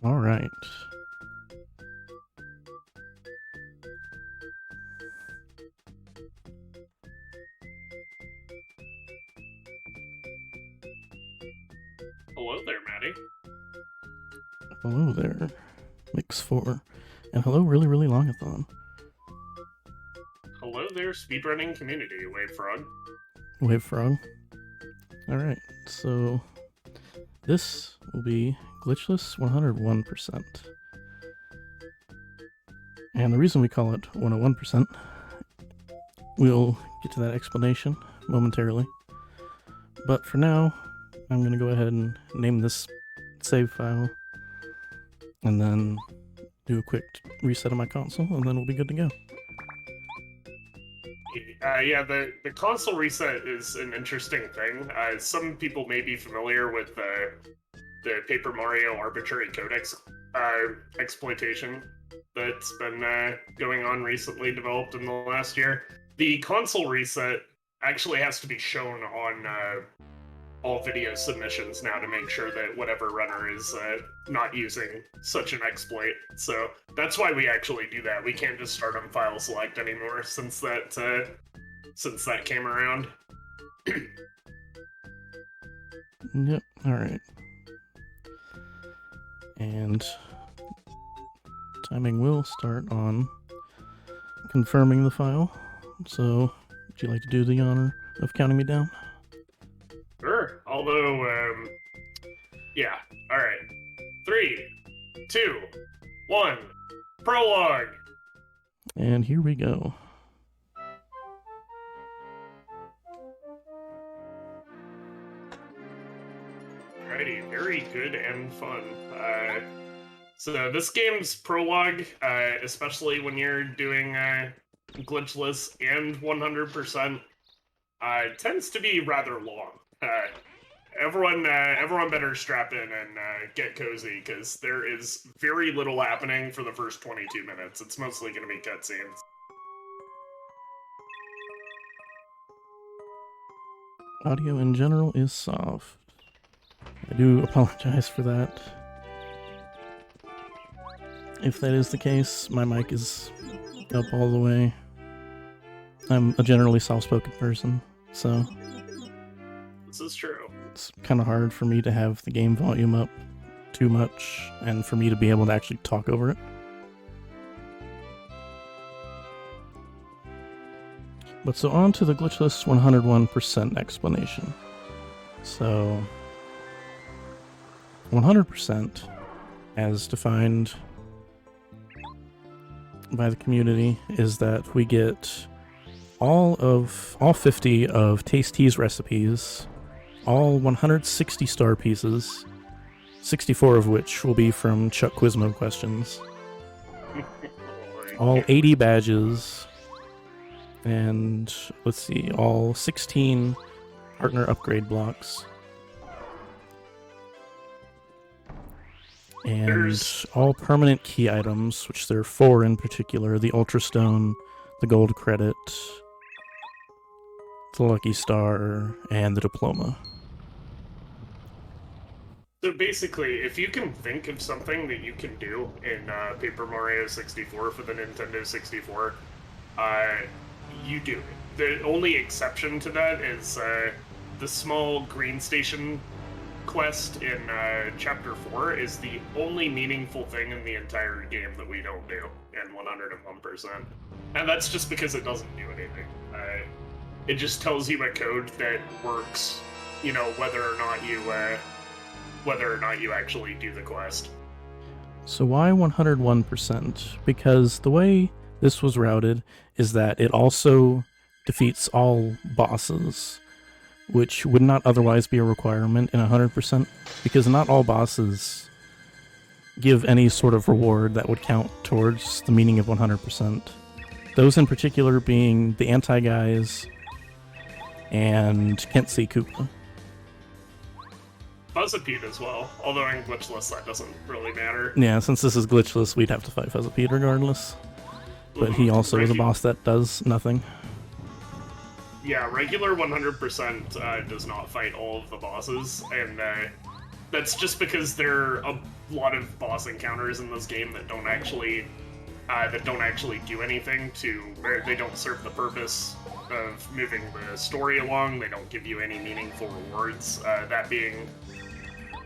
All right. Hello there, Maddie. Hello there, Mix 4. And hello, really longathon. Hello there, speedrunning community, Wave Frog. Wave Frog. Alright, so this will be glitchless 101%. And the reason we call it 101%, we'll get to that explanation momentarily. But for now, I'm going to go ahead and name this save file, and then do a quick reset of my console, and then we'll be good to go. Yeah, the console reset is an interesting thing. Some people may be familiar with the Paper Mario arbitrary codex exploitation that's been going on recently, developed in the last year. The console reset actually has to be shown on all video submissions now to make sure that whatever runner is not using such an exploit. So that's why we actually do that. We can't just start on file select anymore since that came around. Yep, alright. And timing will start on confirming the file. So, would you like to do the honor of counting me down? Sure. Although, yeah. All right. 3, 2, 1. Prologue. And here we go. Alrighty, very good and fun. So this game's prologue, especially when you're doing glitchless and 100%, tends to be rather long. Everyone better strap in and get cozy because there is very little happening for the first 22 minutes. It's mostly going to be cutscenes. Audio in general is soft. I do apologize for that. If that is the case, my mic is up all the way. I'm a generally soft-spoken person, so This is true. it's kind of hard for me to have the game volume up too much and for me to be able to actually talk over it. But so on to the glitchless 101% explanation. So 100%, as defined by the community, is that we get all 50 of Tasty's recipes, all 160 star pieces, 64 of which will be from Chuck Quizmo questions, all 80 badges, and let's see, all 16 partner upgrade blocks. And all permanent key items, which there are 4 in particular: the Ultra Stone, the Gold Credit, the Lucky Star, and the Diploma. So basically, if you can think of something that you can do in Paper Mario 64 for the Nintendo 64, you do it. The only exception to that is the small green station quest in Chapter 4 is the only meaningful thing in the entire game that we don't do in 101%. And that's just because it doesn't do anything. It just tells you a code that works, you know, whether or not you actually do the quest. So why 101%? Because the way this was routed is that it also defeats all bosses, which would not otherwise be a requirement in 100%, because not all bosses give any sort of reward that would count towards the meaning of 100%. Those in particular being the anti-guys and Can't See Koopa. Fuzzapede as well, although in glitchless that doesn't really matter. Yeah, since this is glitchless, we'd have to fight Fuzzapede regardless. But he also is a boss that does nothing. Yeah, regular 100% does not fight all of the bosses, and that's just because they're lot of boss encounters in this game that don't actually do anything or they don't serve the purpose of moving the story along. They don't give you any meaningful rewards. That being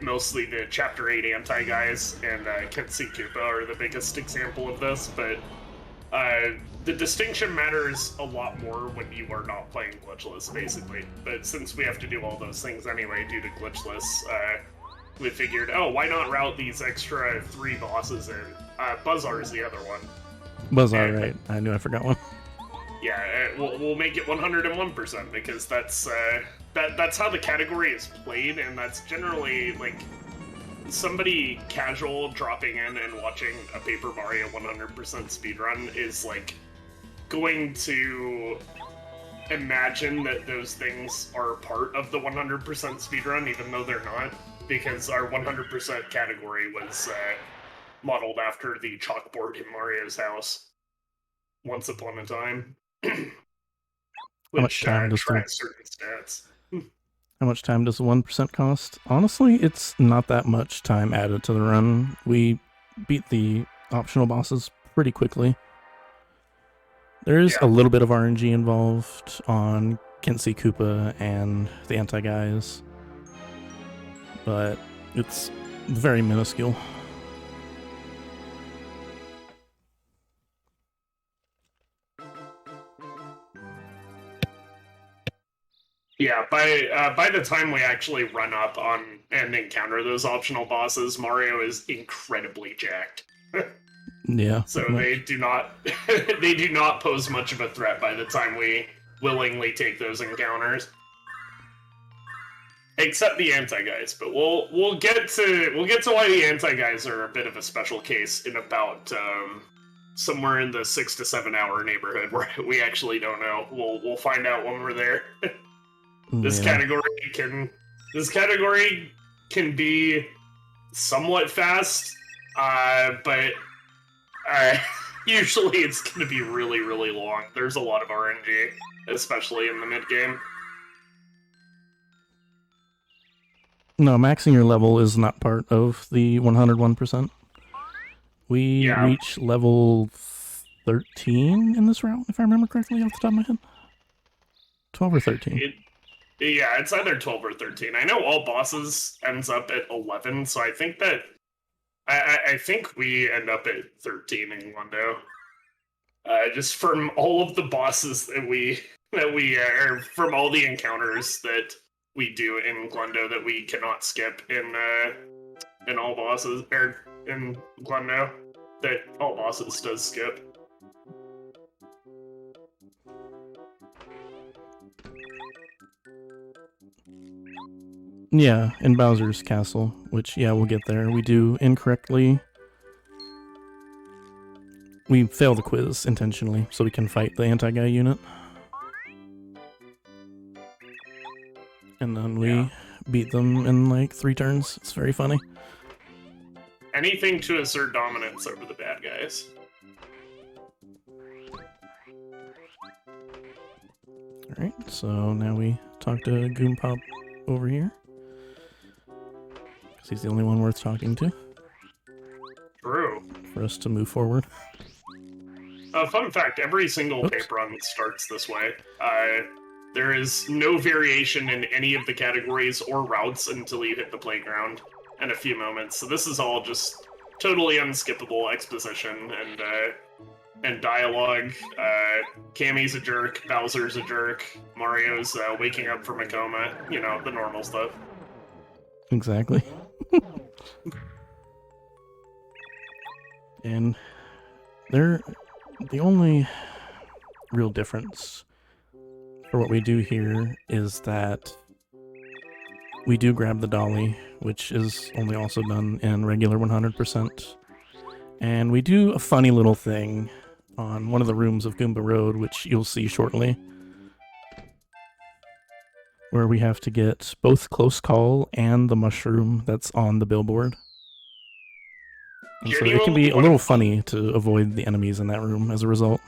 mostly the Chapter 8 anti-guys and Kensei Koopa are the biggest example of this, but the distinction matters a lot more when you are not playing glitchless, basically. But since we have to do all those things anyway due to glitchless, we figured, oh, why not route these extra 3 bosses in? Buzzar is the other one. Buzzar, right. I knew I forgot one. Yeah, we'll make it 101% because that's how the category is played, and that's generally, like, somebody casual dropping in and watching a Paper Mario 100% speedrun is, like, going to imagine that those things are part of the 100% speedrun, even though they're not, because our 100% category was modeled after the chalkboard in Mario's house once upon a time. How much time does tracks certain stats. How much time does the 1% cost? Honestly, it's not that much time added to the run. We beat the optional bosses pretty quickly. There is a little bit of RNG involved on Kensei Koopa and the anti-guys, but it's very minuscule. Yeah, by the time we actually run up on and encounter those optional bosses, Mario is incredibly jacked. Yeah. So they do not they do not pose much of a threat by the time we willingly take those encounters. Except the anti-guys, but we'll get to why the anti-guys are a bit of a special case in about somewhere in the 6 to 7 hour neighborhood where we actually don't know. We'll find out when we're there. This category can be somewhat fast, but usually it's going to be really, really long. There's a lot of RNG, especially in the mid-game. No, maxing your level is not part of the 101%. We reach level 13 in this route, if I remember correctly off the top of my head. 12 or 13. Yeah, it's either 12 or 13. I know all bosses ends up at 11, so I think that I think we end up at 13 in Glendo. Just from all of the bosses from all the encounters that we do in Glendo that we cannot skip in all bosses or in Glendo, that all bosses does skip. Yeah, in Bowser's Castle, which, we'll get there. We do incorrectly. We fail the quiz intentionally, so we can fight the anti-guy unit. And then we beat them in, like, 3 turns. It's very funny. Anything to assert dominance over the bad guys. Alright, so now we talk to Goomba over here. Because he's the only one worth talking to. True. For us to move forward. Fun fact, every single paper run starts this way. There is no variation in any of the categories or routes until you hit the playground in a few moments. So this is all just totally unskippable exposition and dialogue. Cammy's a jerk, Bowser's a jerk, Mario's waking up from a coma, you know, the normal stuff. Exactly. And the only real difference for what we do here is that we do grab the dolly, which is only also done in regular 100%. And we do a funny little thing on one of the rooms of Goomba Road, which you'll see shortly, where we have to get both Close Call and the mushroom that's on the billboard. And so it can be a little funny to avoid the enemies in that room as a result.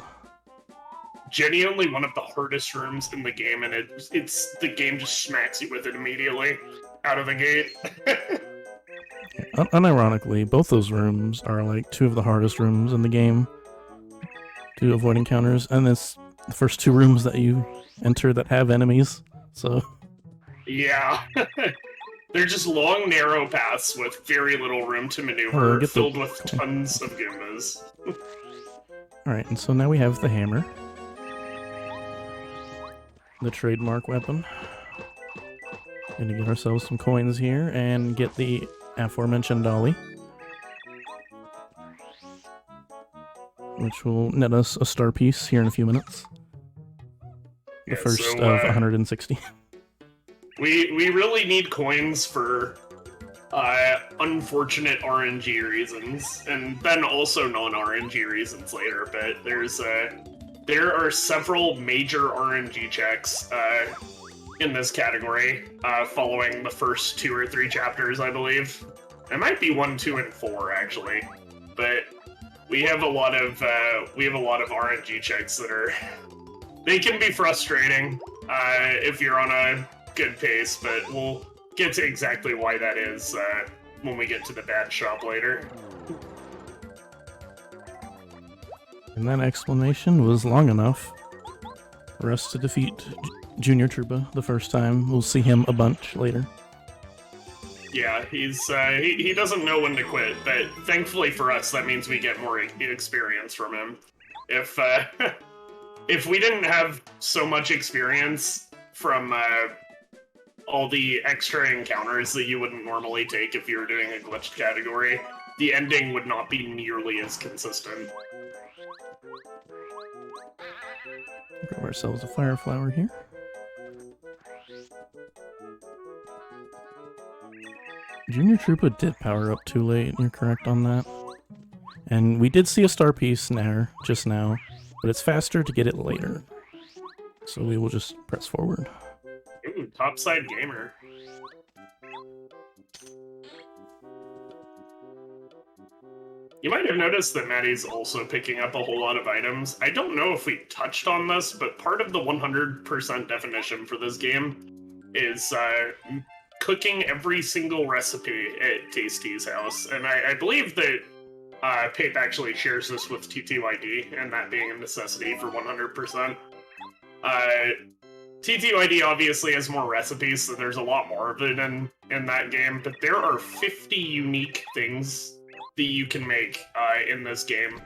Genuinely one of the hardest rooms in the game, and the game just smacks you with it immediately out of the gate. Unironically, both those rooms are like two of the hardest rooms in the game to avoid encounters, and it's the first two rooms that you enter that have enemies, so... Yeah. They're just long, narrow paths with very little room to maneuver, get filled with tons of Goombas. Alright, and so now we have the hammer. The trademark weapon. Gonna get ourselves some coins here and get the aforementioned dolly, which will net us a star piece here in a few minutes. The first of 160. We really need coins for unfortunate RNG reasons, and then also non-RNG reasons later. But there are several major RNG checks in this category following the first 2 or 3 chapters, I believe. It might be 1, 2, and 4 actually, but we have a lot of RNG checks that they can be frustrating if you're on a good pace, but we'll get to exactly why that is when we get to the badge shop later. And that explanation was long enough for us to defeat Junior Troopa the first time. We'll see him a bunch later. Yeah, he doesn't know when to quit, but thankfully for us, that means we get more experience from him. If if we didn't have so much experience from all the extra encounters that you wouldn't normally take if you were doing a glitched category, the ending would not be nearly as consistent. Grab ourselves a fire flower here. Junior Troopa did power up too late, you're correct on that. And we did see a star piece there just now, but it's faster to get it later. So we will just press forward. Ooh, topside gamer. You might have noticed that Maddie's also picking up a whole lot of items. I don't know if we touched on this, but part of the 100% definition for this game is cooking every single recipe at Tasty's house. And I believe that Pape actually shares this with TTYD, and that being a necessity for 100%. TTYD obviously has more recipes, so there's a lot more of it in that game, but there are 50 unique things that you can make in this game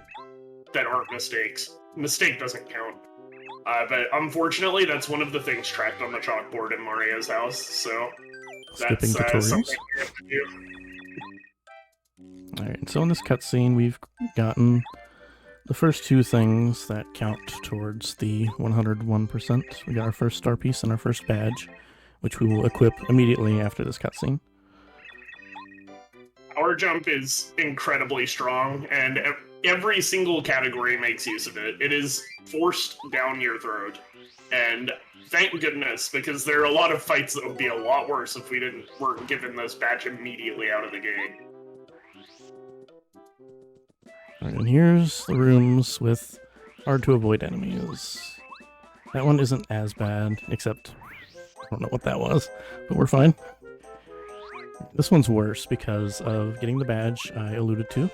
that aren't mistakes. Mistake doesn't count. But unfortunately, that's one of the things tracked on the chalkboard in Mario's house, so that's something we have to do. Alright, so in this cutscene, we've gotten the first 2 things that count towards the 101%. We got our first star piece and our first badge, which we will equip immediately after this cutscene. Power jump is incredibly strong, and every single category makes use of it. It is forced down your throat, and thank goodness, because there are a lot of fights that would be a lot worse if we weren't given this badge immediately out of the gate. Alright, and here's the rooms with hard to avoid enemies. That one isn't as bad, except I don't know what that was, but we're fine. This one's worse because of getting the badge I alluded to, and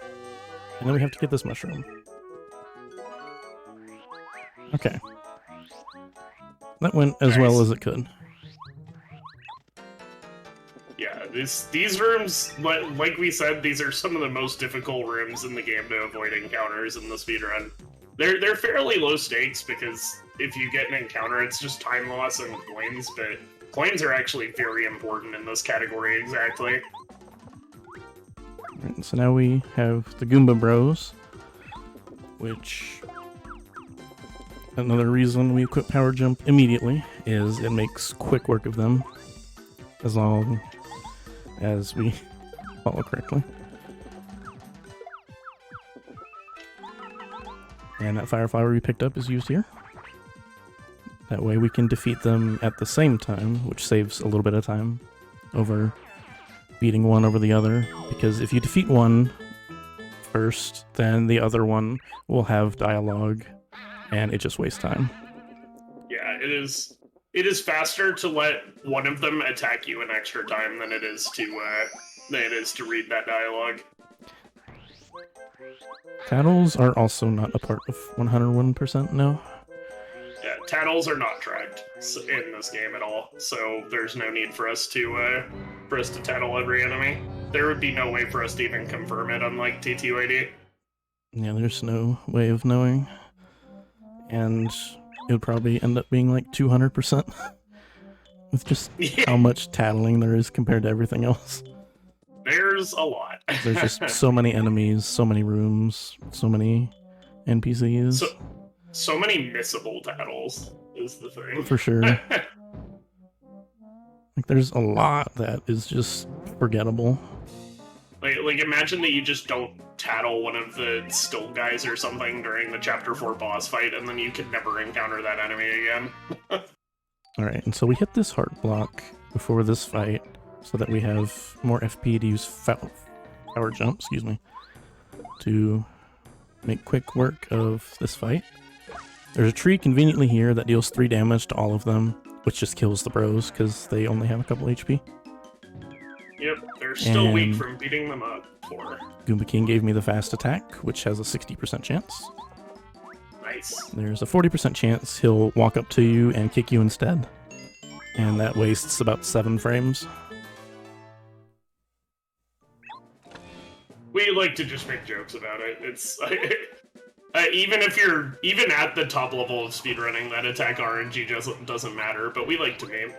then we have to get this mushroom. Okay. That went as well as it could. Yeah, these rooms, like we said, these are some of the most difficult rooms in the game to avoid encounters in the speedrun. They're fairly low stakes because if you get an encounter, it's just time loss and coins, but coins are actually very important in this category, exactly. Right, so now we have the Goomba Bros, which... Another reason we equip Power Jump immediately is it makes quick work of them, as long as we follow correctly. And that fire flower we picked up is used here. That way we can defeat them at the same time, which saves a little bit of time over beating one over the other. Because if you defeat one first, then the other one will have dialogue, and it just wastes time. Yeah, it is faster to let one of them attack you an extra time than it is than it is to read that dialogue. Tattles are also not a part of 101%, no. Yeah, tattles are not tracked in this game at all, so there's no need for us to tattle every enemy. There would be no way for us to even confirm it, unlike TTYD. Yeah, there's no way of knowing. And it would probably end up being like 200% with just how much tattling there is compared to everything else. There's a lot. There's just so many enemies, so many rooms, so many NPCs. So many missable tattles is the thing. For sure. Like, there's a lot that is just forgettable. Like imagine that you just don't tattle one of the still guys or something during the Chapter 4 boss fight, and then you could never encounter that enemy again. Alright, and so we hit this heart block before this fight, so that we have more FP to use power jump, to make quick work of this fight. There's a tree conveniently here that deals 3 damage to all of them, which just kills the bros, because they only have a couple HP. Yep, they're still weak from beating them up. Goomba King gave me the fast attack, which has a 60% chance. Nice. There's a 40% chance he'll walk up to you and kick you instead. And that wastes about 7 frames. We like to just make jokes about it. It's even at the top level of speedrunning, that attack RNG just doesn't matter, but we like to meme.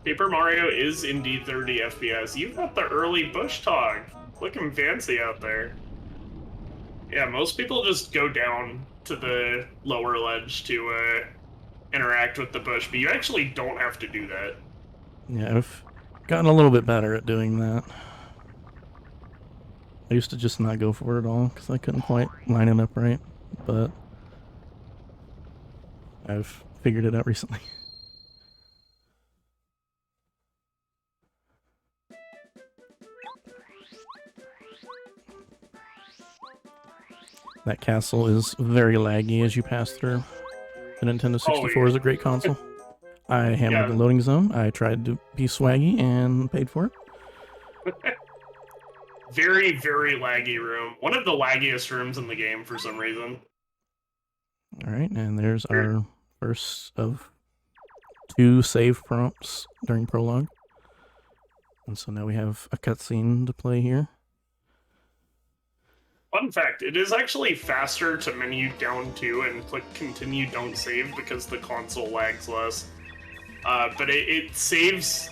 Paper Mario is indeed 30 FPS. You've got the early bush tog. Looking fancy out there. Yeah, most people just go down to the lower ledge to interact with the bush, but you actually don't have to do that. Yeah, I've gotten a little bit better at doing that. I used to just not go for it at all, because I couldn't quite line it up right, but I've figured it out recently. That castle is very laggy as you pass through. The Nintendo 64 is a great console. I hammered the loading zone. I tried to be swaggy and paid for it. Very, very laggy room. One of the laggiest rooms in the game for some reason. Alright, and there's our first of 2 save prompts during Prologue. And so now we have a cutscene to play here. Fun fact, it is actually faster to menu down 2 and click continue don't save because the console lags less. But it saves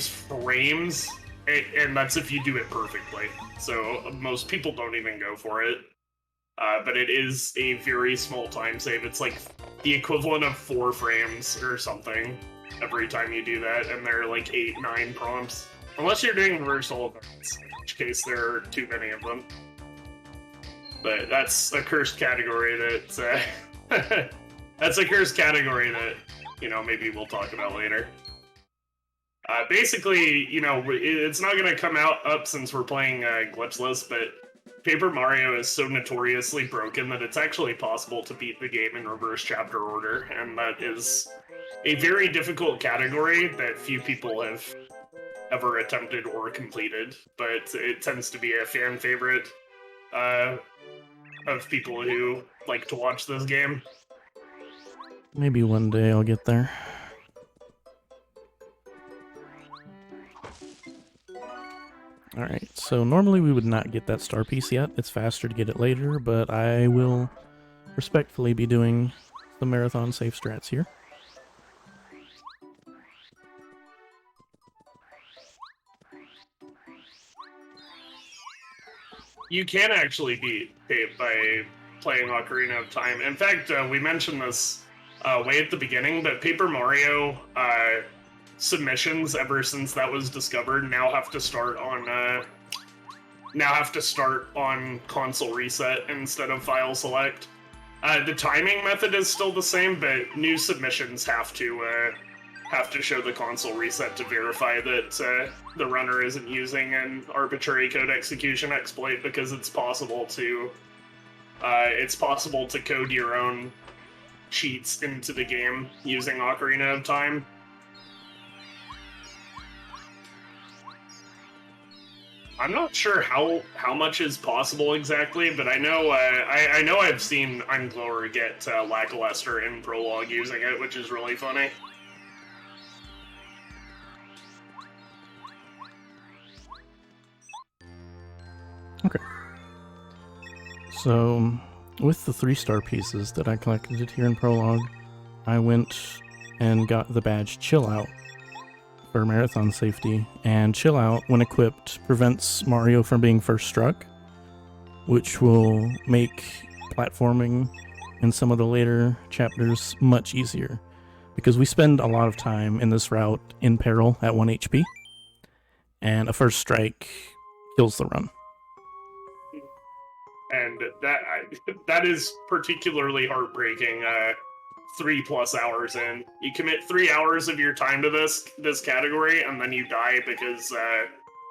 frames, and that's if you do it perfectly. So most people don't even go for it. But it is a very small time save. It's like the equivalent of 4 frames or something every time you do that, and there are like 8, 9 prompts. Unless you're doing reversal events, in which case there are too many of them. But that's a cursed category that that's a cursed category that, you know, maybe we'll talk about later. Basically, you know, it's not going to come up since we're playing glitchless, but Paper Mario is so notoriously broken that it's actually possible to beat the game in reverse chapter order, and that is a very difficult category that few people have ever attempted or completed, but it tends to be a fan favorite of people who like to watch this game. Maybe one day I'll get there. Alright, so normally we would not get that star piece yet. It's faster to get it later, but I will respectfully be doing the marathon safe strats here. You can actually beat Dave by playing Ocarina of Time. In fact, we mentioned this way at the beginning, but Paper Mario submissions, ever since that was discovered, now have to start on console reset instead of file select. The timing method is still the same, but new submissions have to show the console reset to verify that the runner isn't using an arbitrary code execution exploit, because it's possible to code your own cheats into the game using Ocarina of Time. I'm not sure how much is possible exactly, but I know I know I've seen Unglower get Lackluster in Prologue using it, which is really funny. Okay. So, with the 3-star pieces that I collected here in Prologue, I went and got the badge Chill Out for marathon safety, and Chill Out, when equipped, prevents Mario from being first struck, which will make platforming in some of the later chapters much easier, because we spend a lot of time in this route in peril at 1 HP, and a first strike kills the run. And that is particularly heartbreaking. 3+ hours in, you commit 3 hours of your time to this category, and then you die because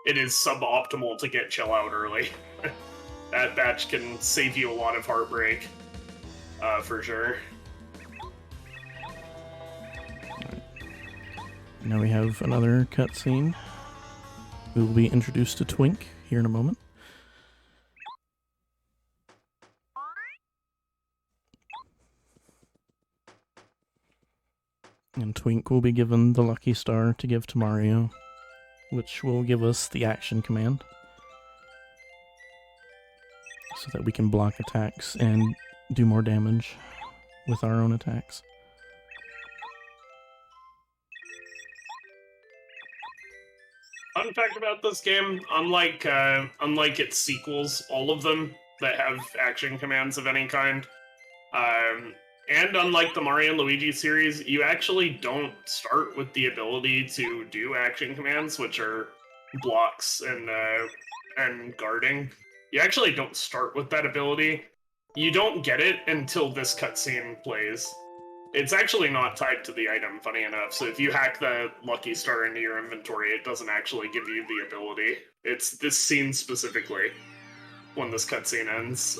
it is suboptimal to get Chill Out early. That badge can save you a lot of heartbreak, for sure. Now we have another cutscene. We will be introduced to Twink here in a moment. And Twink will be given the lucky star to give to Mario, which will give us the action command, so that we can block attacks and do more damage with our own attacks. Fun fact about this game, unlike its sequels, all of them that have action commands of any kind, and unlike the Mario and Luigi series, you actually don't start with the ability to do action commands, which are blocks and guarding. You actually don't start with that ability. You don't get it until this cutscene plays. It's actually not tied to the item, funny enough, so if you hack the Lucky Star into your inventory, it doesn't actually give you the ability. It's this scene specifically, when this cutscene ends.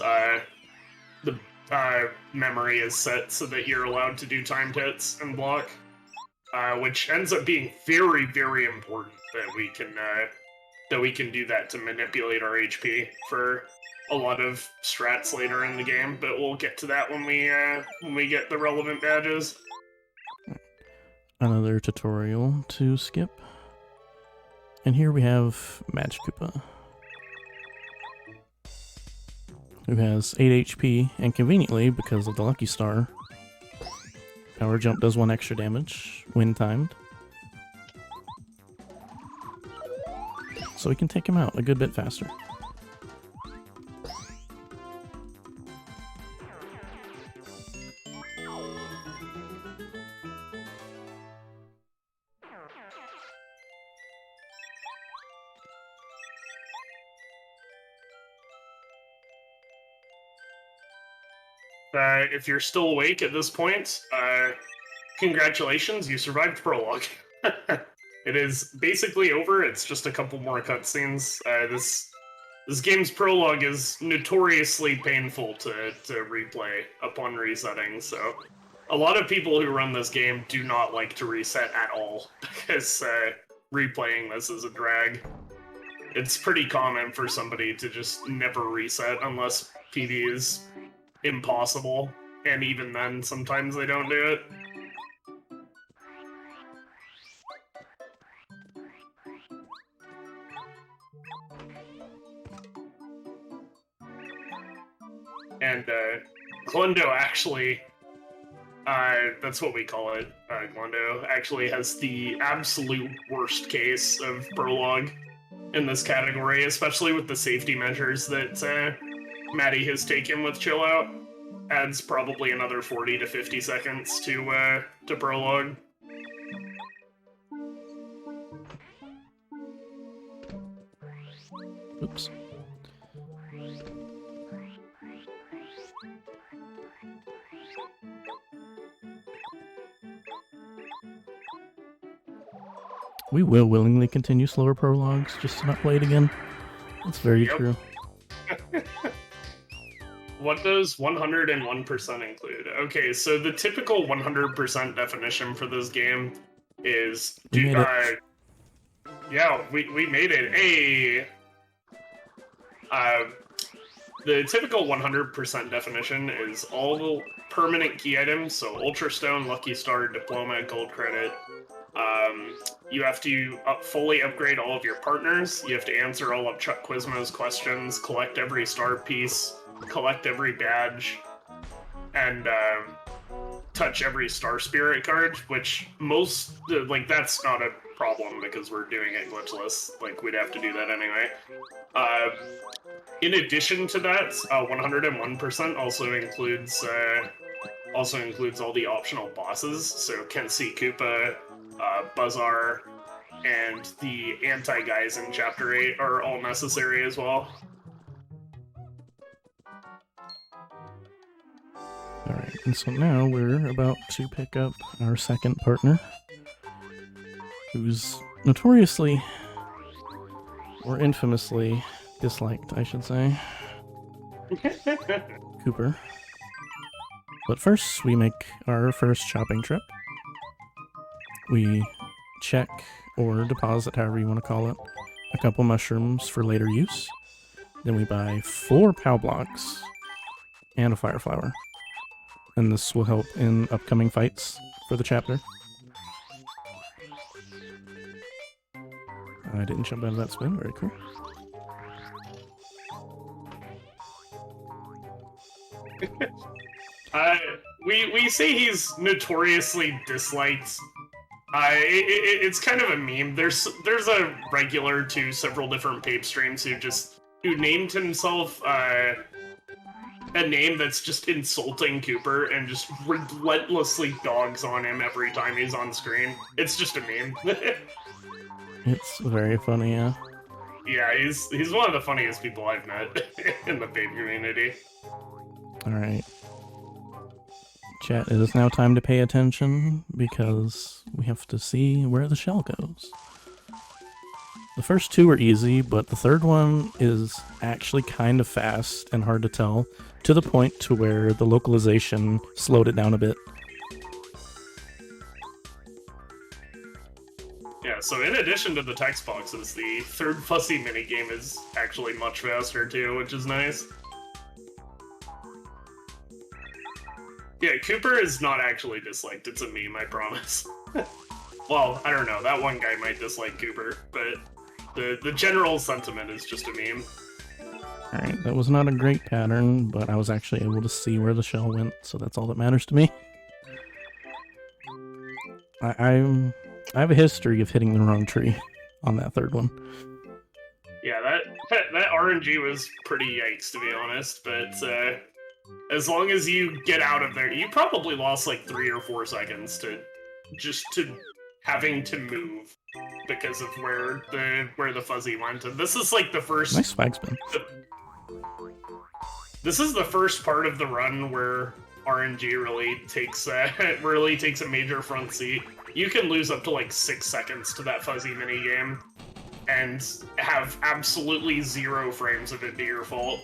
The memory is set so that you're allowed to do timed hits and block, which ends up being very, very important that we can do that to manipulate our HP for a lot of strats later in the game. But we'll get to that when we get the relevant badges. Another tutorial to skip, and here we have Match Koopa, who has 8 HP, and conveniently, because of the Lucky Star, Power Jump does 1 extra damage when timed. So we can take him out a good bit faster. If you're still awake at this point, congratulations, you survived Prologue. It is basically over, it's just a couple more cutscenes. This game's Prologue is notoriously painful to replay upon resetting, so a lot of people who run this game do not like to reset at all, because replaying this is a drag. It's pretty common for somebody to just never reset unless PB is impossible, and even then, sometimes they don't do it. And Glundo actually, that's what we call it, Glundo actually has the absolute worst case of Prologue in this category, especially with the safety measures that Matty has taken with Chill Out. Adds probably another 40 to 50 seconds to Prologue. Oops. We will willingly continue slower prologues just to not play it again. That's very true. What does 101% include? Okay, so the typical 100% definition for this game is... We made it. Yeah, we made it. Hey! The typical 100% definition is all permanent key items, so Ultra Stone, Lucky Star, Diploma, Gold Credit. You have to fully upgrade all of your partners. You have to answer all of Chuck Quizmo's questions, collect every star piece, collect every badge, and touch every Star Spirit card, which that's not a problem because we're doing it glitchless. Like, we'd have to do that anyway. In addition to that, 101% also includes all the optional bosses. So Kensi Koopa, Buzzar, and the anti-guys in Chapter 8 are all necessary as well. Alright, and so now we're about to pick up our second partner, who's notoriously, or infamously, disliked, I should say. Cooper. But first, we make our first shopping trip. We check, or deposit, however you want to call it, a couple mushrooms for later use. Then we buy 4 POW blocks and a fire flower. And this will help in upcoming fights for the chapter. I didn't jump out of that spin, very cool. We say he's notoriously disliked. It's kind of a meme. There's a regular to several different Pape streams who named himself a name that's just insulting Cooper and just relentlessly dogs on him every time he's on screen. It's just a meme. It's very funny, yeah. Yeah, he's one of the funniest people I've met in the Pape community. Alright. Chat, it is now time to pay attention because we have to see where the shell goes. The first 2 are easy, but the third one is actually kind of fast and hard to tell, to the point to where the localization slowed it down a bit. Yeah, so in addition to the text boxes, the third fuzzy minigame is actually much faster too, which is nice. Yeah, Cooper is not actually disliked, it's a meme, I promise. Well, I don't know, that one guy might dislike Cooper, but the general sentiment is just a meme. Alright, that was not a great pattern, but I was actually able to see where the shell went, so that's all that matters to me. I have a history of hitting the wrong tree on that third one. Yeah, that RNG was pretty yikes, to be honest, but as long as you get out of there, you probably lost like 3 or 4 seconds to having to move because of where the fuzzy went. And this is like the first nice swag spin. This is the first part of the run where RNG really takes a major front seat. You can lose up to like 6 seconds to that fuzzy minigame and have absolutely 0 frames of it be your fault.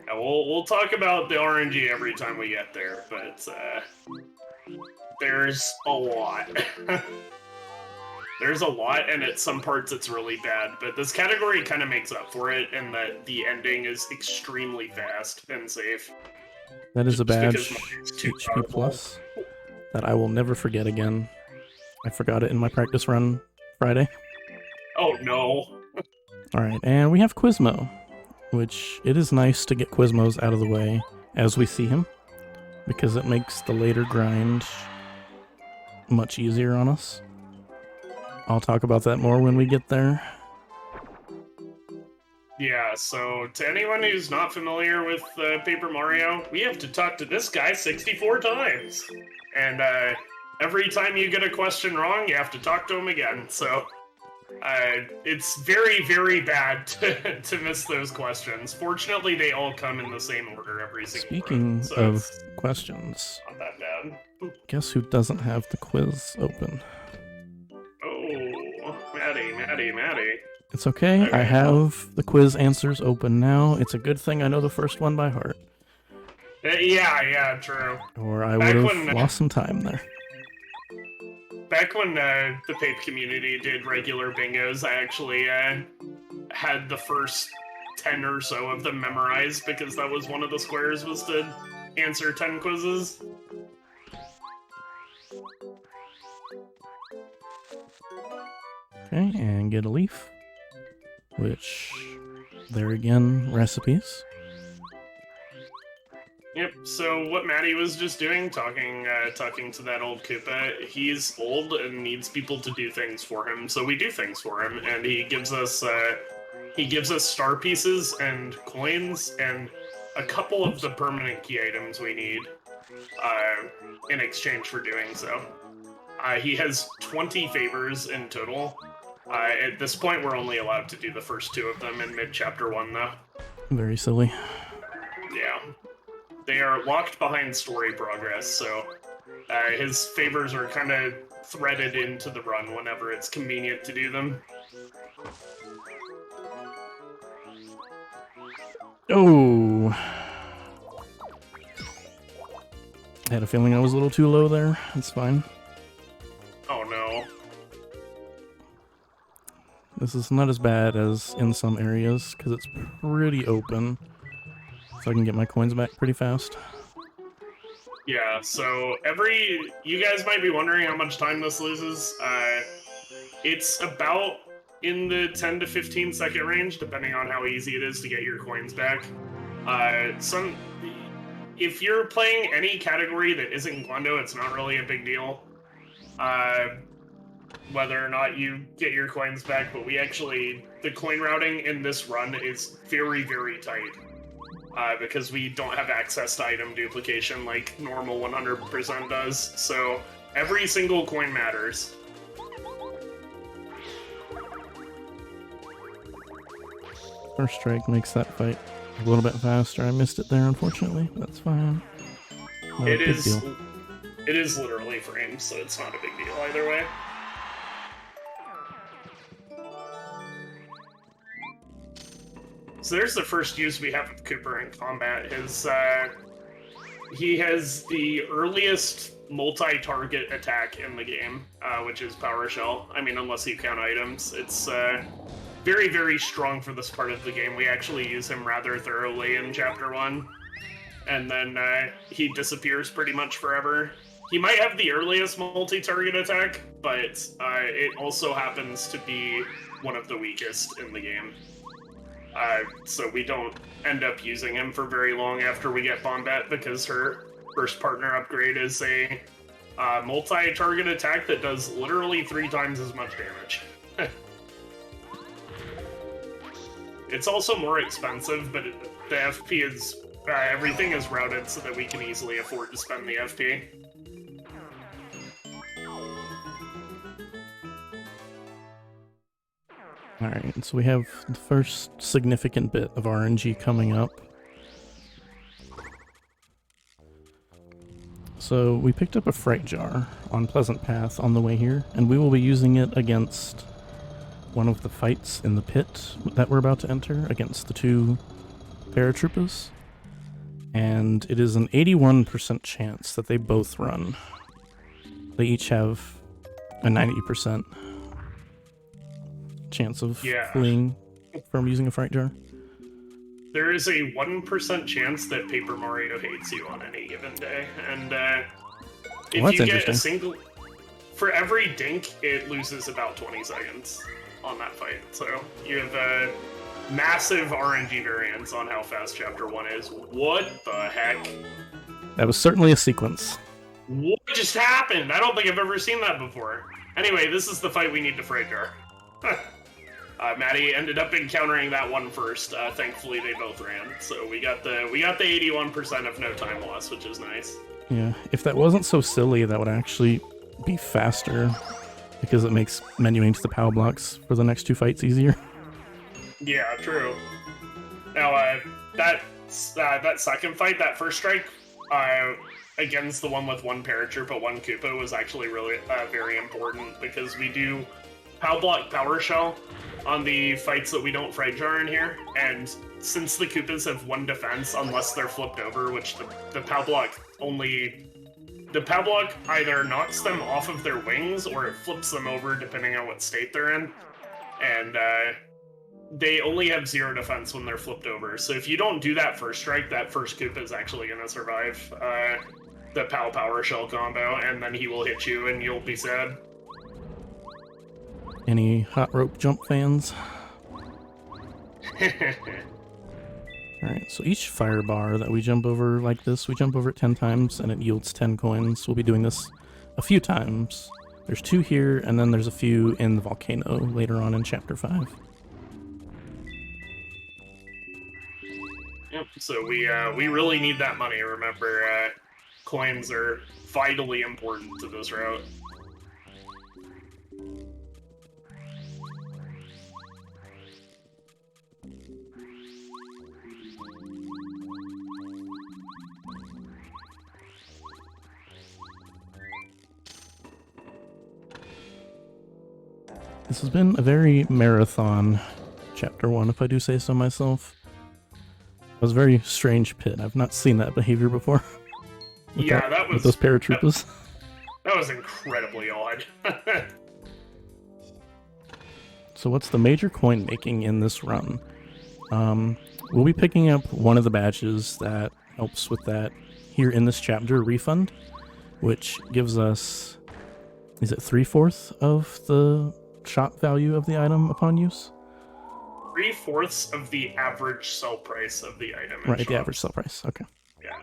Yeah, we'll talk about the RNG every time we get there, but there's a lot. There's a lot, and at some parts it's really bad, but this category kind of makes up for it in that the ending is extremely fast and safe. That is a badge, HP Plus, that I will never forget again. I forgot it in my practice run Friday. Oh no. Alright, and we have Quizmo, which it is nice to get Quizmos out of the way as we see him, because it makes the later grind much easier on us. I'll talk about that more when we get there. Yeah, so to anyone who's not familiar with Paper Mario, we have to talk to this guy 64 times. And every time you get a question wrong, you have to talk to him again. So it's very, very bad to miss those questions. Fortunately, they all come in the same order every single Speaking round, so of questions, not that bad. Guess who doesn't have the quiz open? Oh, Maddie, Maddie. It's okay. I have the quiz answers open now. It's a good thing I know the first one by heart. Yeah, true. Or I would have lost some time there. Back when the Pape community did regular bingos, I actually had the first 10 or so of them memorized because that was one of the squares was to answer 10 quizzes. Okay, and get a leaf. Which, there again, recipes. Yep, so what Maddie was just doing, talking to that old Koopa, he's old and needs people to do things for him, so we do things for him, and he gives us star pieces and coins and a couple of the permanent key items we need in exchange for doing so. He has 20 favors in total. At this point, we're only allowed to do the first 2 of them in mid-chapter 1, though. Very silly. Yeah. They are locked behind story progress, so his favors are kind of threaded into the run whenever it's convenient to do them. Oh! I had a feeling I was a little too low there. It's fine. Oh no. This is not as bad as in some areas, because it's pretty open. So I can get my coins back pretty fast. Yeah, so you guys might be wondering how much time this loses. It's about in the 10 to 15 second range, depending on how easy it is to get your coins back. If you're playing any category that isn't Glendo, it's not really a big deal. Whether or not you get your coins back, but the coin routing in this run is very, very tight. Because we don't have access to item duplication like normal 100% does, so every single coin matters. First strike makes that fight a little bit faster. I missed it there, unfortunately. That's fine. Not a big deal. It is literally frames, so it's not a big deal either way. So there's the first use we have of Cooper in combat. He has the earliest multi-target attack in the game, which is Power Shell. I mean, unless you count items. It's very, very strong for this part of the game. We actually use him rather thoroughly in Chapter 1. And then he disappears pretty much forever. He might have the earliest multi-target attack, but it also happens to be one of the weakest in the game. So we don't end up using him for very long after we get Bombette, because her first partner upgrade is a multi-target attack that does literally 3 times as much damage. It's also more expensive, but the FP is... everything is routed so that we can easily afford to spend the FP. Alright, so we have the first significant bit of RNG coming up. So we picked up a Fright Jar on Pleasant Path on the way here, and we will be using it against one of the fights in the pit that we're about to enter, against the 2 paratroopers. And it is an 81% chance that they both run. They each have a 90% chance of fleeing from using a Fright Jar. There is a 1% chance that Paper Mario hates you on any given day, and if you get a single... For every dink, it loses about 20 seconds on that fight, so you have a massive RNG variance on how fast Chapter 1 is. What the heck? That was certainly a sequence. What just happened? I don't think I've ever seen that before. Anyway, this is the fight we need to Fright Jar. Maddie ended up encountering that one first. Thankfully, they both ran, so we got the 81% of no time loss, which is nice. Yeah, if that wasn't so silly, that would actually be faster, because it makes menuing to the POW blocks for the next 2 fights easier. Yeah, true. Now, that second fight, that first strike, against the one with 1 paratroop but 1 Koopa was actually really very important, because we do POW block power shell on the fights that we don't fright jar in here, and since the Koopas have 1 defense unless they're flipped over, which the POW block only... The POW block either knocks them off of their wings or it flips them over depending on what state they're in. And they only have 0 defense when they're flipped over. So if you don't do that first strike, that first Koopa is actually going to survive the POW power shell combo, and then he will hit you and you'll be sad. Any hot rope jump fans? Alright, so each fire bar that we jump over like this, we jump over it 10 times and it yields 10 coins. We'll be doing this a few times. There's 2 here, and then there's a few in the volcano later on in Chapter 5. Yep, so we really need that money, remember. Coins are vitally important to this route. This has been a very marathon Chapter 1, if I do say so myself. It was a very strange pit. I've not seen that behavior before. That was... With those paratroopers. That was incredibly odd. So what's the major coin making in this run? We'll be picking up one of the badges that helps with that here in this chapter, Refund, which gives us, is it 3/4 of the shop value of the item upon use? 3/4 of the average sell price of the item. Right, the average sell price, okay. Yeah.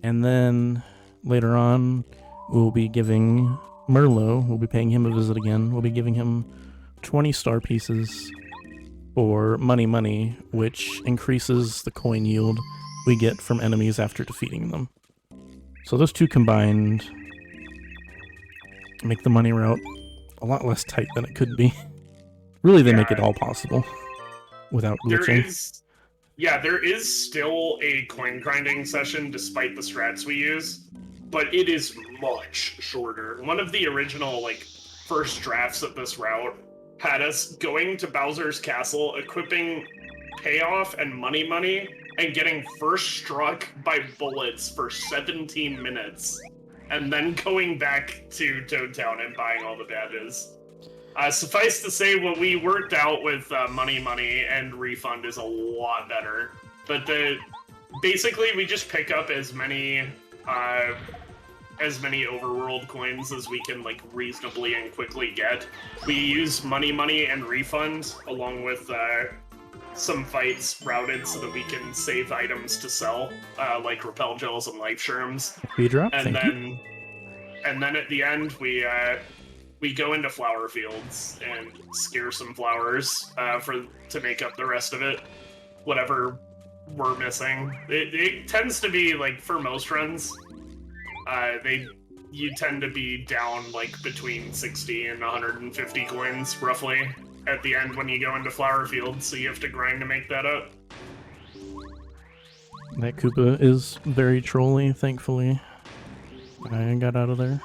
And then later on, we'll be giving Merlot, we'll be paying him a visit again, we'll be giving him 20 star pieces for money, which increases the coin yield we get from enemies after defeating them. So those 2 combined make the money route a lot less tight than it could be. Really, they make it all possible without glitching. There is still a coin grinding session despite the strats we use, but it is much shorter. One of the original, first drafts of this route had us going to Bowser's Castle, equipping Payoff and Money, and getting first struck by bullets for 17 minutes, and then going back to Toad Town and buying all the badges. Suffice to say, what we worked out with Money and Refund is a lot better. But basically, we just pick up as many overworld coins as we can reasonably and quickly get. We use Money and Refund along with some fights routed so that we can save items to sell, like repel gels and life sherms. And then at the end we go into flower fields and scare some flowers to make up the rest of it, whatever we're missing. It tends to be for most runs, you tend to be down between 60 and 150 coins roughly at the end when you go into flower fields, so you have to grind to make that up. That Koopa is very trolly, thankfully. I got out of there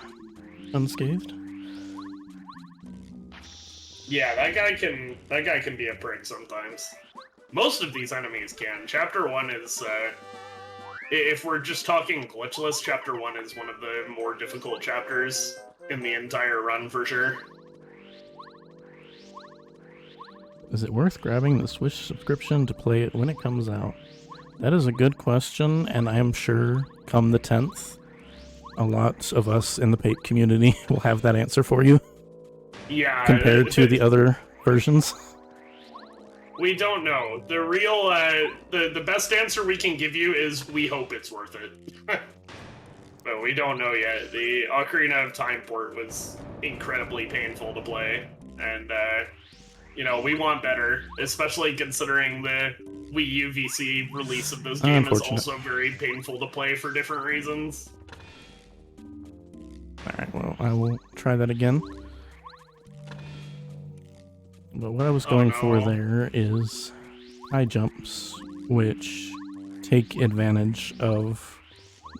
unscathed. Yeah, that guy can be a prick sometimes. Most of these enemies can. Chapter 1 is, if we're just talking glitchless, Chapter 1 is one of the more difficult chapters in the entire run for sure. Is it worth grabbing the Switch subscription to play it when it comes out? That is a good question, and I am sure come the 10th, a lot of us in the Pape community will have that answer for you. Yeah. Compared to the other versions. We don't know. The real, the best answer we can give you is we hope it's worth it. But we don't know yet. The Ocarina of Time port was incredibly painful to play, and, we want better, especially considering the Wii U VC release of this game is also very painful to play for different reasons. Alright, well, I will try that again. But what I was going for there is high jumps, which take advantage of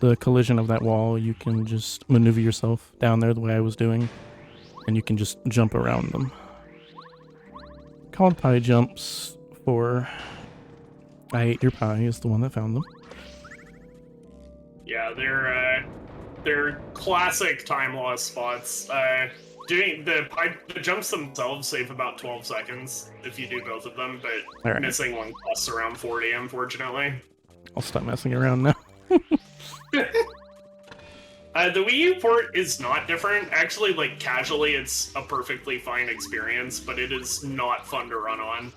the collision of that wall. You can just maneuver yourself down there the way I was doing, and you can just jump around them. called pie jumps for I Ate Your Pie is the one that found them. Yeah, they're classic time loss spots. Doing the jumps themselves save about 12 seconds if you do both of them, but All right. missing one costs around 40, unfortunately. I'll stop messing around now. The Wii U port is not different. Actually, like, casually, it's a perfectly fine experience, but it is not fun to run on.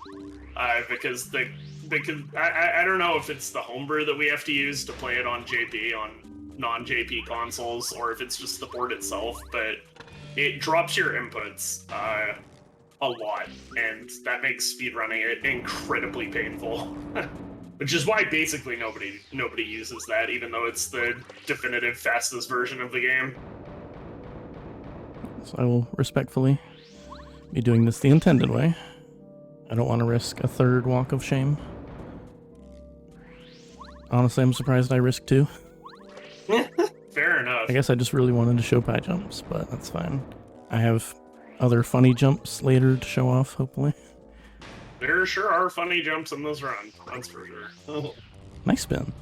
Because I don't know if it's the homebrew that we have to use to play it on JP, on non-JP consoles, or if it's just the port itself, but it drops your inputs a lot, and that makes speedrunning it incredibly painful. Which is why basically nobody uses that, even though it's the definitive fastest version of the game. So I will respectfully be doing this the intended way. I don't want to risk a third walk of shame. Honestly, I'm surprised I risked 2. Fair enough. I guess I just really wanted to show pie jumps, but that's fine. I have other funny jumps later to show off, hopefully. There sure are funny jumps in this run, that's for sure. Oh. Nice spin.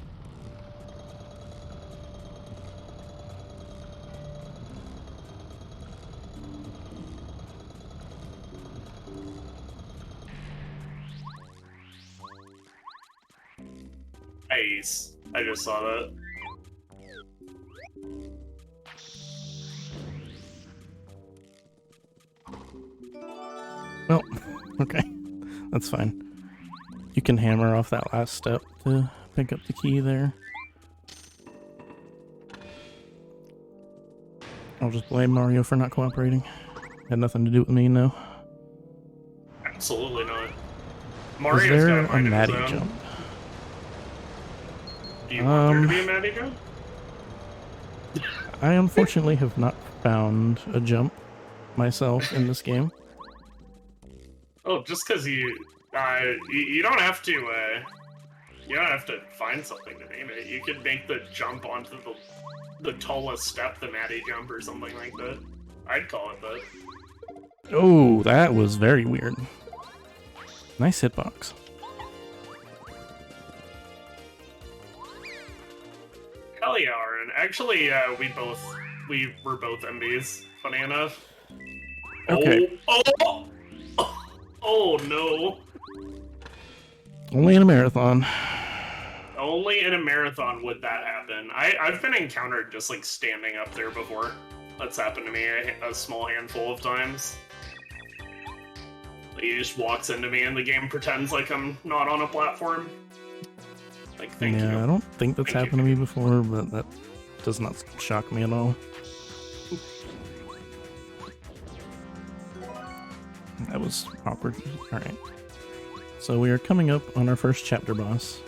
Nice. I just saw that. Well, okay. That's fine. You can hammer off that last step to pick up the key there. I'll just blame Mario for not cooperating. Had nothing to do with me, no. Absolutely not. Is Mario's there got a mine Matty of his own. jump? Do you want there to be a Matty jump? I unfortunately have not found a jump myself in this game. Oh, just because you don't have to, you don't have to find something to name it. You could make the jump onto the tallest step the Matty jump or something like that. I'd call it that. Oh, that was very weird. Nice hitbox. Hell yeah, Aaron. Actually, we were both MBs, funny enough. Okay. Oh no. Only in a marathon. Only in a marathon would that happen. I've been encountered just like standing up there before. That's happened to me a small handful of times. Like, he just walks into me and the game pretends like I'm not on a platform. Like, thank you. Yeah, I don't think that's happened to me before, but that does not shock me at all. That was awkward. Alright. So we are coming up on our first chapter boss.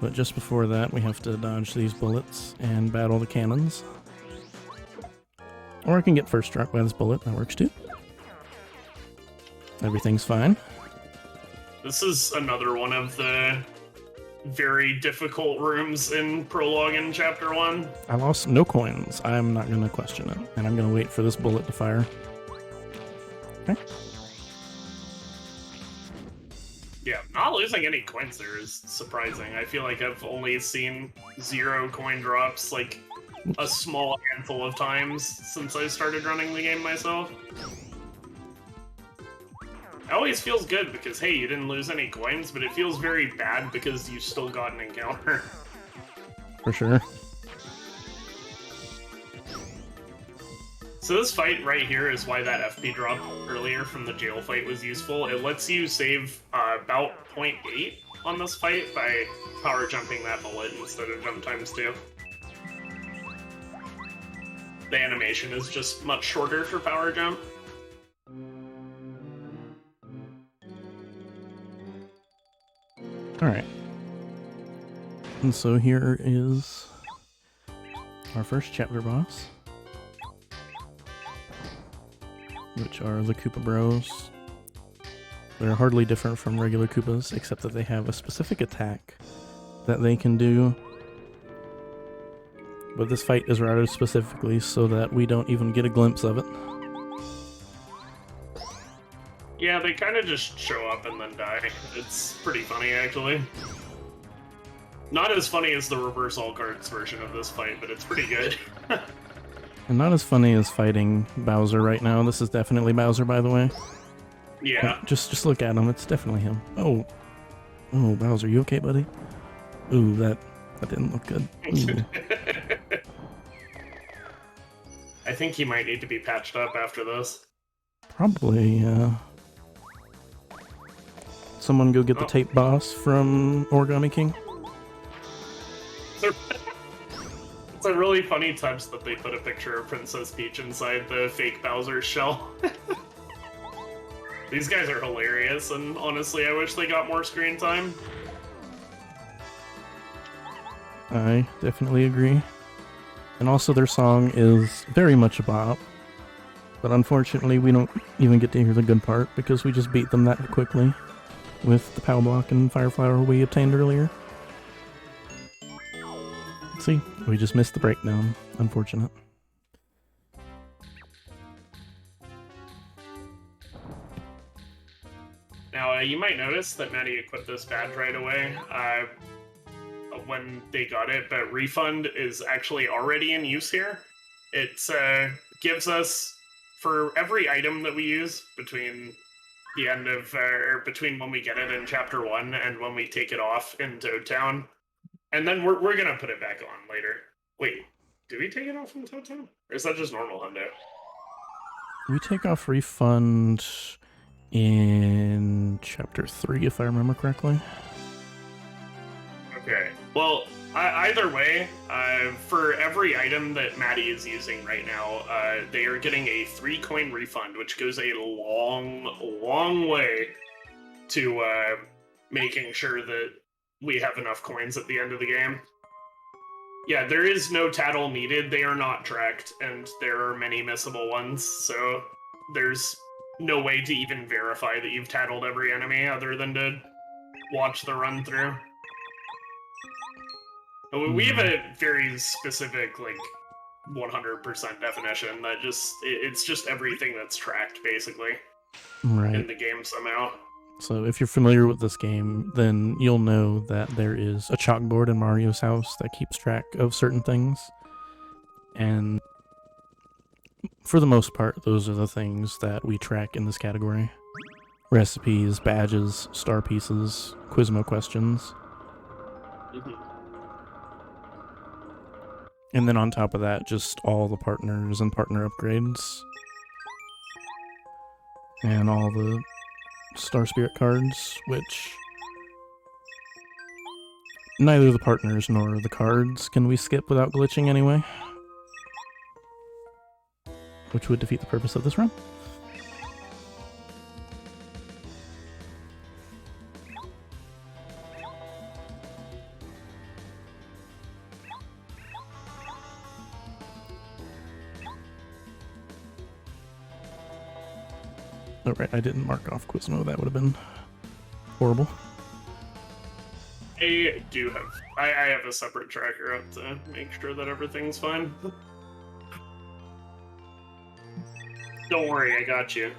But just before that, we have to dodge these bullets and battle the cannons. Or I can get first struck by this bullet, that works too. Everything's fine. This is another one of the very difficult rooms in Prologue in Chapter 1. I lost no coins. I'm not going to question it. And I'm going to wait for this bullet to fire. Okay. Yeah, not losing any coins there is surprising. I feel like I've only seen 0 coin drops, like, a small handful of times since I started running the game myself. It always feels good because, hey, you didn't lose any coins, but it feels very bad because you still got an encounter. For sure. So this fight right here is why that FP drop earlier from the jail fight was useful. It lets you save about 0.8 on this fight by power jumping that bullet instead of jump times 2. The animation is just much shorter for power jump. Alright. And so here is our first chapter boss, which are the Koopa Bros. They're hardly different from regular Koopas, except that they have a specific attack that they can do. But this fight is routed specifically so that we don't even get a glimpse of it. Yeah, they kind of just show up and then die. It's pretty funny, actually. Not as funny as the reverse all cards version of this fight, but it's pretty good. And not as funny as fighting Bowser right now. This is definitely Bowser, by the way. Yeah. Just look at him. It's definitely him. Oh, Bowser, you okay, buddy? Ooh, that didn't look good. Ooh. I think he might need to be patched up after this. Probably. Someone go get the tape boss from Origami King. It's a really funny touch that they put a picture of Princess Peach inside the fake Bowser shell. These guys are hilarious, and honestly, I wish they got more screen time. I definitely agree. And also their song is very much a bop. But unfortunately, we don't even get to hear the good part because we just beat them that quickly with the Pow Block and Fire Flower we obtained earlier. See, we just missed the breakdown. Unfortunate. Now, you might notice that Maddie equipped this badge right away when they got it, but Refund is actually already in use here. It gives us, for every item that we use between the end of, or between when we get it in Chapter 1 and when we take it off in Toad Town, and then we're gonna put it back on later. Wait, did we take it off in Toad Town? Or is that just normal Hundo? We take off Refund in Chapter 3, if I remember correctly. Okay. Well, either way, for every item that Maddie is using right now, they are getting a 3-coin refund, which goes a long way to making sure that we have enough coins at the end of the game. Yeah, there is no tattle needed. They are not tracked, and there are many missable ones, so there's no way to even verify that you've tattled every enemy other than to watch the run through. We have a very specific, like, 100% definition that it's just everything that's tracked, basically, in the game somehow. So if you're familiar with this game, then you'll know that there is a chalkboard in Mario's house that keeps track of certain things. And for the most part, those are the things that we track in this category. Recipes, badges, star pieces, Quizmo questions. And then on top of that, just all the partners and partner upgrades. And all the Star Spirit cards, which neither the partners nor the cards can we skip without glitching anyway. Which would defeat the purpose of this run. Oh right, I didn't mark off Quizmo, that would have been horrible. I do have... I have a separate tracker up to make sure that everything's fine. Don't worry, I got you.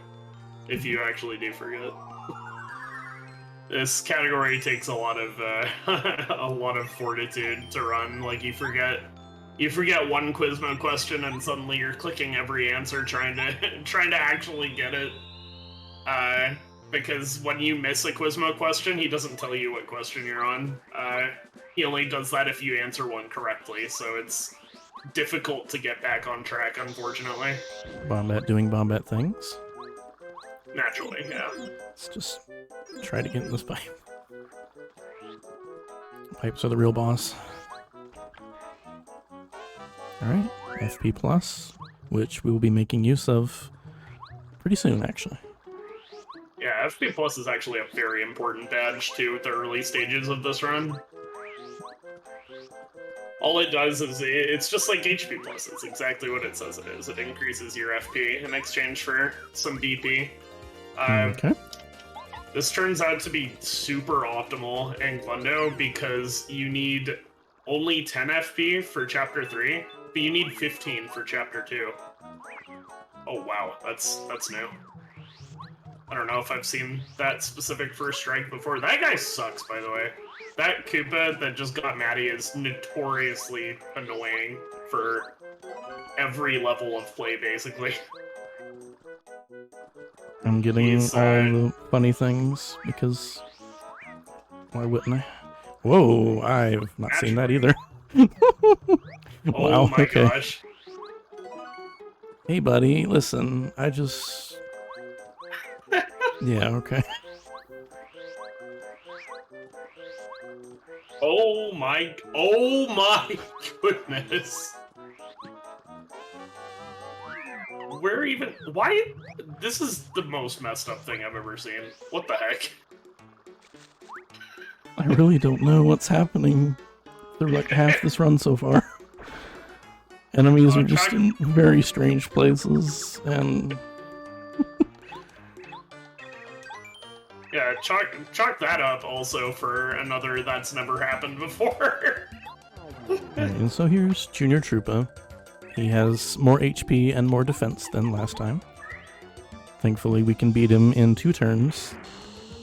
If you actually do forget. This category takes a lot of a lot of fortitude to run. Like, you forget one Quizmo question and suddenly you're clicking every answer trying to actually get it. Because when you miss a Quizmo question, he doesn't tell you what question you're on. He only does that if you answer one correctly, so it's difficult to get back on track, unfortunately. Bombat doing Bombat things. Naturally, yeah. Let's just try to get in this pipe. Pipes are the real boss. Alright, FP Plus, which we will be making use of pretty soon, actually. Yeah, FP Plus is actually a very important badge, too, at the early stages of this run. All it does is, it's just like HP Plus. It's exactly what it says it is. It increases your FP in exchange for some BP. Okay. This turns out to be super optimal in Glundo because you need only 10 FP for Chapter 3, but you need 15 for Chapter 2. Oh wow, that's new. I don't know if I've seen that specific first strike before. That guy sucks, by the way. That Koopa that just got Matty is notoriously annoying for every level of play, basically. I'm getting all the funny things because why wouldn't I? Whoa, I've not seen that either. Wow, Oh my okay. gosh. Hey buddy, listen, I just... Yeah, okay. Oh my goodness. Where even, why? This is the most messed up thing I've ever seen. What the heck? I really don't know what's happening through like half this run so far. Enemies are just in very strange places, and... Yeah, chalk that up also for another that's never happened before. And so here's Junior Troopa. He has more HP and more defense than last time. Thankfully, we can beat him in 2 turns,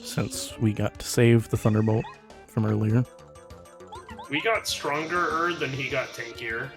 since we got to save the Thunderbolt from earlier. We got stronger than he got tankier.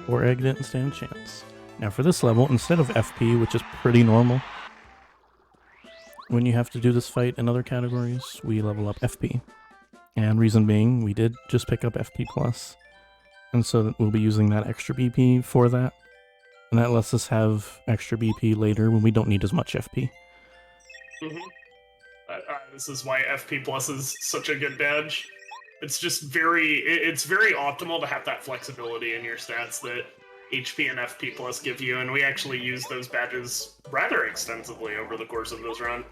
Or Egg didn't stand a chance. Now for this level, instead of FP, which is pretty normal, when you have to do this fight in other categories, we level up FP. And reason being, we did just pick up FP+, and so we'll be using that extra BP for that. And that lets us have extra BP later when we don't need as much FP. Mm-hmm. This is why FP Plus is such a good badge. It's just it's very optimal to have that flexibility in your stats that HP and FP Plus give you, and we actually use those badges rather extensively over the course of this run.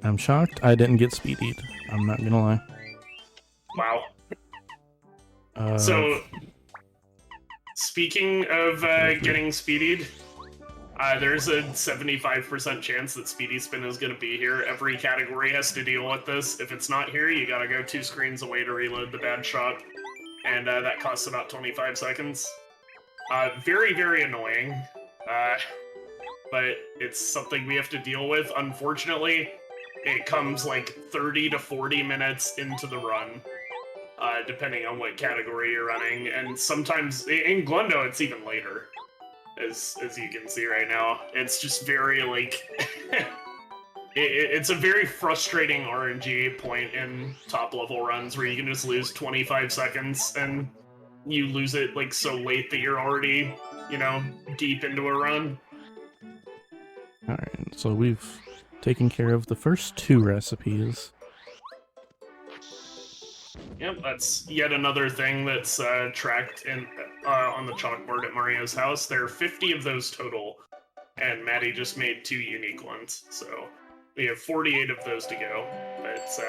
I'm shocked I didn't get speedied. I'm not gonna lie. Wow. So, speaking of getting speedied, there's a 75% chance that Speedy Spin is going to be here. Every category has to deal with this. If it's not here, you gotta go 2 screens away to reload the bad shot, and that costs about 25 seconds. Very, very annoying, but it's something we have to deal with. Unfortunately, it comes like 30 to 40 minutes into the run, depending on what category you're running, and sometimes, in Glundo, it's even later. As you can see right now, it's just very, like, it's a very frustrating RNG point in top-level runs where you can just lose 25 seconds, and you lose it, like, so late that you're already, you know, deep into a run. Alright, so we've taken care of the first 2 recipes. Yep, that's yet another thing that's tracked in on the chalkboard at Mario's house. There are 50 of those total, and Maddie just made 2 unique ones, so we have 48 of those to go. But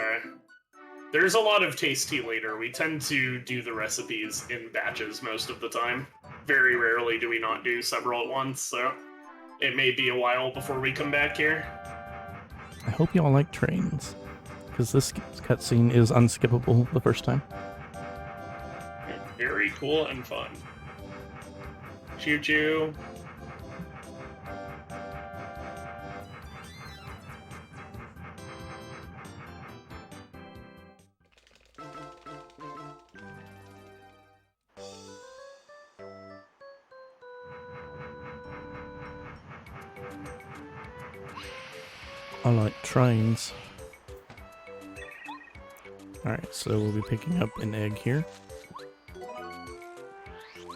there's a lot of taste tea later. We tend to do the recipes in batches most of the time. Very rarely do we not do several at once, so it may be a while before we come back here. I hope y'all like trains, because this cutscene is unskippable the first time. Very cool and fun. Choo-choo. I like trains. Alright, so we'll be picking up an egg here.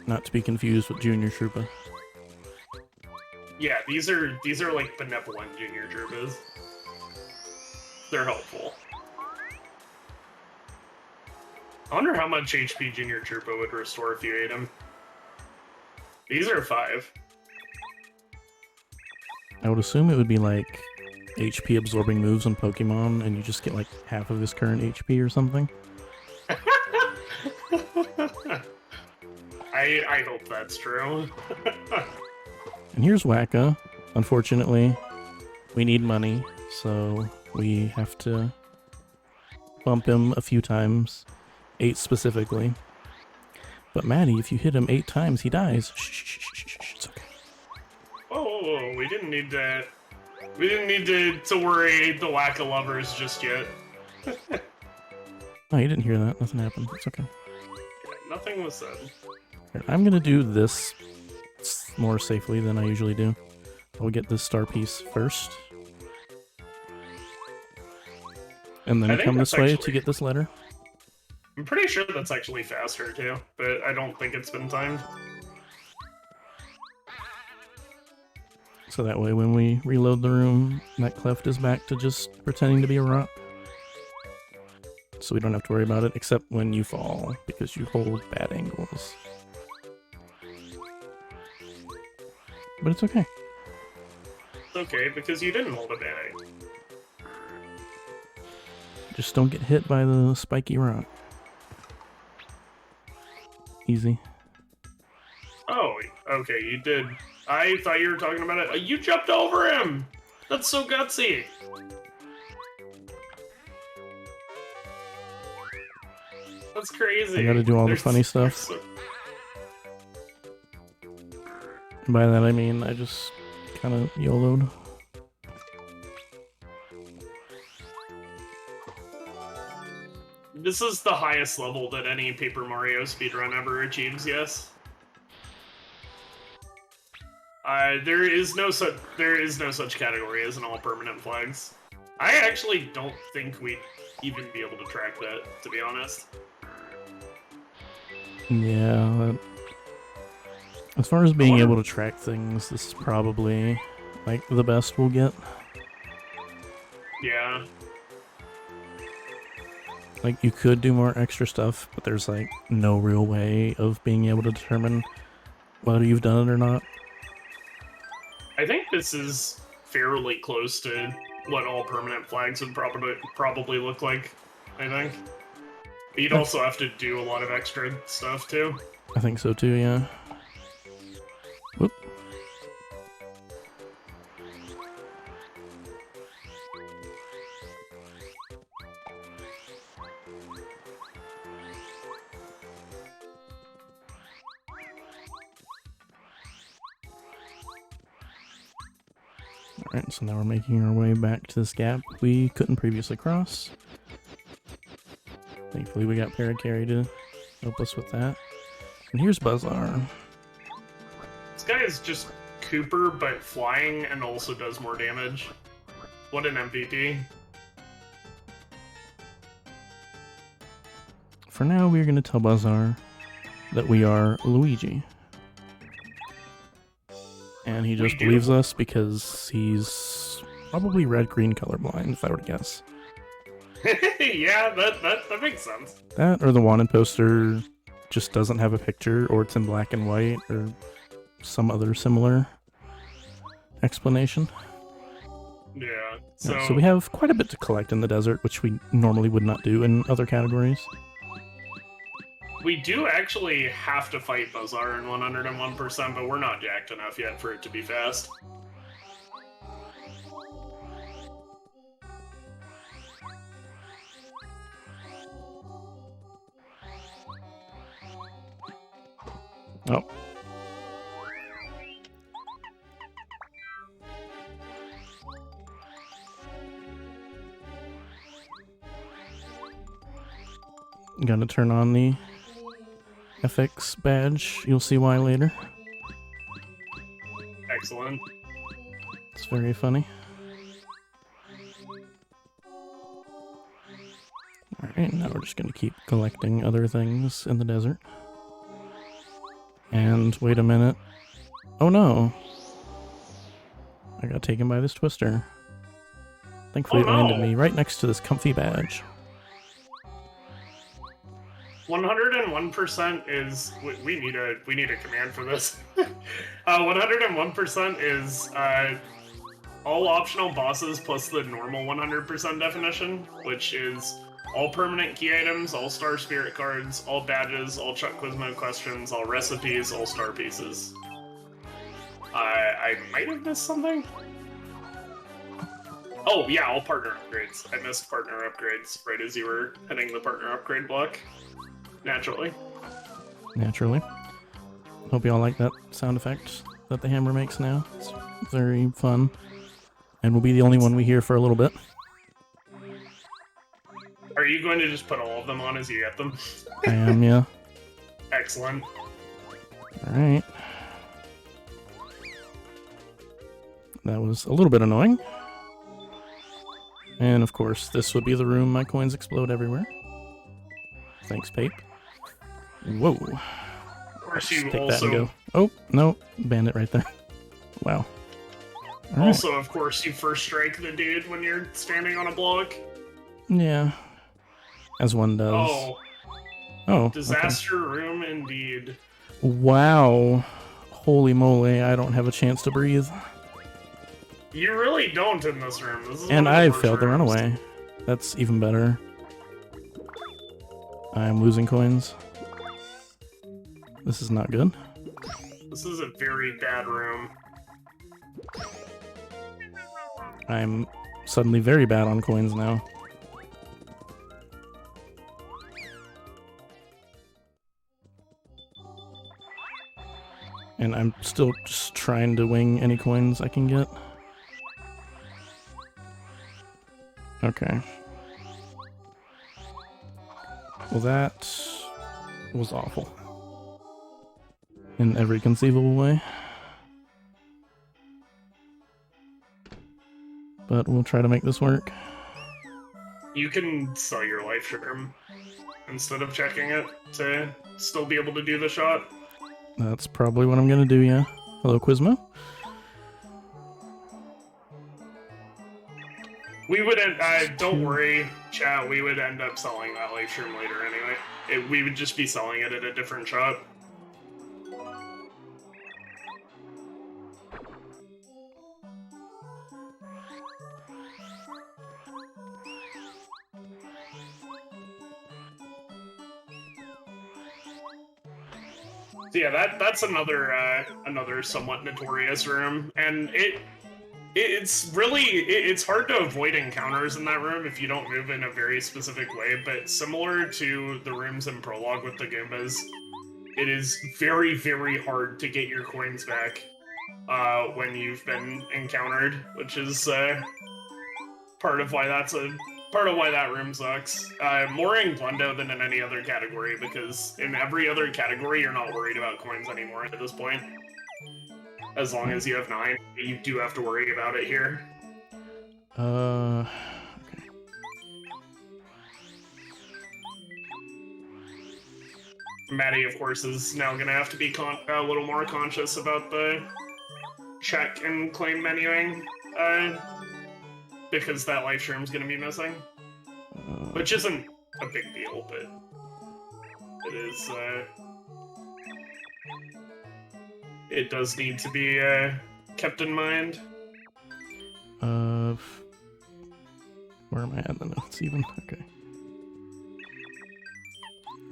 Not to be confused with Junior Troopa. Yeah, these are like benevolent Junior Troopas. They're helpful. I wonder how much HP Junior Troopa would restore if you ate him. These are 5. I would assume it would be like HP absorbing moves on Pokemon, and you just get like half of his current HP or something. I hope that's true. And here's Wacka. Unfortunately, we need money, so we have to bump him a few times. 8 specifically. But Maddie, if you hit him 8 times, he dies. Shh, it's okay. Oh, we didn't need to. We didn't need to worry the Wacka lovers just yet. Oh, you didn't hear that. Nothing happened. It's okay. Yeah, nothing was said. Here, I'm gonna do this more safely than I usually do. I'll get this star piece first. And then come this way to get this letter. I'm pretty sure that's actually faster too, but I don't think it's been timed. So that way when we reload the room, that cleft is back to just pretending to be a rock. So we don't have to worry about it, except when you fall, because you hold bad angles. But it's okay. It's okay, because you didn't hold a bad angle. Just don't get hit by the spiky rock. Easy. Oh, okay, you did. I thought you were talking about it. You jumped over him! That's so gutsy! That's crazy. I gotta do all the funny stuff. And by that I mean I just kind of YOLO'd. This is the highest level that any Paper Mario speedrun ever achieves, yes? There is no such category as an all permanent flags. I actually don't think we'd even be able to track that, to be honest. Yeah, as far as being able to track things, this is probably like the best we'll get. Yeah. Like, you could do more extra stuff, but there's like no real way of being able to determine whether you've done it or not. I think this is fairly close to what all permanent flags would probably look like, I think. But you'd also have to do a lot of extra stuff, too. I think so too, yeah. Whoop. Alright, so now we're making our way back to this gap we couldn't previously cross. Thankfully we got Paracarry to help us with that. And here's Buzzar. This guy is just Cooper, but flying and also does more damage. What an MVP. For now, we're going to tell Buzzar that we are Luigi. And he just believes us because he's probably red-green colorblind, if I were to guess. Yeah, that makes sense. That, or the wanted poster just doesn't have a picture, or it's in black and white, or some other similar explanation. Yeah, so we have quite a bit to collect in the desert, which we normally would not do in other categories. We do actually have to fight Buzzar in 101%, but we're not jacked enough yet for it to be fast. Oh. Gotta turn on the FX badge. You'll see why later. Excellent. It's very funny. Alright, now we're just gonna keep collecting other things in the desert. And wait a minute. Oh no! I got taken by this twister. Thankfully it landed me right next to this comfy badge. 101% is we need a command for this. 101% is all optional bosses plus the normal 100% definition, which is All permanent key items, all star spirit cards, all badges, all Chuck Quizmo questions, all recipes, all star pieces. I might have missed something. Oh yeah, all partner upgrades. I missed partner upgrades right as you were hitting the partner upgrade block. Naturally. Naturally. Hope you all like that sound effect that the hammer makes now. It's very fun. And will be the only one we hear for a little bit. Are you going to just put all of them on as you get them? I am, yeah. Excellent. Alright. That was a little bit annoying. And of course, this would be the room my coins explode everywhere. Thanks, Pape. Whoa. Of course, you Take that also... and go. Oh, no. Bandit right there. Wow. All also, of course, you first strike the dude when you're standing on a block. Yeah. As one does. Oh. Oh. Disaster room indeed. Wow. Holy moly, I don't have a chance to breathe. You really don't in this room. This is And one of the I worst failed the rooms. runaway. That's even better. I'm losing coins. This is not good. This is a very bad room. I'm suddenly very bad on coins now. And I'm still just trying to wing any coins I can get. Okay. Well, that was awful. In every conceivable way. But we'll try to make this work. You can sell your life shroom instead of checking it to still be able to do the shot. That's probably what I'm gonna do, yeah. Hello, Quizmo. We would don't worry, chat, we would end up selling that life shroom later anyway. We would just be selling it at a different shop. So yeah, that's another somewhat notorious room, and it's really it's hard to avoid encounters in that room if you don't move in a very specific way. But similar to the rooms in Prologue with the Goombas, it is very, very hard to get your coins back when you've been encountered, which is part of why that room sucks. More in Glendo than in any other category, because in every other category you're not worried about coins anymore at this point. As long as you have 9, you do have to worry about it here. Okay. Maddie, of course, is now gonna have to be a little more conscious about the check and claim menuing, because that life shroom's gonna be missing. Which isn't a big deal, but it is, it does need to be kept in mind. Where am I at the notes even? Okay.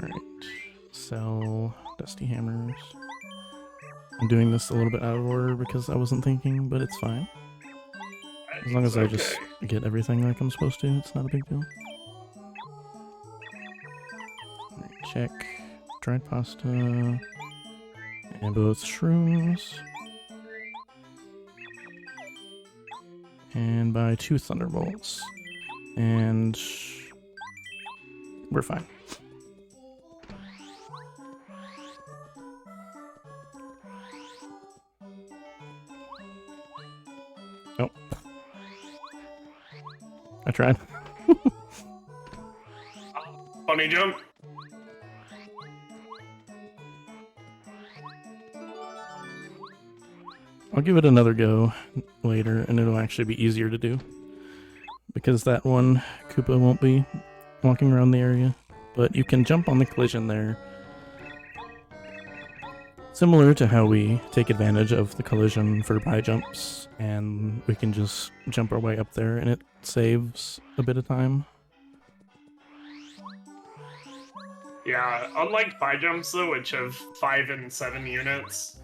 Alright. Sell Dusty Hammers. I'm doing this a little bit out of order because I wasn't thinking, but it's fine. As long as I just get everything like I'm supposed to, it's not a big deal. Alright, check. Dried pasta. And both shrooms. And buy 2 thunderbolts. And we're fine. Oh. I tried. Funny jump. I'll give it another go later, and it'll actually be easier to do. Because that one Koopa won't be walking around the area. But you can jump on the collision there. Similar to how we take advantage of the collision for high jumps, and we can just jump our way up there, and it saves a bit of time. Yeah, unlike pie jumps though, which have 5 and 7 units,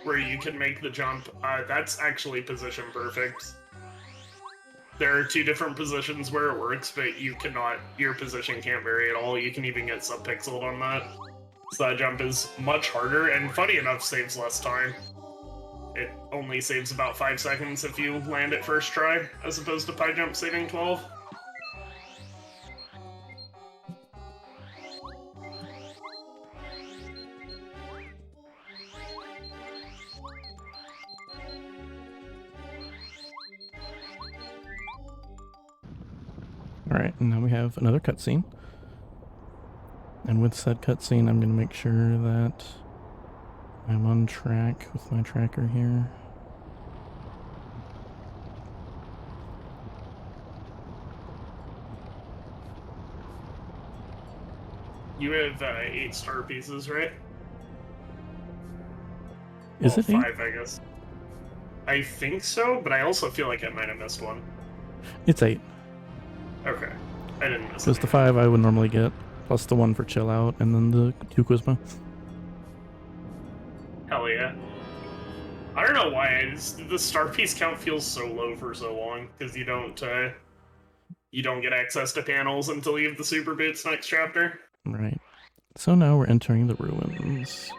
where you can make the jump, that's actually position perfect. There are 2 different positions where it works, but your position can't vary at all. You can even get subpixeled on that. So that jump is much harder, and funny enough, saves less time. It only saves about 5 seconds if you land it first try, as opposed to pie jump saving 12. Alright, and now we have another cutscene. And with said cutscene, I'm going to make sure that I'm on track with my tracker here. You have 8 star pieces, right? Is it 8? 5, I guess. I think so, but I also feel like I might have missed one. It's 8. Okay. I didn't miss it. Because the 5 I would normally get, plus the 1 for chill out, and then the 2 Quizmo. Hell yeah. I don't know why, the star piece count feels so low for so long, because you don't get access to panels until you have the Super Boots next chapter. Right. So now we're entering the ruins.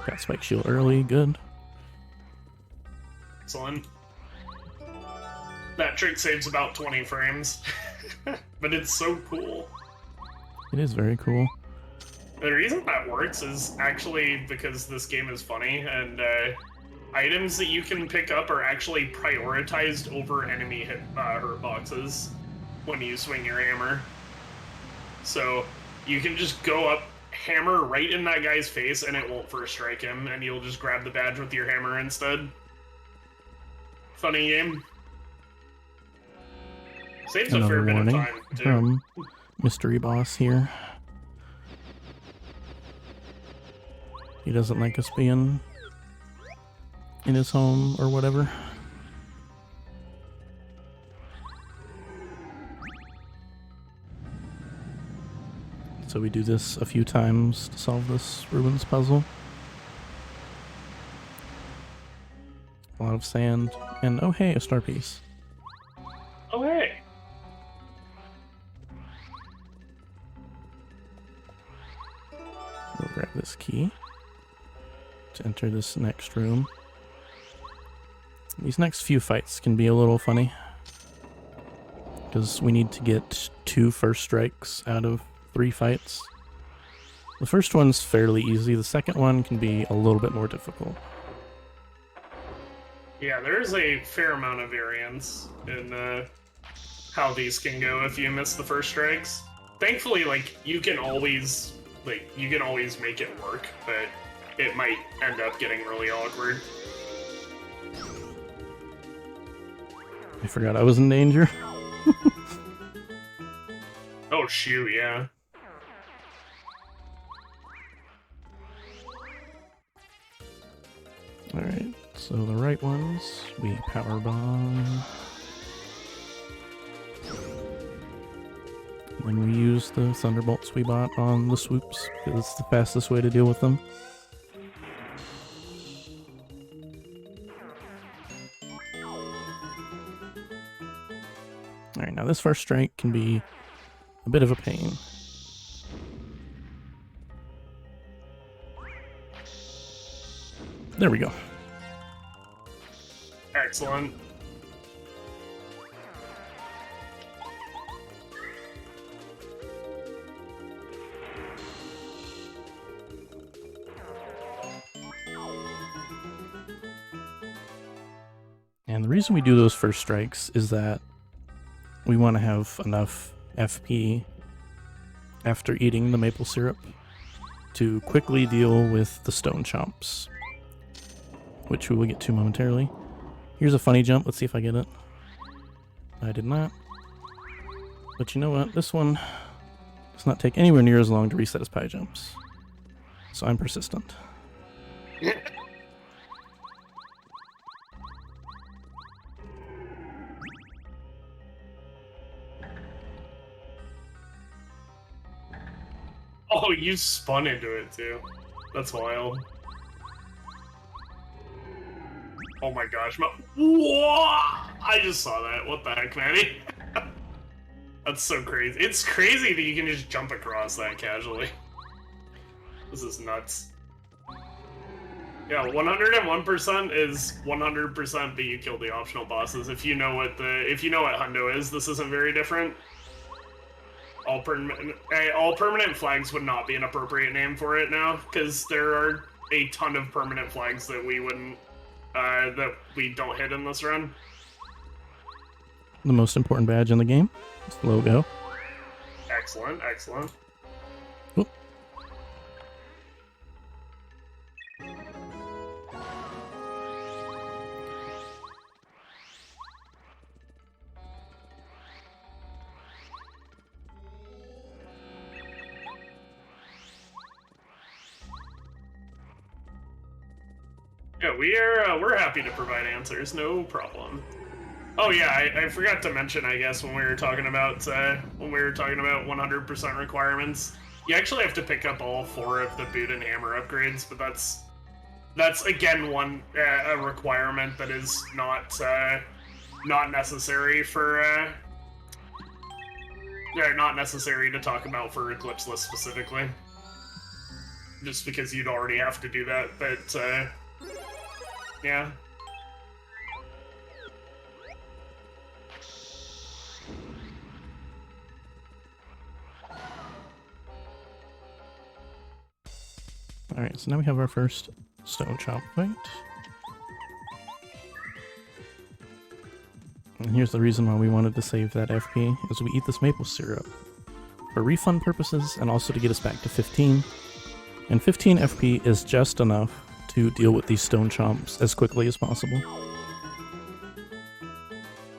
Got Spike Shield early, good. Excellent. That trick saves about 20 frames, but it's so cool. It is very cool. The reason that works is actually because this game is funny, and items that you can pick up are actually prioritized over enemy hurt boxes when you swing your hammer. So you can just go up, hammer right in that guy's face, and it won't first strike him, and you'll just grab the badge with your hammer instead. Funny game. Saves a fair Another bit of warning time, too. from Mystery Boss here. He doesn't like us being in his home or whatever. So we do this a few times to solve this ruins puzzle. A lot of sand, and oh hey, a star piece. Oh, hey! We'll grab this key to enter this next room. These next few fights can be a little funny, because we need to get 2 first strikes out of 3 fights. The first one's fairly easy, the second one can be a little bit more difficult. Yeah, there's a fair amount of variance in how these can go if you miss the first strikes. Thankfully, you can always make it work, but it might end up getting really awkward. I forgot I was in danger. Oh shoot, yeah. Alright, so the right ones, we power bomb. And we use the thunderbolts we bought on the swoops, because it's the fastest way to deal with them. Alright, now this first strike can be a bit of a pain. There we go. Excellent. And the reason we do those first strikes is that we want to have enough FP after eating the maple syrup to quickly deal with the stone chomps, which we will get to momentarily. Here's a funny jump. Let's see if I get it. I did not. But you know what? This one does not take anywhere near as long to reset as pie jumps. So I'm persistent. Oh, you spun into it too. That's wild. Oh my gosh, whoa! I just saw that. What the heck, Manny? That's so crazy. It's crazy that you can just jump across that casually. This is nuts. Yeah, 101% is 100% that you kill the optional bosses. If you know what Hundo is, this isn't very different. All permanent flags would not be an appropriate name for it now, because there are a ton of permanent flags that we wouldn't, that we don't hit in this run. The most important badge in the game is the logo. Excellent, excellent. Oop. Yeah, we're happy to provide answers, no problem. Oh yeah, I forgot to mention, I guess, when we were talking about 100% requirements, you actually have to pick up all 4 of the boot and hammer upgrades, but that's again a requirement that is not necessary for not necessary to talk about for glitchless specifically. Just because you'd already have to do that, but yeah. Alright, so now we have our first stone chop fight. And here's the reason why we wanted to save that FP, is we eat this maple syrup. For refund purposes, and also to get us back to 15. And 15 FP is just enough to deal with these stone chomps as quickly as possible.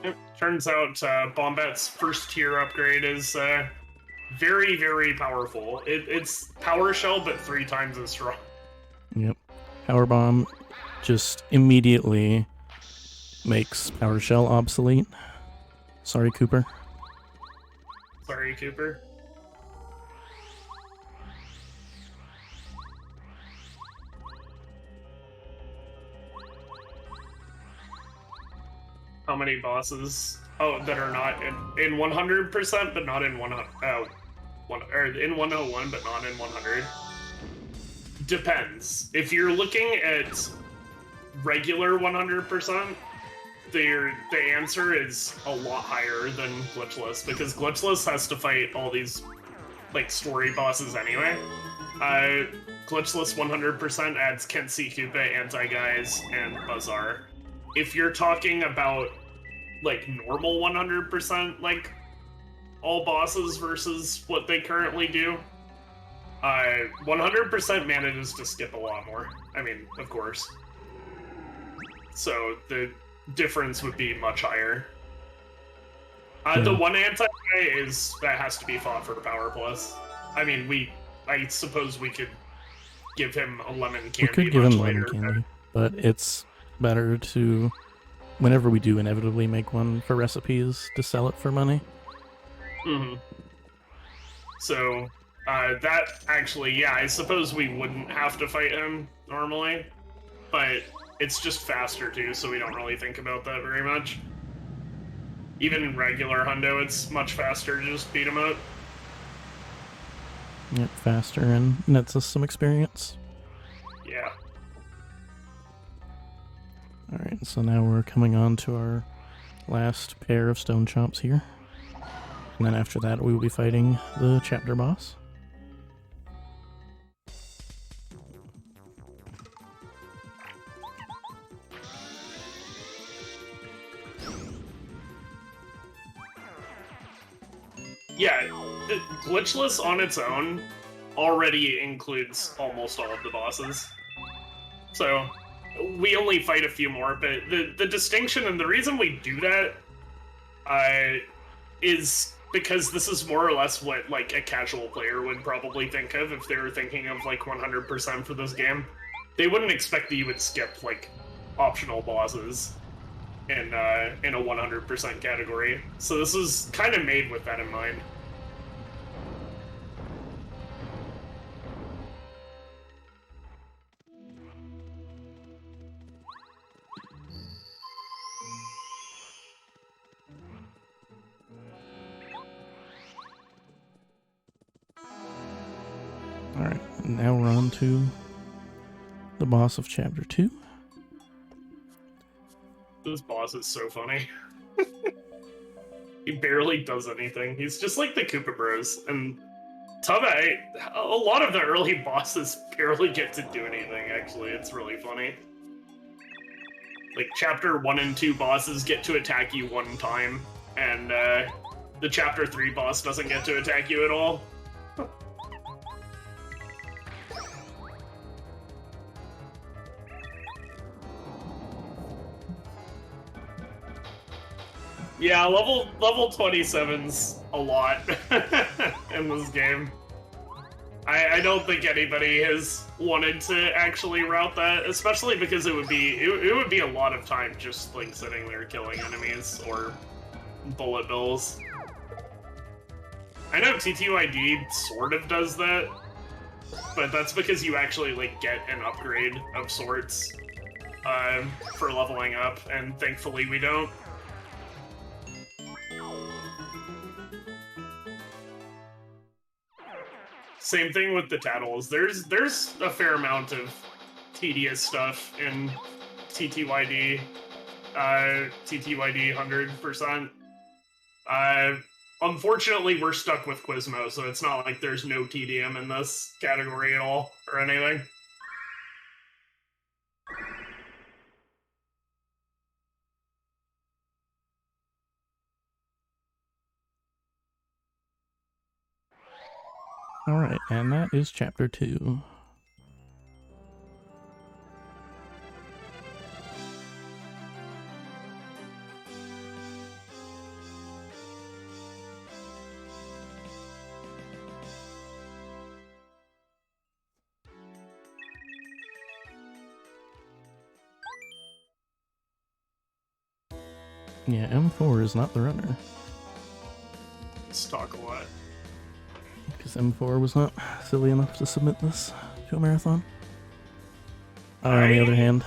It turns out Bombet's first tier upgrade is very, very powerful. It's Power Shell, but 3 times as strong. Yep. Power Bomb just immediately makes Power Shell obsolete. Sorry, Cooper. Sorry, Cooper. How many bosses? Oh, that are not in 100%, but not in 100. Or in 101, but not in 100. Depends. If you're looking at regular 100%, the answer is a lot higher than glitchless, because glitchless has to fight all these like story bosses anyway. Glitchless 100% adds Kensi Koopa, Anti-Guys, and Bazaar. If you're talking about like normal 100%, like all bosses versus what they currently do, 100% manages to skip a lot more. I mean, of course. So the difference would be much higher. The one anti-guy that has to be fought for Power Plus. I mean, I suppose we could give him a lemon candy. We could give him lemon candy, but it's better to, whenever we do inevitably make one for recipes, to sell it for money. Mm-hmm. So, that actually, yeah, I suppose we wouldn't have to fight him normally, but it's just faster too, so we don't really think about that very much. Even in regular Hundo, it's much faster to just beat him up. Yep, faster and nets us some experience. Yeah. Alright, so now we're coming on to our last pair of stone chomps here. And then after that we will be fighting the chapter boss. Yeah, glitchless on its own already includes almost all of the bosses. So, we only fight a few more, but the distinction and the reason we do that is because this is more or less what like a casual player would probably think of if they were thinking of like 100% for this game. They wouldn't expect that you would skip like optional bosses in a 100% category. So this is kind of made with that in mind. now we're on to the boss of Chapter 2. This boss is so funny. He barely does anything. He's just like the Koopa Bros. And Tubba, a lot of the early bosses barely get to do anything, actually. It's really funny. Like, Chapter 1 and 2 bosses get to attack you one time, and the Chapter 3 boss doesn't get to attack you at all. Yeah, level 27's a lot in this game. I don't think anybody has wanted to actually route that, especially because it would be a lot of time just like sitting there killing enemies or bullet bills. I know TTYD sort of does that, but that's because you actually like get an upgrade of sorts for leveling up, and thankfully we don't. Same thing with the Tattles. There's a fair amount of tedious stuff in TTYD. TTYD 100%. Unfortunately, we're stuck with Quizmo, so it's not like there's no TDM in this category at all, or anything. Alright, and that is Chapter 2. Yeah, M4 is not the runner. Let's talk a lot. Because M4 was not silly enough to submit this to a marathon. On the other hand,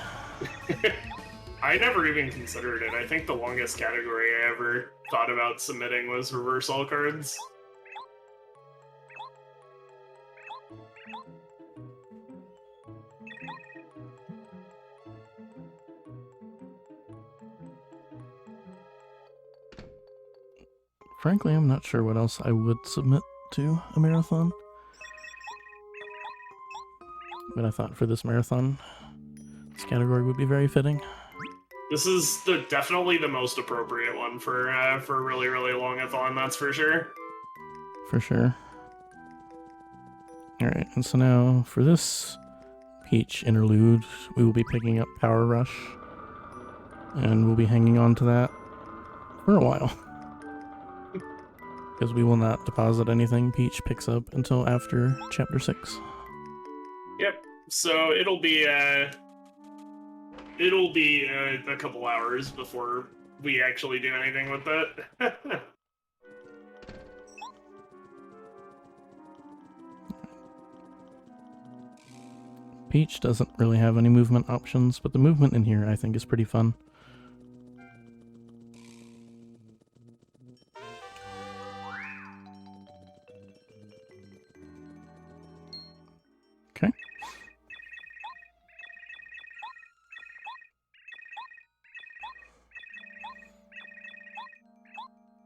I never even considered it. I think the longest category I ever thought about submitting was reversal cards. frankly, I'm not sure what else I would submit to a marathon. But I thought for this marathon, this category would be very fitting. This is definitely the most appropriate one for a really, really long-a-thon, that's for sure. For sure. Alright, and so now for this Peach interlude, we will be picking up Power Rush. And we'll be hanging on to that for a while. Because we will not deposit anything Peach picks up until after Chapter 6. Yep, so it'll be a couple hours before we actually do anything with it. Peach doesn't really have any movement options, but the movement in here I think is pretty fun. Okay.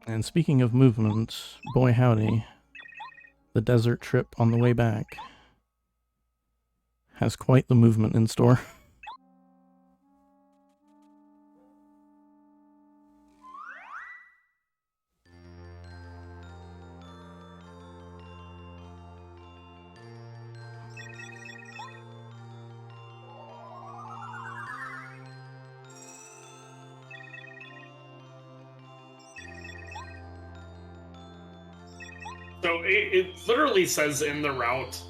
And speaking of movement, boy howdy, the desert trip on the way back has quite the movement in store. So it literally says in the route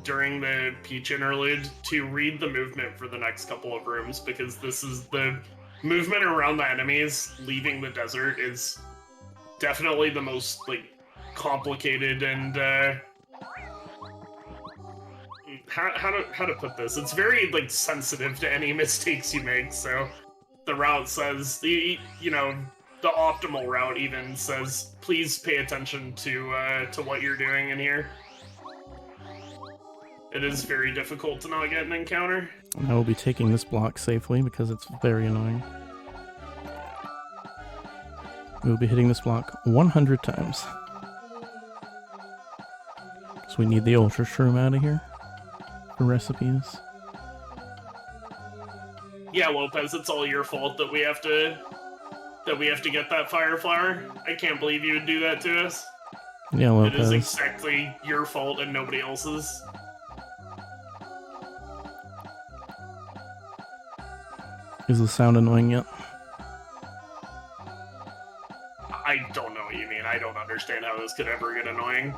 during the Peach interlude to read the movement for the next couple of rooms, because this is the movement around the enemies leaving the desert is definitely the most like complicated and how to put this? It's very like sensitive to any mistakes you make. So the route says the optimal route even says please pay attention to what you're doing in here. It is very difficult to not get an encounter. And I will be taking this block safely because it's very annoying. We will be hitting this block 100 times. So we need the Ultra Shroom out of here for recipes. Yeah, Lopez, it's all your fault that we have to get that fire flower. I can't believe you would do that to us. Yeah, Lopez. It is exactly your fault and nobody else's. Is the sound annoying yet? I don't know what you mean. I don't understand how this could ever get annoying.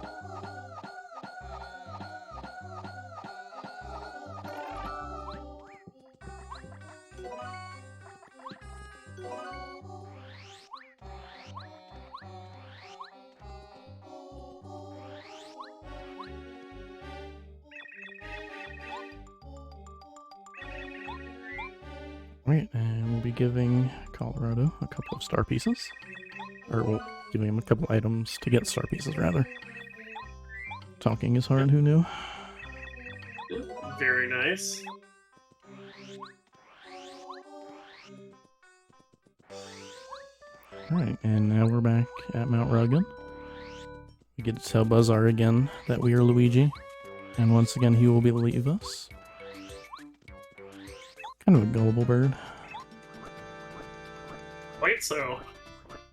Right, and we'll be giving Colorado a couple of star pieces. Or we'll giving him a couple items to get star pieces, rather. Talking is hard, who knew? Very nice. Alright, and now we're back at Mount Rugged. We get to tell Buzzar again that we are Luigi. And once again, he will believe us. Kind of a gullible bird. Quite so.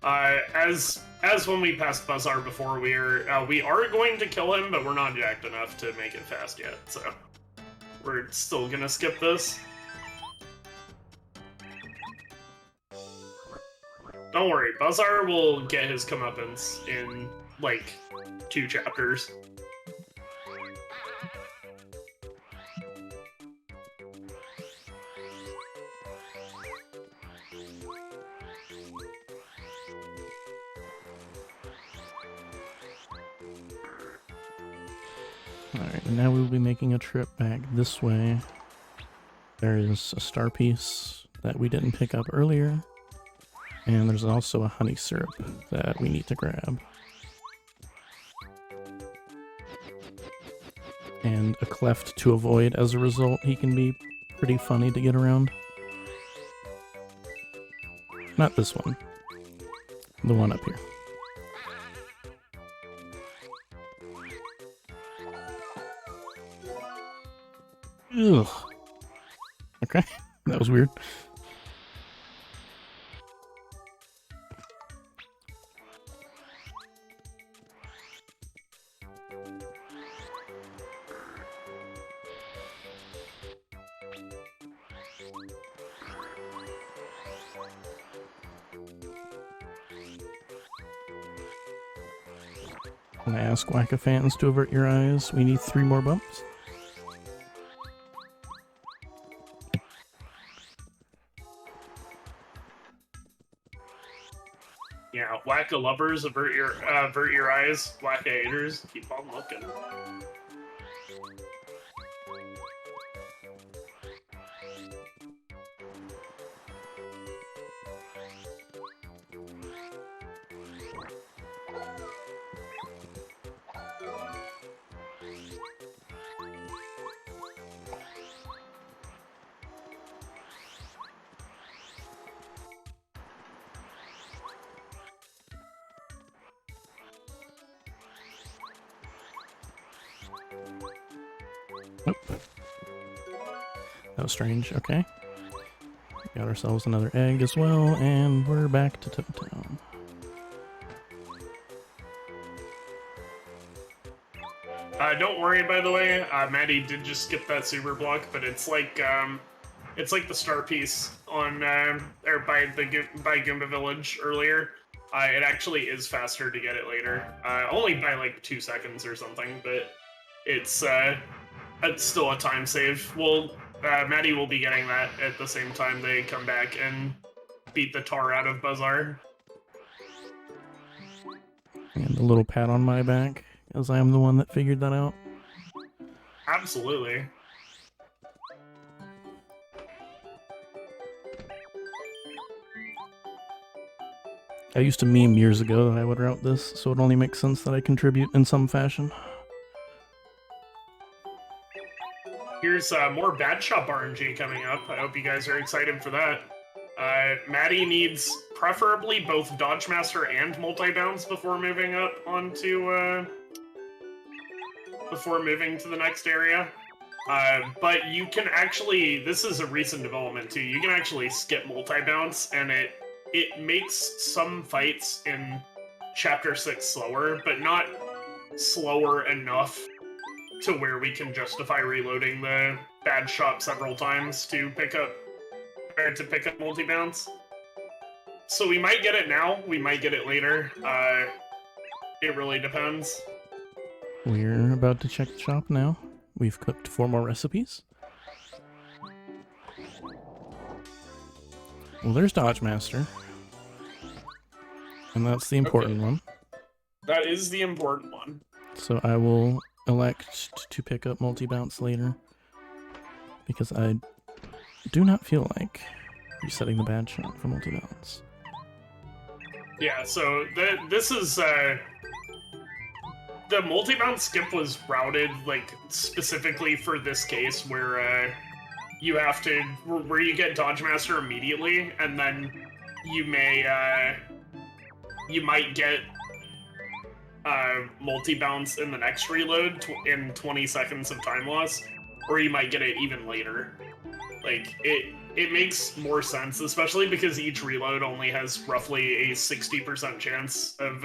As when we passed Buzzar before, we are going to kill him, but we're not jacked enough to make it fast yet, so we're still gonna skip this. Don't worry, Buzzar will get his comeuppance in, like, 2 chapters. Alright, and now we will be making a trip back this way. There is a star piece that we didn't pick up earlier. And there's also a honey syrup that we need to grab. And a cleft to avoid as a result. He can be pretty funny to get around. Not this one. The one up here. Ugh. Okay, that was weird. When I ask Wacka fans to avert your eyes, we need 3 more bumps. Yeah, Wacka lovers, avert your eyes. Wacka haters, keep on looking. Nope. That was strange. Okay. Got ourselves another egg as well, and we're back to Toad Town. Don't worry, by the way, Maddie did just skip that super block, but it's like the star piece on or by Goomba Village earlier. It actually is faster to get it later, only by like 2 seconds or something, but it's still a time save. Maddie will be getting that at the same time they come back and beat the tar out of Buzzar. And a little pat on my back, as I am the one that figured that out. Absolutely. I used to meme years ago that I would route this, so it only makes sense that I contribute in some fashion. there's more Bad Shop RNG coming up. I hope you guys are excited for that. Maddie needs preferably both Dodge Master and Multi-Bounce before moving up onto, before moving to the next area. But you can actually, this is a recent development too, you can actually skip Multi-Bounce, and it makes some fights in Chapter 6 slower, but not slower enough to where we can justify reloading the Bad Shop several times to pick up Multi-Bounce. So we might get it now, we might get it later. It really depends. We're about to check the shop now. We've cooked 4 more recipes. Well, there's Dodge Master. And that's the important one. That is the important one. So I will elect to pick up Multi-Bounce later. Because I do not feel like resetting the Bad Shop for Multi-Bounce. Yeah, so this is, the Multi-Bounce skip was routed, like, specifically for this case, where, you have to, where you get Dodge Master immediately, and then you may, you might get, Multi-Bounce in the next reload in 20 seconds of time loss, or you might get it even later. Like, it makes more sense, especially because each reload only has roughly a 60% chance of,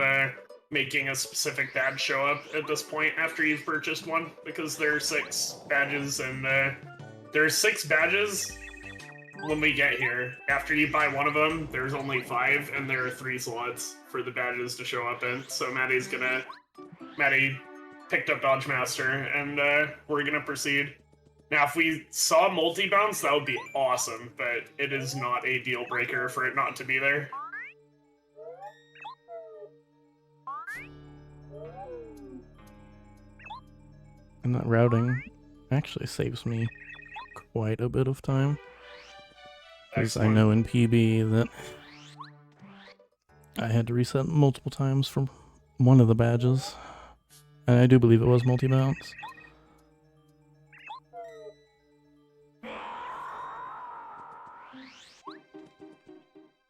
making a specific badge show up at this point after you've purchased one, because there are 6 badges, and there are 6 badges when we get here. After you buy one of them, there's only 5, and there are 3 slots for the badges to show up in. So Maddie picked up Dodge Master, and we're gonna proceed. Now, if we saw Multi-Bounce, that would be awesome, but it is not a deal breaker for it not to be there. And that routing actually saves me quite a bit of time. Because I know in PB that I had to reset multiple times for one of the badges. And I do believe it was Multi-Bounce.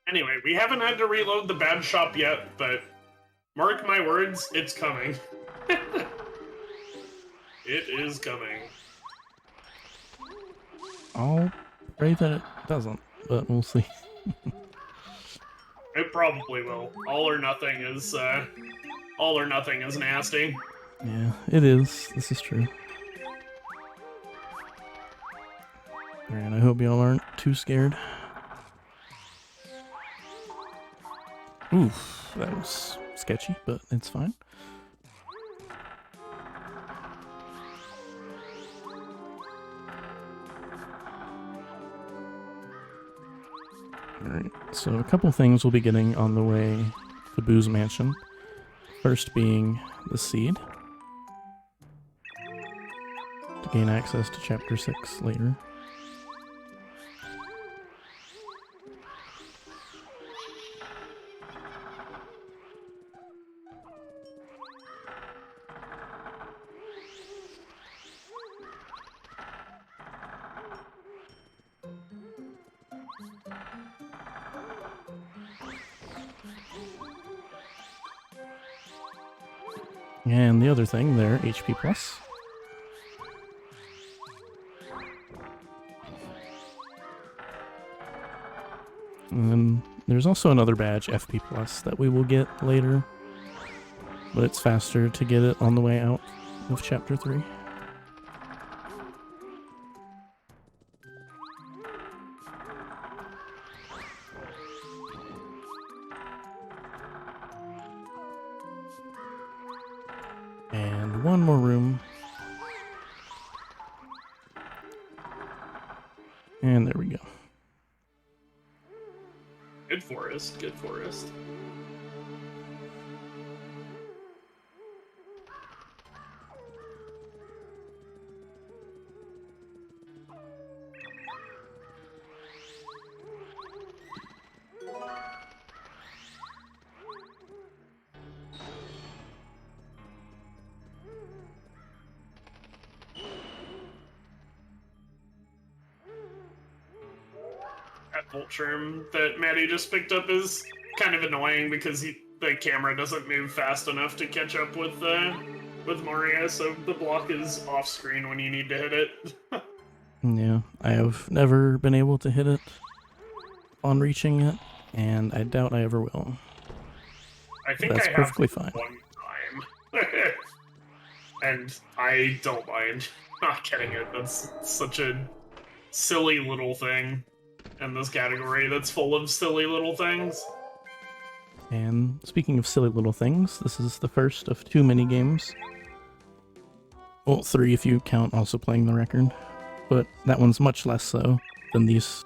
Anyway, we haven't had to reload the Bad Shop yet, but mark my words, it's coming. It is coming. I'll pray that it doesn't, but we'll see. It probably will. All or nothing is nasty. Yeah, it is. This is true. Alright, I hope y'all aren't too scared. Oof, that was sketchy, but it's fine. Alright, so a couple things we'll be getting on the way to Boo's Mansion. First being the seed, to gain access to Chapter 6 later. And the other thing there, HP plus. And then there's also another badge, FP plus, that we will get later. But it's faster to get it on the way out of Chapter 3. And one more room. And there we go. Good forest, good forest. volt trim that Maddie just picked up is kind of annoying because the camera doesn't move fast enough to catch up with Mario, so the block is off screen when you need to hit it. Yeah, I have never been able to hit it on reaching it, and I doubt I ever will. I think That's I perfectly have fine. one time. And I don't mind not getting it. That's such a silly little thing in this category that's full of silly little things. And speaking of silly little things, this is the first of 2 mini-games. Well, 3 if you count also playing the record. But that one's much less so than these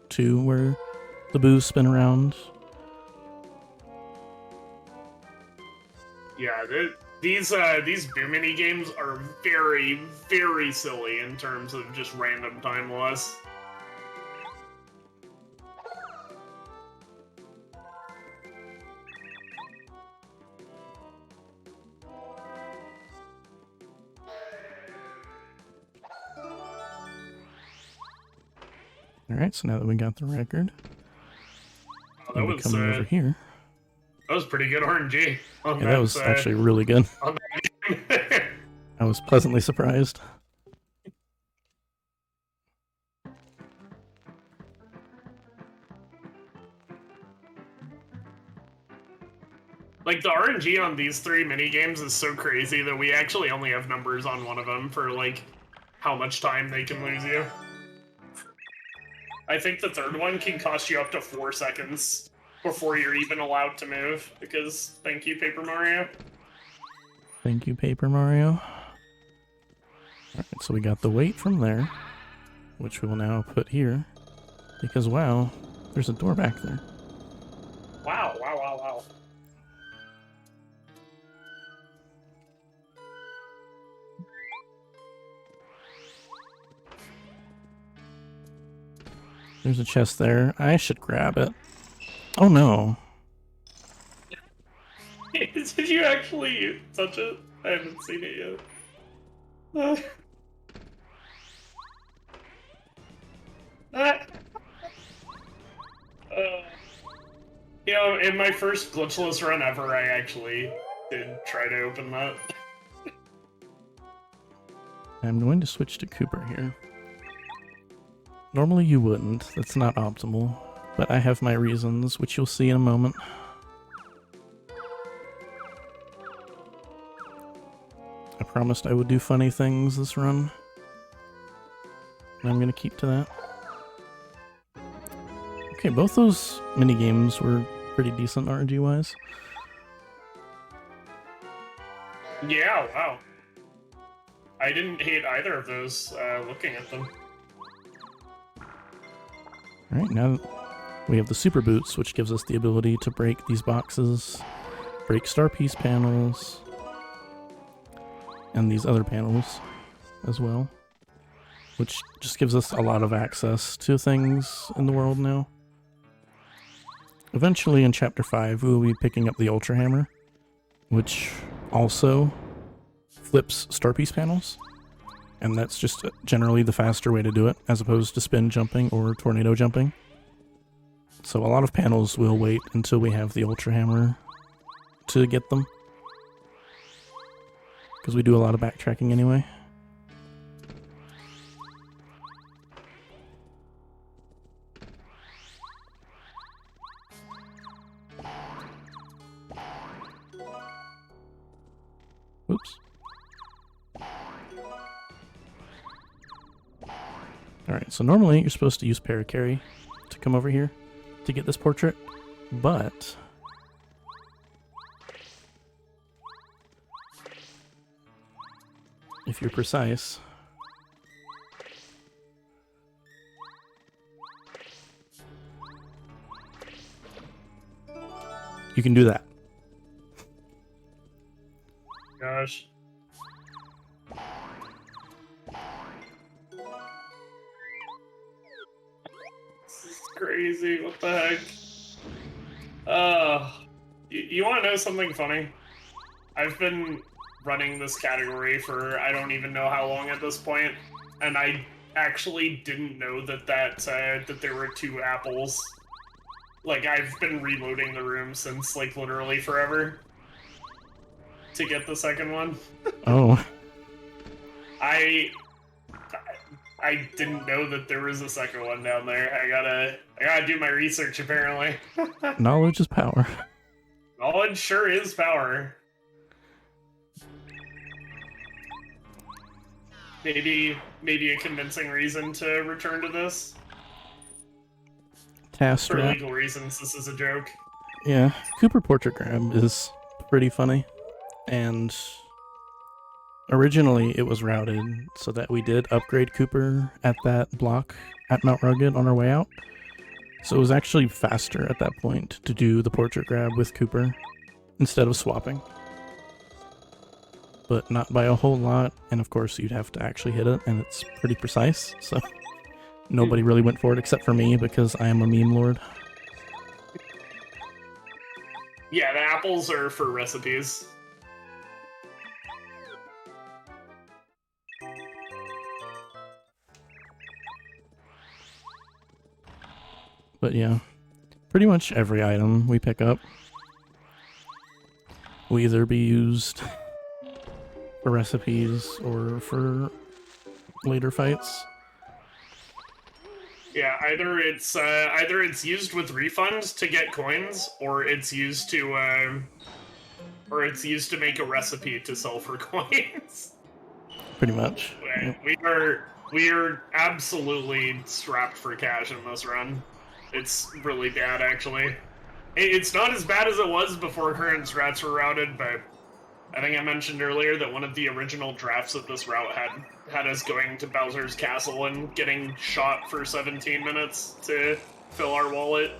2 where the boos spin around. Yeah, these Boo mini games are very, very silly in terms of just random time loss. Alright, so now that we got the record, That we'll be was coming over here. that was pretty good RNG. Yeah, that was actually really good. On that game. I was pleasantly surprised. Like, the RNG on these 3 minigames is so crazy that we actually only have numbers on one of them for, like, how much time they can lose you. I think the 3rd one can cost you up to 4 seconds before you're even allowed to move, because thank you, Paper Mario. Thank you, Paper Mario. Alright, so we got the weight from there, which we will now put here, because wow, there's a door back there. Wow, wow, wow, wow. There's a chest there. I should grab it. Oh no. Did you actually touch it? I haven't seen it yet. You know, in my first glitchless run ever, I actually did try to open that. I'm going to switch to Cooper here. Normally you wouldn't, that's not optimal, but I have my reasons, which you'll see in a moment. I promised I would do funny things this run, and I'm gonna keep to that. Okay, both those mini-games were pretty decent RNG-wise. Yeah, wow. I didn't hate either of those, looking at them. Alright, now we have the Super Boots, which gives us the ability to break these boxes, break star piece panels, and these other panels as well, which just gives us a lot of access to things in the world now. Eventually in Chapter 5, we will be picking up the Ultra Hammer, which also flips star piece panels. And that's just generally the faster way to do it, as opposed to spin jumping or tornado jumping. So a lot of panels will wait until we have the Ultra Hammer to get them, because we do a lot of backtracking anyway. Oops. Alright, so normally you're supposed to use Paracarry to come over here to get this portrait, but if you're precise, you can do that. Gosh. Crazy, what the heck? You want to know something funny? I've been running this category for I don't even know how long at this point, and I actually didn't know that that there were 2 apples. Like, I've been reloading the room since, like, literally forever to get the second one. Oh. I didn't know that there was a second one down there. I gotta do my research, apparently. Knowledge is power. Knowledge sure is power. Maybe a convincing reason to return to this. Task For rat. legal reasons, this is a joke. Yeah, Cooper Portrait Grab is pretty funny, and originally it was routed so that we did upgrade Cooper at that block at Mount Rugged on our way out. So it was actually faster at that point to do the Portrait Grab with Cooper instead of swapping. But not by a whole lot, and of course you'd have to actually hit it, and it's pretty precise, so nobody really went for it except for me because I am a meme lord. Yeah, the apples are for recipes. But yeah, pretty much every item we pick up will either be used for recipes or for later fights. Yeah, either it's used with refunds to get coins, or it's used to make a recipe to sell for coins. Pretty much. Yep. We are absolutely strapped for cash in this run. It's really bad, actually. It's not as bad as it was before current strats were routed, but I think I mentioned earlier that one of the original drafts of this route had us going to Bowser's Castle and getting shot for 17 minutes to fill our wallet,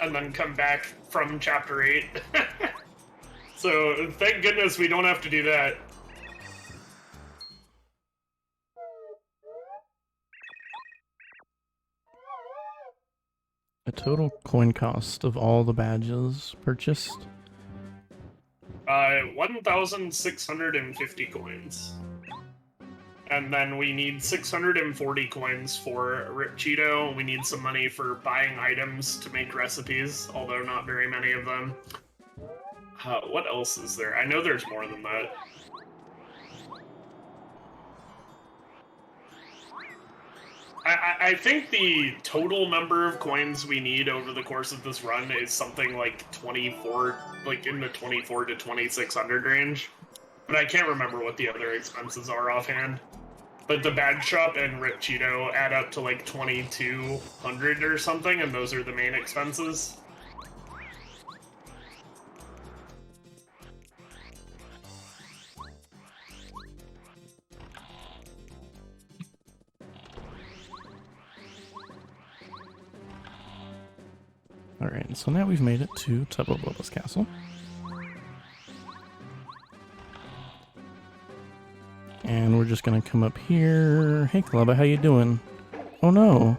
and then come back from Chapter 8. So, thank goodness we don't have to do that. A total coin cost of all the badges purchased? 1,650 coins. And then we need 640 coins for Rip Cheeto. We need some money for buying items to make recipes, although not very many of them. What else is there? I know there's more than that. I think the total number of coins we need over the course of this run is something like 24, like in the 24 to 2600 range. But I can't remember what the other expenses are offhand. But the badge shop and Rip Cheeto add up to like 2200 or something, and those are the main expenses. Alright, so now we've made it to Tupperware's castle. And we're just gonna come up here. Hey Clubba, how you doing? Oh no!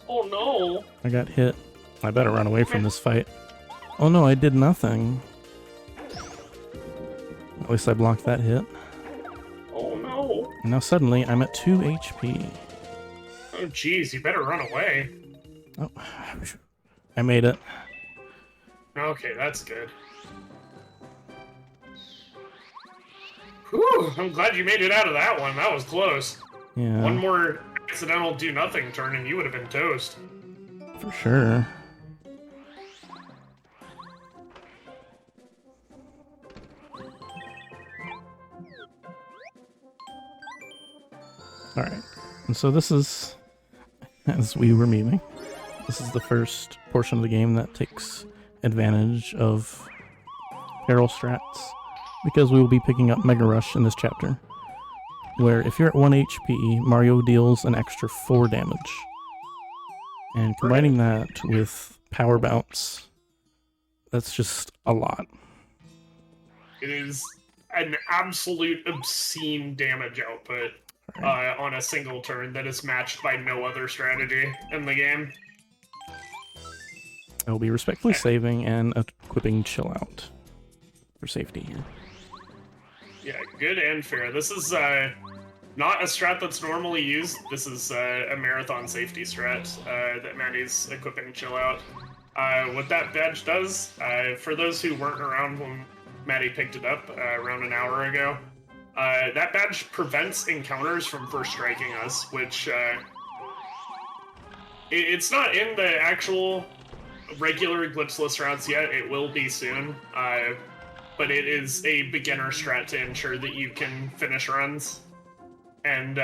Oh no! I got hit. I better run away from this fight. Oh no, I did nothing. At least I blocked that hit. Oh no! And now suddenly I'm at 2 HP. Oh jeez, you better run away. Oh, I made it. Okay, that's good. Whew, I'm glad you made it out of that one. That was close. Yeah. One more accidental do-nothing turn and you would have been toast. For sure. Alright, and so this is, as we were memeing, this is the first portion of the game that takes advantage of peril strats, because we will be picking up Mega Rush in this chapter, where if you're at 1 HP, Mario deals an extra 4 damage. And combining that with Power Bounce, that's just a lot. It is an absolute obscene damage output on a single turn that is matched by no other strategy in the game. I will be respectfully saving and equipping Chill Out for safety here. Yeah, good and fair. This Not a strat that's normally used. This is a marathon safety strat that Matty's equipping Chill Out. What that badge does, for those who weren't around when Matty picked it up around an hour ago, that badge prevents encounters from first striking us, which it's not in the actual regular glitchless routes yet. It will be soon, but it is a beginner strat to ensure that you can finish runs. And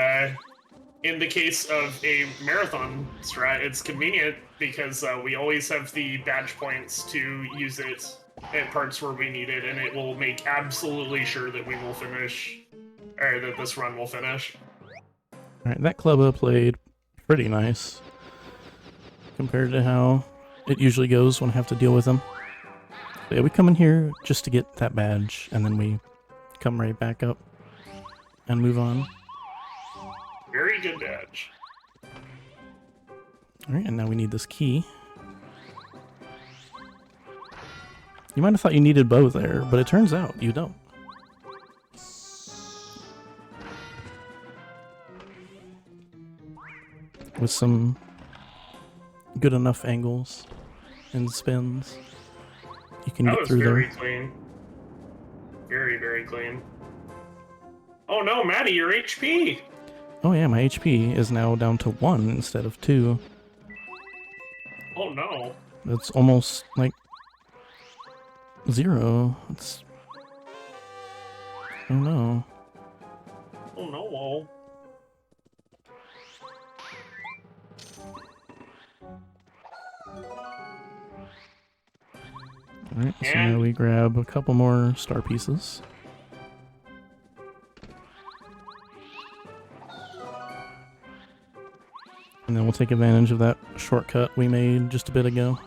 in the case of a marathon strat, it's convenient because we always have the badge points to use it at parts where we need it, and it will make absolutely sure that we will finish, or that this run will finish. Alright, that Clubba played pretty nice compared to how it usually goes when I have to deal with them. But yeah, we come in here just to get that badge, and then we come right back up and move on. Very good badge. Alright, and now we need this key. You might have thought you needed both there, but it turns out you don't. With some good enough angles and spins, you can get through there. That was very clean. Very, very clean. Oh no, Matty, your HP! Oh yeah, my HP is now down to 1 instead of 2. Oh no. That's almost like 0. It's... Oh no. Oh no. Alright, so now we grab a couple more star pieces. And then we'll take advantage of that shortcut we made just a bit ago.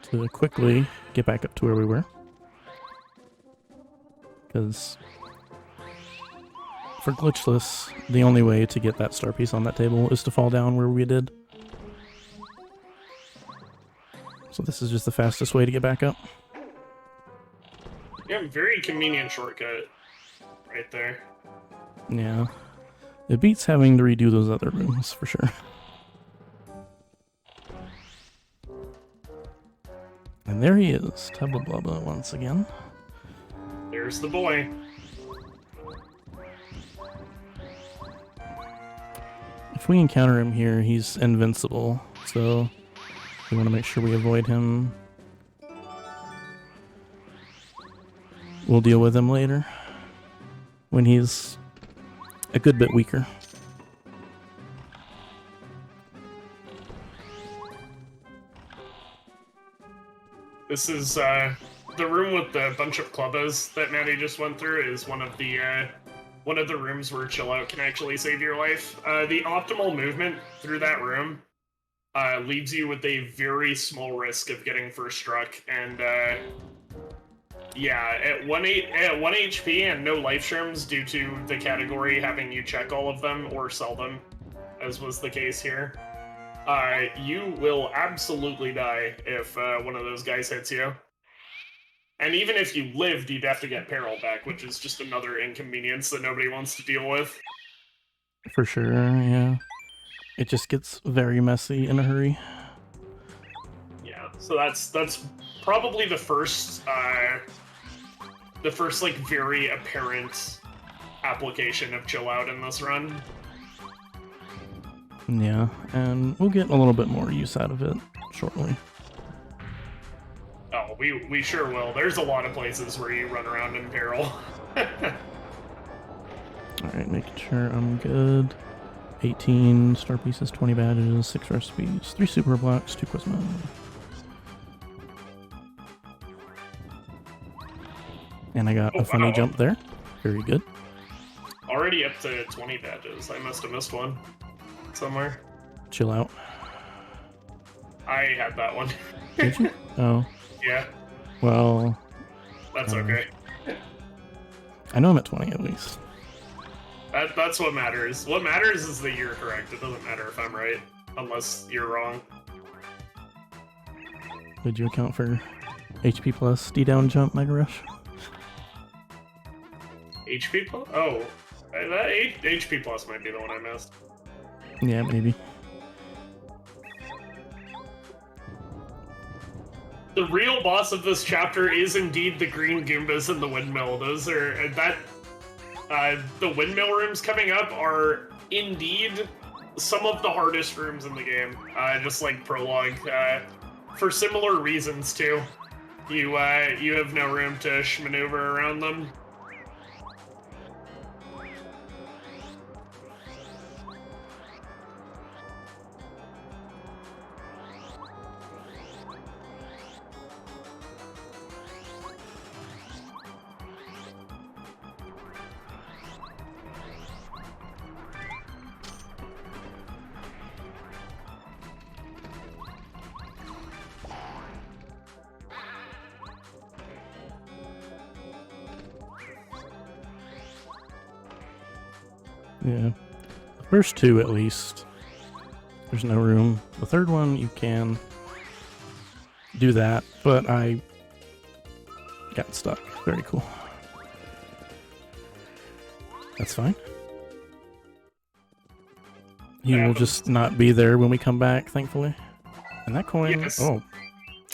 To quickly get back up to where we were. Because for glitchless, the only way to get that star piece on that table is to fall down where we did. So this is just the fastest way to get back up. Yeah, very convenient shortcut. Right there. Yeah. It beats having to redo those other rooms, for sure. And there he is, Tubba Blubba once again. There's the boy. If we encounter him here, he's invincible, so we want to make sure we avoid him. We'll deal with him later, when he's a good bit weaker. This is the room with the bunch of clubbas that Matty just went through is one of the rooms where Chill Out can actually save your life. The optimal movement through that room leaves you with a very small risk of getting first struck, and yeah, at 1 HP and no life sherms due to the category having you check all of them or sell them, as was the case here, you will absolutely die if one of those guys hits you. And even if you lived, you'd have to get peril back, which is just another inconvenience that nobody wants to deal with. For sure, yeah. It just gets very messy in a hurry. Yeah, so that's probably the first like very apparent application of Chill Out in this run. Yeah, and we'll get a little bit more use out of it shortly. Oh, we sure will. There's a lot of places where you run around in peril. Alright, making sure I'm good. 18 star pieces, 20 badges, 6 recipes, 3 super blocks, 2 Quizmo. And I got a funny jump there. Very good. Already up to 20 badges. I must have missed one somewhere. Chill Out. I had that one. Did you? Oh. Yeah. Well. That's okay. I know I'm at 20 at least. That's what matters. What matters is that you're correct. It doesn't matter if I'm right, unless you're wrong. Did you account for HP plus D down jump Mega Rush? HP plus? Oh, that HP plus might be the one I missed. Yeah, maybe. The real boss of this chapter is indeed the green Goombas in the windmill. Those are the windmill rooms coming up are indeed some of the hardest rooms in the game. Just like Prologue, for similar reasons too. You have no room to maneuver around them. Yeah. The first two, at least, there's no room. The third one, you can do that, but I got stuck. Very cool. That's fine. He will just not be there when we come back, thankfully. And that coin... Yes. Oh.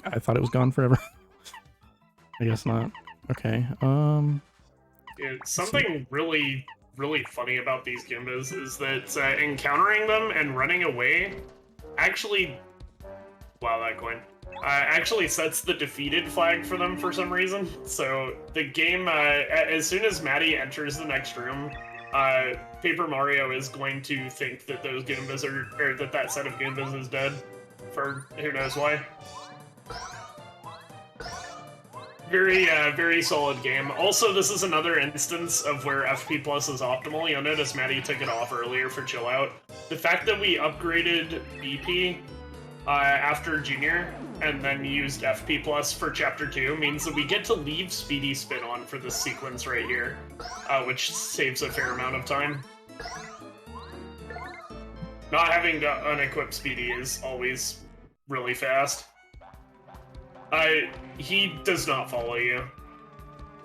I thought it was gone forever. I guess not. Okay, Yeah, something really funny about these Goombas is that encountering them and running away actually... Wow, that coin. Actually sets the defeated flag for them for some reason. So the game, as soon as Maddie enters the next room, Paper Mario is going to think that those Goombas or that set of Goombas is dead, for who knows why. Very solid game. Also, this is another instance of where FP Plus is optimal. You'll notice Maddie took it off earlier for Chill Out. The fact that we upgraded BP after Junior and then used FP Plus for Chapter 2 means that we get to leave Speedy Spin on for this sequence right here, which saves a fair amount of time. Not having to unequip Speedy is always really fast. He does not follow you.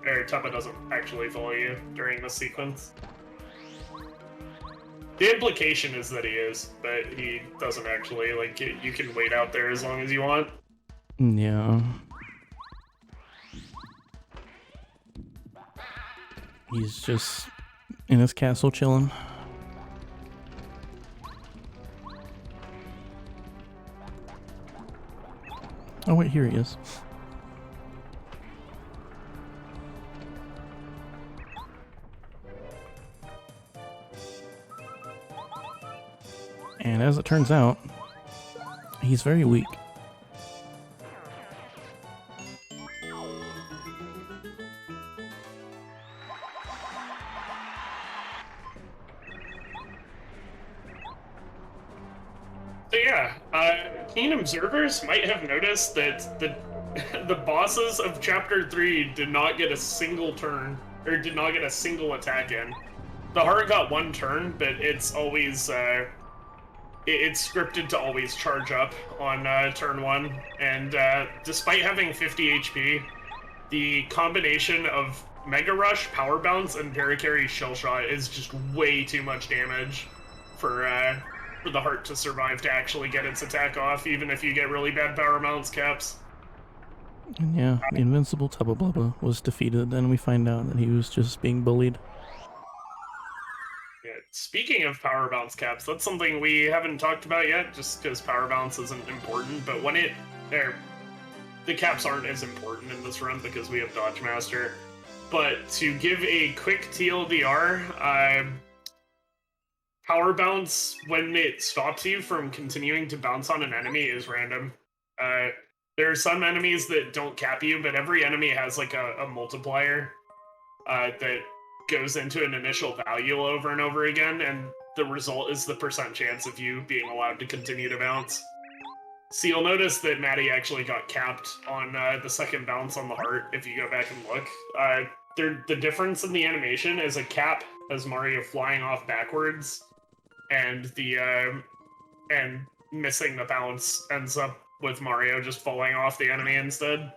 Or Tuppa doesn't actually follow you during this sequence. The implication is that he is, but he doesn't actually. Like, you can wait out there as long as you want. yeah. He's just in his castle chilling. Oh wait, here he is. And as it turns out, he's very weak. So yeah, keen observers might have noticed that the bosses of Chapter 3 did not get a single turn, or did not get a single attack in. The heart got one turn, but it's always, it's scripted to always charge up on turn 1, and despite having 50 HP, the combination of Mega Rush, Power Bounce, and Paracarry Shell Shot is just way too much damage for the heart to survive to actually get its attack off, even if you get really bad Power Bounce caps. And yeah, the invincible Tubba Blubba was defeated, and we find out that he was just being bullied. Yeah, speaking of Power Bounce caps, that's something we haven't talked about yet, just because Power Bounce isn't important, but when the caps aren't as important in this run because we have Dodge Master. But to give a quick TLDR, Power Bounce, when it stops you from continuing to bounce on an enemy, is random. There are some enemies that don't cap you, but every enemy has like a multiplier that goes into an initial value over and over again, and the result is the % chance of you being allowed to continue to bounce. So you'll notice that Maddie actually got capped on the second bounce on the heart, if you go back and look. The difference in the animation is a cap has Mario flying off backwards, and and missing the bounce ends up with Mario just falling off the enemy instead.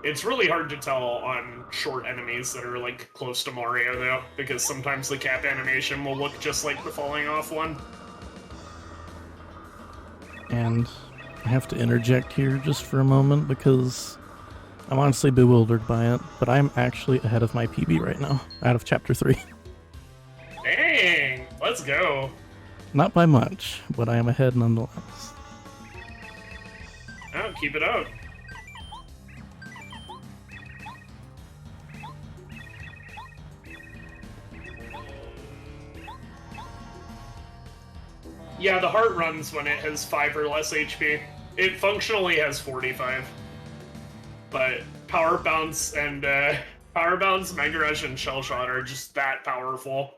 It's really hard to tell on short enemies that are, like, close to Mario, though, because sometimes the cap animation will look just like the falling off one. And I have to interject here just for a moment because I'm honestly bewildered by it, but I'm actually ahead of my PB right now, out of Chapter 3. Dang! Let's go! Not by much, but I am ahead nonetheless. Oh, keep it up. Yeah, the heart runs when it has 5 or less HP. It functionally has 45. But Power Bounce and Power Bounce, Mega Rush, and Shell Shot are just that powerful.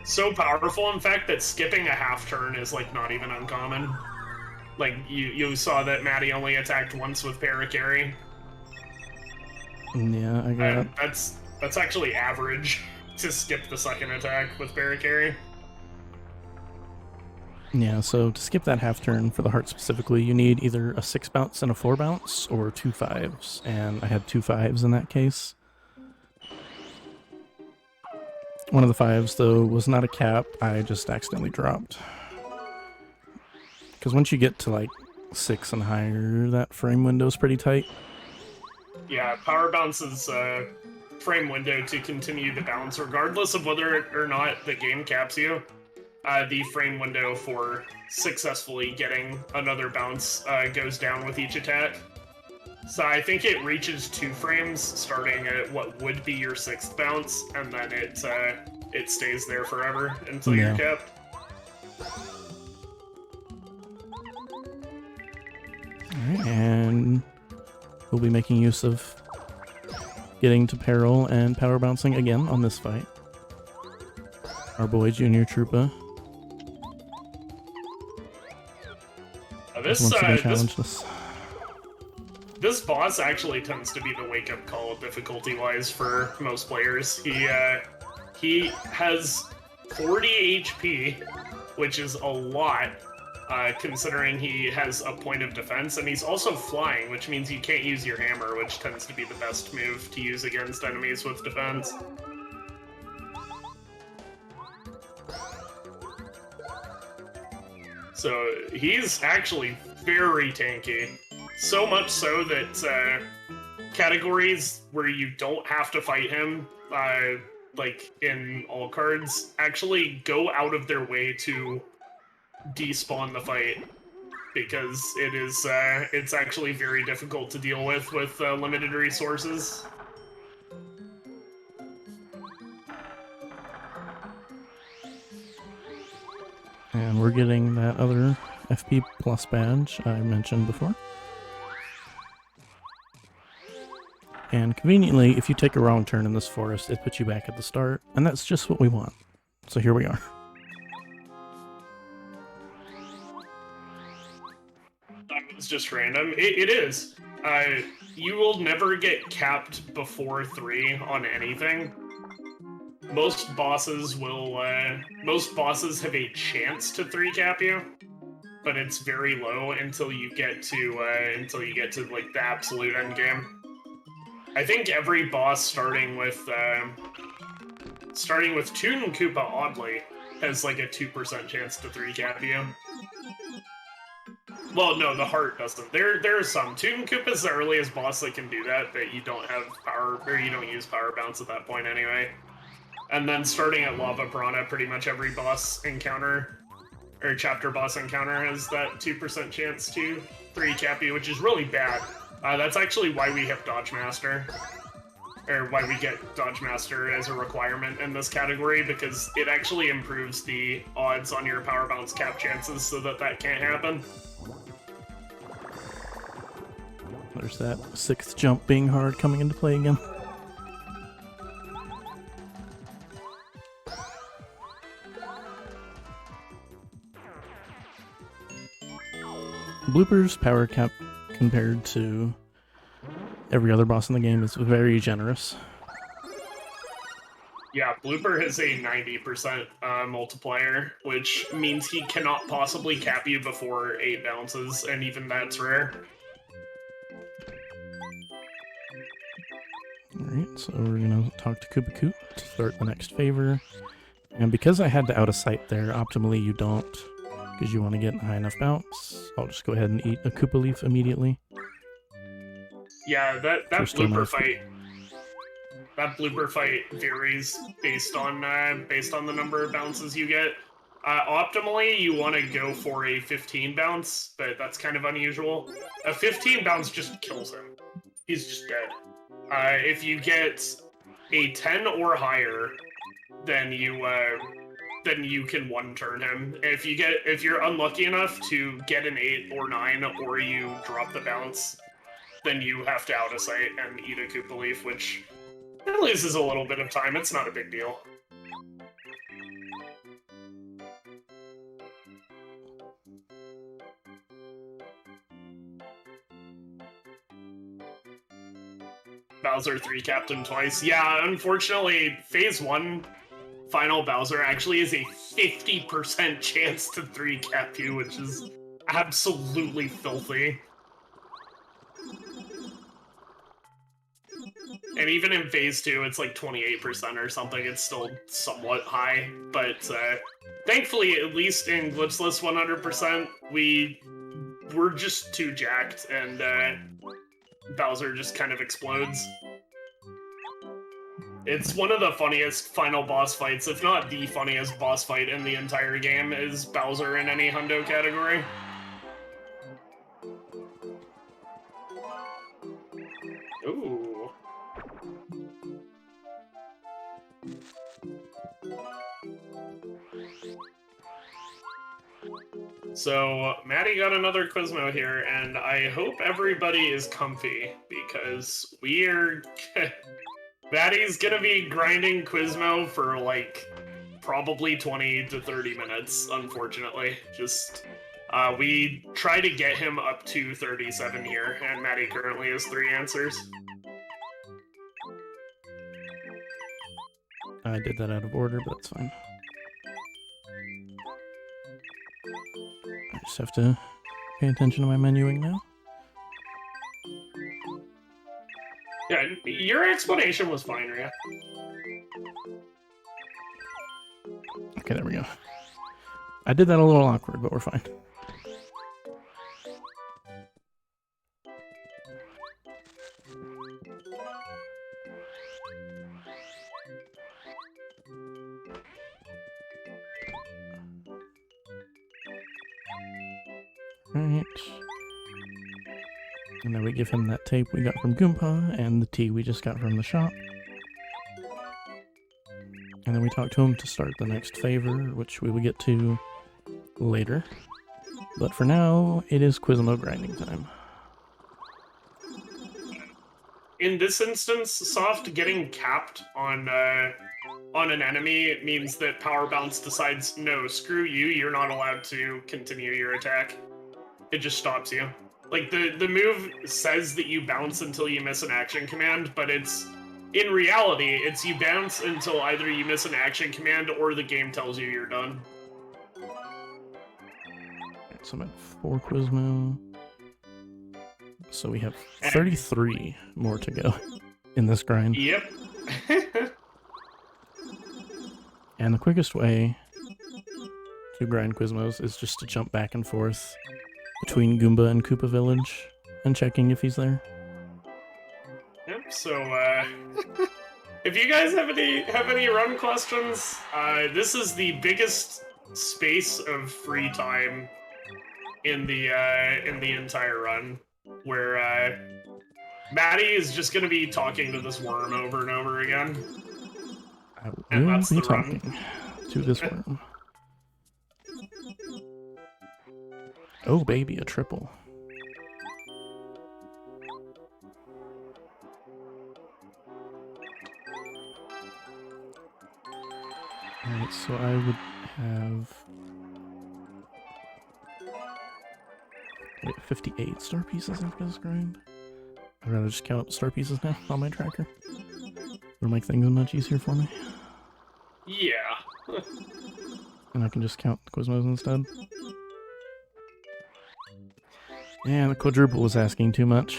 So powerful, in fact, that skipping a half turn is like not even uncommon. Like you saw that Matti only attacked once with Paracarry. Yeah, I got it. That's actually average to skip the second attack with Paracarry. Yeah, so to skip that half turn for the heart specifically, you need either a 6 bounce and a 4 bounce, or 2 5s, and I had 2 5s in that case. One of the 5s, though, was not a cap, I just accidentally dropped. Because once you get to like 6 and higher, that frame window is pretty tight. Yeah, Power Bounce's frame window to continue the bounce, regardless of whether or not the game caps you. The frame window for successfully getting another bounce goes down with each attack. So I think it reaches 2 frames, starting at what would be your 6th bounce, and then it stays there forever until you're capped. Alright, and we'll be making use of getting to peril and power bouncing again on this fight. Our boy Junior Troopa. This boss actually tends to be the wake-up call difficulty-wise for most players. He has 40 HP, which is a lot, considering he has a point of defense, and he's also flying, which means you can't use your hammer, which tends to be the best move to use against enemies with defense. So he's actually very tanky. So much so that categories where you don't have to fight him, like in all cards, actually go out of their way to despawn the fight, because it's actually very difficult to deal with limited resources. And we're getting that other FP plus badge I mentioned before. And conveniently, if you take a wrong turn in this forest, it puts you back at the start, and that's just what we want. So here we are. That was just random. It is. You will never get capped before 3 on anything. Most bosses have a chance to 3 cap you, but it's very low until you get to like the absolute end game. I think every boss starting with Toon Koopa, oddly, has like a 2% chance to 3 cap you. Well, no, the heart doesn't. There are some. Toon Koopa's the earliest boss that can do that, but you don't have power, or you don't use power bounce at that point anyway. And then starting at Lava Piranha, pretty much every boss encounter, or chapter boss encounter, has that 2% chance to 3 cap you, which is really bad. That's actually why we have Dodge Master, or why we get Dodge Master as a requirement in this category, because it actually improves the odds on your power bounce cap chances so that can't happen. There's that 6th jump being hard coming into play again. Blooper's power cap compared to every other boss in the game is very generous. Yeah, Blooper has a 90% multiplier, which means he cannot possibly cap you before 8 bounces, and even that's rare. Alright, so we're gonna talk to Koopa Koop to start the next favor. And because I had to out of sight there, optimally you don't, because you want to get a high enough bounce. I'll just go ahead and eat a Koopa Leaf immediately. Yeah, that First one blooper off. fight. That blooper fight varies based on the number of bounces you get. Optimally, you want to go for a 15 bounce, but that's kind of unusual. A 15 bounce just kills him. He's just dead. If you get a 10 or higher, then you can one-turn him. If you're unlucky enough to get an 8 or 9, or you drop the bounce, then you have to out of sight and eat a Koopa Leaf, which it loses a little bit of time. It's not a big deal. Bowser 3-capped him twice. Yeah, unfortunately, Phase 1 Final Bowser actually has a 50% chance to 3-cap you, which is absolutely filthy. And even in Phase 2, it's like 28% or something. It's still somewhat high, but thankfully, at least in Glitchless 100%, we're just too jacked, and Bowser just kind of explodes. It's one of the funniest final boss fights, if not the funniest boss fight in the entire game, is Bowser in any hundo category. Ooh. So, Maddie got another Quizmo here, and I hope everybody is comfy, because we're... Maddie's gonna be grinding Quizmo for, like, probably 20 to 30 minutes, unfortunately. Just, we try to get him up to 37 here, and Maddie currently has 3 answers. I did that out of order, but that's fine. I just have to pay attention to my menuing now. Yeah, your explanation was fine, Rhea. Okay, there we go. I did that a little awkward, but we're fine. Right. And then we give him that tape we got from Goomba and the tea we just got from the shop. And then we talk to him to start the next favor, which we will get to later. But for now, it is Quizmo grinding time. In this instance, Soft getting capped on an enemy means that Power Bounce decides, no, screw you, you're not allowed to continue your attack. It just stops you. Like, the move says that you bounce until you miss an action command, but it's... In reality, it's you bounce until either you miss an action command or the game tells you you're done. So I'm at 4 Quizmo. So we have 33 more to go in this grind. Yep. And the quickest way to grind Quizmos is just to jump back and forth between Goomba and Koopa Village and checking if he's there. Yep, so, if you guys have any run questions, this is the biggest space of free time in the entire run, where, Maddie is just gonna be talking to this worm over and over again. I will be talking to this worm. Oh baby, a triple. Alright, so I would have... Wait, 58 star pieces after this grind? I'd rather just count up star pieces now on my tracker. It'll make things much easier for me. Yeah. And I can just count the Quizmos instead. Yeah, the quadruple was asking too much.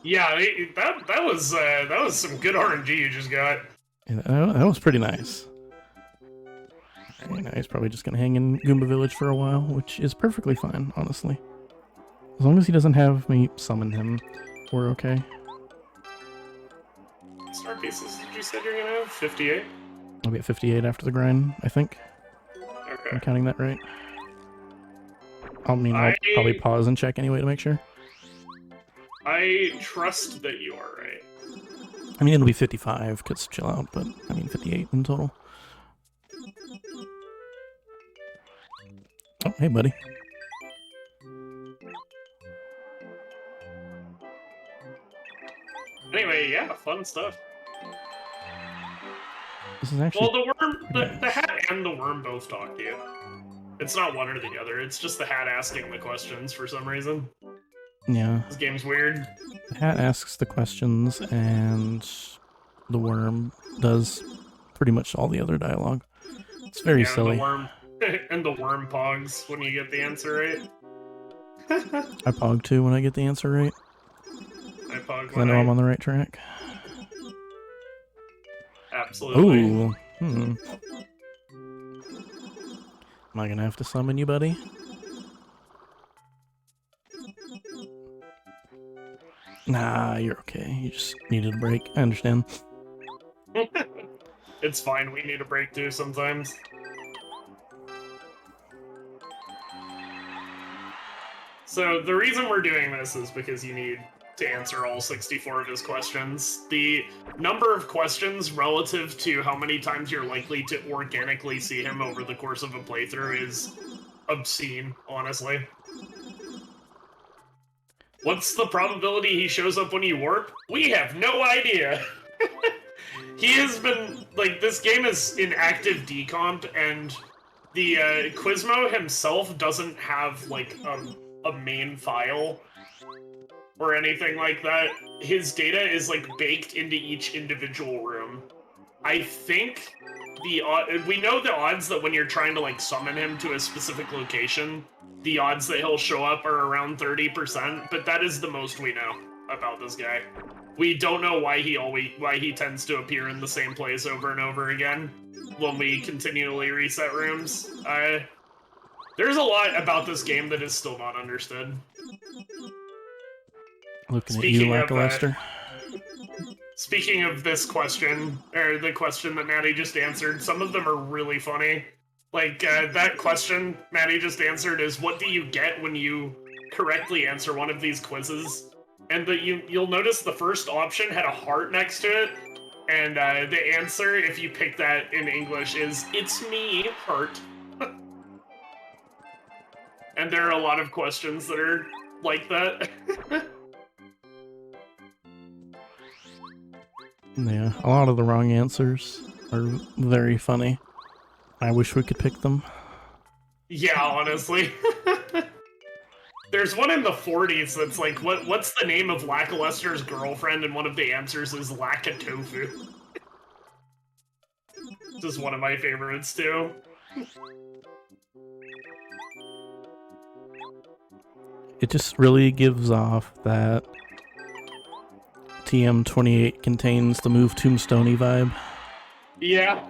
Yeah, that was some good RNG you just got. Yeah, that was pretty nice. Right, now he's probably just gonna hang in Goomba Village for a while, which is perfectly fine, honestly. As long as he doesn't have me summon him, we're okay. Star pieces did you say you're gonna have? 58? I'll be at 58 after the grind, I think. Okay. I'm counting that right. I'll probably pause and check anyway to make sure. I trust that you are right. I mean, it'll be 55, because chill out, but I mean 58 in total. Oh, hey, buddy. Anyway, yeah, fun stuff. This is actually... Well, the hat and the worm both talk to you. It's not one or the other, it's just the hat asking the questions for some reason. Yeah. This game's weird. The hat asks the questions, and the worm does pretty much all the other dialogue. It's very silly. And the worm pogs when you get the answer right. I pog too when I get the answer right. I pog I know I'm on the right track. Absolutely. Ooh. Am I gonna have to summon you, buddy? Nah, you're okay. You just needed a break. I understand. It's fine, we need a break too sometimes. So the reason we're doing this is because you need to answer all 64 of his questions. The number of questions relative to how many times you're likely to organically see him over the course of a playthrough is obscene, honestly. What's the probability he shows up when you warp? We have no idea! He has been, like, this game is in active decomp, and the Quizmo himself doesn't have, like, a main file or anything like that. His data is, like, baked into each individual room. I think we know the odds that when you're trying to, like, summon him to a specific location, the odds that he'll show up are around 30%, but that is the most we know about this guy. We don't know why he tends to appear in the same place over and over again when we continually reset rooms. There's a lot about this game that is still not understood. Looking at you, lackluster. Speaking of this question, or the question that Maddie just answered, some of them are really funny. Like, that question Maddie just answered is, what do you get when you correctly answer one of these quizzes? And you'll notice the first option had a heart next to it, and the answer, if you pick that in English, is, it's me, heart. And there are a lot of questions that are like that. Yeah, a lot of the wrong answers are very funny. I wish we could pick them. Yeah, honestly. There's one in the 40s that's like, what's the name of Lackluster's girlfriend? And one of the answers is Lackatofu. This is one of my favorites, too. It just really gives off that TM28 contains the move Tombstoney vibe. Yeah.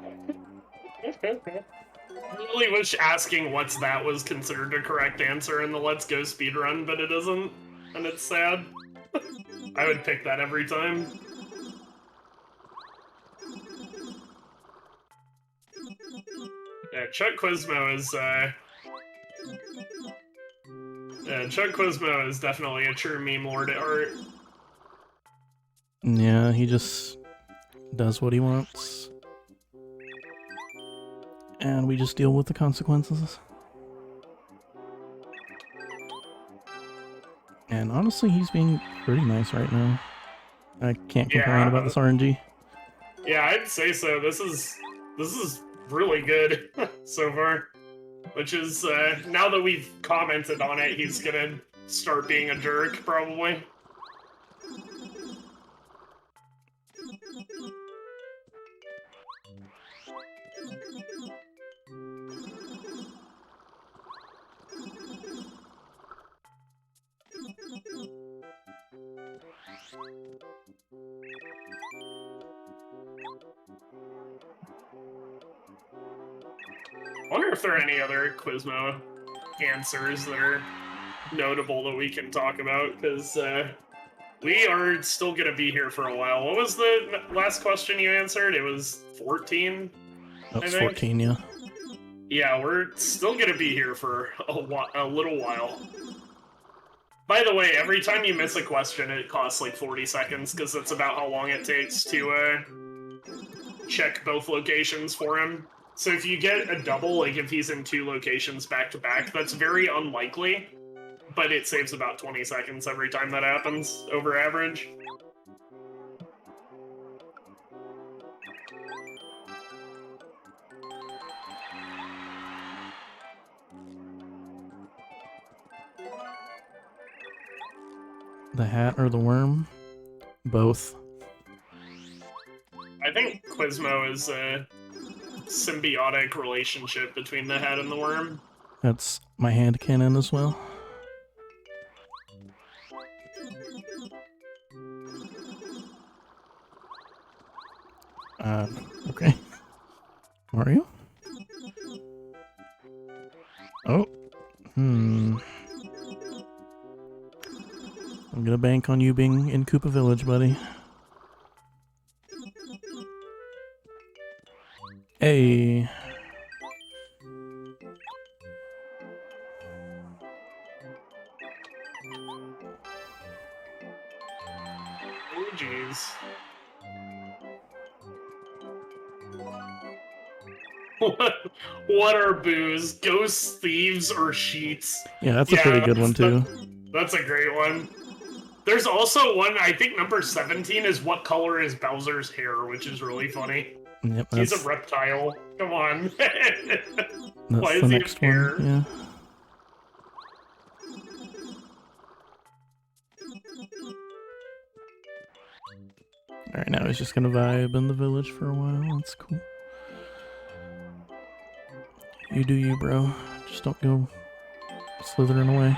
I really wish asking what's that was considered a correct answer in the Let's Go speedrun, but it isn't, and it's sad. I would pick that every time. Yeah, Chuck Quizmo is definitely a true meme lord at heart. Yeah, he just does what he wants. And we just deal with the consequences. And honestly, he's being pretty nice right now. I can't complain about this RNG. Yeah, I'd say so. This is really good so far. Which is, now that we've commented on it, he's gonna start being a jerk, probably. I wonder if there are any other Quizmo answers that are notable that we can talk about, because we are still going to be here for a while. What was the last question you answered? It was 14? That was 14, yeah. Yeah, we're still going to be here for a little while. By the way, every time you miss a question, it costs like 40 seconds, because that's about how long it takes to check both locations for him. So if you get a double, like if he's in 2 locations back-to-back, that's very unlikely, but it saves about 20 seconds every time that happens, over average. The hat or the worm? Both. I think Quizmo is a symbiotic relationship between the hat and the worm. That's my hand cannon as well. Okay. Mario? Oh. I'm gonna bank on you being in Koopa Village, buddy. Hey. Oh, jeez. What are boos? Ghosts, thieves, or sheets? Yeah, that's a pretty good one, too. That's a great one. There's also one, I think number 17 is what color is Bowser's hair, which is really funny. Yep, He's a reptile. Come on. Why that's is the he next hair? one, yeah. Alright, now he's just gonna vibe in the village for a while. That's cool. You do you, bro. Just don't go slithering away.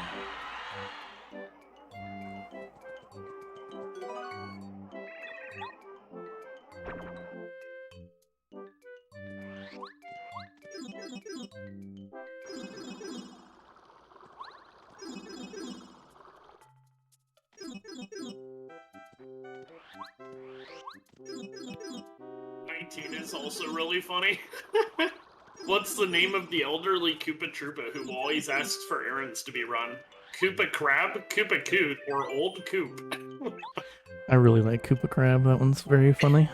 Is also really funny. What's the name of the elderly Koopa Troopa who always asks for errands to be run? Koopa Crab, Koopa Coot, or Old Coop? I really like Koopa Crab. That one's very funny.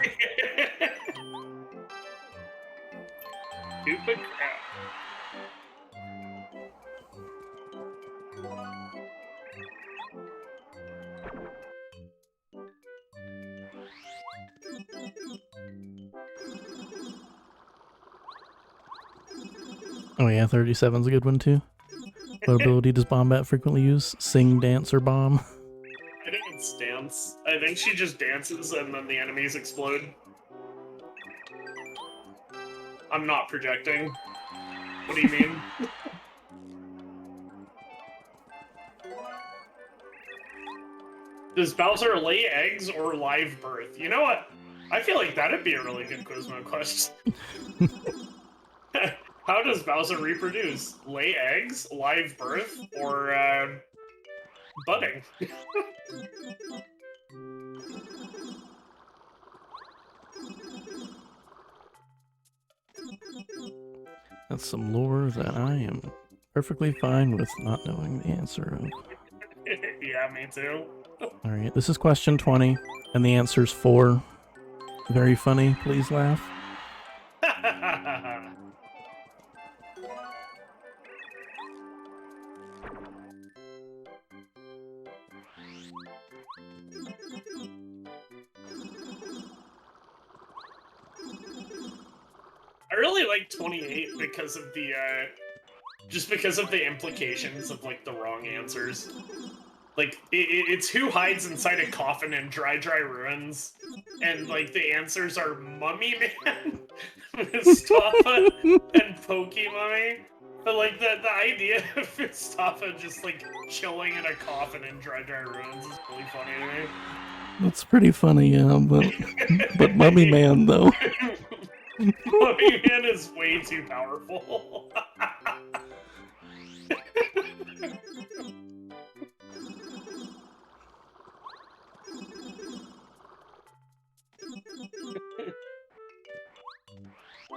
Koopa Crab. Oh yeah, 37's a good one too. What ability does Bombat frequently use? Sing, dance, or bomb? I think it's dance. I think she just dances and then the enemies explode. I'm not projecting. What do you mean? Does Bowser lay eggs or live birth? You know what? I feel like that'd be a really good Quizmo question. How does Bowser reproduce? Lay eggs, live birth, or budding? That's some lore that I am perfectly fine with not knowing the answer of. Yeah, me too. Alright, this is question 20, and the answer's 4. Very funny, please laugh. I really like 28 because of the, just because of the implications of, like, the wrong answers. Like, it's who hides inside a coffin in Dry Ruins, and, like, the answers are Mummy Man, Mustafa, and Pokey Mummy. But, like, the idea of Mustafa just, like, chilling in a coffin in Dry Ruins is really funny to me. That's pretty funny, yeah, but Mummy Man, though. Floating Man is way too powerful.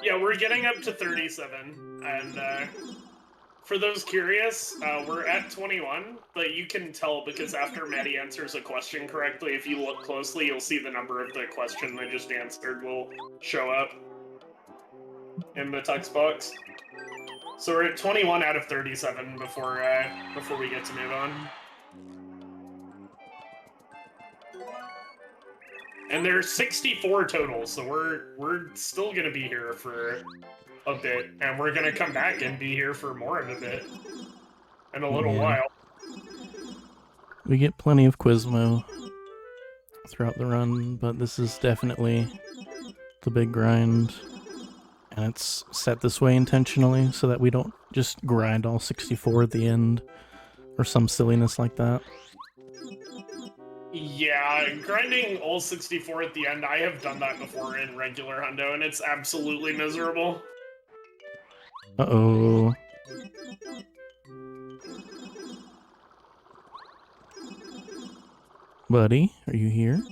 Yeah, we're getting up to 37, and for those curious, we're at 21, but you can tell because after Maddie answers a question correctly, if you look closely, you'll see the number of the question they just answered will show up in the text box. So we're at 21 out of 37 before we get to move on. And there's 64 total, so we're still gonna be here for a bit, and we're gonna come back and be here for more of a bit in a little while. We get plenty of Quizmo throughout the run, but this is definitely the big grind. And it's set this way intentionally so that we don't just grind all 64 at the end or some silliness like that. Yeah, grinding all 64 at the end, I have done that before in regular Hundo, and it's absolutely miserable. Uh-oh. Buddy, are you here?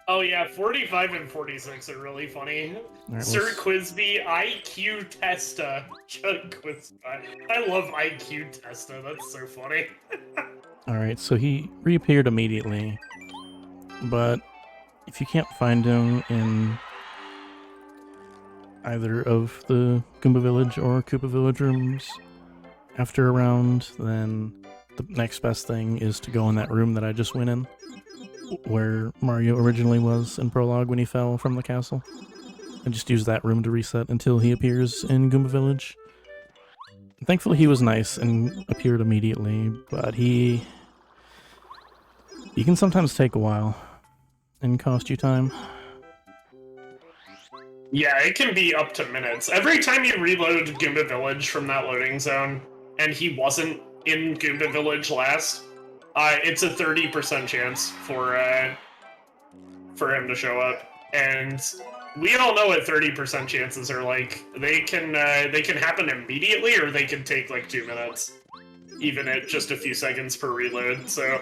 Oh yeah, 45 and 46 are really funny. Right, Sir Quizby, IQ Testa. Chuck Quizby. I love IQ Testa, that's so funny. Alright, so he reappeared immediately, but if you can't find him in either of the Goomba Village or Koopa Village rooms after a round, then the next best thing is to go in that room that I just went in, where Mario originally was in Prologue when he fell from the castle, and just use that room to reset until he appears in Goomba Village. Thankfully he was nice and appeared immediately, but he can sometimes take a while and cost you time. Yeah, it can be up to minutes. Every time you reload Goomba Village from that loading zone, and he wasn't in Goomba Village last, it's a 30% chance for him to show up. And we all know what 30% chances are like. They can happen immediately, or they can take like 2 minutes, even at just a few seconds per reload. So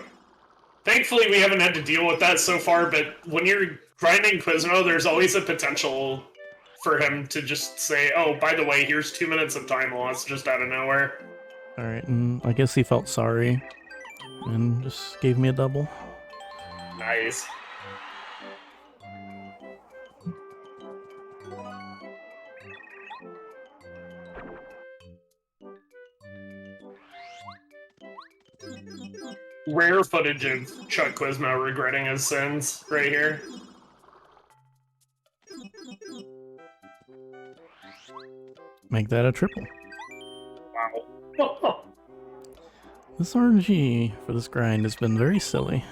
thankfully we haven't had to deal with that so far, but when you're grinding Quizmo, there's always a potential for him to just say, oh, by the way, here's 2 minutes of time lost just out of nowhere. Alright, and I guess he felt sorry and just gave me a double. Nice. Rare footage of Chuck Quizmo regretting his sins right here. Make that a triple. Wow. This RNG for this grind has been very silly.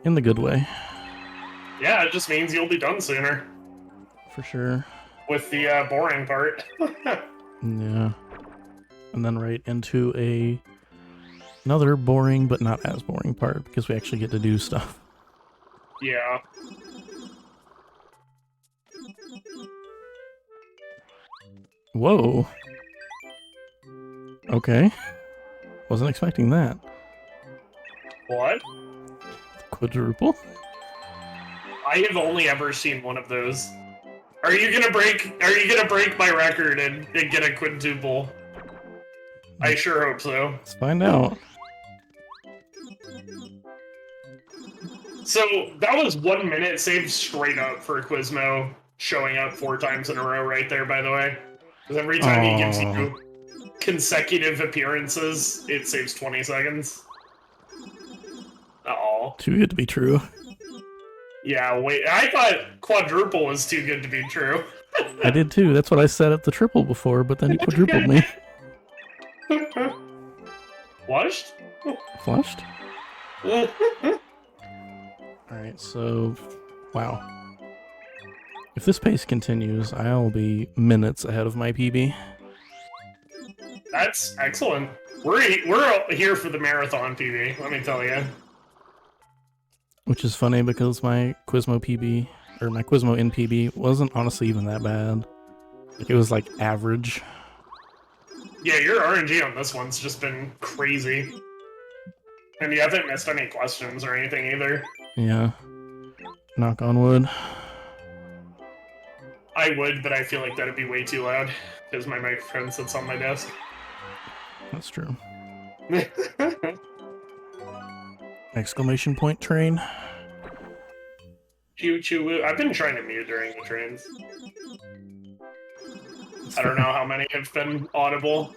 In the good way. Yeah, it just means you'll be done sooner. For sure. With the boring part. Yeah. And then right into another boring but not as boring part, because we actually get to do stuff. Yeah. Whoa. Okay. Wasn't expecting that. What? Quadruple? I have only ever seen one of those. Are you gonna break my record and get a quintuple? I sure hope so. Let's find out. So that was 1 minute saved straight up for Quizmo showing up 4 times in a row right there, by the way. Because every time he gives you consecutive appearances, it saves 20 seconds. Uh-oh. Too good to be true. Yeah, wait, I thought quadruple was too good to be true. I did too. That's what I said at the triple before, but then he quadrupled me. Flushed? Flushed? Alright, so... Wow. If this pace continues, I'll be minutes ahead of my PB. That's excellent. We're here for the marathon PB, let me tell you. Which is funny because my Quizmo PB or my Quizmo NPB wasn't honestly even that bad. Like, it was like average. Yeah, your RNG on this one's just been crazy. And you haven't missed any questions or anything either. Yeah. Knock on wood. I would, but I feel like that'd be way too loud, because my microphone sits on my desk. That's true. Exclamation point train. Choo choo woo. I've been trying to mute during the trains. That's I don't fair. know how many have been audible.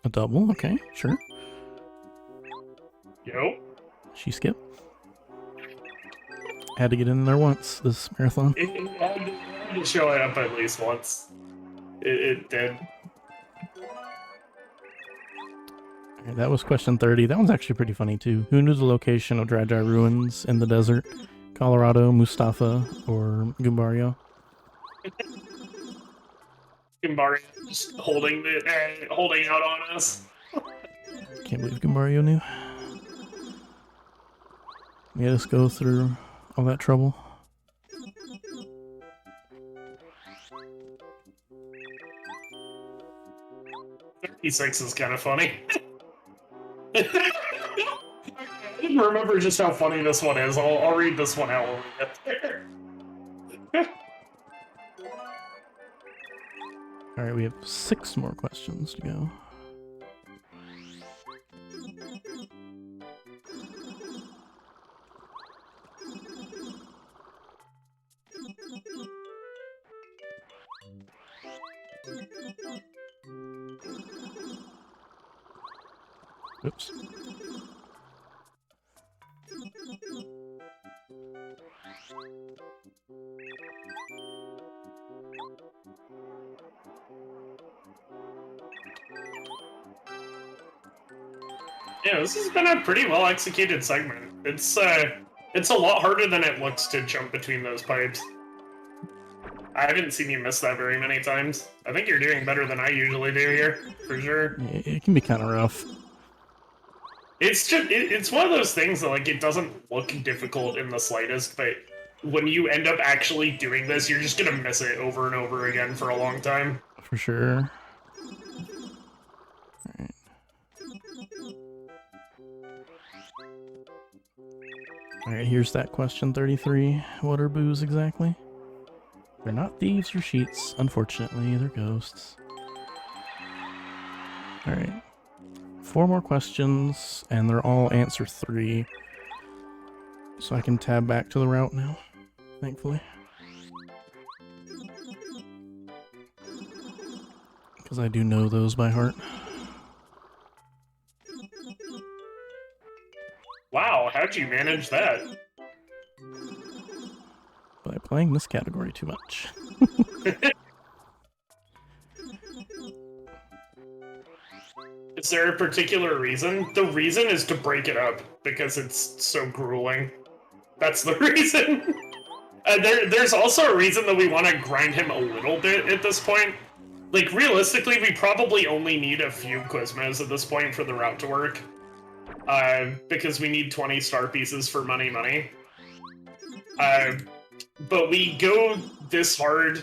A double, okay, sure. Yo. She skipped. Had to get in there once this marathon. It had to show it up at least once. It did. Alright, that was question 30. That one's actually pretty funny too. Who knew the location of Dry Ruins in the desert? Colorado, Mustafa, or Goomba? Goomba just holding out on us. Can't believe Goomba knew. Made us go through all that trouble. E6 is kind of funny. I didn't remember just how funny this one is. I'll read this one out when we get there. Alright, we have 6 more questions to go. Oops. Yeah, this has been a pretty well executed segment. It's a lot harder than it looks to jump between those pipes. I haven't seen you miss that very many times. I think you're doing better than I usually do here, for sure. It can be kind of rough. It's just, it's one of those things that, like, it doesn't look difficult in the slightest, but when you end up actually doing this, you're just gonna miss it over and over again for a long time. For sure. Alright. Alright, here's that question 33. What are boos exactly? They're not thieves or cheats, unfortunately, they're ghosts. Alright. 4 more questions, and they're all answer 3. So I can tab back to the route now, thankfully. Because I do know those by heart. Wow, how'd you manage that? By playing this category too much. Is there a particular reason? The reason is to break it up, because it's so grueling. That's the reason. There's also a reason that we want to grind him a little bit at this point. Like, realistically, we probably only need a few Quizmos at this point for the route to work. Because we need 20 star pieces for money. But we go this hard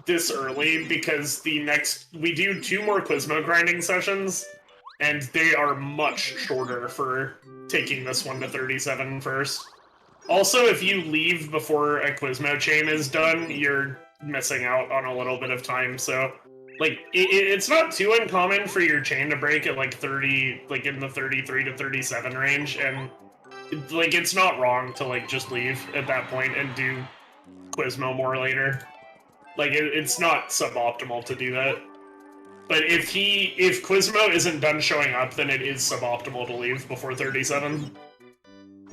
this early because we do 2 more Quizmo grinding sessions, and they are much shorter for taking this one to 37 first. Also, if you leave before a Quizmo chain is done, you're missing out on a little bit of time, so... Like, it's not too uncommon for your chain to break at, like, 30, like, in the 33 to 37 range, and, like, it's not wrong to, like, just leave at that point and do Quizmo more later. Like, it's not suboptimal to do that. But if Quizmo isn't done showing up, then it is suboptimal to leave before 37.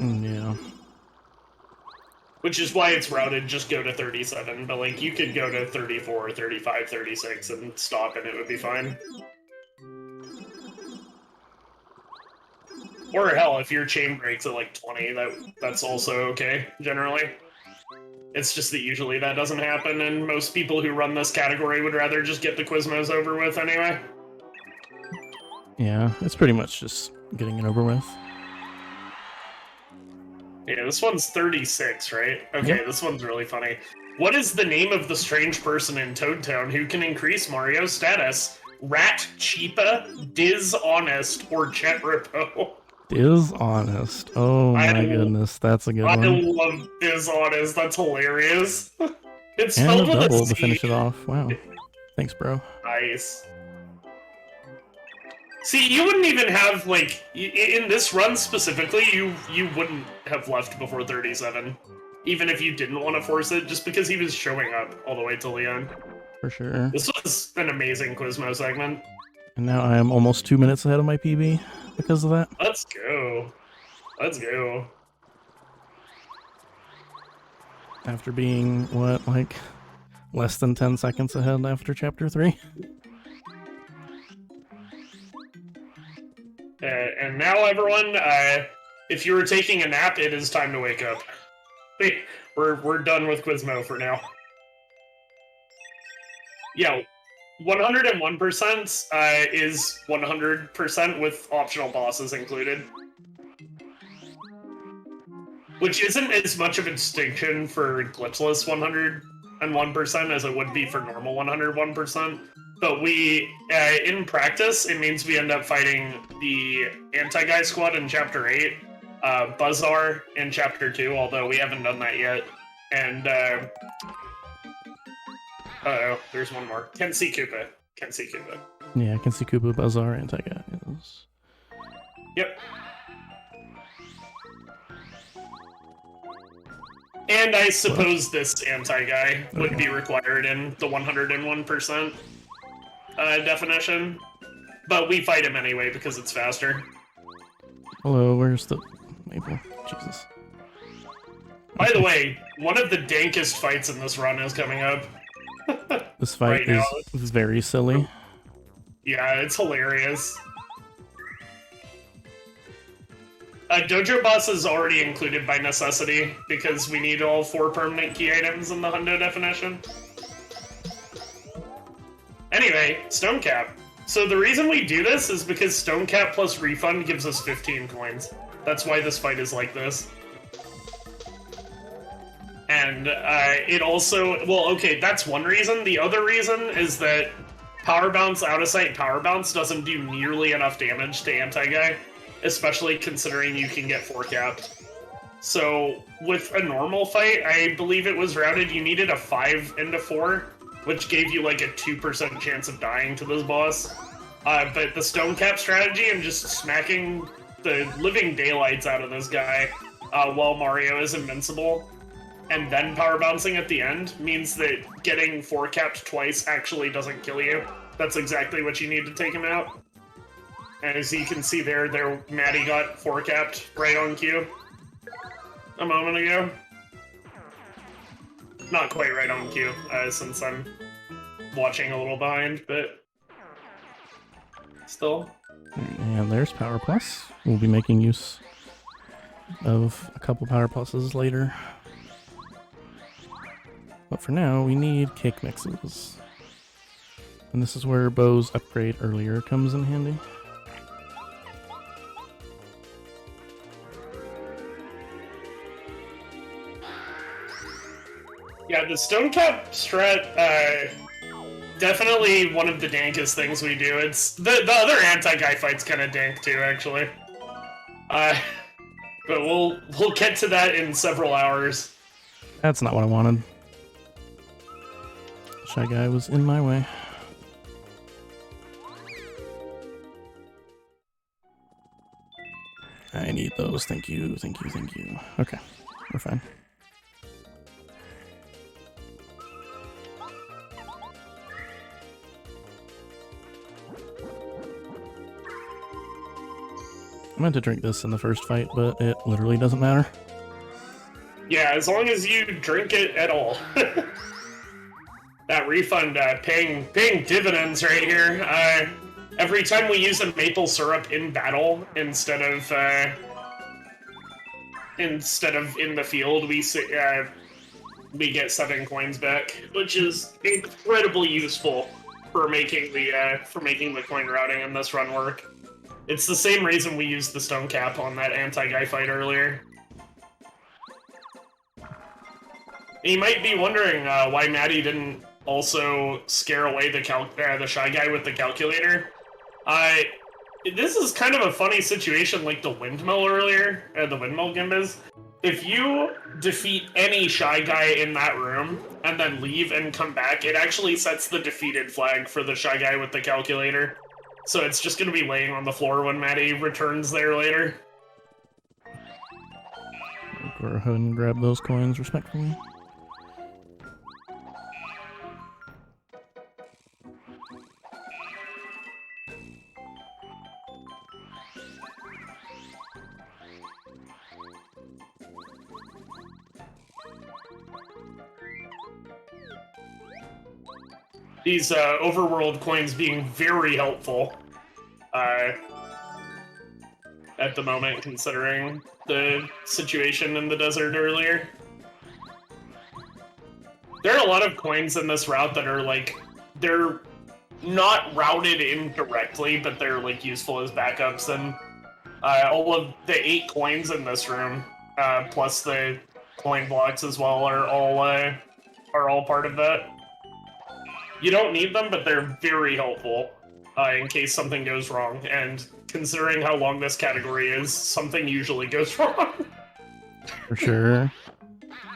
Yeah. Which is why it's routed, just go to 37, but, like, you could go to 34, 35, 36 and stop and it would be fine. Or hell, if your chain breaks at, like, 20, that's also okay, generally. It's just that usually that doesn't happen, and most people who run this category would rather just get the Quizmos over with anyway. Yeah, it's pretty much just getting it over with. Yeah, this one's 36, right? Okay, Yep. This one's really funny. What is the name of the strange person in Toad Town who can increase Mario's status? Rat, Cheepa, Diz Honest, or Jet Repo? Is honest. Oh I, my goodness, that's a good I one. love Diz Honest. That's hilarious. It's And a spelled with a double to C. finish it off. Wow. Thanks, bro. Nice. See, you wouldn't even have, like, in this run specifically, you wouldn't have left before 37. Even if you didn't want to force it, just because he was showing up all the way till the end. For sure. This was an amazing Quizmo segment. And now I am almost 2 minutes ahead of my PB because of that. Let's go. Let's go. After being, what, like, less than 10 seconds ahead after Chapter 3? And now, everyone, if you were taking a nap, it is time to wake up. We're done with Quizmo for now. Yeah, 101% is 100% with optional bosses included. Which isn't as much of a distinction for glitchless 101% as it would be for normal 101%. But we, in practice, it means we end up fighting the Anti-Guy Squad in Chapter 8, Buzzar in Chapter 2, although we haven't done that yet, and, uh-oh, there's one more. Kensi Koopa. Kensi Koopa. Yeah, Kensi Koopa, Bazaar, Anti-Guys. Yep. And I suppose this anti-guy would be required in the 101% definition. But we fight him anyway because it's faster. Hello, where's the maple? Jesus. By the way, one of the dankest fights in this run is coming up. This fight right is very silly. Yeah, it's hilarious. Dojo boss is already included by necessity because we need all 4 permanent key items in the hundo definition. Anyway, Stone Cap. So the reason we do this is because Stone Cap plus Refund gives us 15 coins. That's why this fight is like this. And it also... Well, okay, that's one reason. The other reason is that Power Bounce, Out of Sight Power Bounce doesn't do nearly enough damage to Anti-Guy, especially considering you can get 4-capped. So, with a normal fight, I believe it was routed, you needed a 5 into 4, which gave you like a 2% chance of dying to this boss. But the Stone Cap strategy and just smacking the living daylights out of this guy while Mario is invincible, and then power bouncing at the end, means that getting 4-capped twice actually doesn't kill you. That's exactly what you need to take him out. As you can see there, Maddie got 4-capped right on cue a moment ago. Not quite right on cue, since I'm watching a little behind, but still. And there's Power Plus. We'll be making use of a couple Power Pluses later. But for now, we need cake mixes. And this is where Bo's upgrade earlier comes in handy. Yeah, the Stone Cap strat, definitely one of the dankest things we do. It's the other anti-guy fight's kind of dank too, actually. But we'll get to that in several hours. That's not what I wanted. Shy Guy was in my way. I need those. Thank you, thank you, thank you. Okay, we're fine. I meant to drink this in the first fight, but it literally doesn't matter. Yeah, as long as you drink it at all. That refund paying dividends right here. Every time we use a maple syrup in battle instead of in the field, we get 7 coins back, which is incredibly useful for making the coin routing in this run work. It's the same reason we used the Stone Cap on that anti-guy fight earlier. You might be wondering why Maddie didn't also scare away the Shy Guy with the calculator. This is kind of a funny situation like the windmill earlier, the windmill Gimbas. If you defeat any Shy Guy in that room and then leave and come back, it actually sets the defeated flag for the Shy Guy with the calculator. So it's just going to be laying on the floor when Maddie returns there later. Go ahead and grab those coins respectfully. These overworld coins being very helpful at the moment, considering the situation in the desert earlier. There are a lot of coins in this route that are like, they're not routed indirectly, but they're like useful as backups, and all of the 8 coins in this room, plus the coin blocks as well, are all part of that. You don't need them, but they're very helpful in case something goes wrong, and considering how long this category is, something usually goes wrong. For sure.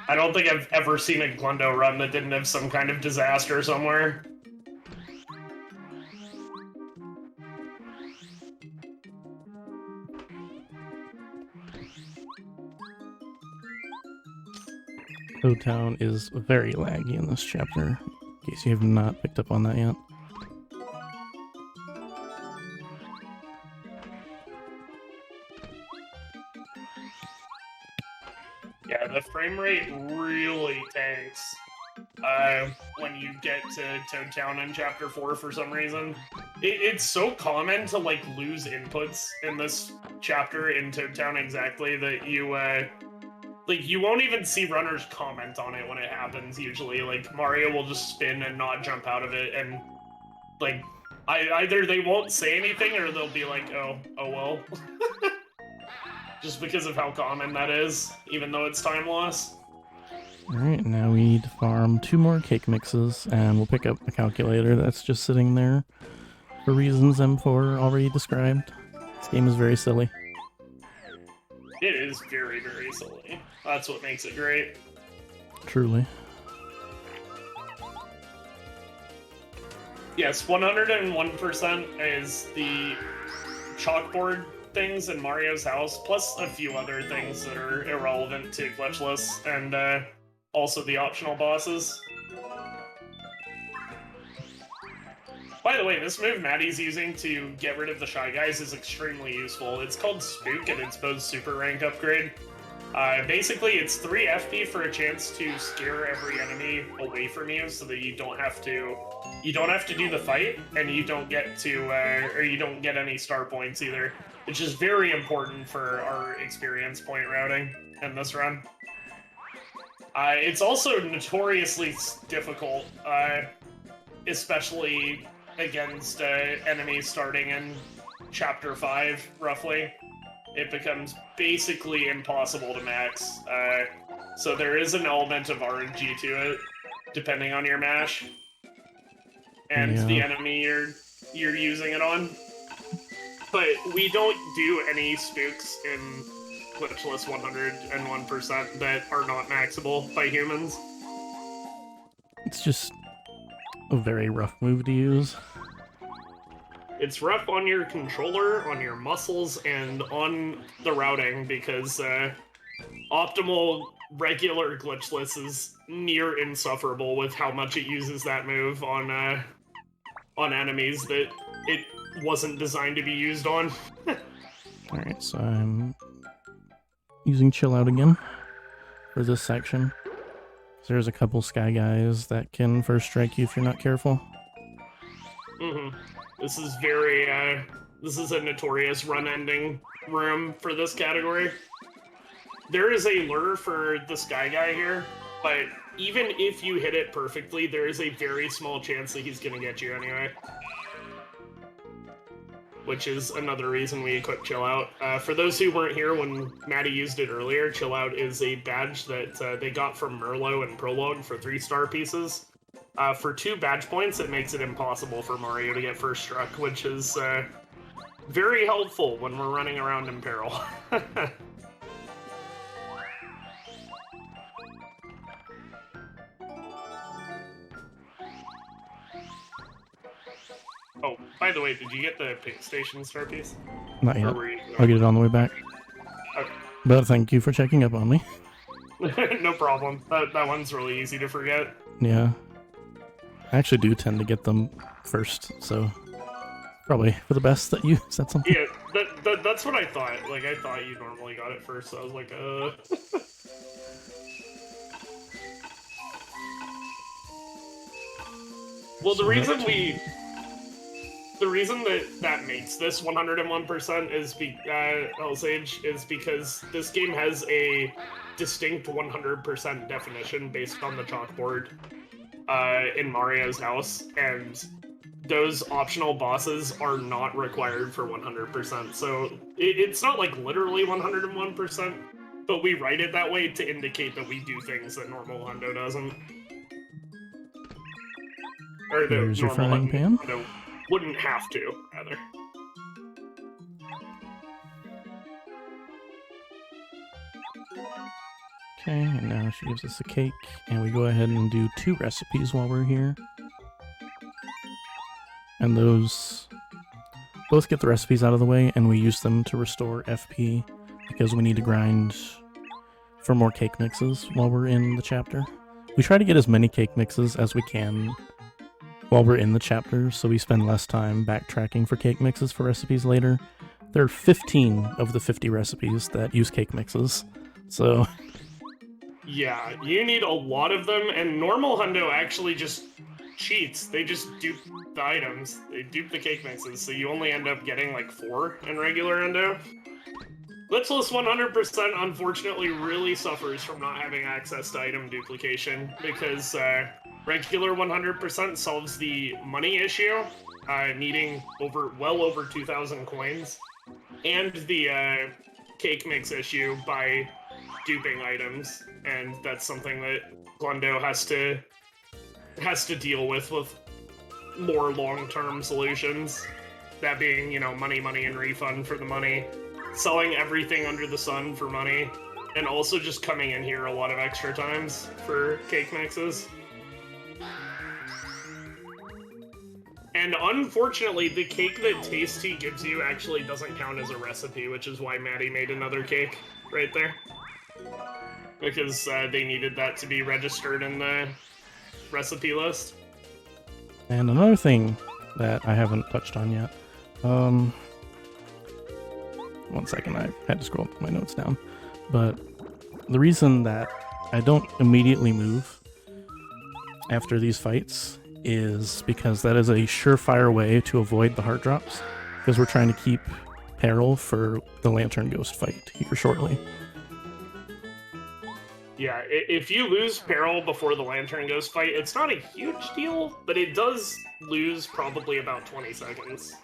I don't think I've ever seen a Glundo run that didn't have some kind of disaster somewhere. Toad Town is very laggy in this chapter, in case you have not picked up on that yet. Yeah, the frame rate really tanks when you get to Toad Town in Chapter 4 for some reason. It's so common to, like, lose inputs in this chapter in Toad Town exactly that you, like, you won't even see runners comment on it when it happens, usually. Like, Mario will just spin and not jump out of it, and, like, either they won't say anything or they'll be like, oh well. Just because of how common that is, even though it's time loss. Alright, now we need to farm 2 more cake mixes, and we'll pick up a calculator that's just sitting there for reasons M4 already described. This game is very silly. It is very, very silly. That's what makes it great. Truly. Yes, 101% is the chalkboard things in Mario's house, plus a few other things that are irrelevant to Glitchless, and also the optional bosses. By the way, this move Maddie's using to get rid of the Shy Guys is extremely useful. It's called Spook, and it's both super rank upgrade. Basically, it's 3 FP for a chance to scare every enemy away from you, so that you don't have to do the fight, and you don't get to, or you don't get any star points either, which is very important for our experience point routing in this run. It's also notoriously difficult, especially against enemies starting in Chapter 5, roughly. It becomes basically impossible to max, so there is an element of RNG to it, depending on your mash, and the enemy you're using it on. But we don't do any spooks in Glitchless 101% that are not maxable by humans. It's just a very rough move to use. It's rough on your controller, on your muscles, and on the routing, because optimal regular Glitchless is near insufferable with how much it uses that move on enemies that it wasn't designed to be used on. Alright, so I'm using Chill Out again for this section. So there's a couple Sky Guys that can first strike you if you're not careful. Mm-hmm. This is very, this is a notorious run-ending room for this category. There is a lure for the Sky Guy here, but even if you hit it perfectly, there is a very small chance that he's gonna get you anyway. which is another reason we equip Chill Out. For those who weren't here when Maddie used it earlier, Chill Out is a badge that they got from Merlot and Prologue for 3-star pieces. For 2 badge points, it makes it impossible for Mario to get first struck, which is very helpful when we're running around in peril. Oh, by the way, did you get the pink station star piece? Not yet. I'll get it on the way back. Okay. But thank you for checking up on me. No problem. That one's really easy to forget. Yeah. I actually do tend to get them first, so probably for the best that you said something. Yeah, that's what I thought. Like, I thought you normally got it first, so I was like, Well, the reason that makes this 101% is Elsage is because this game has a distinct 100% definition based on the chalkboard in Mario's house, and those optional bosses are not required for 100%. So it's not like literally 101%, but we write it that way to indicate that we do things that normal Hundo doesn't. Or the There's your normal frying pan. Hundo wouldn't have to, rather. Okay, and now she gives us a cake, and we go ahead and do 2 recipes while we're here. And those both get the recipes out of the way, and we use them to restore FP, because we need to grind for more cake mixes while we're in the chapter. We try to get as many cake mixes as we can while we're in the chapter, so we spend less time backtracking for cake mixes for recipes later. There are 15 of the 50 recipes that use cake mixes, so... Yeah, you need a lot of them, and normal Hundo actually just cheats. They just dupe the items. They dupe the cake mixes, so you only end up getting like 4 in regular Hundo. Glitchless 100% unfortunately really suffers from not having access to item duplication, because regular 100% solves the money issue, needing well over 2,000 coins, and the cake mix issue by duping items, and that's something that Glundo has to deal with more long-term solutions. That being, money, and refund for the money, selling everything under the sun for money, and also just coming in here a lot of extra times for cake mixes. And unfortunately, the cake that Tasty gives you actually doesn't count as a recipe, which is why Maddie made another cake right there. Because they needed that to be registered in the recipe list. And another thing that I haven't touched on yet. 1 second, I had to scroll my notes down. But the reason that I don't immediately move after these fights is because that is a surefire way to avoid the heart drops, because we're trying to keep peril for the Lantern Ghost fight here shortly. Yeah, if you lose peril before the Lantern Ghost fight, it's not a huge deal, but it does lose probably about 20 seconds.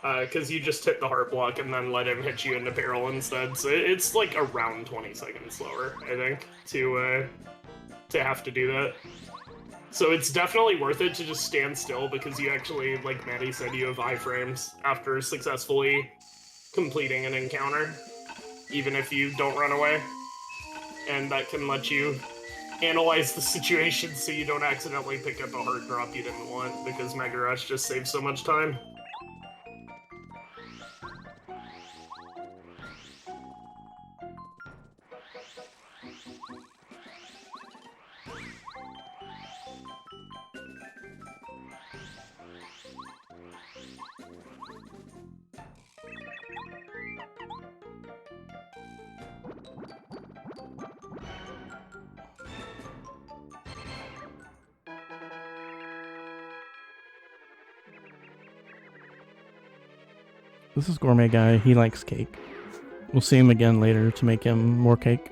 Because you just hit the heart block and then let him hit you into peril instead, so it's like around 20 seconds slower, I think, to have to do that. So it's definitely worth it to just stand still, because you actually, like Maddie said, you have iframes after successfully completing an encounter, even if you don't run away. And that can let you analyze the situation so you don't accidentally pick up a heart drop you didn't want, because Mega Rush just saves so much time. This is Gourmet Guy. He likes cake. We'll see him again later to make him more cake.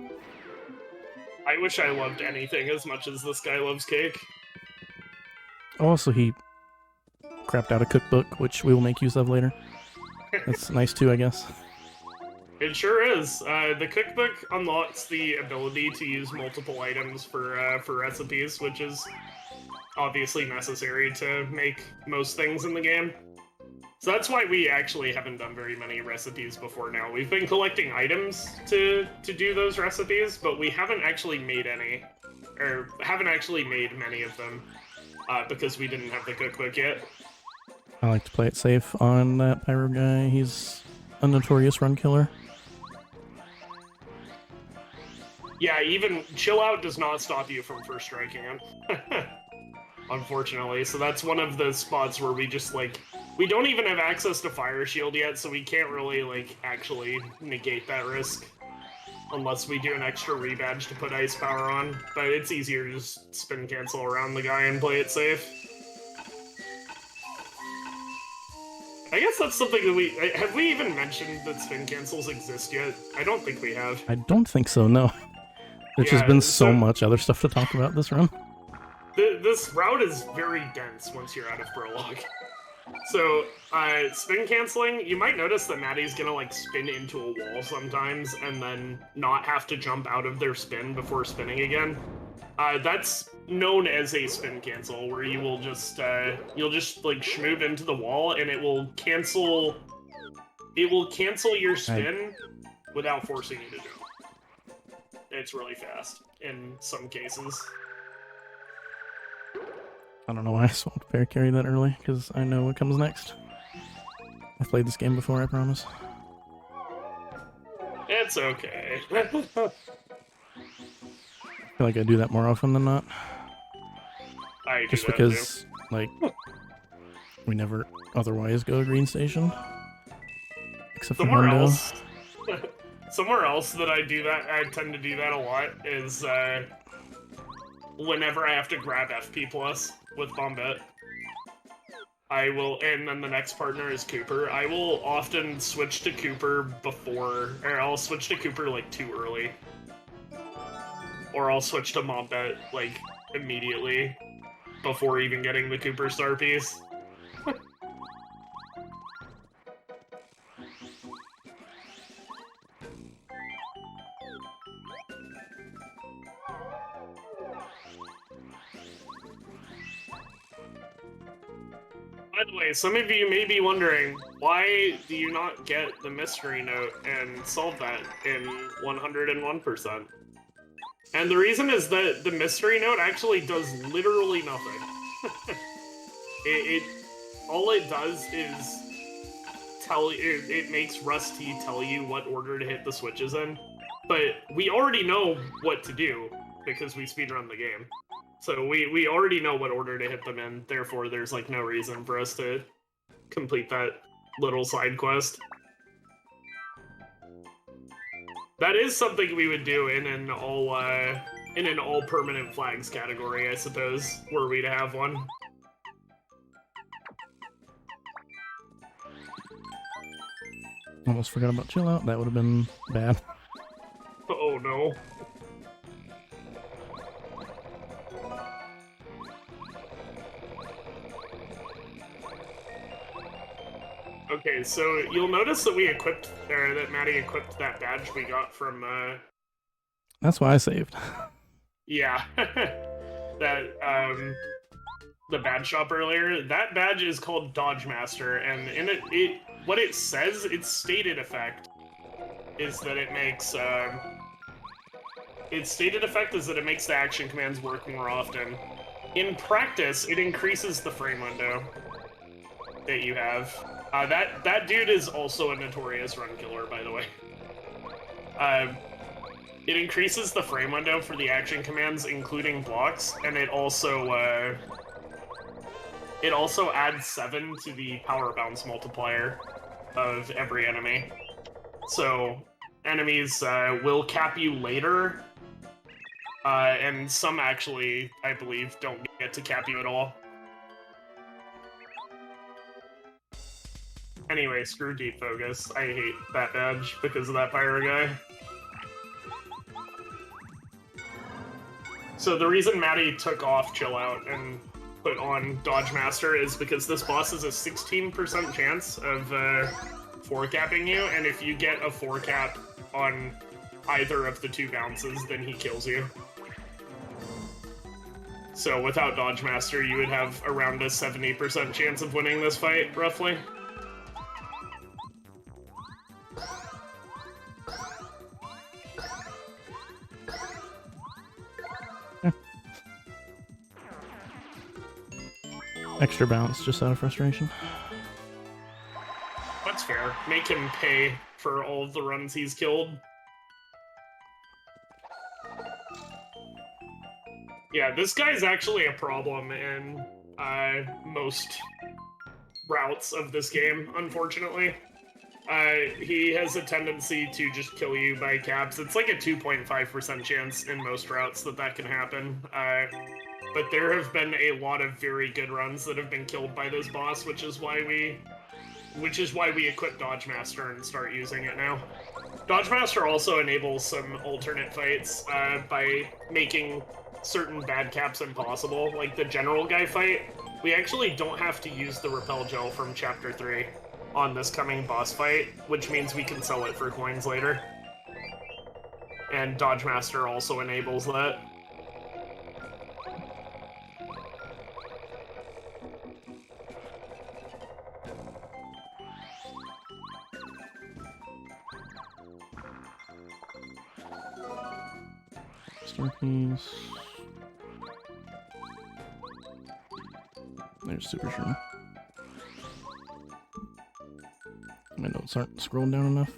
I wish I loved anything as much as this guy loves cake. Also, he crapped out a cookbook, which we will make use of later. That's nice too, I guess. It sure is. The cookbook unlocks the ability to use multiple items for recipes, which is obviously necessary to make most things in the game. So that's why we actually haven't done very many recipes before now. We've been collecting items to do those recipes, but we haven't actually made any, or haven't actually made many of them, because we didn't have the cookbook yet. I like to play it safe on that pyro guy. He's a notorious run killer. Yeah, even chill out does not stop you from first striking him. Unfortunately, so that's one of the spots where we just, like, we don't even have access to Fire Shield yet, so we can't really, like, actually negate that risk. Unless we do an extra rebadge to put Ice Power on, but it's easier to just spin cancel around the guy and play it safe. I guess that's something that have we even mentioned that spin cancels exist yet? I don't think we have. I don't think so, no. There's just been so much other stuff to talk about this run. This route is very dense once you're out of Prologue. So, spin canceling, you might notice that Maddie's gonna, like, spin into a wall sometimes and then not have to jump out of their spin before spinning again. That's known as a spin cancel, where you will just, you'll just, like, schmoove into the wall and it will cancel your spin without forcing you to jump. It's really fast in some cases. I don't know why I swapped Bear Carry that early, because I know what comes next. I've played this game before, I promise. It's okay. I feel like I do that more often than not. I do Just that because, too. like, we never otherwise go to Green Station. Except for Hondo. Somewhere else that I tend to do that a lot is, whenever I have to grab FP plus with Bombette, I will, and then the next partner is Cooper, I will often switch to Cooper before, or I'll switch to Cooper, like, too early. Or I'll switch to Bombette, like, immediately, before even getting the Cooper star piece. By the way, some of you may be wondering, why do you not get the mystery note and solve that in 101%? And the reason is that the mystery note actually does literally nothing. All it does is it makes Rusty tell you what order to hit the switches in, but we already know what to do because we speedrun the game. So we already know what order to hit them in, therefore there's, like, no reason for us to complete that little side quest. That is something we would do in an all permanent flags category, I suppose, were we to have one. Almost forgot about Chill Out, that would have been bad. Oh no. Okay, so you'll notice that we equipped, or that Maddie equipped that badge we got from, That's why I saved. Yeah. That, the badge shop earlier. That badge is called Dodge Master, and in it what it says, its stated effect, is that it makes, its stated effect is that it makes the action commands work more often. In practice, it increases the frame window that you have. That dude is also a notorious run killer, by the way. It increases the frame window for the action commands, including blocks, and it also adds 7 to the power bounce multiplier of every enemy. So enemies will cap you later, and some actually, I believe, don't get to cap you at all. Anyway, screw Deep Focus. I hate that badge because of that pyro guy. So the reason Maddie took off Chill Out and put on Dodge Master is because this boss has a 16% chance of 4-capping you, and if you get a 4-cap on either of the 2 bounces, then he kills you. So without Dodge Master, you would have around a 70% chance of winning this fight, roughly. Extra bounce just out of frustration. That's fair. Make him pay for all of the runs he's killed. Yeah, this guy's actually a problem in most routes of this game, unfortunately. He has a tendency to just kill you by caps. It's like a 2.5% chance in most routes that can happen. But there have been a lot of very good runs that have been killed by this boss, which is why we equip Dodge Master and start using it now. Dodge Master also enables some alternate fights by making certain bad caps impossible. Like the general guy fight, we actually don't have to use the repel gel from Chapter 3 on this coming boss fight, which means we can sell it for coins later. And Dodge Master also enables that. Starpiece. There's Super Shroom. My notes aren't scrolled down enough.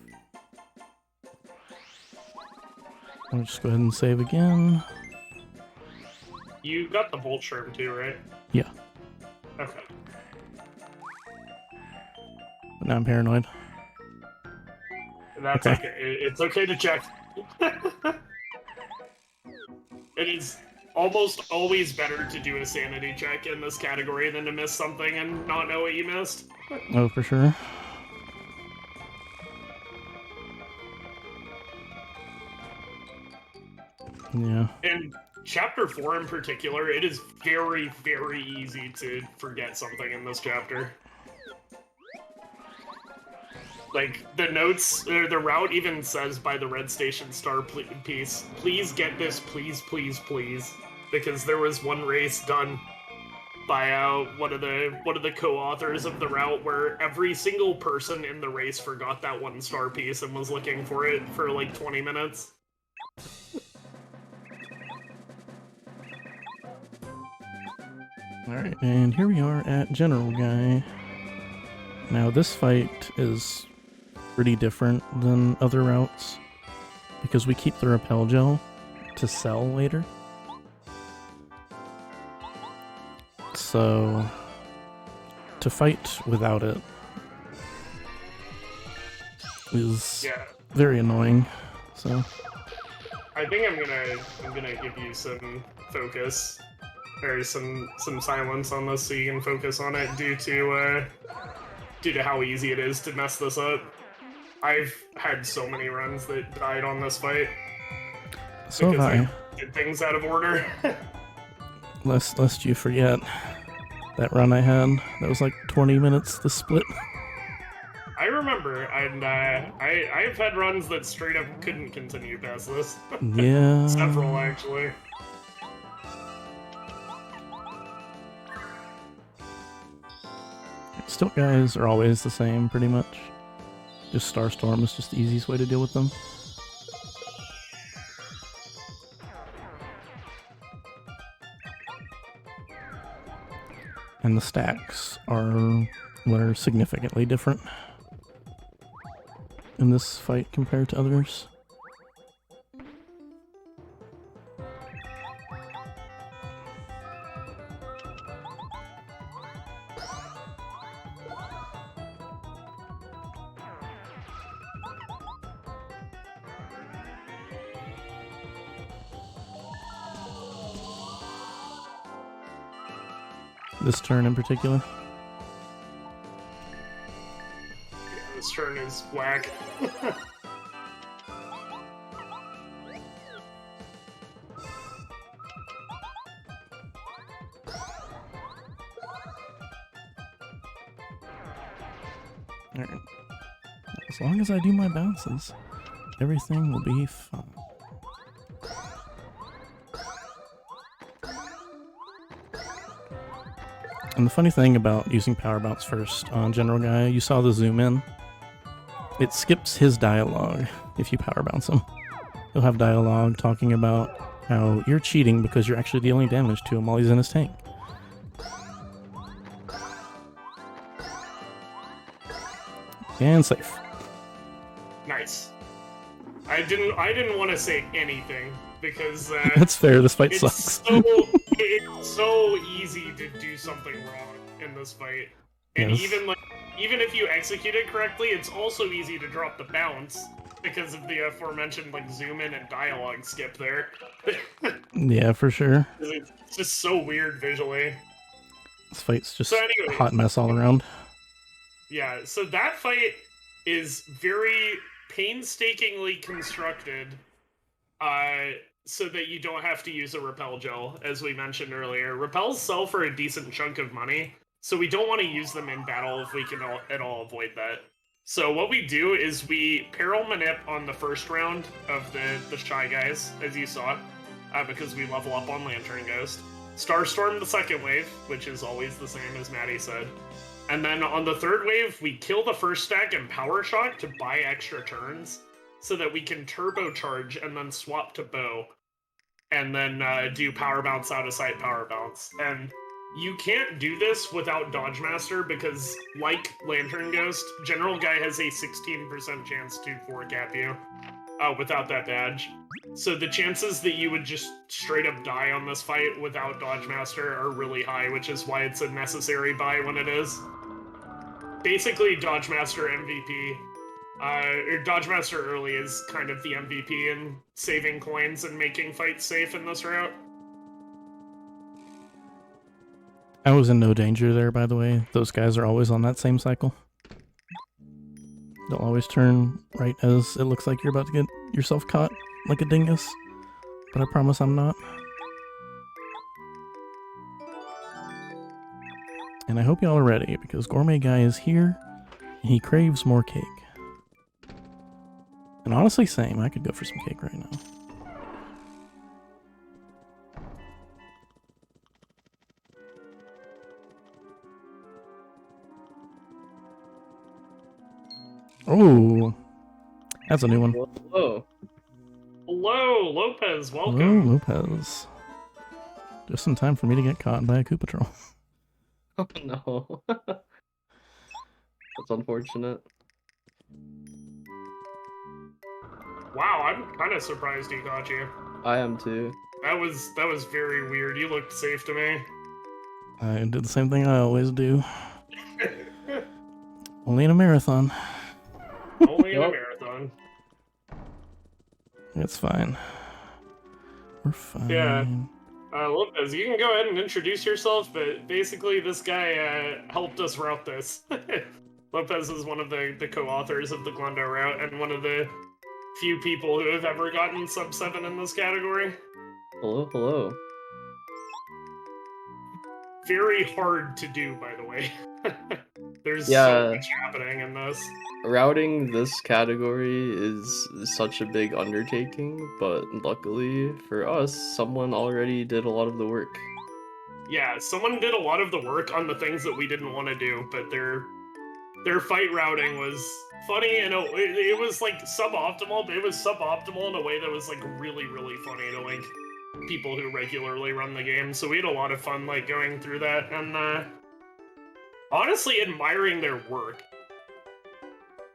I'll just go ahead and save again. You got the Volt Shroom too, right? Yeah. Okay. But now I'm paranoid. That's okay. It's okay to check. It is almost always better to do a sanity check in this category than to miss something and not know what you missed. Oh, for sure. Yeah. In Chapter 4 in particular, it is very, very easy to forget something in this chapter. Like, the notes, or the route even says by the Red Station Star piece, please get this, please, please, please. Because there was one race done by one of the co-authors of the route where every single person in the race forgot that 1 star piece and was looking for it for like 20 minutes. Alright, and here we are at General Guy. Now this fight is pretty different than other routes because we keep the repel gel to sell later. So to fight without it is very annoying. So I think I'm gonna give you some focus or some silence on this so you can focus on it due to how easy it is to mess this up. I've had so many runs that died on this fight. So because have I did things out of order. Lest you forget that run I had. That was like 20 minutes to split. I remember, and I've had runs that straight up couldn't continue past this. Yeah. Several, actually. Stilt guys are always the same, pretty much. Just Starstorm is just the easiest way to deal with them. And the stacks are what are significantly different in this fight compared to others. This turn in particular. Yeah, this turn is whack. Alright. As long as I do my bounces, everything will be fine. And the funny thing about using Power Bounce first on General Guy, you saw the zoom in. It skips his dialogue if you Power Bounce him. He'll have dialogue talking about how you're cheating because you're actually dealing damage to him while he's in his tank. And safe. Nice. I didn't want to say anything because That's fair. This fight sucks. It's so easy to do something wrong in this fight, and Yes. even if you execute it correctly, it's also easy to drop the bounce because of the aforementioned zoom in and dialogue skip there. Yeah, for sure. It's just so weird visually. This fight's just So anyway, a hot mess all around. Yeah, so that fight is very painstakingly constructed, so that you don't have to use a repel gel, as we mentioned earlier. Repels sell for a decent chunk of money, so we don't want to use them in battle if we can at all avoid that. So what we do is we peril manip on the first round of the Shy Guys, as you saw, because we level up on Lantern Ghost. Starstorm the second wave, which is always the same as Maddie said. And then on the third wave, we kill the first stack and Power Shock to buy extra turns, so that we can turbocharge and then swap to bow, and then do Power Bounce out of sight Power Bounce. And you can't do this without Dodge Master because, like Lantern Ghost, General Guy has a 16% chance to 4-cap you without that badge. So the chances that you would just straight up die on this fight without Dodge Master are really high, which is why it's a necessary buy when it is. Basically, Dodge Master MVP. Or Dodge Master early is kind of the MVP in saving coins and making fights safe in this route. I was in no danger there, by the way. Those guys are always on that same cycle. They'll always turn right as it looks like you're about to get yourself caught like a dingus. But I promise I'm not. And I hope y'all are ready, because Gourmet Guy is here, and he craves more cake. And honestly, same. I could go for some cake right now. Oh, that's a new one. Hello. Hello, Lopez. Hello, Welcome. Lopez. Just in time for me to get caught by a Koopa Troll. Oh no. That's unfortunate. Wow, I'm kind of surprised he caught you. I am too. That was very weird. You looked safe to me. I did the same thing I always do. Only in a marathon. Only in a marathon. It's fine. We're fine. Yeah. Lopez, you can go ahead and introduce yourself, but basically this guy helped us route this. Lopez is one of the co-authors of the Glendo route and one of the few people who have ever gotten sub 7 in this category. Hello, hello. Very hard to do, by the way. There's so Yeah. much happening in this. Routing this category is such a big undertaking, but luckily for us, someone already did a lot of the work. Yeah, someone did a lot of the work on the things that we didn't want to do, but their fight routing was funny, and it was like suboptimal, but it was suboptimal in a way that was like really, really funny to like people who regularly run the game. So we had a lot of fun like going through that, and honestly admiring their work.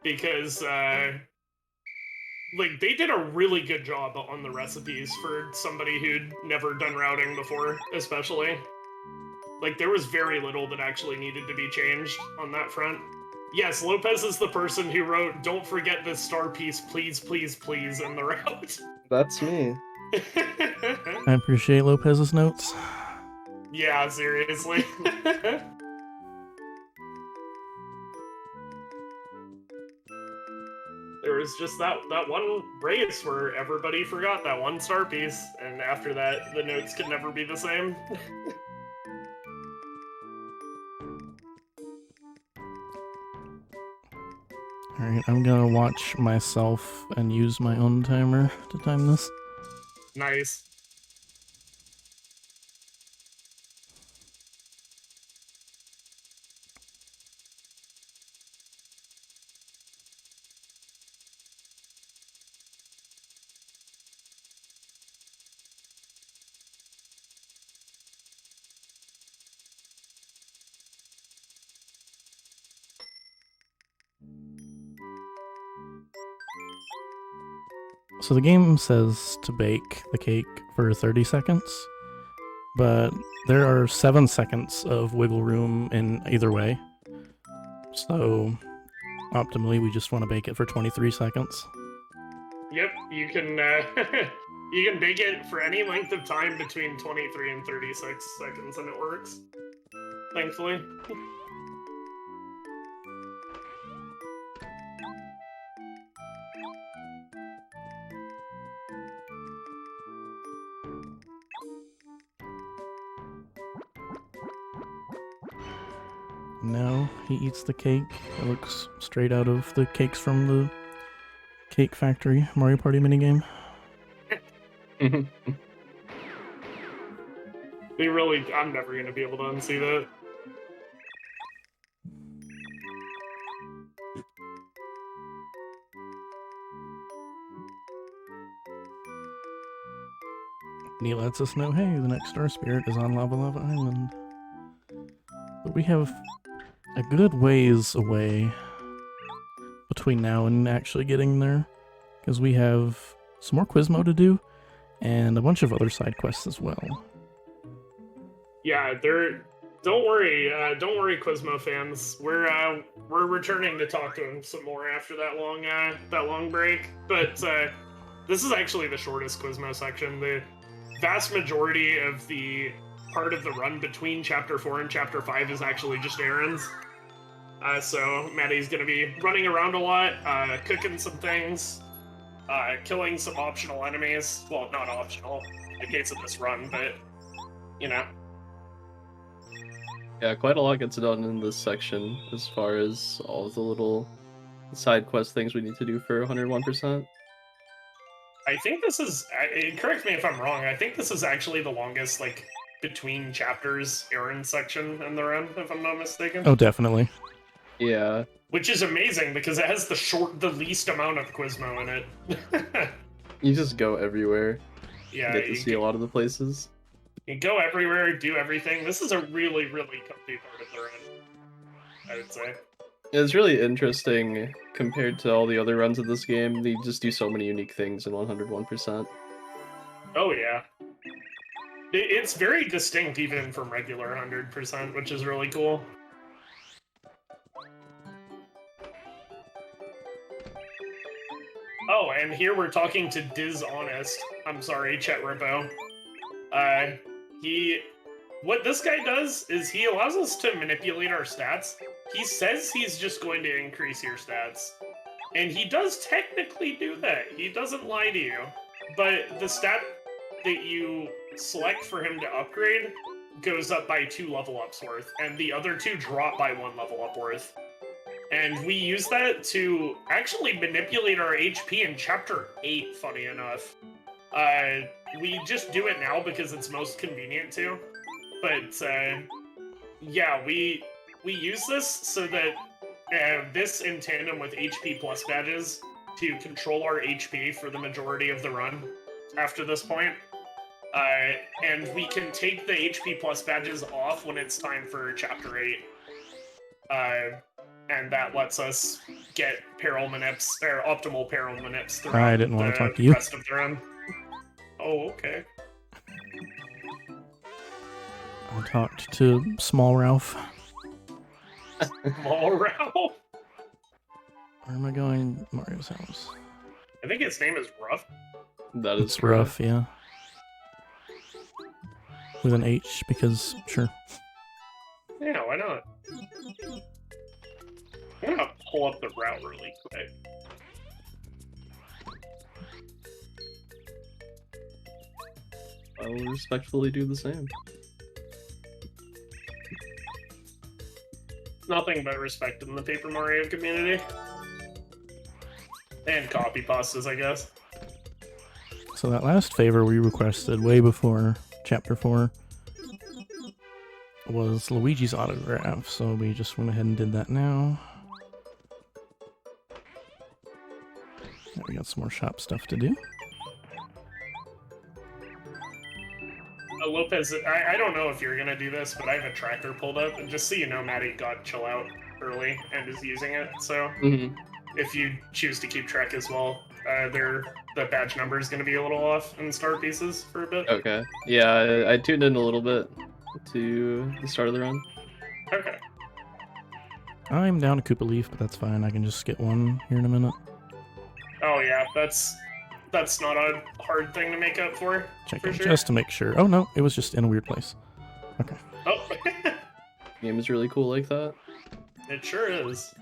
Because like they did a really good job on the recipes for somebody who'd never done routing before, especially. Like there was very little that actually needed to be changed on that front. Yes, Lopez is the person who wrote, "Don't forget this star piece, please, please, please," in the route. That's me. I appreciate Lopez's notes. Yeah, seriously. There was just that one race where everybody forgot that one star piece, and after that, the notes could never be the same. Alright, I'm gonna watch myself and use my own timer to time this. Nice. So the game says to bake the cake for 30 seconds, but there are 7 seconds of wiggle room in either way. So optimally, we just want to bake it for 23 seconds. Yep, you can you can bake it for any length of time between 23 and 36 seconds, and it works. Thankfully. Now he eats the cake. It looks straight out of the cakes from the Cake Factory Mario Party minigame. I'm never gonna be able to unsee that. And he lets us know, hey, the next Star Spirit is on Lava Lava Island. But we have a good ways away between now and actually getting there, because we have some more Quizmo to do, and a bunch of other side quests as well. Yeah, don't worry, Quizmo fans. We're returning to talk to him some more after that long break. But this is actually the shortest Quizmo section. The vast majority of the part of the run between Chapter 4 and Chapter 5 is actually just errands. So Maddie's gonna be running around a lot, cooking some things, killing some optional enemies. Well, not optional in the case of this run, but you know. Yeah, quite a lot gets done in this section as far as all the little side quest things we need to do for 101%. I think this is, correct me if I'm wrong, I think this is actually the longest, like, between chapters errand section in the run, if I'm not mistaken. Oh, definitely. Yeah. Which is amazing, because it has the least amount of Quizmo in it. You just go everywhere. Yeah, Get to see a lot of the places. You go everywhere, do everything. This is a really, really comfy part of the run, I would say. It's really interesting compared to all the other runs of this game. They just do so many unique things in 101%. Oh, yeah. It's very distinct even from regular 100%, which is really cool. Oh, and here we're talking to Dishonest. I'm sorry, Chet Rippo. What this guy does is he allows us to manipulate our stats. He says he's just going to increase your stats. And he does technically do that. He doesn't lie to you. But the stat that you select for him to upgrade goes up by 2 level ups worth, and the other 2 drop by 1 level up worth. And we use that to actually manipulate our HP in Chapter 8, funny enough. We just do it now because it's most convenient to. But, yeah, we use this so that this in tandem with HP plus badges to control our HP for the majority of the run after this point. And we can take the HP plus badges off when it's time for Chapter 8. And that lets us get peril manips, or optimal peril manips throughout I didn't want to talk to the you. rest of the run. Oh, okay. I talked to Small Ralph. Small Ralph? Where am I going? Mario's house. I think his name is Ruff. That is It's rough, yeah. With an H, because, sure. Yeah, why not? I'm gonna pull up the route really quick. I will respectfully do the same. Nothing but respect in the Paper Mario community. And copy pastas, I guess. So that last favor we requested way before Chapter 4 was Luigi's autograph, so we just went ahead and did that now. Now we got some more shop stuff to do. Lopez, I don't know if you're gonna do this, but I have a tracker pulled up, and just so you know, Matty got chill out early and is using it, so if you choose to keep track as well, the badge number is gonna be a little off in star pieces for a bit. Okay. Yeah, I tuned in a little bit to the start of the run. Okay. I'm down a Koopa Leaf, but that's fine. I can just get one here in a minute. Oh yeah, that's not a hard thing to make up for. Check it sure. just to make sure. Oh no, it was just in a weird place. Okay. Oh. Game is really cool like that. It sure is.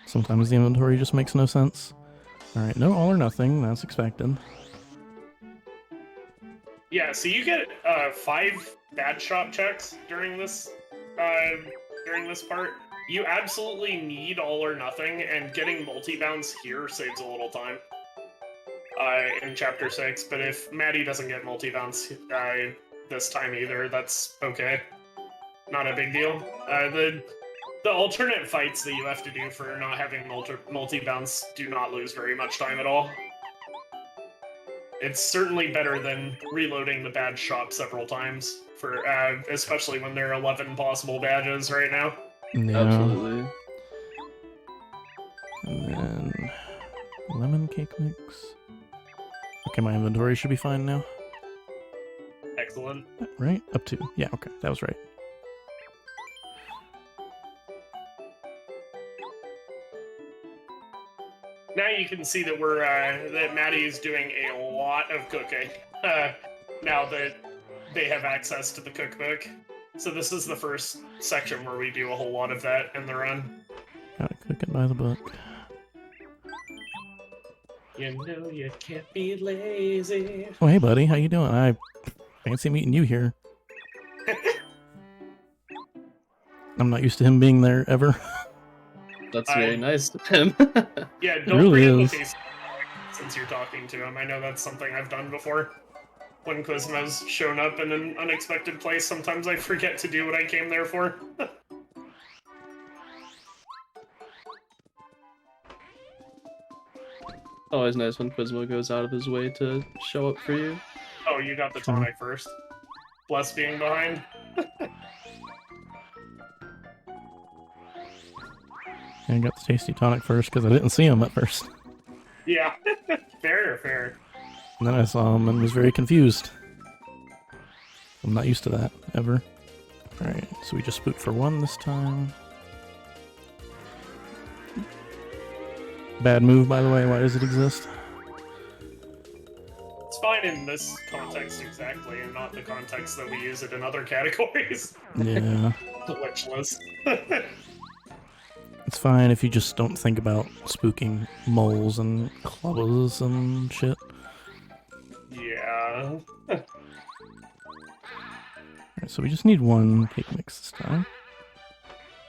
Sometimes the inventory just makes no sense. Alright, no all or nothing. That's expected. Yeah, so you get 5 bad shop checks during this part. You absolutely need all or nothing, and getting multi-bounce here saves a little time in Chapter 6, but if Matty doesn't get multi-bounce this time either, that's okay. Not a big deal. The alternate fights that you have to do for not having multi-bounce do not lose very much time at all. It's certainly better than reloading the badge shop several times, for especially when there are 11 possible badges right now. Yeah. Absolutely. And then lemon cake mix. Okay, my inventory should be fine now. Excellent. Right? Up to. Yeah, okay, that was right. Now you can see that that Matty is doing a lot of cooking now that they have access to the cookbook. So this is the first section where we do a whole lot of that in the run. Gotta cook it by the book. You know you can't be lazy. Oh, hey, buddy, how you doing? I fancy meeting you here. I'm not used to him being there ever. That's very nice of him. Yeah, don't really bring is. the face since you're talking to him. I know that's something I've done before. When Quizmo's shown up in an unexpected place, sometimes I forget to do what I came there for. Always nice when Quizmo goes out of his way to show up for you. Oh, you got the tonic first. Bless being behind. I got the tasty tonic first because I didn't see him at first. Yeah, fair. And then I saw him and was very confused. I'm not used to that, ever. Alright, so we just spooked for 1 this time. Bad move, by the way. Why does it exist? It's fine in this context exactly, and not the context that we use it in other categories. Yeah. Glitchless. It's fine if you just don't think about spooking moles and clubbers and shit. Yeah. Alright, so we just need 1 cake mix this time.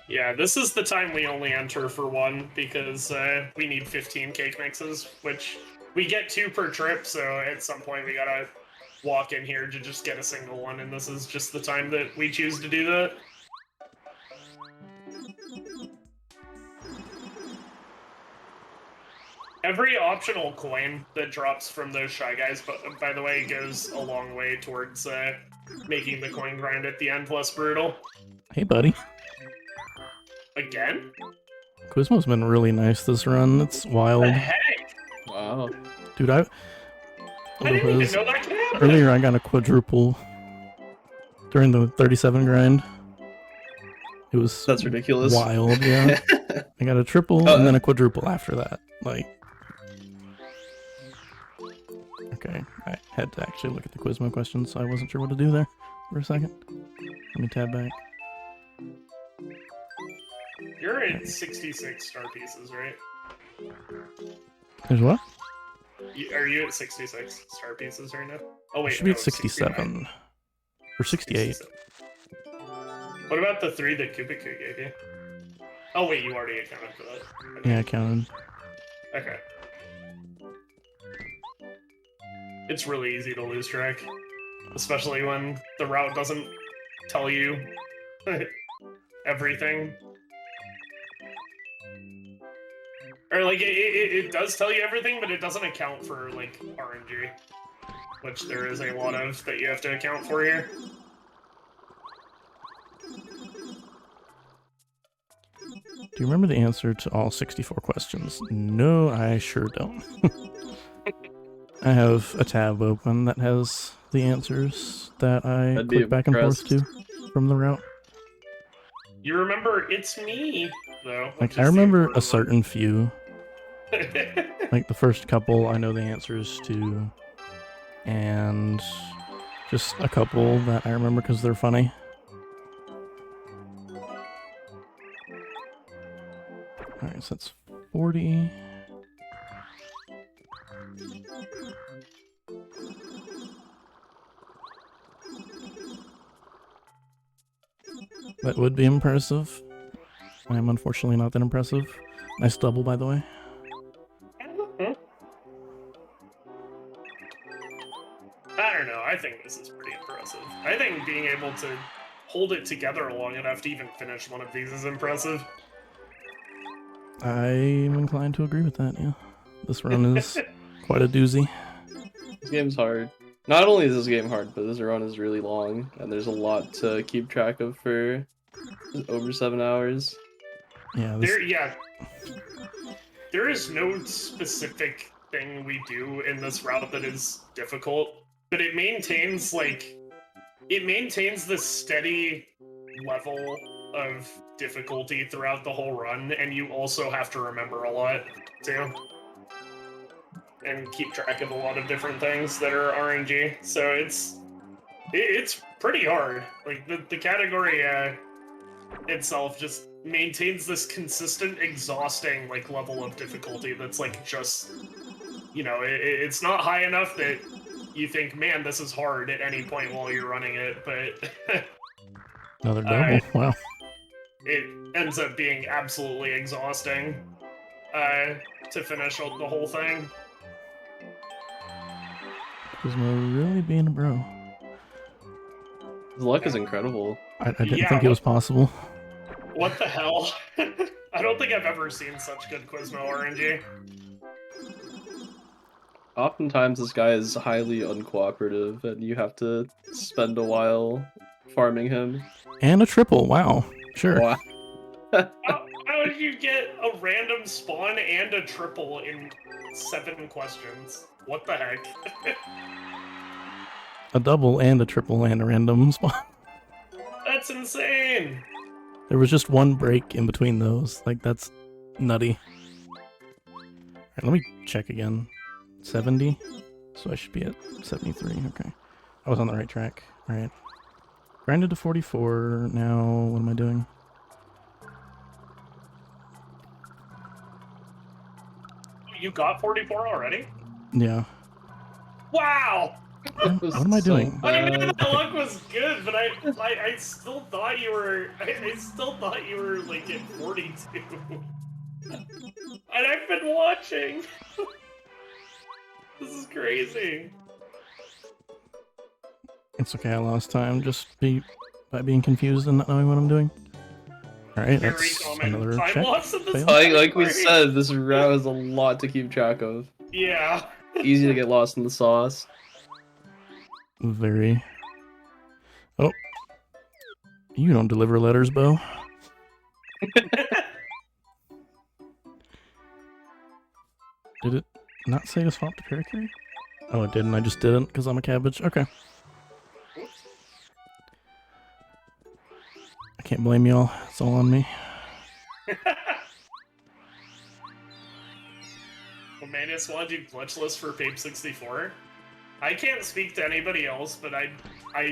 Yeah, this is the time we only enter for 1, because we need 15 cake mixes, which we get 2 per trip, so at some point we gotta walk in here to just get a single one, and this is just the time that we choose to do that. Every optional coin that drops from those Shy Guys, but by the way, goes a long way towards making the coin grind at the end less brutal. Hey, buddy. Again? Quizmo's been really nice this run. It's wild. What the heck? Wow. Dude, I didn't even know that could happen. earlier I got a quadruple during the 37 grind. It was That's ridiculous. wild, yeah. I got a triple and then a quadruple after that. Like, okay, I had to actually look at the Quizmo questions, so I wasn't sure what to do there for a second. Let me tab back. You're at 66 star pieces, right? There's what? Are you at 66 star pieces right now? Oh wait, Should be no, at 67. 69. Or 68. 67. What about the 3 that Kubiku gave you? Oh wait, you already accounted for that. Okay. Yeah, I counted. Okay. It's really easy to lose track, especially when the route doesn't tell you everything. Or, like, it does tell you everything, but it doesn't account for, like, RNG. Which there is a lot of that you have to account for here. Do you remember the answer to all 64 questions? No, I sure don't. I have a tab open that has the answers that I I'd be click back and forth to from the route. You remember It's Me, though. Like, I remember a certain few. Like, the first couple I know the answers to. And just a couple that I remember because they're funny. Alright, so that's 40. That would be impressive. I'm unfortunately not that impressive. Nice double, by the way. I don't know, I think this is pretty impressive. I think being able to hold it together long enough to even finish one of these is impressive. I'm inclined to agree with that, yeah. This run is quite a doozy. This game's hard. Not only is this game hard, but this run is really long, and there's a lot to keep track of for over 7 hours. Yeah, There is no specific thing we do in this route that is difficult, but it maintains, like, this steady level of difficulty throughout the whole run, and you also have to remember a lot, too. And keep track of a lot of different things that are RNG, so it's pretty hard. Like, the category itself just maintains this consistent, exhausting, like, level of difficulty that's, like, just, you know, it's not high enough that you think, man, this is hard at any point while you're running it, but another double, wow. it ends up being absolutely exhausting to finish the whole thing. Quizmo really being a bro. His luck is incredible. I didn't think it was possible. What the hell? I don't think I've ever seen such good Quizmo RNG. Oftentimes this guy is highly uncooperative, and you have to spend a while farming him. And a triple, wow. Sure. Wow. How did you get a random spawn and a triple in 7 questions? What the heck? A double and a triple and a random spawn. That's insane! There was just one break in between those. Like, that's nutty. Alright, let me check again. 70? So I should be at 73, okay. I was on the right track. Alright. Grinded to 44, now what am I doing? You got 44 already? Yeah. Wow! What am I doing? I knew that luck was good, but I still thought you were like at 42. And I've been watching. This is crazy. It's okay, I lost time just by being confused and not knowing what I'm doing. Alright, Very that's common another time check. loss in this Like we category. said, this route has a lot to keep track of. Yeah. Easy to get lost in the sauce. Very. Oh. You don't deliver letters, Bo. Did it not say to swap to Parakarry? Oh, it didn't. I just didn't because I'm a cabbage. Okay. I can't blame y'all. It's all on me. Manus wanted to do glitchless for Pape 64. I can't speak to anybody else, but I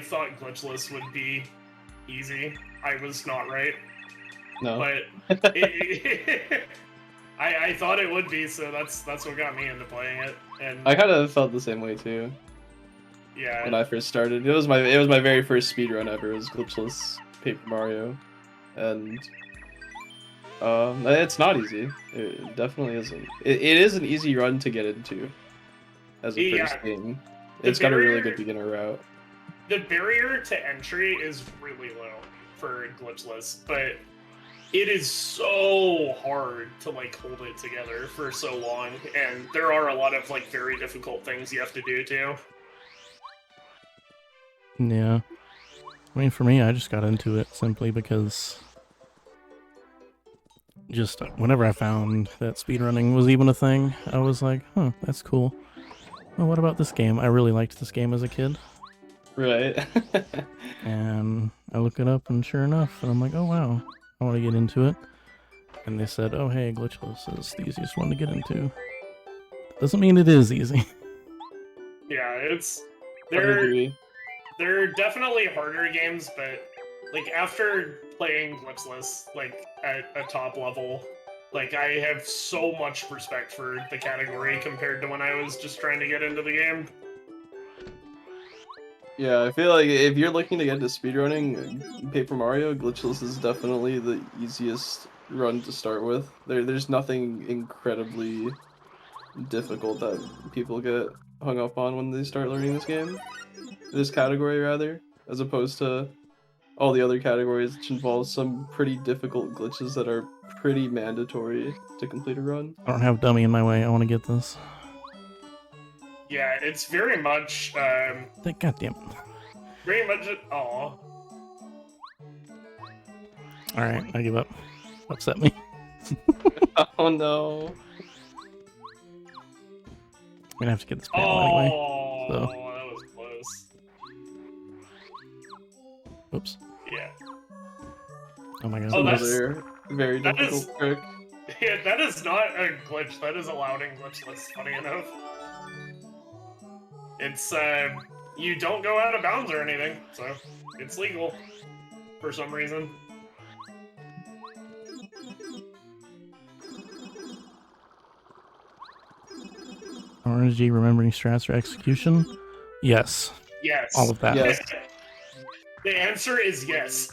thought glitchless would be easy. I was not right. No. But I thought it would be, so that's what got me into playing it. And I kind of felt the same way too. yeah, When I first started, it was my very first speedrun ever. It was glitchless Paper Mario, and it's not easy. It definitely isn't. It is an easy run to get into as a Yeah, first game. the It's got a really barrier- good beginner route. The barrier to entry is really low for glitchless, but it is so hard to like hold it together for so long, and there are a lot of like very difficult things you have to do too. Yeah. I mean, for me, I just got into it simply because just whenever I found that speedrunning was even a thing, I was like, huh, that's cool. Well, what about this game? I really liked this game as a kid. Right. And I look it up, and sure enough, and I'm like, oh wow, I want to get into it. And they said, oh hey, glitchless is the easiest one to get into. Doesn't mean it is easy. Yeah, it's I they're agree. they're definitely harder games, but like after playing glitchless like at a top level, like I have so much respect for the category compared to when I was just trying to get into the game. Yeah, I feel like if you're looking to get into speedrunning, Paper Mario glitchless is definitely the easiest run to start with. There's nothing incredibly difficult that people get hung up on when they start learning this game. This category, rather, as opposed to all the other categories, which involve some pretty difficult glitches that are pretty mandatory to complete a run. I don't have dummy in my way. I want to get this. Yeah, it's very much God damn it. very much aw. Alright, I give up. Upset me. Oh no. I'm gonna have to get this panel anyway. Oh, so. that was close. Oops. Yeah. Oh my god. Oh, that's- Another very that is- difficult trick. Yeah, that is not a glitch. That is allowed in glitchless, funny enough. It's, you don't go out of bounds or anything, so it's legal. For some reason. RNG remembering strats for execution? Yes. Yes. All of that. Yes. The answer is yes.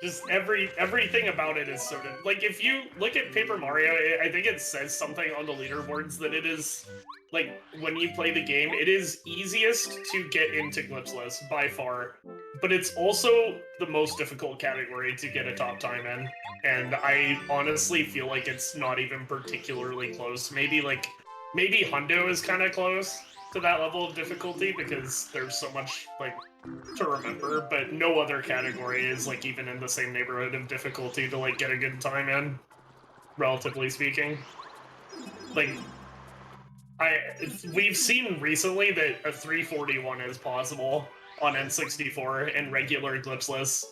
Just everything about it is so good. Like, if you look at Paper Mario, I think it says something on the leaderboards that it is, like, when you play the game, it is easiest to get into glitchless, by far. But it's also the most difficult category to get a top time in. And I honestly feel like it's not even particularly close. Maybe Hundo is kind of close to that level of difficulty, because there's so much, like, to remember, but no other category is like even in the same neighborhood of difficulty to like get a good time in, relatively speaking. Like, we've seen recently that a 341 is possible on N64 in regular glitchless,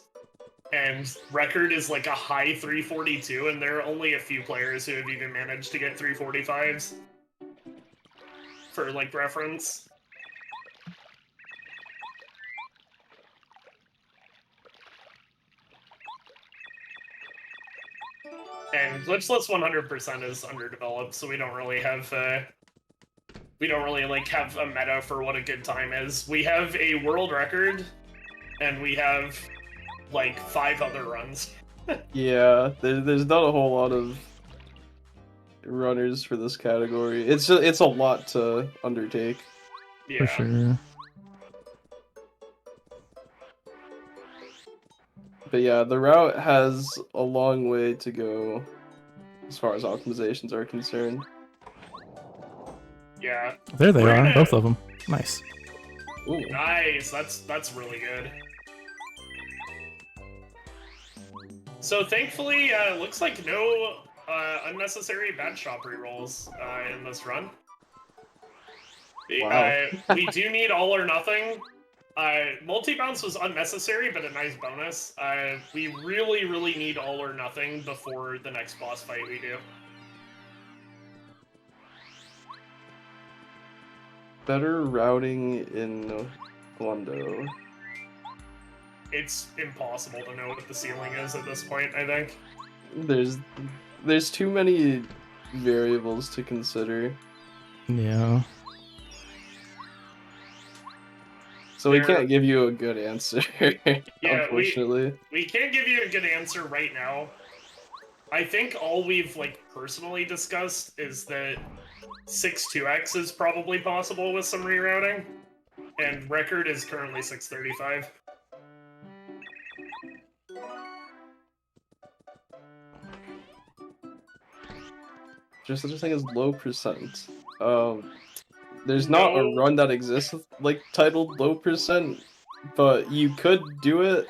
and record is like a high 342, and there are only a few players who have even managed to get 345s. For like reference. And glitchless 100% is underdeveloped, so we don't really have like have a meta for what a good time is. We have a world record, and we have like 5 other runs. Yeah, there's not a whole lot of runners for this category. It's a lot to undertake. Yeah. For sure. But yeah, the route has a long way to go as far as optimizations are concerned. Yeah. There they We're are, gonna- both of them. Nice. Ooh. Nice. That's really good. So thankfully, looks like no unnecessary bad shop rerolls in this run. Wow. We do need all or nothing. Multi-bounce was unnecessary, but a nice bonus. We really, really need all or nothing before the next boss fight we do. Better routing in Lundo. It's impossible to know what the ceiling is at this point, I think. There's too many variables to consider. Yeah. So we can't give you a good answer, Yeah, unfortunately. we can't give you a good answer right now. I think all we've like personally discussed is that 6-2x is probably possible with some rerouting, and record is currently 635. Just such a thing as low percent. There's not a run that exists like titled low percent, but you could do it.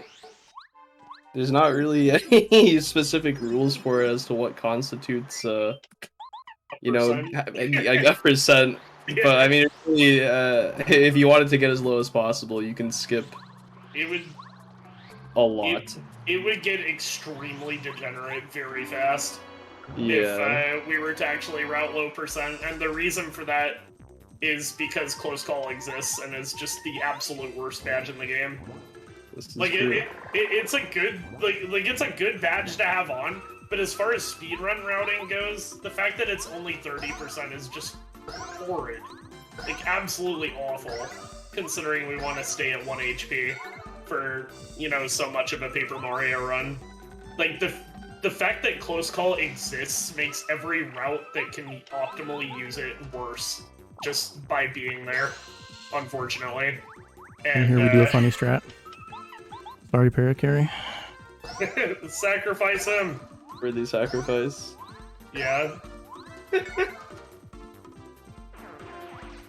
There's not really any specific rules for it as to what constitutes, you know, a percent. But I mean, really, if you wanted to get as low as possible, you can skip. It would a lot. It would get extremely degenerate very fast. Yeah. If we were to actually route low percent, and the reason for that is because close call exists and is just the absolute worst badge in the game. Like it's a good it's a good badge to have on, but as far as speedrun routing goes, the fact that it's only 30% is just horrid. Like absolutely awful, considering we want to stay at 1 HP for, you know, so much of a Paper Mario run. Like the fact that close call exists makes every route that can optimally use it worse just by being there, unfortunately. And here we do a funny strat. Sorry, Paracarry. Sacrifice him! Worthy sacrifice. Yeah.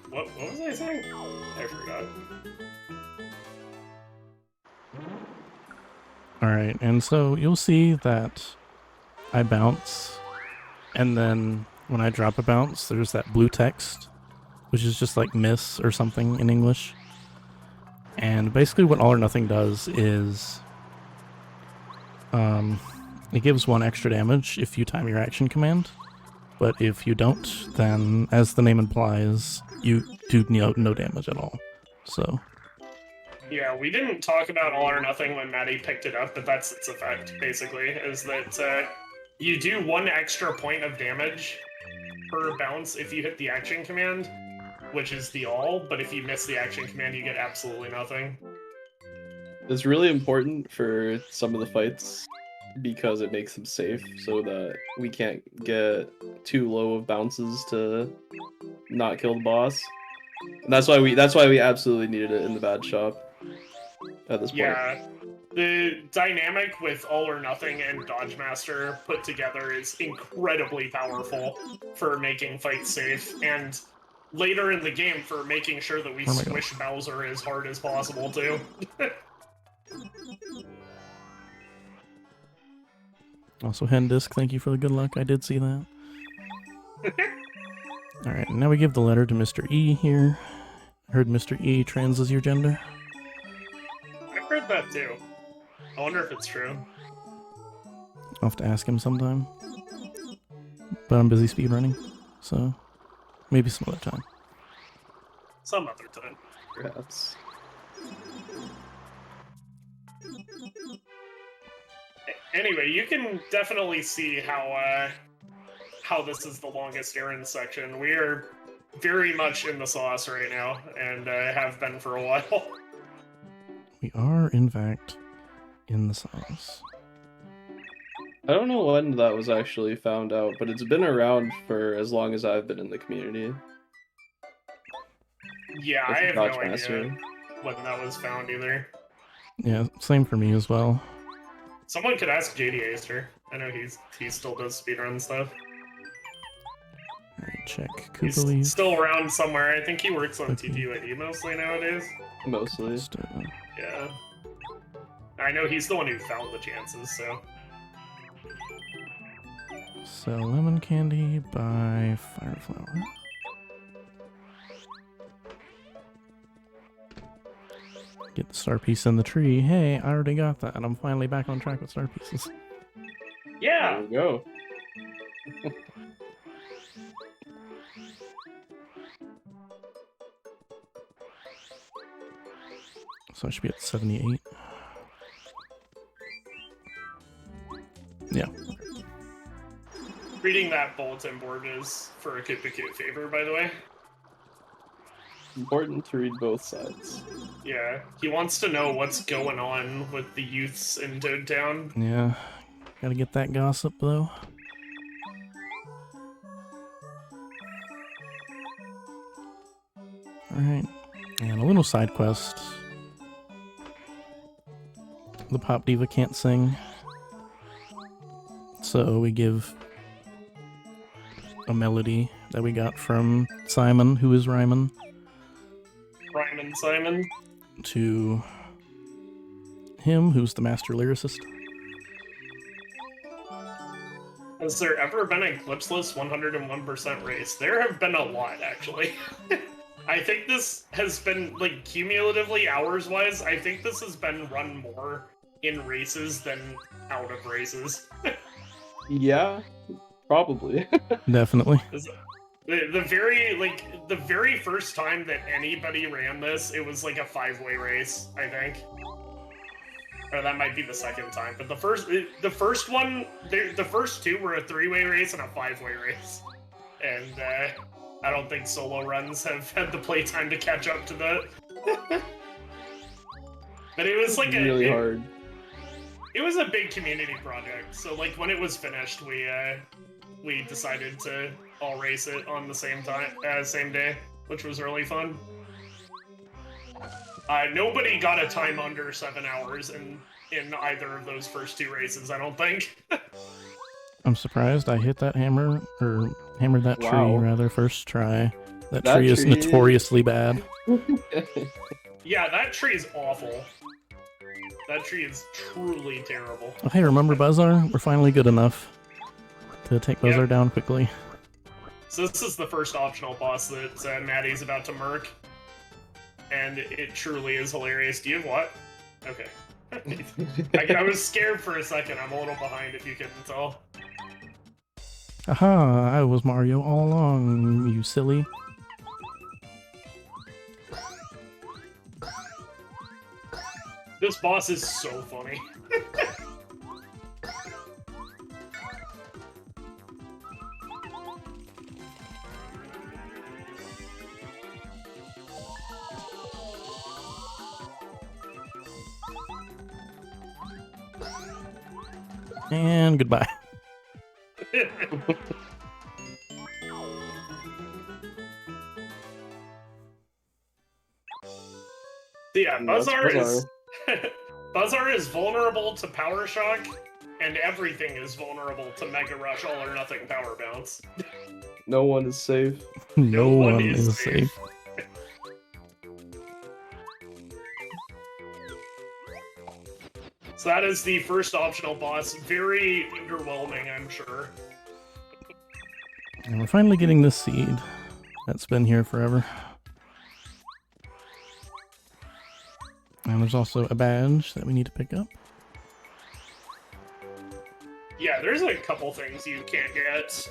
What was I saying? I forgot. Alright, and so you'll see that I bounce, and then when I drop a bounce, there's that blue text, which is just like miss or something in English. And basically what All or Nothing does is it gives 1 extra damage if you time your action command, but if you don't, then as the name implies, you do no damage at all. So yeah, we didn't talk about All or Nothing when Maddie picked it up, but that's its effect, basically, is that you do 1 extra point of damage per bounce if you hit the action command, which is the all, but if you miss the action command, you get absolutely nothing. It's really important for some of the fights because it makes them safe, so that we can't get too low of bounces to not kill the boss. And that's why we absolutely needed it in the bad shop at this point. Yeah, the dynamic with All or Nothing and Dodge Master put together is incredibly powerful for making fights safe, and later in the game for making sure that we squish Bowser as hard as possible, too. Also, Hendisk, thank you for the good luck. I did see that. Alright, now we give the letter to Mr. E here. I heard Mr. E trans is your gender. I've heard that too. I wonder if it's true. I'll have to ask him sometime. But I'm busy speedrunning, so maybe some other time. Some other time. Perhaps. Anyway, you can definitely see how this is the longest errand section. We are very much in the sauce right now, and have been for a while. We are, in fact, in the sauce. I don't know when that was actually found out, but it's been around for as long as I've been in the community. Yeah, I have no idea when that was found either. Yeah, same for me as well. Someone could ask JD Aster. I know he still does speedrun stuff. Alright, check. He's still around somewhere. I think he works on TTUID mostly nowadays. Mostly. Yeah. I know he's the one who found the chances, so. Sell lemon candy, buy fireflower. Get the star piece in the tree. Hey, I already got that. I'm finally back on track with star pieces. Yeah! There we go. So I should be at 78. Yeah. Reading that bulletin board is for a Kipikut favor, by the way. Important to read both sides. Yeah, he wants to know what's going on with the youths in Toad Town. Yeah, gotta get that gossip though. Alright, and a little side quest. The pop diva can't sing, so we give a melody that we got from Simon, who is Ryman, Ryman Simon. to him, who's the master lyricist. Has there ever been a Glitchless 101% race? There have been a lot, actually. I think this has been, like, cumulatively, hours-wise, I think this has been run more in races than out of races. Yeah, probably. Definitely. The very first time that anybody ran this, it was like a 5-way race, I think. Or that might be the second time, but the first one, the first two were a 3-way race and a 5-way race. And, I don't think solo runs have had the playtime to catch up to that. But it was like really hard. It was a big community project, so like when it was finished, we decided to all race it on the same day, which was really fun. Nobody got a time under 7 hours in either of those first two races, I don't think. I'm surprised I hit that hammer, or hammered that tree, Wow. rather, first try. That That tree is tree- notoriously bad. Yeah, that tree is awful. That tree is truly terrible. Oh, hey, remember Buzzar? We're finally good enough to take Buzzar Yep. down quickly. So this is the first optional boss that Maddie's about to murk. And it truly is hilarious. Do you have what? Okay. I was scared for a second. I'm a little behind if you couldn't tell. Aha, I was Mario all along, you silly. This boss is so funny. And goodbye. So yeah, That's Buzzar is vulnerable to Power Shock, and everything is vulnerable to Mega Rush All or Nothing Power Bounce. No one is safe. No one one is is safe. safe. So that is the first optional boss. Very underwhelming, I'm sure. And we're finally getting this seed. That's been here forever. And there's also a badge that we need to pick up. Yeah, there's a couple things you can't get.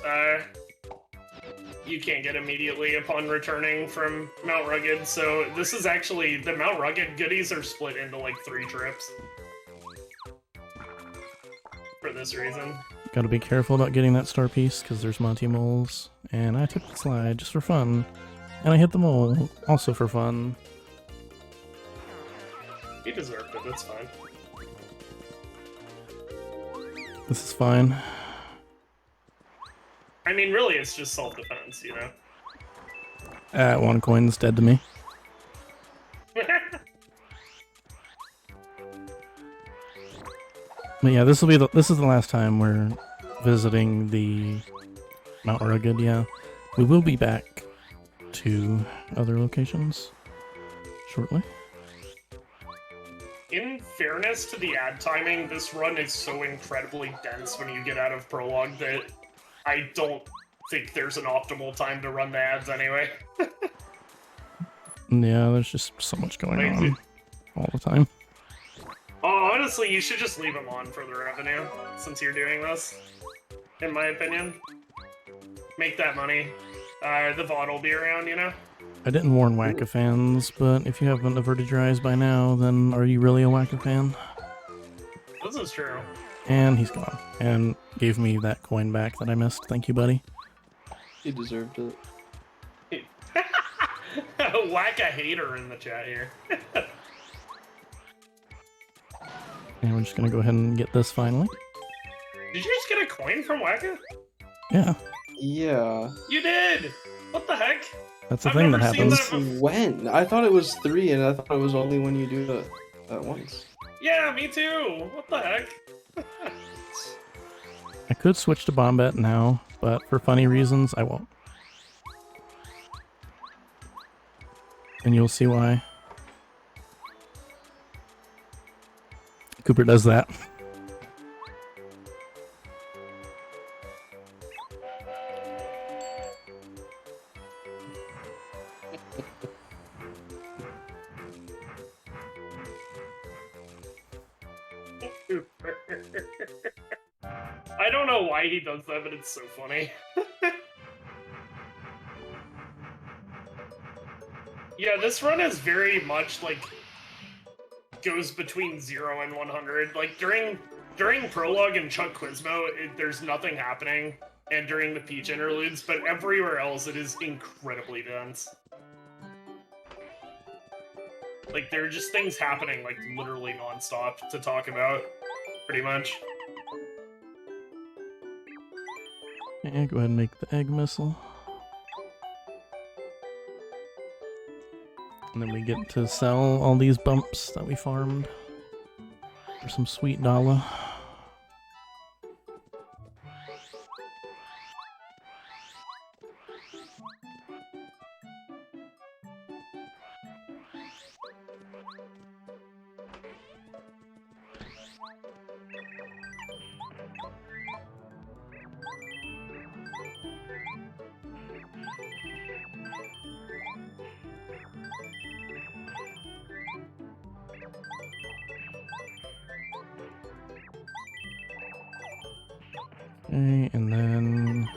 You can't get immediately upon returning from Mount Rugged, so this is actually... The Mount Rugged goodies are split into like 3 trips. For this reason. Gotta be careful about getting that star piece, because there's Monty moles. And I took the slide just for fun. And I hit the mole, also for fun. He deserved it, that's fine. This is fine. I mean, really, it's just self-defense, you know? 1 coin's dead to me. But yeah, this is the last time we're visiting the Mount Rugged, yeah. We will be back to other locations shortly. In fairness to the ad timing, this run is so incredibly dense when you get out of Prologue that I don't think there's an optimal time to run the ads anyway. Yeah, there's just so much going on all the time. Oh, honestly, you should just leave them on for the revenue, since you're doing this, in my opinion. Make that money. The VOD will be around, you know? I didn't warn Wacka fans, but if you haven't averted your eyes by now, then are you really a Wacka fan? This is true. And he's gone. And gave me that coin back that I missed. Thank you, buddy. He deserved it. Whack a hater in the chat here. And we're just gonna go ahead and get this finally. Did you just get a coin from Wacka? Yeah, Yeah. You did! What the heck? that's the I've thing that never seen happens. that before. When? I thought it was 3, and I thought it was only when you do it at once. Yeah, me too. What the heck? I could switch to Bombette now, but for funny reasons, I won't. And you'll see why. Cooper does that. I don't know why he does that, but it's so funny. Yeah, this run is very much like goes between 0 and 100. Like during Prologue and Chuck Quizmo, there's nothing happening, and during the Peach interludes, but everywhere else it is incredibly dense. Like there are just things happening like literally nonstop to talk about, pretty much. Okay, go ahead and make the egg missile. And then we get to sell all these bumps that we farmed for some sweet dollar. Okay, and then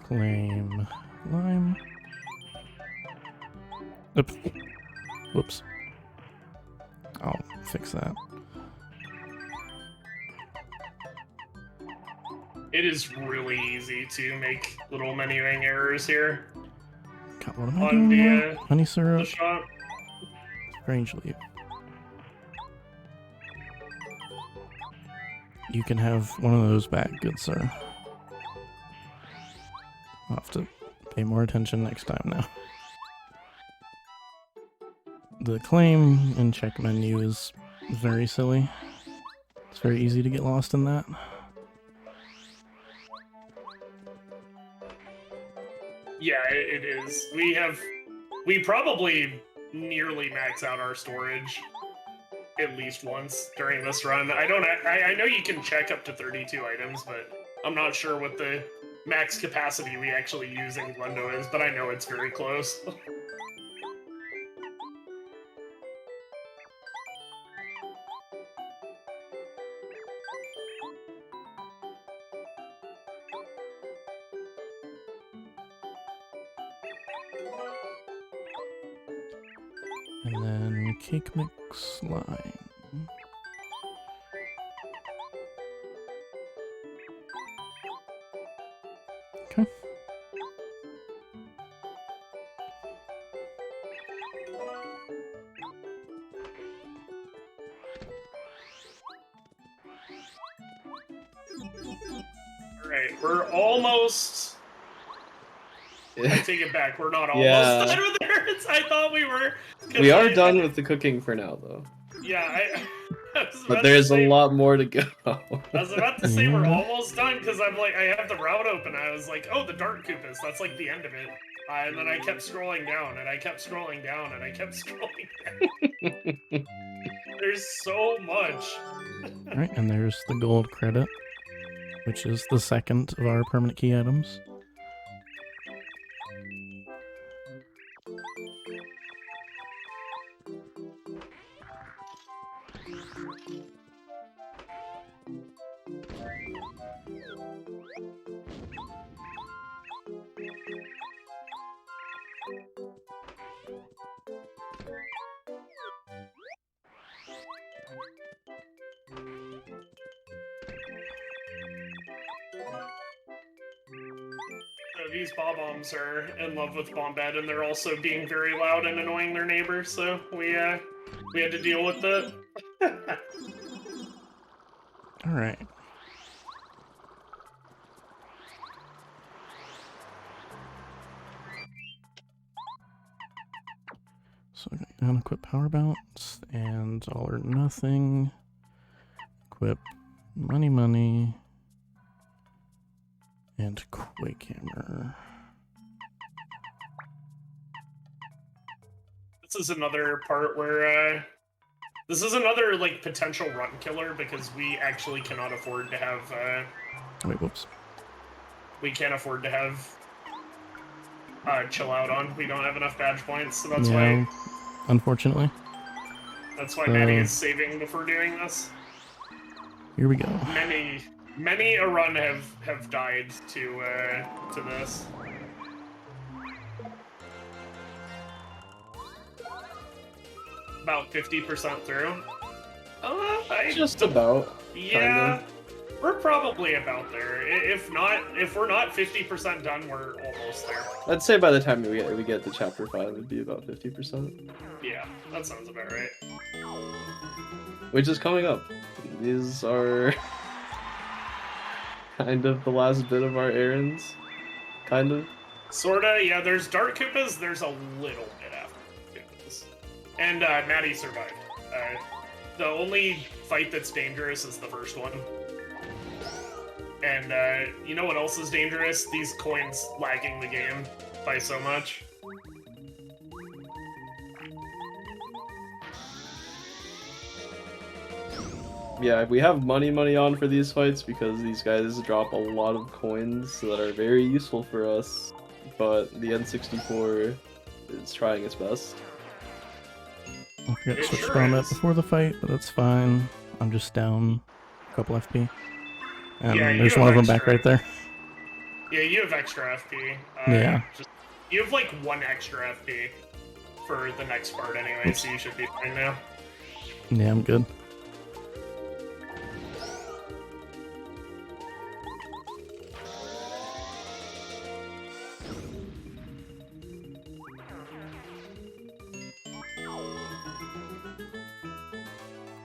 claim lime. Oops. Whoops. I'll fix that. It is really easy to make little menuing errors here God, what am I on doing the, now? Honey the syrup? shop. Strangely. You can have one of those back, good sir. I'll have to pay more attention next time now. The claim and check menu is very silly. It's very easy to get lost in that. Yeah, it is. We probably nearly max out our storage at least once during this run. I know you can check up to 32 items, but I'm not sure what the max capacity we actually use in Glendo is, but I know it's very close. And then cake mix lime. Okay. Alright, we're almost... I take it back, we're not almost Yeah. done with it. I thought we were. We are done with the cooking for now, though. Yeah, I was about But to there's say- a lot more to go. I was about to say we're Yeah. almost done because I'm like, I have the route open. I was like, oh, the Dark Koopas, that's like the end of it. And then I kept scrolling down, and I kept scrolling down, and I kept scrolling down. There's so much. Alright, and there's the gold credit, which is the second of our permanent key items. So these Bob-Ombs are in love with Bombette, and they're also being very loud and annoying their neighbors, so we had to deal with it. All right. So I'm gonna equip Power Bounce and All or Nothing. Equip Money, and Quake Hammer. This is another part where this is another like potential run killer because we actually cannot afford to have. Wait, whoops. We can't afford to have chill out on. We don't have enough badge points, so that's Yeah, why. Unfortunately. That's why Maddie is saving before doing this. Here we go. Many a run have died to this. About 50% through. Just about. Yeah, Kinda. we're probably about there. If we're not 50% done, we're almost there. I'd say by the time we get to chapter 5, it'd be about 50%. Yeah, that sounds about right. Which is coming up. These are kind of the last bit of our errands. Kind of. Sorta, yeah, there's Dark Koopas, there's a little bit after Koopas. And Maddie survived. The only fight that's dangerous is the first one. And you know what else is dangerous? These coins lagging the game by so much. Yeah, we have money on for these fights because these guys drop a lot of coins that are very useful for us, but the N64 is trying its best. I forgot to switch sure spawn that is. before the fight, but that's fine. I'm just down a couple FP. And Yeah, you there's have one of them back extra. right there. Yeah, you have extra FP. Yeah. You have like 1 extra FP for the next part anyway, so you should be fine now. Yeah, I'm good.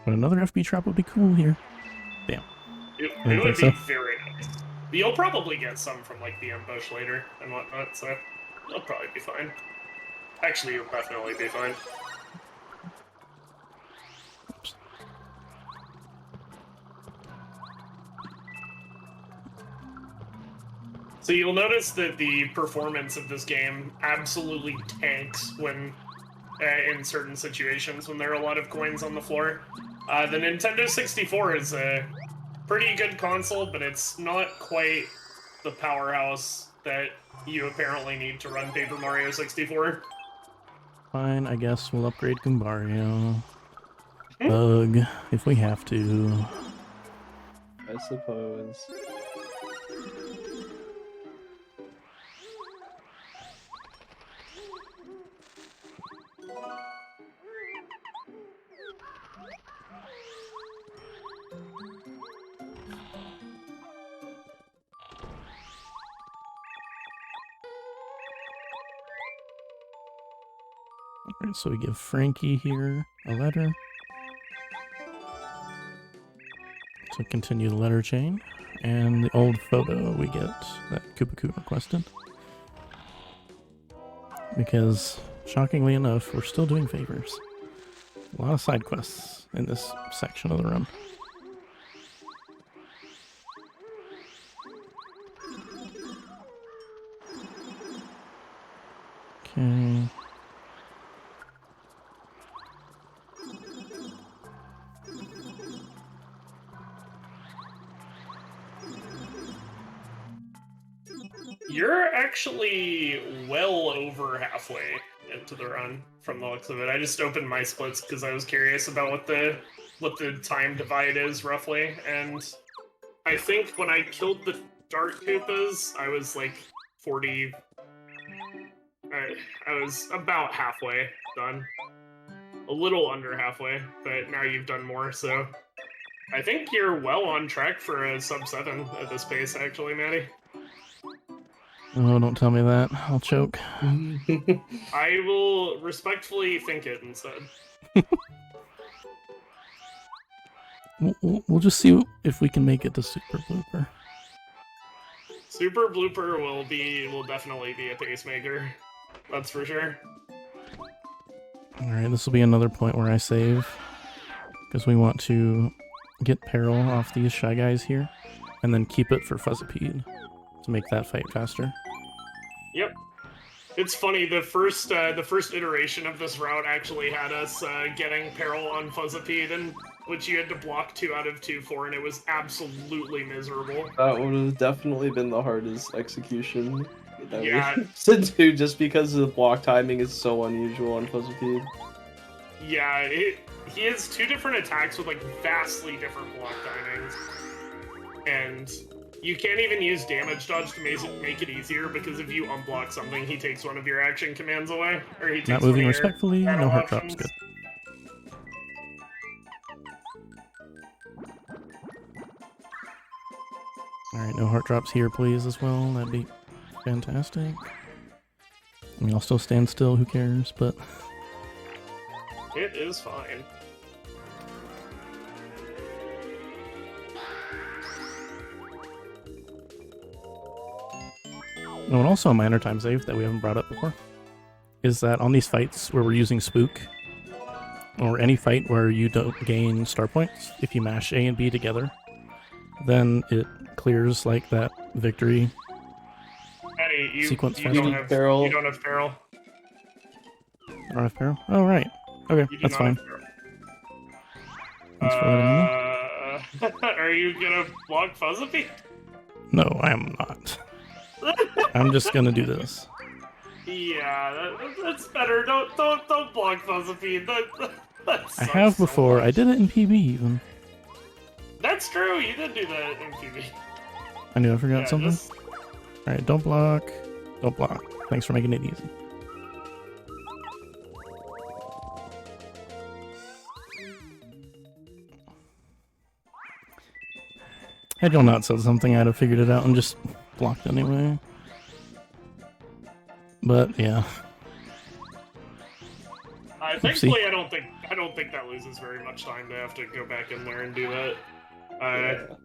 But another FB trap would be cool here. Damn. It I would think be so. very nice. You'll probably get some from like the ambush later and whatnot, so you'll probably be fine. Actually, you'll definitely be fine. Oops. So you'll notice that the performance of this game absolutely tanks when in certain situations when there are a lot of coins on the floor. The Nintendo 64 is a pretty good console, but it's not quite the powerhouse that you apparently need to run Paper Mario 64. Fine, I guess we'll upgrade Goombario. Bug, if we have to. I suppose. Alright, so we give Frankie here a letter. To continue the letter chain. And the old photo we get that Koopa requested. Because, shockingly enough, we're still doing favors. A lot of side quests in this section of the run. Okay. You're actually well over halfway into the run from the looks of it. I just opened my splits because I was curious about what the time divide is roughly, and I think when I killed the Dark Koopas, I was like 40. I was about halfway done. A little under halfway, but now you've done more, so I think you're well on track for a sub 7 at this pace, actually, Maddie. Oh, don't tell me that. I'll choke. I will respectfully think it instead. We'll just see if we can make it to Super Blooper. Super Blooper will definitely be a pacemaker. That's for sure. Alright, this will be another point where I save. Because we want to get Peril off these Shy Guys here. And then keep it for Fuzzipede to make that fight faster. Yep. It's funny, the first iteration of this route actually had us getting Peril on Fuzzipede, and which you had to block 2 out of 2 for, and it was absolutely miserable. That would have definitely been the hardest execution that we Yeah. to do, just because the block timing is so unusual on Fuzzipede. Yeah, he has 2 different attacks with like vastly different block timings, and you can't even use damage dodge to make it easier, because if you unblock something, he takes one of your action commands away, or he takes Not one moving of your respectfully, battle no heart drops, options. good. Alright, no heart drops here, please, as well. That'd be fantastic. I mean, I'll still stand still, who cares, but... It is fine. Oh, and also a minor time save that we haven't brought up before is that on these fights where we're using Spook, or any fight where you don't gain star points, if you mash A and B together, then it clears like that victory Eddie, you sequence don't faster. have Peril. You don't have Peril. I don't have Peril? Oh, right. Okay, You do that's not fine. have Peril. Thanks for letting me know. Are you gonna block Fuzzipede? No, I am not. I'm just gonna do this. Yeah, that's better. Don't block Fuzzipede. That I sucks have so before. much. I did it in PB even. That's true. You did do that in TV. I knew I forgot Yeah, something. just- Alright, don't block. Don't block. Thanks for making it easy. Had y'all not said something, I'd have figured it out and just blocked anyway. But yeah. Thankfully, I don't think that loses very much time to have to go back and learn and do that.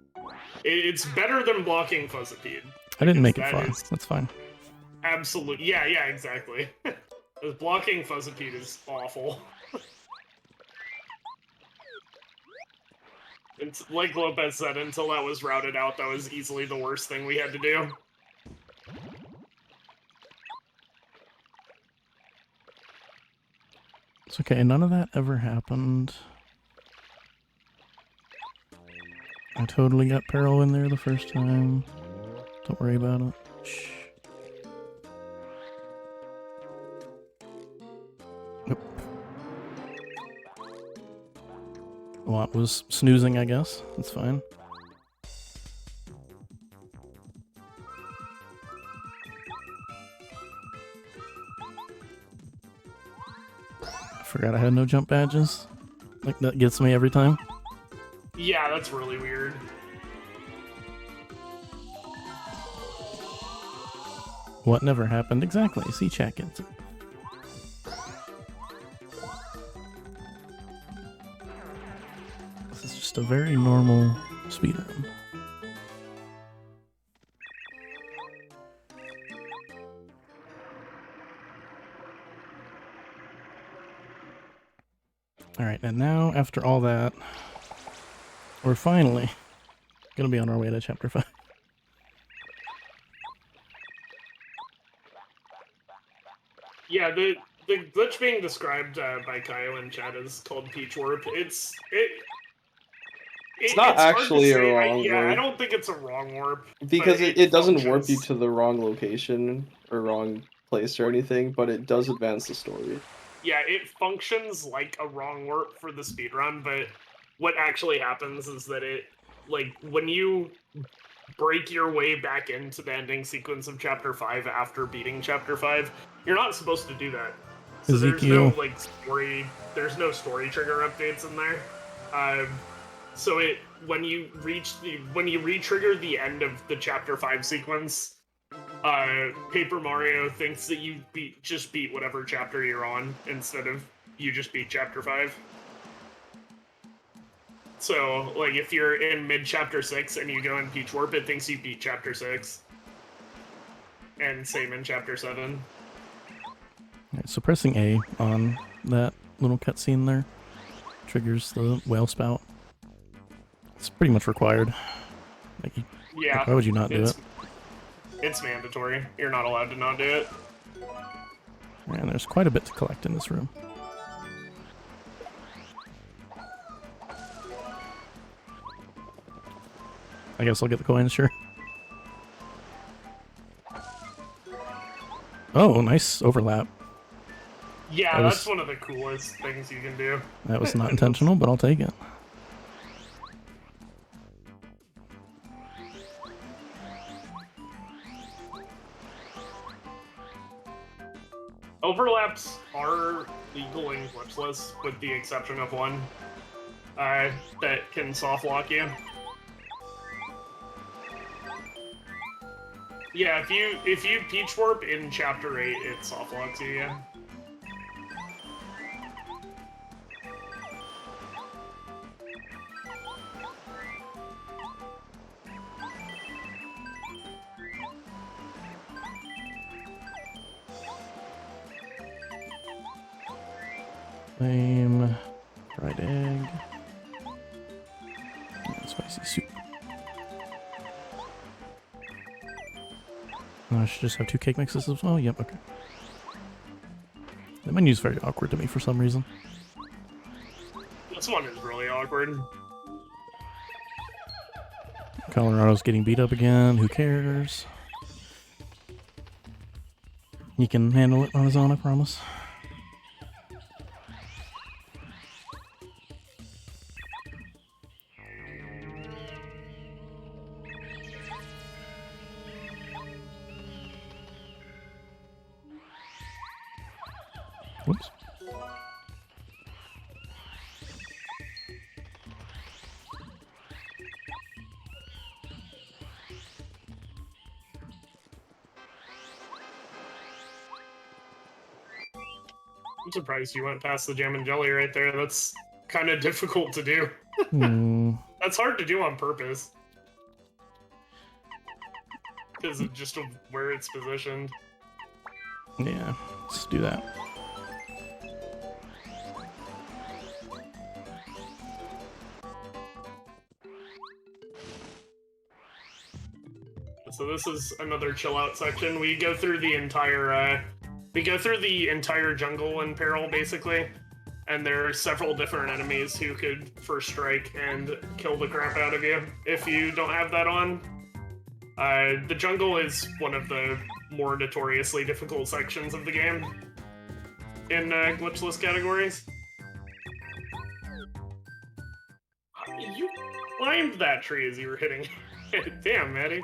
It's better than blocking Fuzzipede. I didn't make it that far. is- That's fine. Absolutely. Yeah, exactly. Because blocking Fuzzipede is awful. It's like Lopez said, until that was routed out, that was easily the worst thing we had to do. It's okay, none of that ever happened. I totally got Peril in there the first time. Don't worry about it. Shh. Nope. Well, it was snoozing, I guess. That's fine. I forgot I had no jump badges. Like, that gets me every time. Yeah, that's really weird. What never happened exactly? See, chat gets it. This is just a very normal speedrun. Alright, and now, after all that, we're finally gonna be on our way to Chapter 5. Yeah, the glitch being described by Kyle in chat is called Peach Warp. It's not hard to actually a say. wrong Yeah, I warp. don't think it's a wrong warp. Because but it doesn't warp you functions. to the wrong location or wrong place or anything, but it does advance the story. Yeah, it functions like a wrong warp for the speedrun, but what actually happens is that it, like, when you break your way back into the ending sequence of Chapter 5 after beating Chapter 5, you're not supposed to do that. So Ezekiel. there's no story trigger updates in there. So when you re-trigger the end of the Chapter 5 sequence, Paper Mario thinks that you just beat whatever chapter you're on instead of you just beat Chapter 5. So, like, if you're in mid-Chapter 6 and you go in Peach Warp, it thinks you beat Chapter 6. And same in Chapter 7. Alright, so pressing A on that little cutscene there triggers the whale spout. It's pretty much required. Like, Yeah. why would you not do it? It's mandatory. You're not allowed to not do it. And there's quite a bit to collect in this room. I guess I'll get the coins, sure. Oh, nice overlap. Yeah, That that's one of the coolest things you can do. That was not intentional, but I'll take it. Overlaps are legal and glitchless, with the exception of one that can soft lock you. Yeah, if you Peach Warp in Chapter 8, it soft locks you, yeah. Flame, fried egg, and spicy soup. Oh, I should just have 2 cake mixes as well? Yep, okay. The menu's very awkward to me for some reason. This one is really awkward. Colorado's getting beat up again, who cares? He can handle it on his own, I promise. Whoops. I'm surprised you went past the jam and jelly right there. That's kind of difficult to do. That's hard to do on purpose. Because of just where it's positioned. Yeah, let's do that. So this is another chill out section. We go through the entire jungle in Peril, basically. And there are several different enemies who could first strike and kill the crap out of you if you don't have that on. The jungle is one of the more notoriously difficult sections of the game in glitchless categories. You climbed that tree as you were hitting it. Damn, Maddie.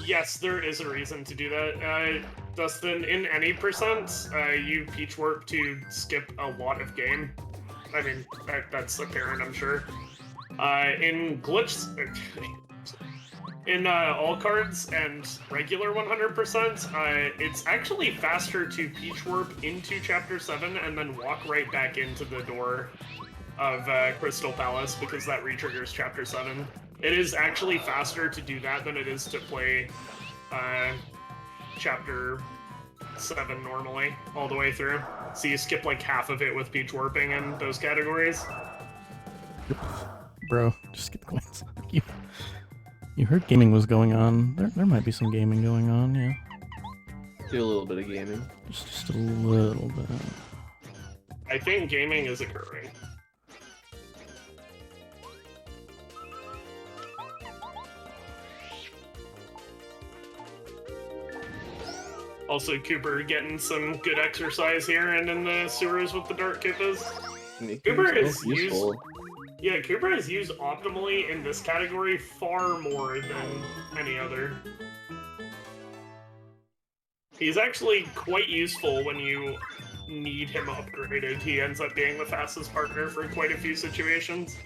Yes, there is a reason to do that. Dustin, in any percent, you Peach Warp to skip a lot of game. I mean, that's apparent, I'm sure. In in all cards and regular 100%, it's actually faster to Peach Warp into Chapter 7 and then walk right back into the door of Crystal Palace, because that re-triggers Chapter 7. It is actually faster to do that than it is to play Chapter 7 normally, all the way through. So you skip like half of it with Peach Warping in those categories. Bro, just get the coins. You heard gaming was going on. There might be some gaming going on, yeah. Do a little bit of gaming. Just a little bit. I think gaming is occurring. Also, Cooper getting some good exercise here and in the sewers with the Dark Koopas. Cooper is used. Yeah, Cooper is used optimally in this category far more than any other. He's actually quite useful when you need him upgraded. He ends up being the fastest partner for quite a few situations.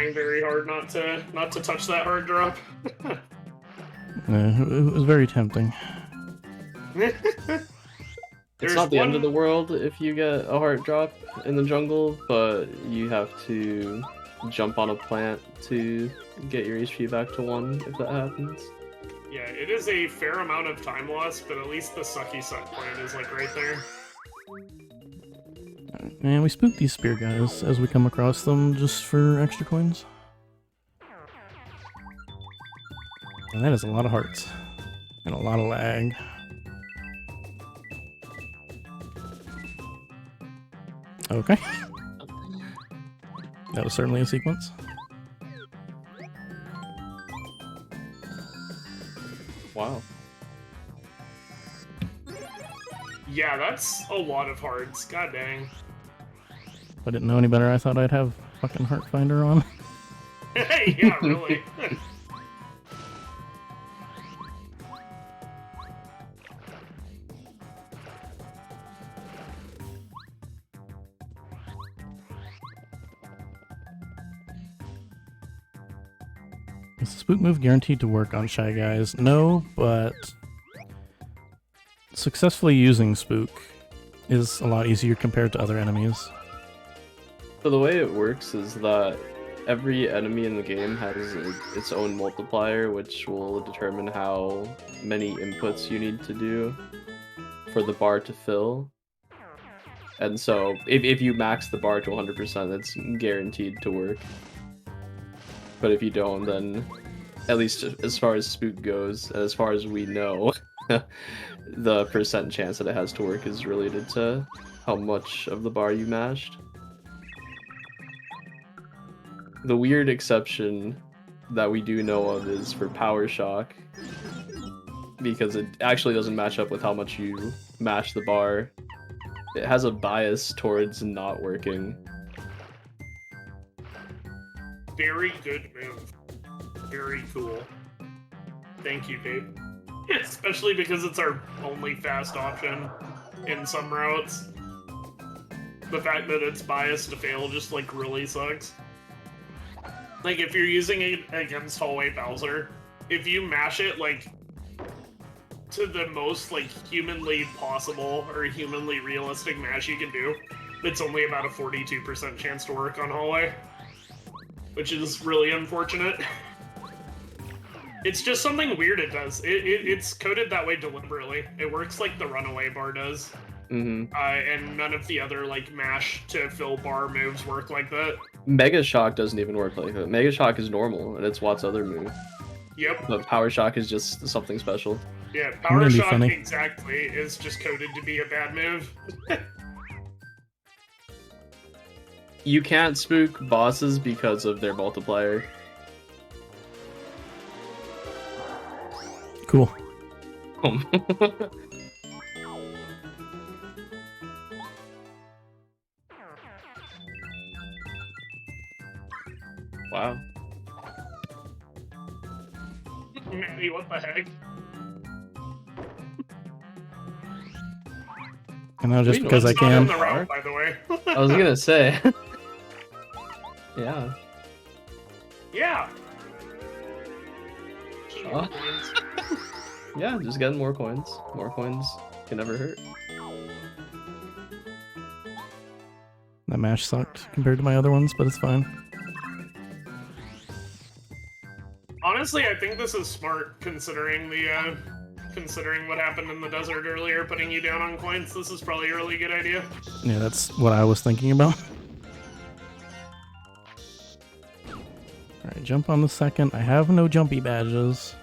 trying very hard not to touch that hard drop. It was very tempting. It's not the end of the world if you get a heart drop in the jungle, but you have to jump on a plant to get your HP back to 1 if that happens. Yeah, it is a fair amount of time loss, but at least the sucky suck plant is like right there. And we spook these spear guys as we come across them just for extra coins. And that is a lot of hearts. And a lot of lag. Okay. That was certainly a sequence. Wow. Yeah, that's a lot of hearts. God dang. If I didn't know any better, I thought I'd have fucking Heart Finder on. Yeah, really. Is the spook move guaranteed to work on Shy Guys? No, but successfully using spook is a lot easier compared to other enemies. So the way it works is that every enemy in the game has its own multiplier, which will determine how many inputs you need to do for the bar to fill. And so if you max the bar to 100%, it's guaranteed to work. But if you don't, then at least as far as spook goes, and as far as we know, the percent chance that it has to work is related to how much of the bar you mashed. The weird exception that we do know of is for Power Shock, because it actually doesn't match up with how much you mash the bar. It has a bias towards not working. Very good move. Very cool. Thank you, Dave. Especially because it's our only fast option in some routes. The fact that it's biased to fail just, like, really sucks. Like, if you're using it against Hallway Bowser, if you mash it, like, to the most, like, humanly possible or humanly realistic mash you can do, it's only about a 42% chance to work on Hallway. Which is really unfortunate. It's just something weird it does. It's coded that way deliberately. It works like the runaway bar does. Mm-hmm. And none of the other, like, mash to fill bar moves work like that. Mega Shock doesn't even work like that. Mega Shock is normal, and it's Watt's other move. Yep. But Power Shock is just something special. Yeah, Power Shock exactly is just coded to be a bad move. You can't spook bosses because of their multiplier. Cool. Wow. Manny, what the heck? And now just Wait, because I It's not in can. the route, by the way. I was gonna say. Yeah. Yeah. Oh. Yeah, just getting more coins. More coins can never hurt. That mash sucked compared to my other ones, but it's fine. Honestly, I think this is smart considering the considering what happened in the desert earlier, putting you down on coins. This is probably a really good idea. Yeah, that's what I was thinking about. Alright, jump on the second. I have no jumpy badges.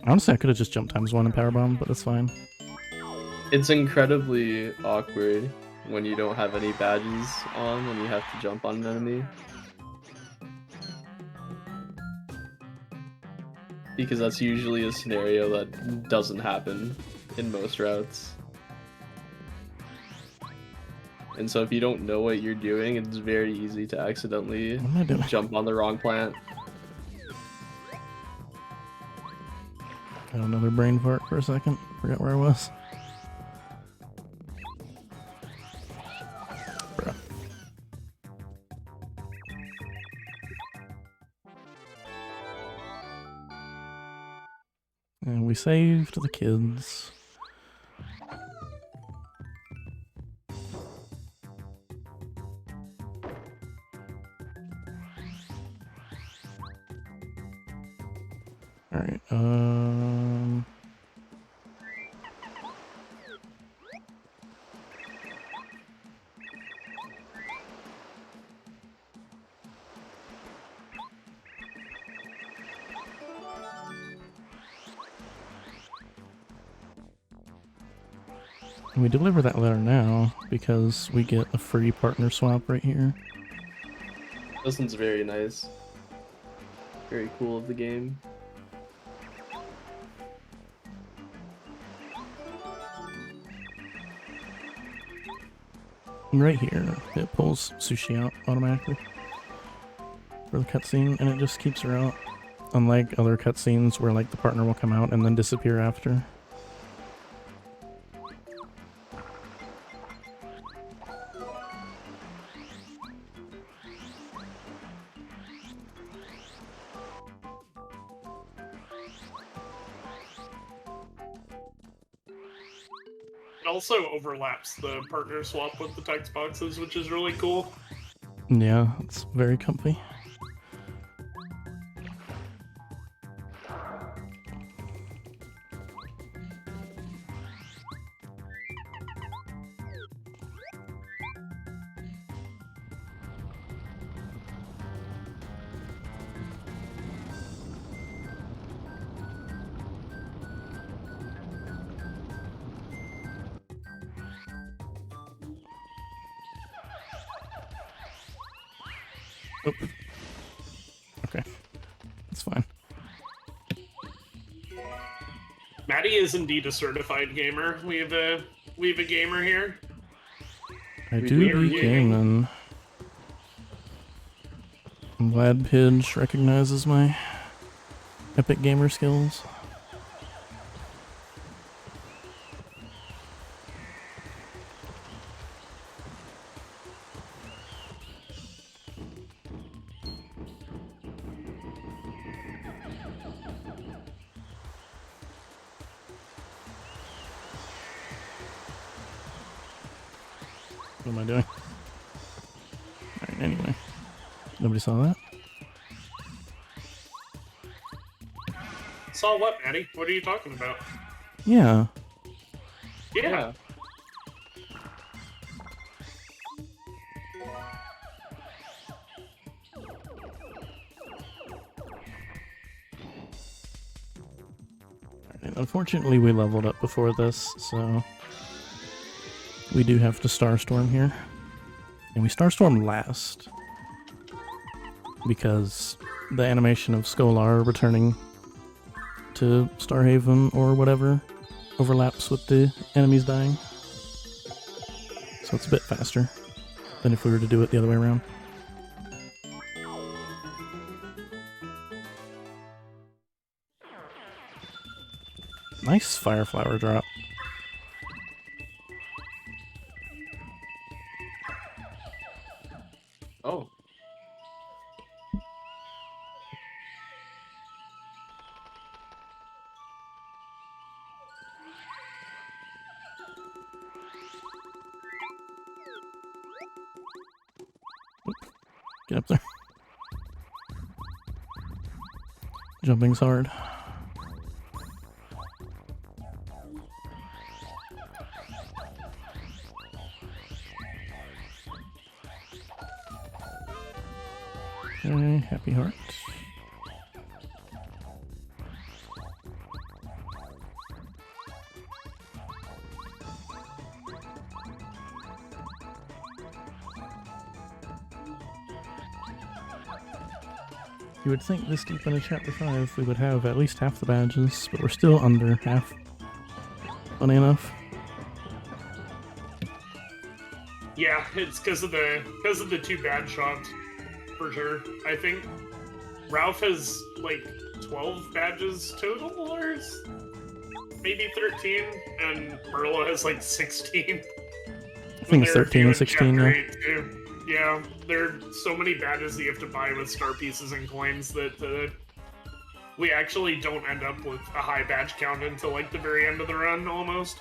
Honestly, I could have just jumped ×1 and powerbomb, but that's fine. It's incredibly awkward when you don't have any badges on when you have to jump on an enemy. Because that's usually a scenario that doesn't happen in most routes. And so if you don't know what you're doing, it's very easy to accidentally What am I doing? jump on the wrong plant. Got another brain fart for a second. Forgot where I was. Bruh. And we saved the kids. Alright, we deliver that letter now because we get a free partner swap right here. This one's very nice. Very cool of the game. And right here, it pulls Sushi out automatically for the cutscene, and it just keeps her out. Unlike other cutscenes where like the partner will come out and then disappear after. It also overlaps the partner swap with the text boxes, which is really cool. Yeah, it's very comfy. Oop. Okay, that's fine. Maddie is indeed a certified gamer. We have a gamer here. I do be gaming. I'm glad Pidge recognizes my epic gamer skills. What am I doing? Alright, anyway. Nobody saw that? Saw what, Maddie? What are you talking about? Yeah. Yeah. Alright, unfortunately, we leveled up before this, so we do have to Starstorm here. And we Starstorm last because the animation of Skolar returning to Starhaven or whatever overlaps with the enemies dying. So it's a bit faster than if we were to do it the other way around. Nice fire flower drop. Oh. Get up there. Jumping's hard. Okay, happy heart. You would think this deep into Chapter 5 we would have at least half the badges, but we're still under half. Funny enough. Yeah, it's because of the two bad shots, for sure. I think Ralph has like 12 badges total, or maybe 13, and Merla has like 16. I think it's 13 and 16, yeah. Yeah, there are so many badges that you have to buy with star pieces and coins that we actually don't end up with a high badge count until like the very end of the run, almost.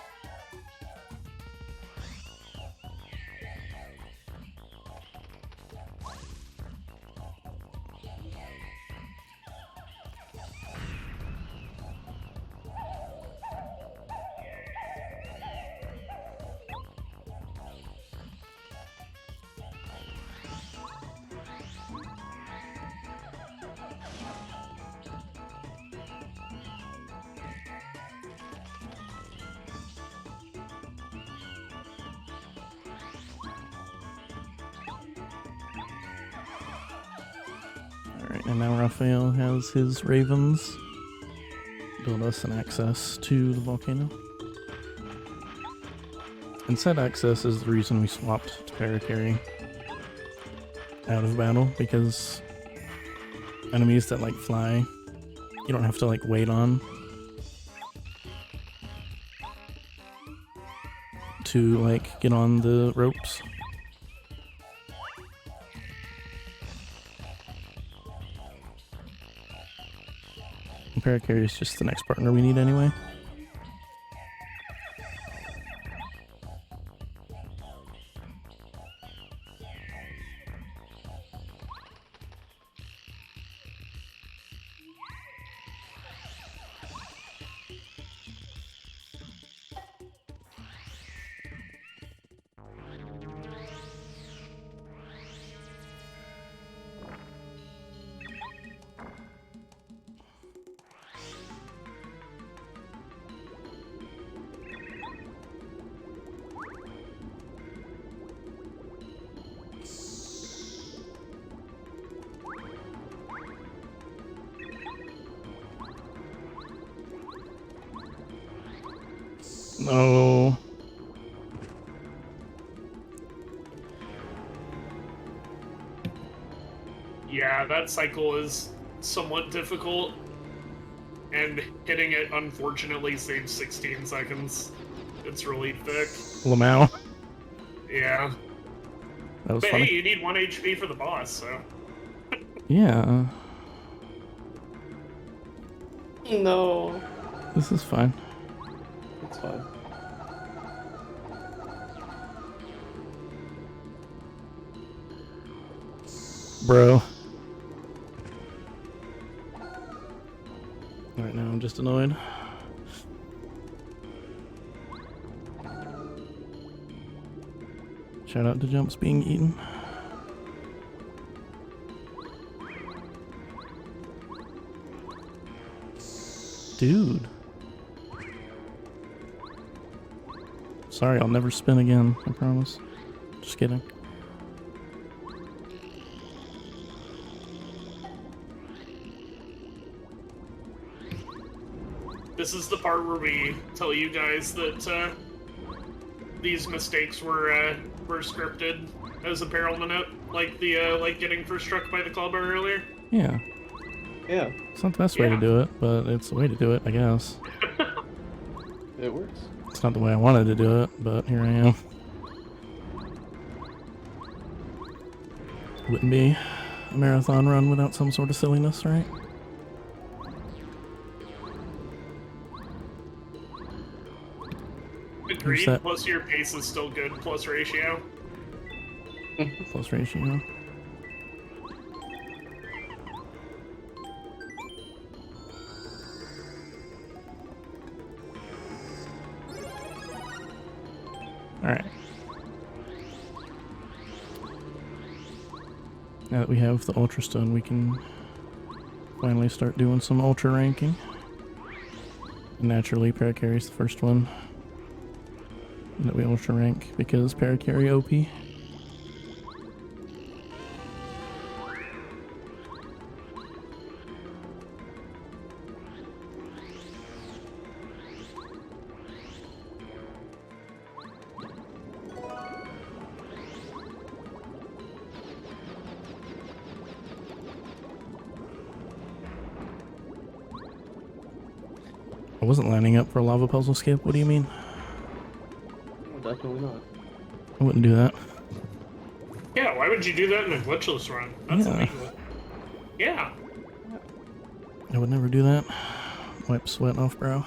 Alright, and now Raphael has his ravens build us an access to the volcano. And said access is the reason we swapped to Paracarry out of battle, because enemies that like fly, you don't have to like wait on to like get on the ropes. Paracarry is just the next partner we need anyway. No. Yeah, that cycle is somewhat difficult, and hitting it unfortunately saves 16 seconds. It's really thick. Lamau. Yeah. That was But funny. hey, you need 1 HP for the boss, so... Yeah. No. This is fine. It's fine. Bro. Right now I'm just annoyed. Shout out to Jumps being eaten. Dude. Sorry, I'll never spin again, I promise. Just kidding. This is the part where we tell you guys that these mistakes were scripted as a peril minute, like the like getting first struck by the clawbar earlier. Yeah. Yeah, It's not the best way to do it, but it's the way to do it, I guess. it works. It's not the way I wanted to do it, but here I am. Wouldn't be a marathon run without some sort of silliness, right? Agreed, that? plus your pace is still good, plus ratio. Plus ratio. Alright. Now that we have the Ultra Stone, we can finally start doing some Ultra ranking. And naturally, Paracarry's the first one that we Ultra rank because Paracarry OP. wasn't lining up for a lava puzzle skip. What do you mean? Oh, definitely not. I wouldn't do that. Yeah, why would you do that in a glitchless run? That's Yeah. illegal. Yeah. I would never do that. Wipe sweat off, bro.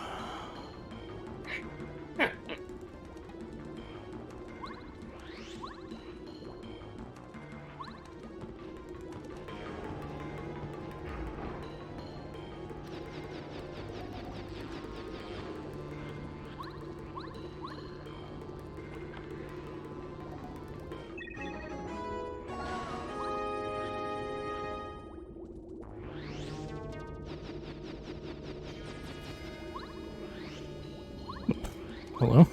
Hello?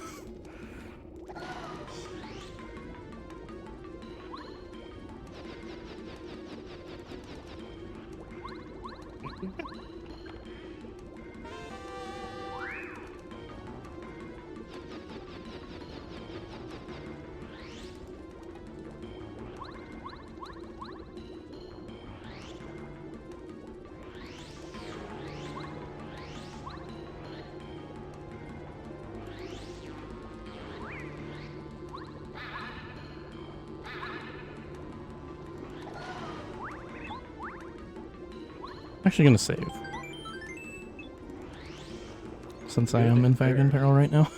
Actually gonna save. Since I am in fact in peril right now.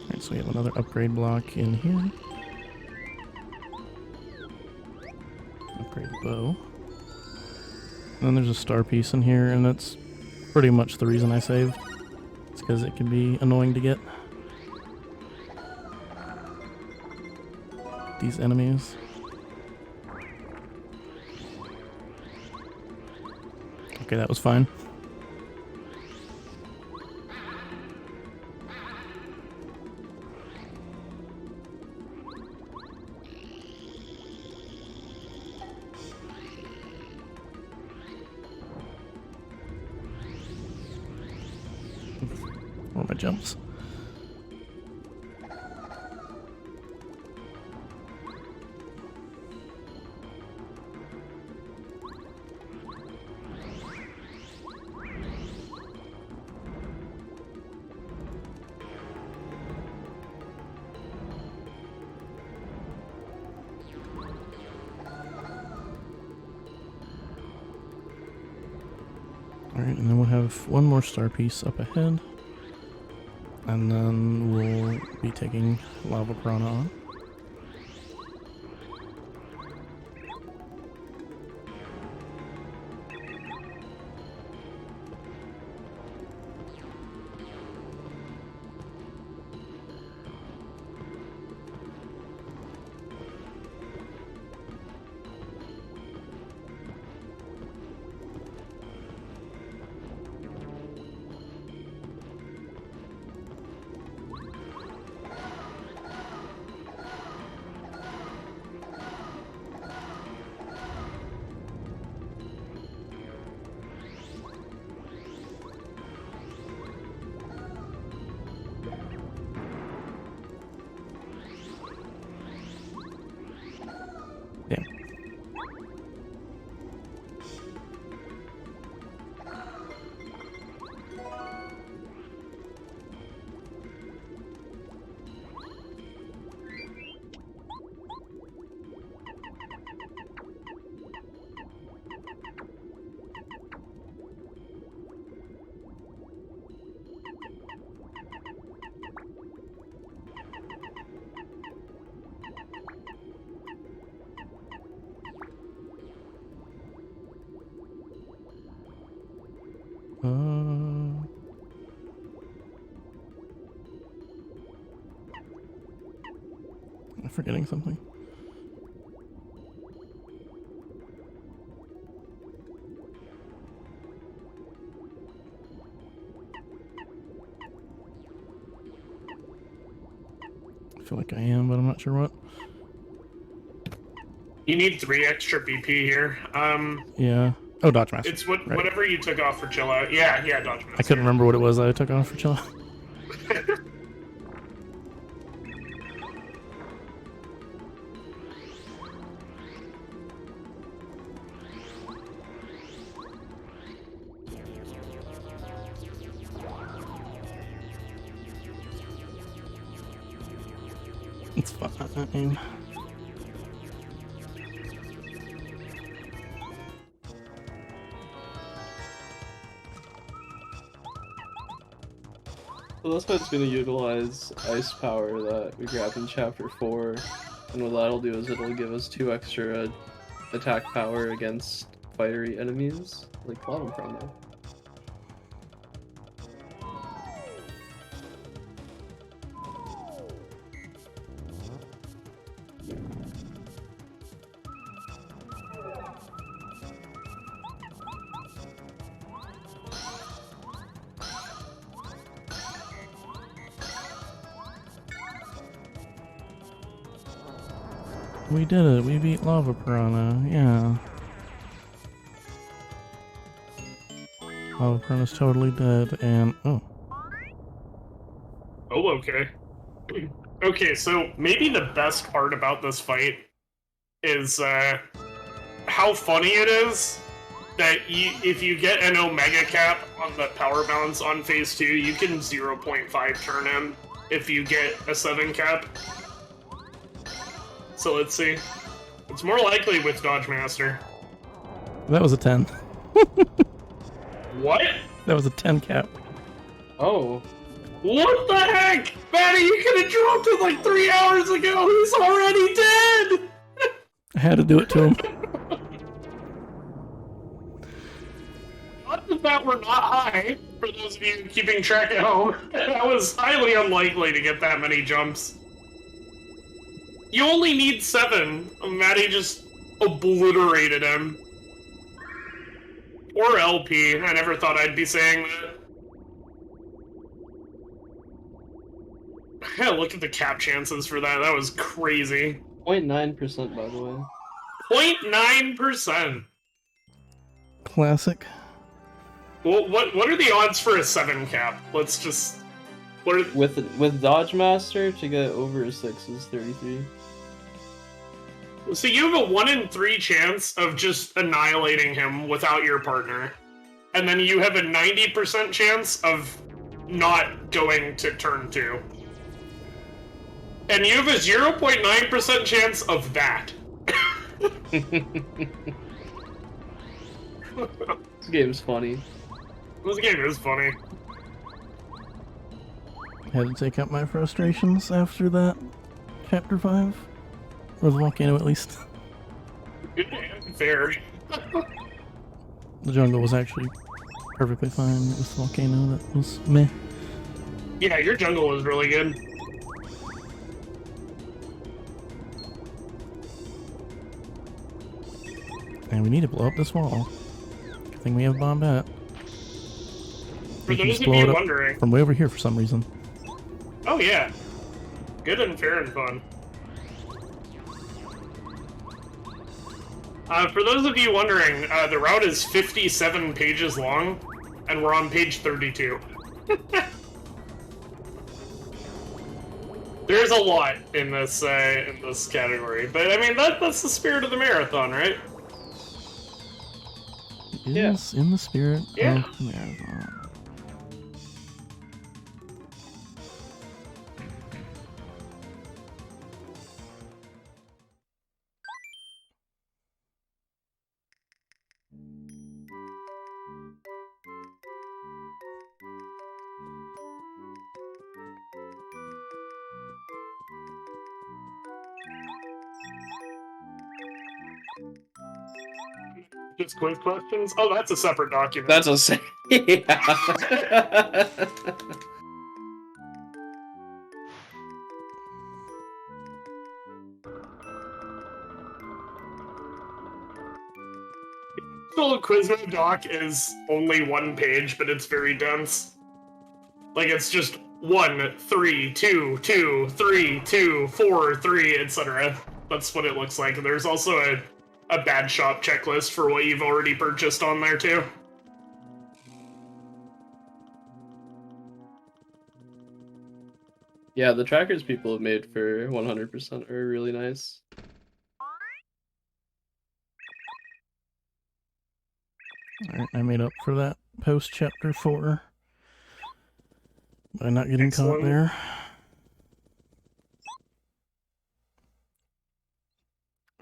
Alright, so we have another upgrade block in here. Upgrade bow. And then there's a star piece in here, and that's pretty much the reason I saved. It's because it can be annoying to get these enemies. Okay, that was fine. Where are my jumps? Alright, and then we'll have one more star piece up ahead. And then we'll be taking Lava Piranha on. Damn. I'm forgetting something. I feel like I am, but I'm not sure what. You need 3 extra BP here. Yeah. Oh, Dodge Master. It's Right. whatever you took off for chill out. Yeah, Dodge Master. I couldn't remember what it was that I took off for chill. It's fine. So that's why it's going to utilize ice power that we grabbed in chapter 4, and what that'll do is it'll give us 2 extra attack power against fiery enemies, like bottom Piranha. We did it. We beat Lava Piranha. Yeah. Lava Piranha's totally dead, and oh. Oh, okay. Okay, so maybe the best part about this fight is how funny it is that if you get an Omega cap on the power balance on phase 2, you can 0.5 turn him if you get a 7 cap. So let's see. It's more likely with Dodge Master. That was a 10. What? That was a 10 cap. Oh. What the heck? Matty, you could have dropped it like 3 hours ago! He's already dead! I had to do it to him. Odds of that were not high, for those of you keeping track at home. That was highly unlikely to get that many jumps. You only need 7. Matty just obliterated him. Or LP. I never thought I'd be saying that. Look at the cap chances for that. That was crazy. 0.9% by the way. 0.9%. Classic. Well, what are the odds for a 7 cap? Let's just... What are... With Dodge Master, to get over a 6 is 33. So you have a 1 in 3 chance of just annihilating him without your partner. And then you have a 90% chance of not going to turn 2. And you have a 0.9% chance of that. This game's funny. This game is funny. Had to take out my frustrations after that. Chapter 5. Or the volcano, at least. Fair. The jungle was actually perfectly fine. It was the volcano that was meh. Yeah, your jungle was really good. And we need to blow up this wall. Good thing we have Bombette. For We can those just of blow it you up wondering... from way over here for some reason. Oh yeah. Good and fair and fun. For those of you wondering, the route is 57 pages long, and we're on page 32. There's a lot in this category, but I mean that's the spirit of the marathon, right? It is in the spirit Yeah. of the marathon. Just quiz questions? Oh, that's a separate document. That's a yeah. The Quizmo doc is only 1 page, but it's very dense. Like, it's just 1, 3, 2, 2, 3, 2, 4, 3, etc. That's what it looks like. There's also a bad shop checklist for what you've already purchased on there, too. Yeah, the trackers people have made for 100% are really nice. Alright, I made up for that post chapter 4 by not getting caught Excellent. there.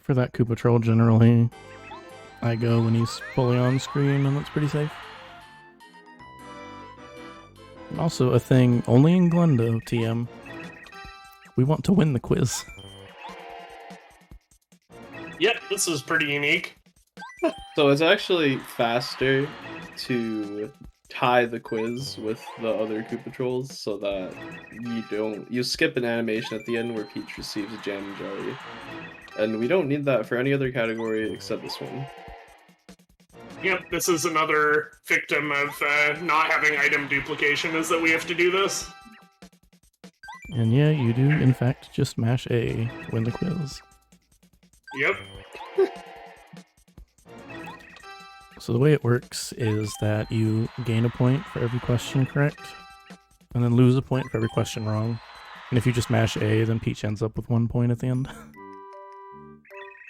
For that Koopa Troll, generally, I go when he's fully on screen, and that's pretty safe. And also, a thing only in Glendo, TM. We want to win the quiz. Yep, this is pretty unique. So it's actually faster to tie the quiz with the other Koopa Trolls so that you skip an animation at the end where Peach receives a jam and jelly. And we don't need that for any other category except this one. Yep, this is another victim of not having item duplication, is that we have to do this. And yeah, you do, in fact, just mash A to win the quiz. Yep. So the way it works is that you gain a point for every question correct, and then lose a point for every question wrong. And if you just mash A, then Peach ends up with 1 point at the end.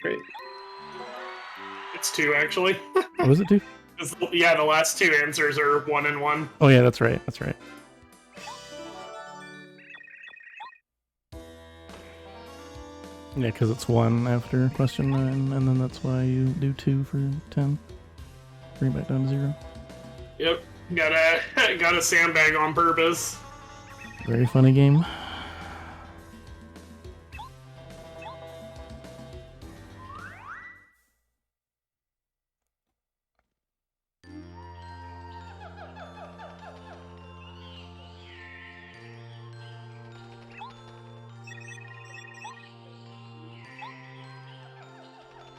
Great. It's 2, actually. Oh, was it 2? Yeah, the last 2 answers are 1 and 1. Oh yeah, that's right, that's right. Yeah, because it's 1 after question 9, and then that's why you do 2 for 10. Bring it back down to 0. Yep, got a sandbag on purpose. Very funny game.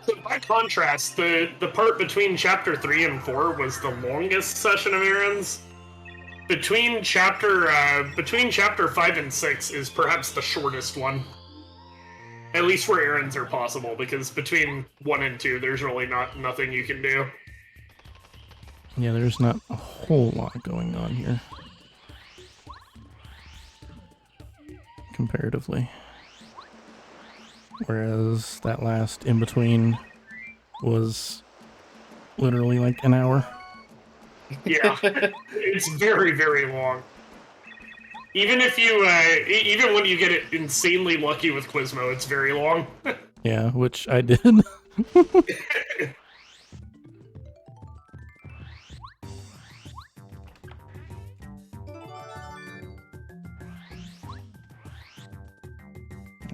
So by contrast, the part between Chapter 3 and 4 was the longest session of errands. Between Chapter 5 and 6 is perhaps the shortest one. At least where errands are possible, because between 1 and 2, there's really nothing you can do. Yeah, there's not a whole lot going on here. Comparatively. Whereas that last in-between was literally like an hour. Yeah, it's very, very long. Even if you, even when you get it insanely lucky with Quizmo, it's very long. Yeah, which I did.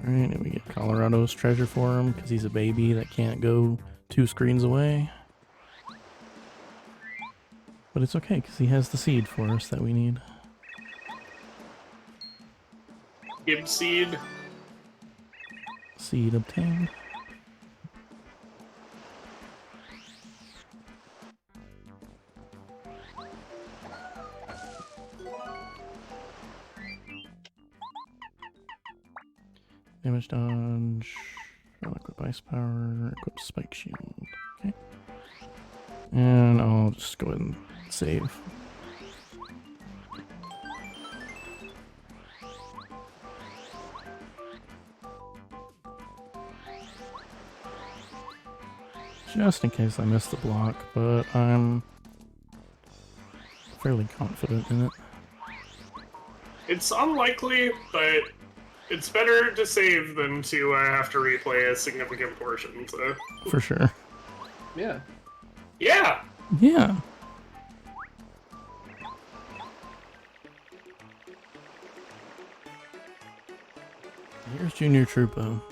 Alright, and we get Colorado's treasure for him because he's a baby that can't go 2 screens away. But it's okay because he has the seed for us that we need. Gib seed. Seed obtained. Damage dodge, equip ice power, equip spike shield. Okay. And I'll just go ahead and save. Just in case I miss the block, but I'm fairly confident in it. It's unlikely, but it's better to save than to have to replay a significant portion, so... For sure. Yeah. Yeah! Yeah. Here's Junior Troopa,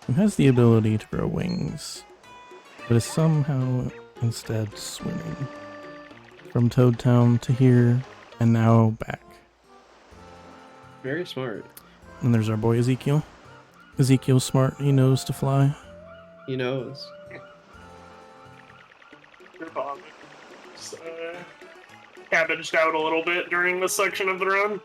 who has the ability to grow wings, but is somehow instead swimming. From Toad Town to here, and now back. Very smart. And there's our boy Ezekiel. Ezekiel's smart, he knows to fly. He knows. Just, cabbaged out a little bit during this section of the run.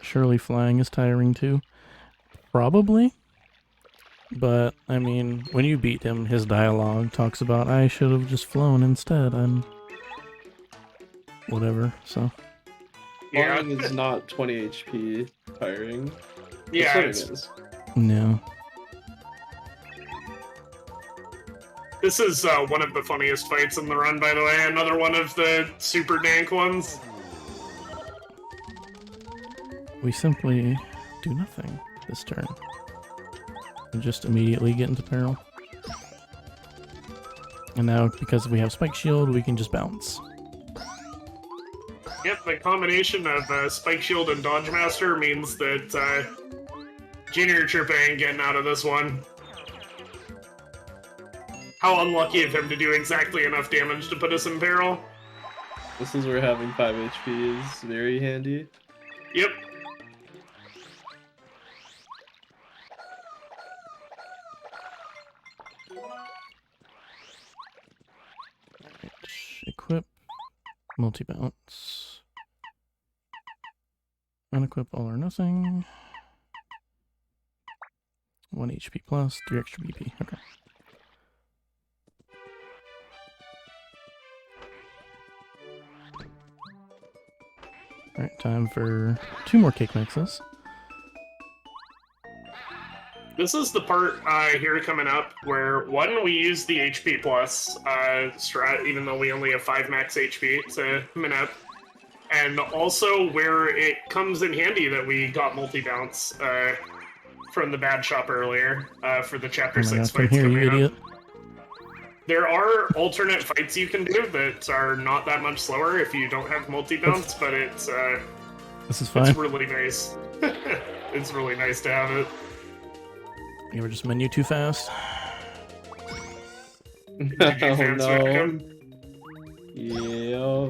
Surely flying is tiring too. Probably. But, I mean, when you beat him, his dialogue talks about, I should have just flown instead. whatever. So Yeah. Falling is not 20 HP tiring. Yeah, Swimming it's, is. no. this is one of the funniest fights in the run, by the way. Another one of the super dank ones. We simply do nothing this turn. And just immediately get into peril. And now, because we have Spike Shield, we can just bounce. Yep, the combination of Spike Shield and Dodge Master means that Junior Troopa ain't getting out of this one. How unlucky of him to do exactly enough damage to put us in peril. This is where having 5 HP is very handy. Yep. Equip. Multi-bounce. Unequip all or nothing. 1 HP plus, 3 extra BP. Okay. Alright, time for 2 more cake mixes. This is the part here coming up where, one, we use the HP plus strat, even though we only have 5 max HP to min up. And also where it comes in handy that we got multi-bounce from the bad shop earlier for the Chapter 6 come fights here, you coming idiot. up. There are alternate fights you can do that are not that much slower if you don't have multi-bounce, but it's This is fine. it's really nice. It's really nice to have it. You were just menu too fast. Did you Oh fan smack no. him? Yeah.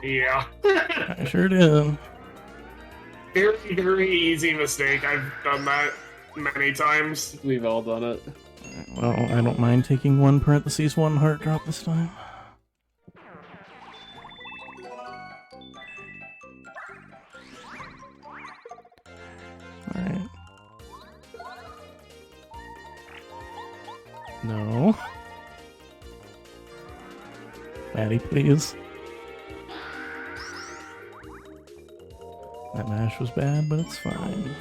Yeah. I sure did. Very, very easy mistake. I've done that many times. We've all done it. Well, I don't mind taking 1 parentheses 1 heart drop this time. Alright. No. Maddie, please. That mash was bad, but it's fine.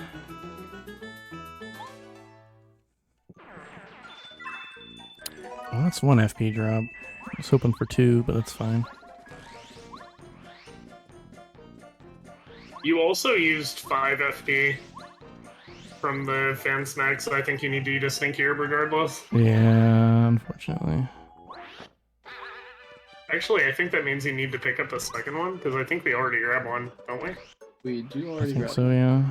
Well, that's 1 FP drop. I was hoping for 2, but that's fine. You also used 5 FP from the fan smack, so I think you need to eat a stink here regardless. Yeah, unfortunately. Actually, I think that means you need to pick up a second one, because I think we already grabbed one, don't we? We do I already think grab so, yeah.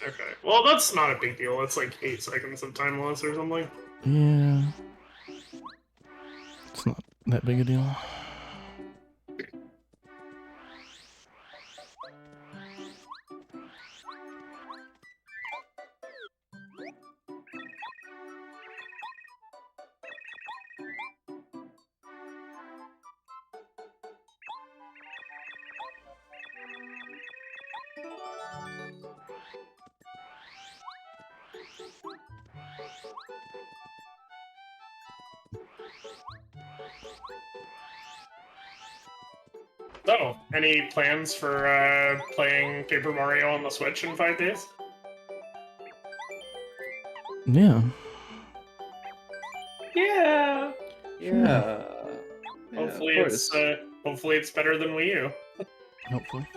Okay. Well, that's not a big deal. It's like 8 seconds of time loss or something. Yeah. It's not that big a deal. So, any plans for playing Paper Mario on the Switch in 5 days? Yeah. Yeah. Yeah. Hopefully of it's course. hopefully it's better than Wii U. Hopefully.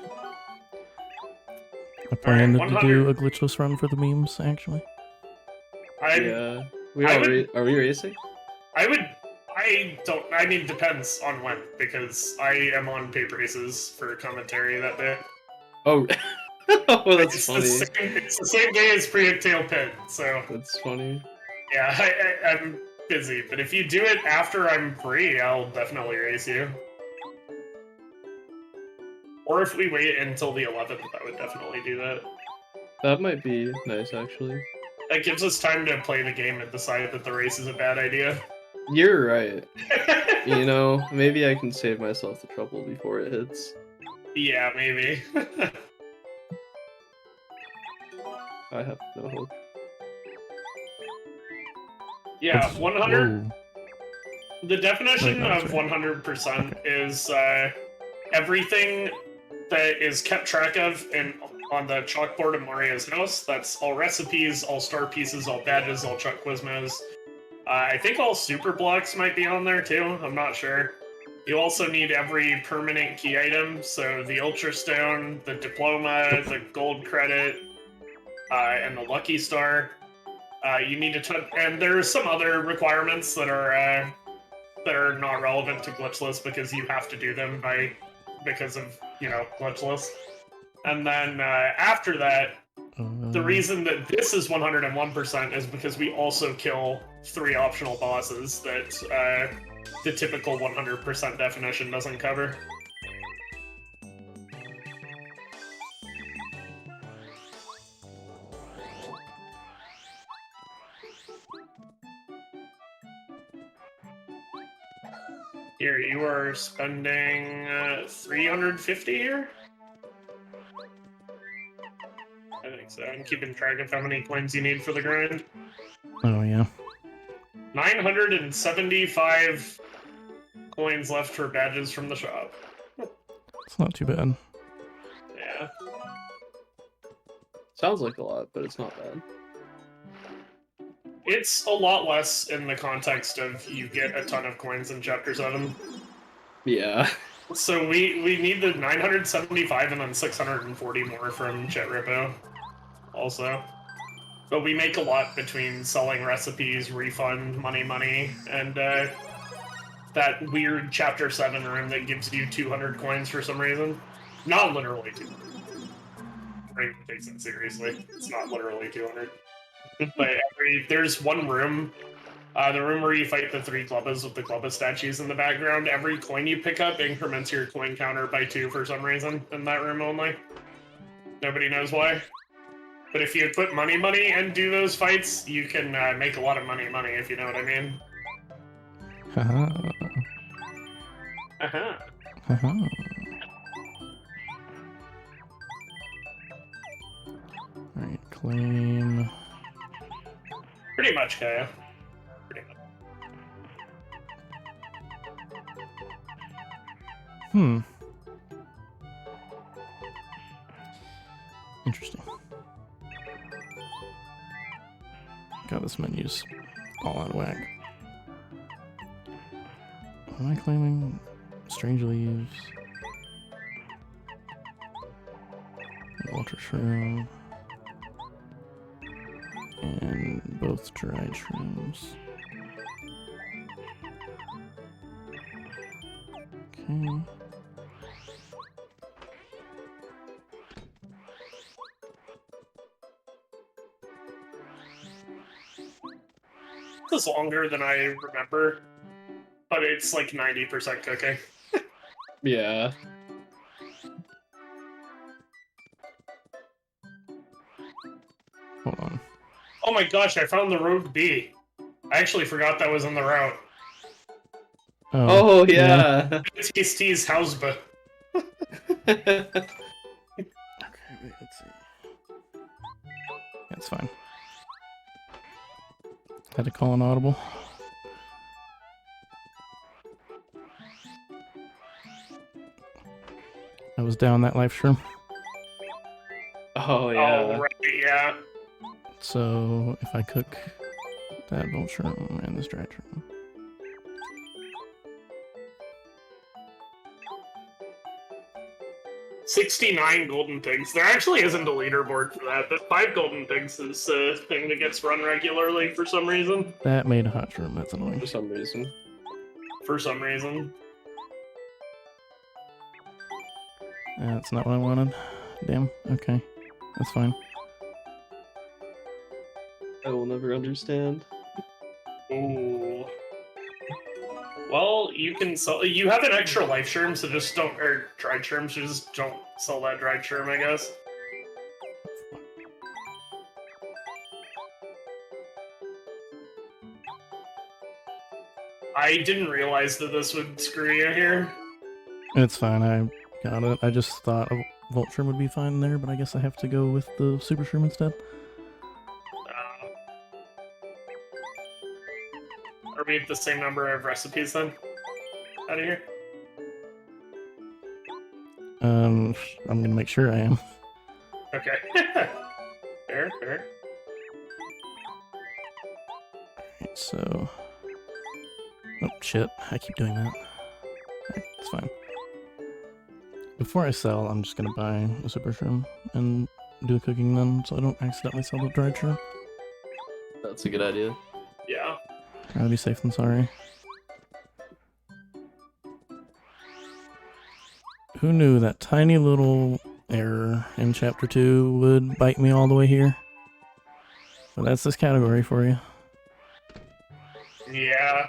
I plan to 100. do a glitchless run for the memes, actually. Yeah. I would- Are we racing? I mean, depends on when, because I am on paper races for commentary that day. Oh, oh that's it's funny. It's the same day as Pre-Tail Pit, so That's funny. yeah, I'm busy. But if you do it after I'm free, I'll definitely race you. Or if we wait until the 11th, I would definitely do that. That might be nice, actually. That gives us time to play the game and decide that the race is a bad idea. You're right. You know, maybe I can save myself the trouble before it hits. Yeah, maybe. I have no hope. Yeah, 100. Whoa. The definition Wait, no, of sorry. 100% is everything that is kept track of on the chalkboard of Mario's house. That's all recipes, all star pieces, all badges, all Chuck Quizmos. I think all super blocks might be on there too. I'm not sure. You also need every permanent key item, so the Ultra Stone, the Diploma, the Gold Credit, and the Lucky Star. You need to and there's some other requirements that are not relevant to glitchless because you have to do them because of glitchless. And then after that, the reason that this is 101% is because we also kill 3 optional bosses that the typical 100% definition doesn't cover. Here, you are spending 350 here? I think so. I'm keeping track of how many coins you need for the grind. Oh, yeah. 975 coins left for badges from the shop. It's not too bad. Yeah. Sounds like a lot, but it's not bad. It's a lot less in the context of you get a ton of coins in Chapter 7. Yeah. So we need the 975 and then 640 more from Chet Rippo also. But we make a lot between selling recipes, refund, money, and that weird Chapter 7 room that gives you 200 coins for some reason. Not literally 200. Raven takes it seriously. It's not literally 200. But there's one room, the room where you fight the 3 Clubbas with the Clubba statues in the background. Every coin you pick up increments your coin counter by 2 for some reason in that room only. Nobody knows why. But if you put money and do those fights, you can make a lot of money if you know what I mean. Haha. Uh-huh. Haha. Alright, claim. Pretty much, Kaya. Pretty much. Interesting. God, this menu's all out of whack. What am I claiming? Strange leaves. Ultra shroom. And both dried shrooms. Okay. This is longer than I remember, but it's like 90% cooking. Yeah. Hold on. Oh my gosh, I found the rogue bee. I actually forgot that was in the route. Oh, yeah. TST's Hausba. Okay, wait, let's see. That's fine. Had to call an audible. I was down that life shroom. Oh, yeah. Oh, right, yeah. So if I cook that bolt shroom and this dried shroom. $69 golden pigs. There actually isn't a leaderboard for that, but 5 golden pigs is a thing that gets run regularly for some reason. That made a hot shroom. That's annoying. For some reason. For some reason. That's not what I wanted. Damn. Okay. That's fine. I will never understand. Ooh. Well, you can sell. You have an extra life sherm, so just don't. Or dried sherm, so just don't sell that dried sherm, I guess. I didn't realize that this would screw you here. It's fine. I got it. I just thought a Volt Shroom would be fine there, but I guess I have to go with the Super Shroom instead. Are we we have the same number of recipes then? Out of here? I'm gonna make sure I am. Okay. Fair, fair. Alright, so... Oh, shit. I keep doing that. Alright, it's fine. Before I sell, I'm just gonna buy a super shroom and do the cooking then, so I don't accidentally sell the dried shroom. That's a good idea. Yeah. Rather be safe than sorry. Who knew that tiny little error in Chapter 2 would bite me all the way here? But that's this category for you. Yeah.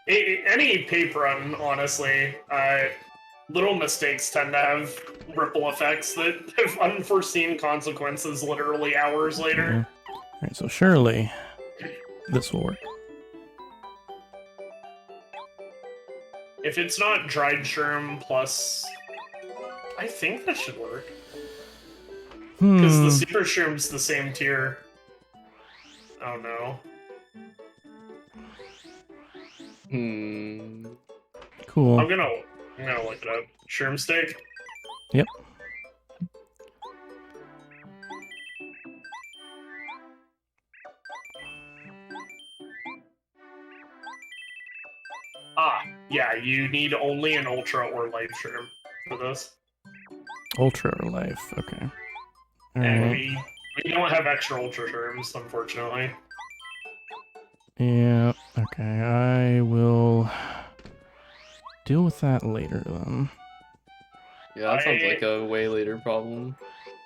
Any paper run, honestly, little mistakes tend to have ripple effects that have unforeseen consequences literally hours later. Alright, so surely this will work. If it's not dried shroom plus... I think that should work. Because the super shroom's the same tier. Oh no. Cool. I'm gonna look it up. Shroom steak? Yep. Ah, yeah, you need only an ultra or light shroom for this. Ultra or life, okay. And Alright. we don't have extra ultra shrooms, unfortunately. Yeah, okay, I will deal with that later then. Yeah, that sounds like a way later problem.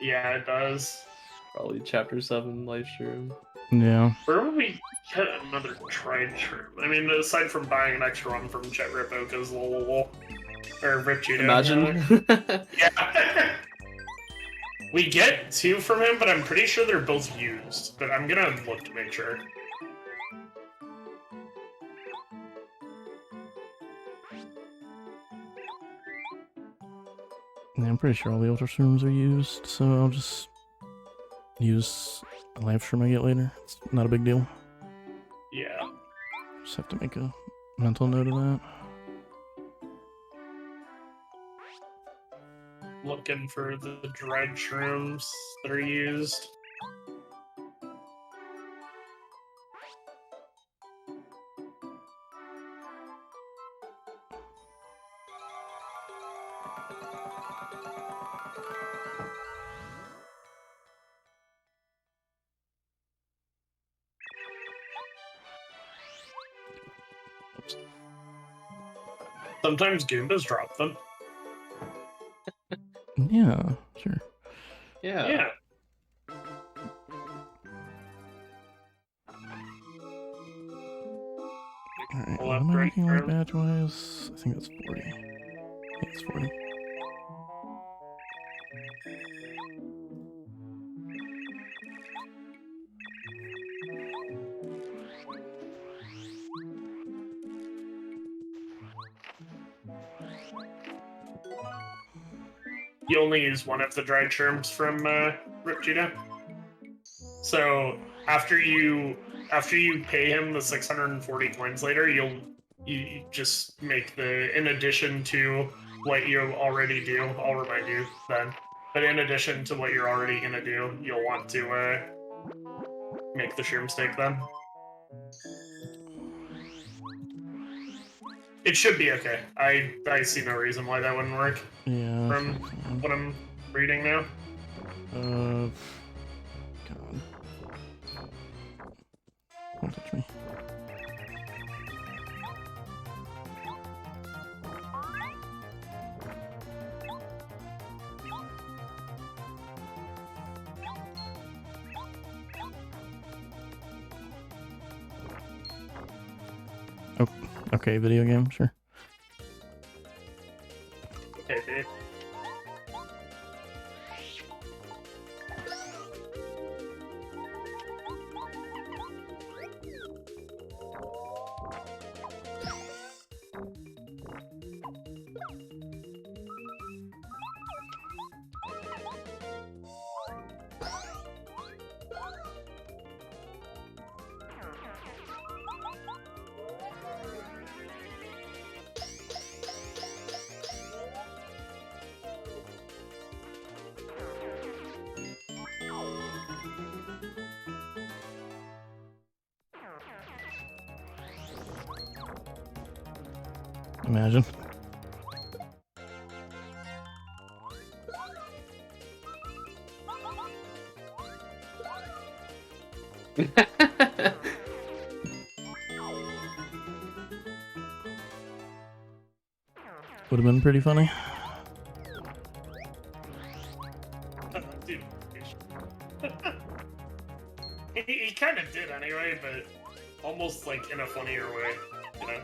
Yeah, it does. Probably Chapter 7 live stream. Yeah. Where would we get another dried shroom? I mean, aside from buying an extra one from Chet Ripoka's lol. Or Rip Cheeto. Imagine. Yeah. We get 2 from him, but I'm pretty sure they're both used. But I'm gonna look to make sure. Yeah, I'm pretty sure all the ultra shrooms are used, so I'll just use a live shroom I get later. It's not a big deal. Yeah. Just have to make a mental note of that. Looking for the dried shrooms that are used. Sometimes Goombas drop them. Yeah, sure. Yeah. Yeah. Alright, Pull what up am I right looking like shroom. badge-wise? I think that's 40. Yeah, it's 40. You only use one of the dried shrooms from Rip Cheeto. So after you pay him the 640 coins later, you just make the, in addition to what you already do, I'll remind you then. But in addition to what you're already gonna do, you'll want to make the shroom steak then. It should be okay. I see no reason why that wouldn't work. Yeah. From what I'm reading now. God. Don't touch me. Oh, okay, video game, sure. Okay, dude. Imagine. Would have been pretty funny. Dude. he kind of did anyway, but almost like in a funnier way, you know?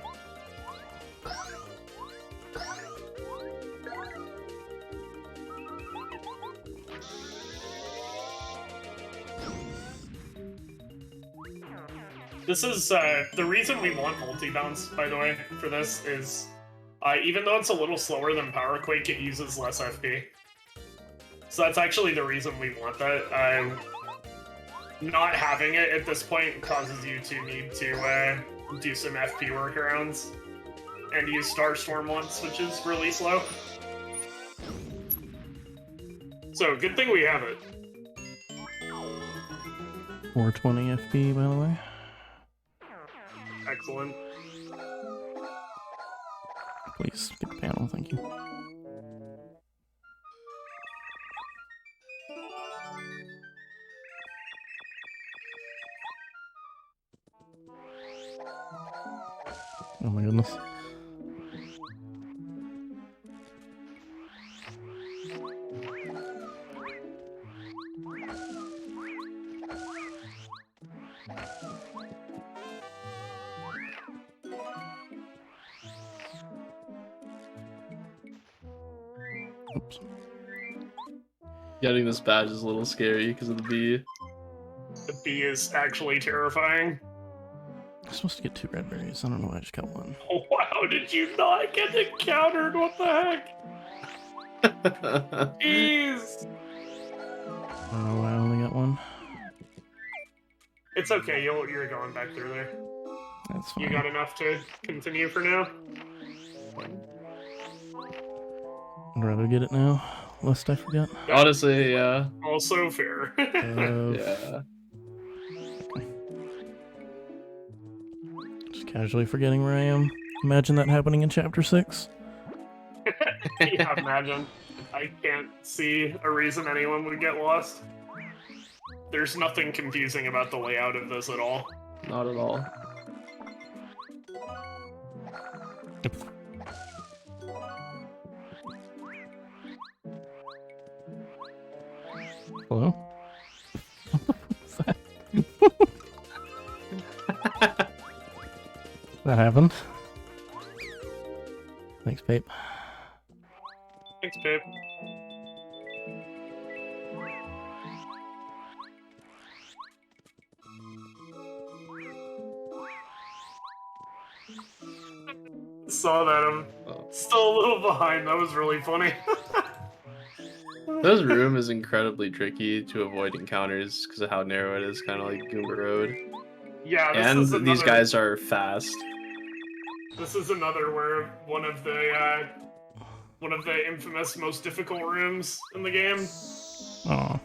This is, the reason we want multi-bounce, by the way, for this is, even though it's a little slower than Power Quake, it uses less FP. So that's actually the reason we want that. Not having it at this point causes you to need to, do some FP workarounds. And use Starstorm once, which is really slow. So, good thing we have it. 420 FP, by the way. Excellent. Please get the panel, thank you. Oh my goodness. Oops. Getting this badge is a little scary because of the bee. The bee is actually terrifying. I'm supposed to get 2 red berries. I don't know why I just got 1. Oh, wow, did you not get encountered? What the heck? Jeez! I don't know why I only got 1. It's okay, you're going back through there. That's fine. You got enough to continue for now? I'd rather get it now, lest I forget. Honestly, yeah. Also fair. Yeah. Just casually forgetting where I am. Imagine that happening in Chapter 6. Yeah, imagine. I can't see a reason anyone would get lost. There's nothing confusing about the layout of this at all. Not at all. Hello? What's that? That happened. Thanks, Pape. Thanks, babe. Saw that I'm still a little behind. That was really funny. This room is incredibly tricky to avoid encounters because of how narrow it is, kind of like Goomba Road. Yeah, this And is another, these guys are fast. This is another where one of the infamous most difficult rooms in the game. Aw.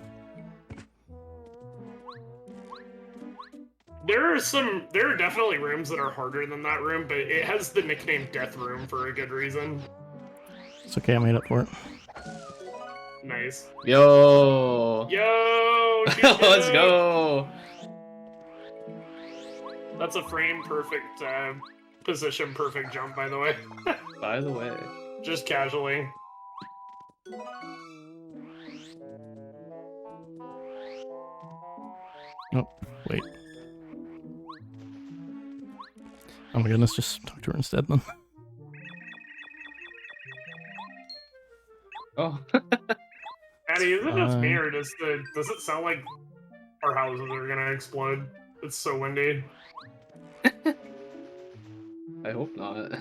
There are definitely rooms that are harder than that room, but it has the nickname Death Room for a good reason. It's okay, I made up for it. Nice. Yo! Yo! Let's go! That's a frame perfect, position perfect jump, by the way. By the way. Just casually. Oh, wait. Oh my goodness, just talk to her instead then. Oh. Addy, is it just me, or does it sound like our houses are gonna explode? It's so windy. I hope not.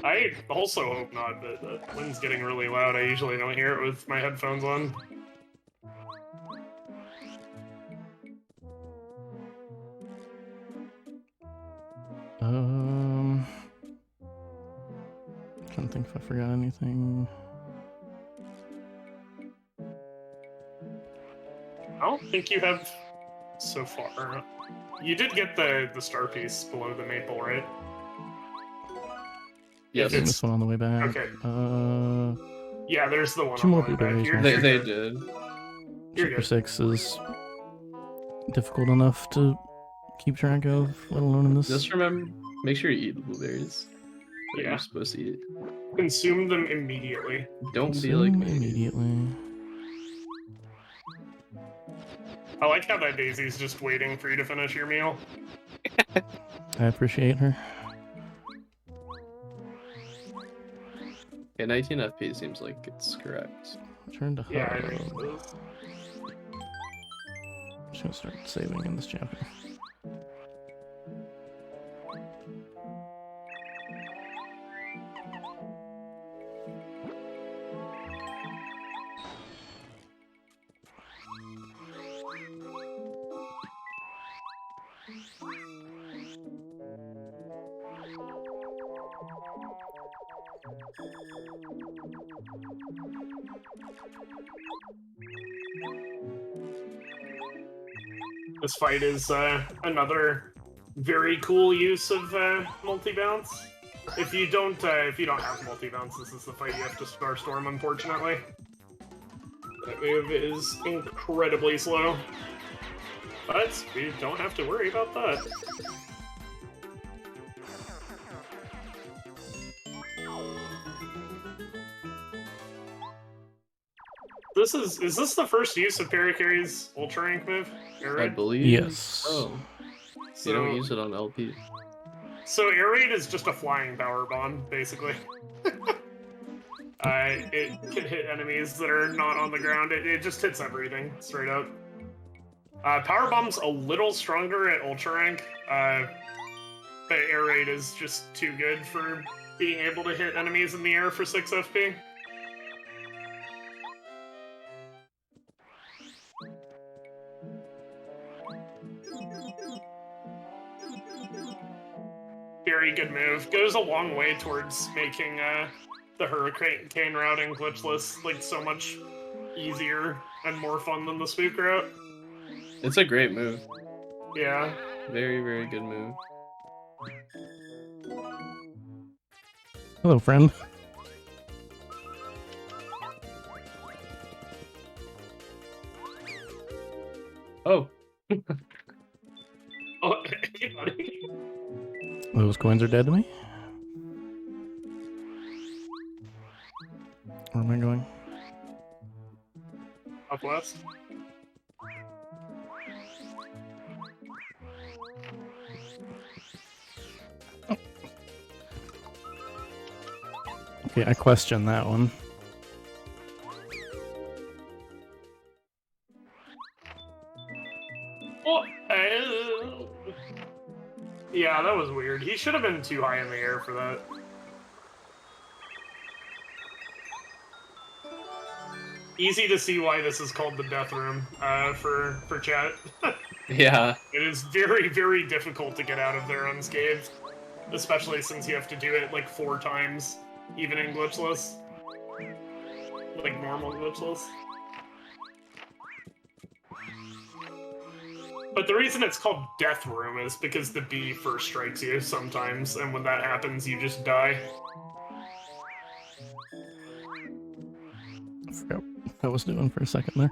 I also hope not, but the wind's getting really loud. I usually don't hear it with my headphones on. Trying to think if I forgot anything. I don't think you have so far. You did get the star piece below the maple, right? Yes. If This it's one on the way back. okay. Yeah, there's the one. Two on more the way back. blueberries, You're, one you're They good. did. You're Super good. 6 is difficult enough to keep track of, let alone in this. Just remember, make sure you eat the blueberries that Yeah. you're supposed to eat. Consume them immediately. Don't be like Consume me. immediately. I like how that Daisy's just waiting for you to finish your meal. I appreciate her. Okay, 19 FP seems like it's correct. Turn to Yeah, I hub. think so. I'm just gonna start saving in this chapter. This fight is another very cool use of multi-bounce. If you don't have multi-bounce, this is the fight you have to Starstorm, unfortunately. That move is incredibly slow. But we don't have to worry about that. Is this the first use of Parakarry's Ultra Rank move? Air I Raid? believe. Yes. Oh, So, you don't use it on LP. So Air Raid is just a flying power bomb, basically. It can hit enemies that are not on the ground. It just hits everything, straight up. Power Bomb's a little stronger at Ultra Rank, but Air Raid is just too good for being able to hit enemies in the air for 6 FP. Very good move. Goes a long way towards making the Hurricane routing glitchless like so much easier and more fun than the Spook route. It's a great move. Yeah. Very, very good move. Hello, friend. Oh. Oh, hey, buddy. Those coins are dead to me. Where am I going? Up west. Okay, I question that one. Oh, yeah, that was weird. He should have been too high in the air for that. Easy to see why this is called the Death Room for chat. Yeah. It is very, very difficult to get out of there unscathed, especially since you have to do it like 4 times, even in glitchless, like normal glitchless. But the reason it's called Death Room is because the bee first strikes you sometimes, and when that happens, you just die. I forgot what I was doing for a second there.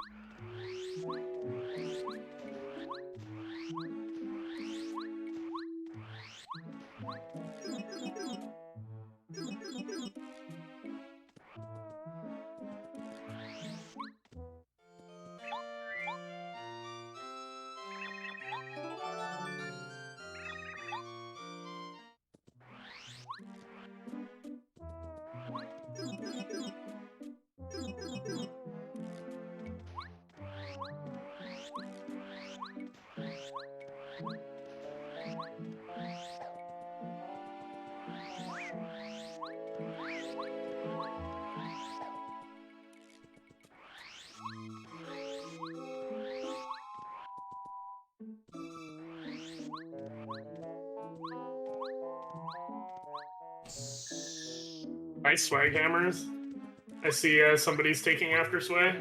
Nice swag hammers. I see somebody's taking after Sway.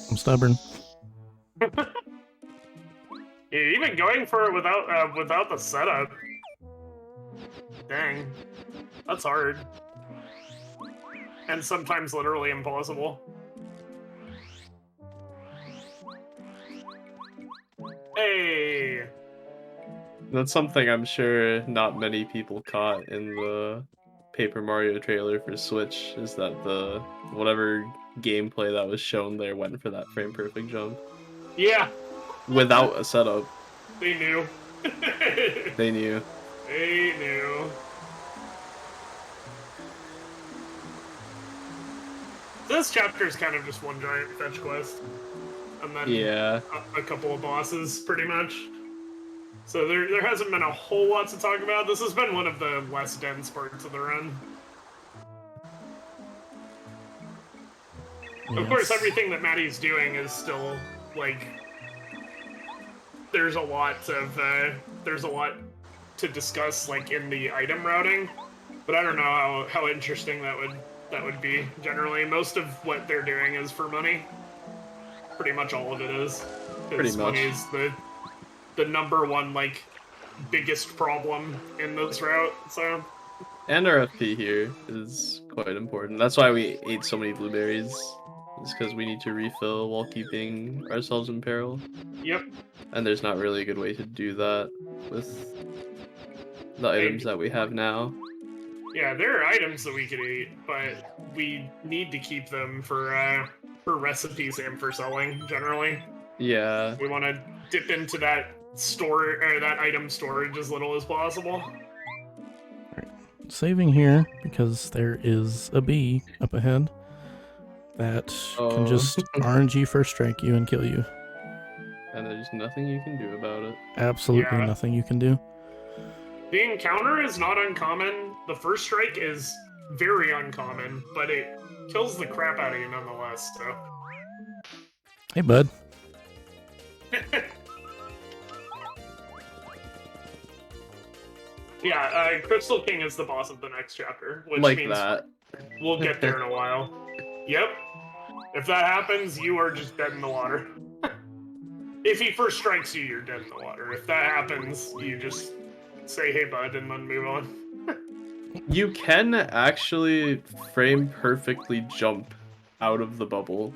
I'm stubborn. You're even going for it without the setup. Dang. That's hard. And sometimes literally impossible. Hey! That's something I'm sure not many people caught in the Paper Mario trailer for Switch, is that the whatever gameplay that was shown there went for that frame perfect jump. Yeah! Without a setup. They knew. They knew. They knew. This chapter is kind of just one giant fetch quest. And then Yeah. a couple of bosses, pretty much. So there hasn't been a whole lot to talk about. This has been one of the less dense parts of the run. Yes. Of course, everything that Matty's doing is still, like... There's a lot to discuss, like, in the item routing. But I don't know how interesting that would be, generally. Most of what they're doing is for money. Pretty much all of it is. Pretty much. Money is the number one, like, biggest problem in this route, so... And our FP here is quite important. That's why we ate so many blueberries. It's because we need to refill while keeping ourselves in peril. Yep. And there's not really a good way to do that with the items that we have now. Yeah, there are items that we could eat, but we need to keep them for recipes and for selling, generally. Yeah. We want to dip into that that item storage as little as possible. Alright, saving here because there is a bee up ahead that can just RNG first strike you and kill you. And there's nothing you can do about it. Absolutely Yeah. nothing you can do. The encounter is not uncommon. The first strike is very uncommon, but it kills the crap out of you nonetheless, so... Hey, bud. Yeah, Crystal King is the boss of the next chapter, which Like means that. we'll get there in a while. Yep. If that happens, you are just dead in the water. If he first strikes you, you're dead in the water. If that happens, you just say, hey, bud, and then move on. You can actually frame perfectly jump out of the bubble.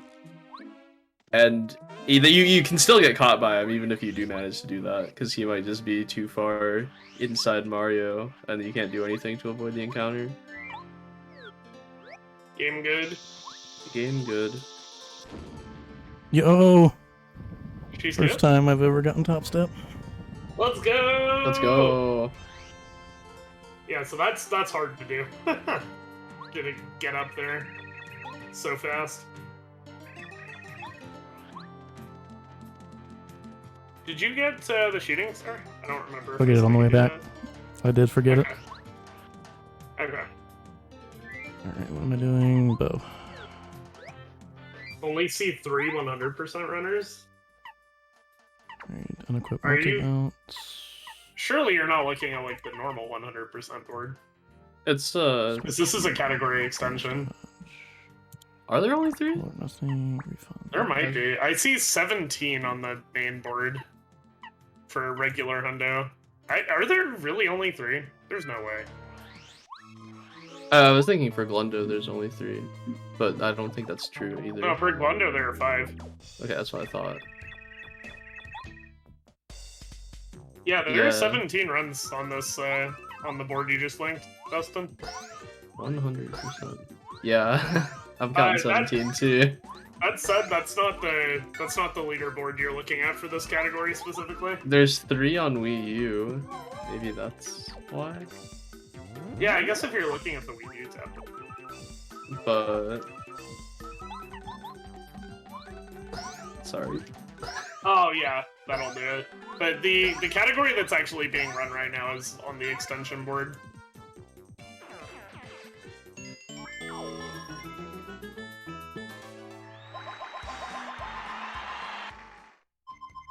And either you can still get caught by him even if you do manage to do that, because he might just be too far inside Mario and you can't do anything to avoid the encounter. Game good. Game good. Yo! She's First good. time I've ever gotten top step. Let's go! Let's go. Yeah, so that's hard to do. Get up there so fast. Did you get the shooting star? I don't remember. I'll get it on the way back. I did forget it. Okay. Alright, what am I doing? Bow. Only see 3 100% runners? Alright, unequip Are you- multi-bounce. Surely you're not looking at, like, the normal 100% board. It's Because this is a category extension. Are there only 3? Lord, nothing. Refund. There might be. I see 17 on the main board for regular hundo. Are there really only 3? There's no way. I was thinking for Glundo there's only 3, but I don't think that's true either. No, for Glundo there are 5. Okay, that's what I thought. Yeah, there Yeah. are 17 runs on this, on the board you just linked, Dustin. 100%. Yeah, I'm counting that- 17 too. That said, that's not the leaderboard you're looking at for this category specifically. There's 3 on Wii U. Maybe that's why. Yeah, I guess if you're looking at the Wii U tab. But sorry. Oh yeah, that'll do it. But the category that's actually being run right now is on the extension board.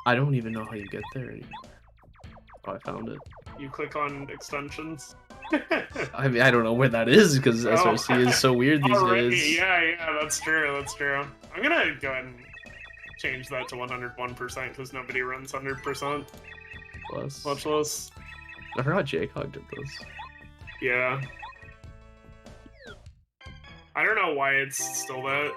I don't even know how you get there anymore. Oh, I found it. You click on extensions. I mean, I don't know where that is because SRC is so weird these Alrighty, days. yeah, that's true, that's true. I'm gonna go ahead and change that to 101% because nobody runs 100%. Plus. Much less. I forgot Jaycog did this. Yeah. I don't know why it's still that.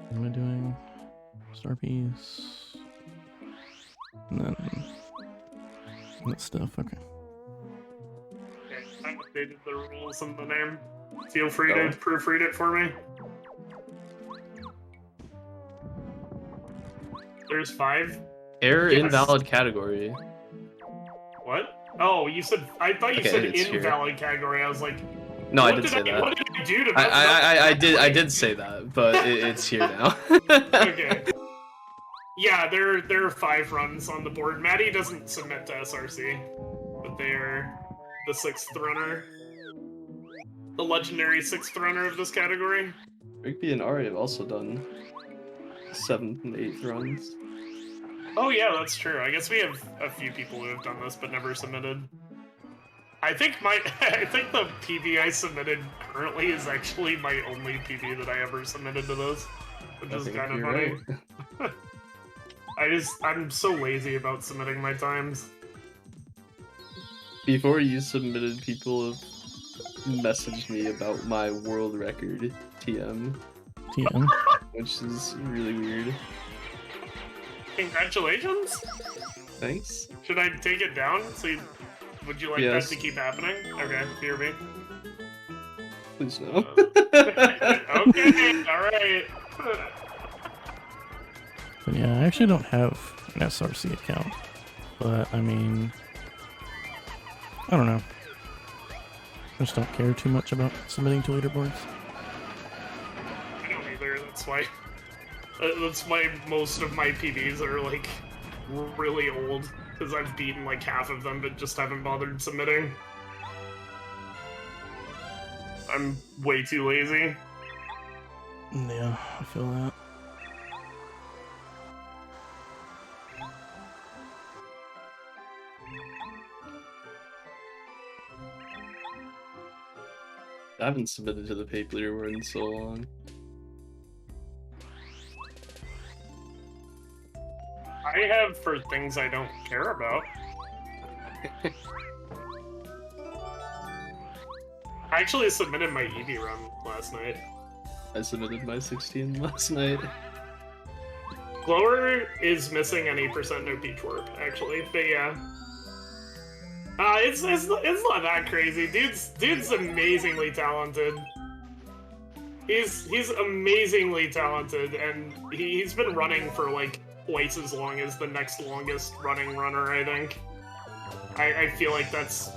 What am I doing? Star piece. And then that stuff. Okay. Okay, I updated the rules in the name. Feel free to proofread it for me. There's 5. Error Yes. invalid category. What? Oh, you said. I thought you Okay, said it's here. invalid category. I was like, No, I what did say that. What did I do to I did say that, but it's here now. Okay. Yeah, there are 5 runs on the board. Maddie doesn't submit to SRC, but they are the 6th runner. The legendary 6th runner of this category. Rigby and Ari have also done 7th and 8th runs. Oh yeah, that's true. I guess we have a few people who have done this but never submitted. I think I think the PB I submitted currently is actually my only PB that I ever submitted to this, which is kind of funny. Right. I'm so lazy about submitting my times. Before you submitted, people have messaged me about my world record TM, which is really weird. Congratulations! Thanks. Should I take it down? Would you like that to keep happening? Okay, hear me. Please no. Okay, alright. But yeah, I actually don't have an SRC account. But, I mean... I don't know. I just don't care too much about submitting to leaderboards. I don't either, that's why most of my PBs are, like, really old. Because I've beaten, like, half of them, but just haven't bothered submitting. I'm way too lazy. Yeah, I feel that. I haven't submitted to the paper leaderboard in so long. I have for things I don't care about. I actually submitted my EV run last night. I submitted my 16 last night. Glower is missing any % no peach warp, actually, but yeah. It's not that crazy. Dude's amazingly talented. He's amazingly talented, and he's been running for like twice as long as the next longest running runner, I think. I feel like that's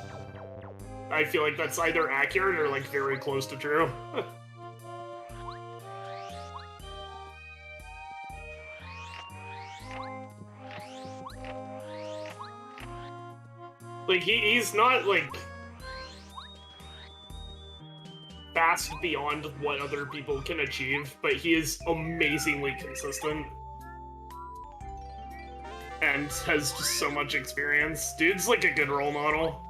either accurate or like very close to true. Like he's not like fast beyond what other people can achieve, but he is amazingly consistent. And has just so much experience. Dude's like a good role model.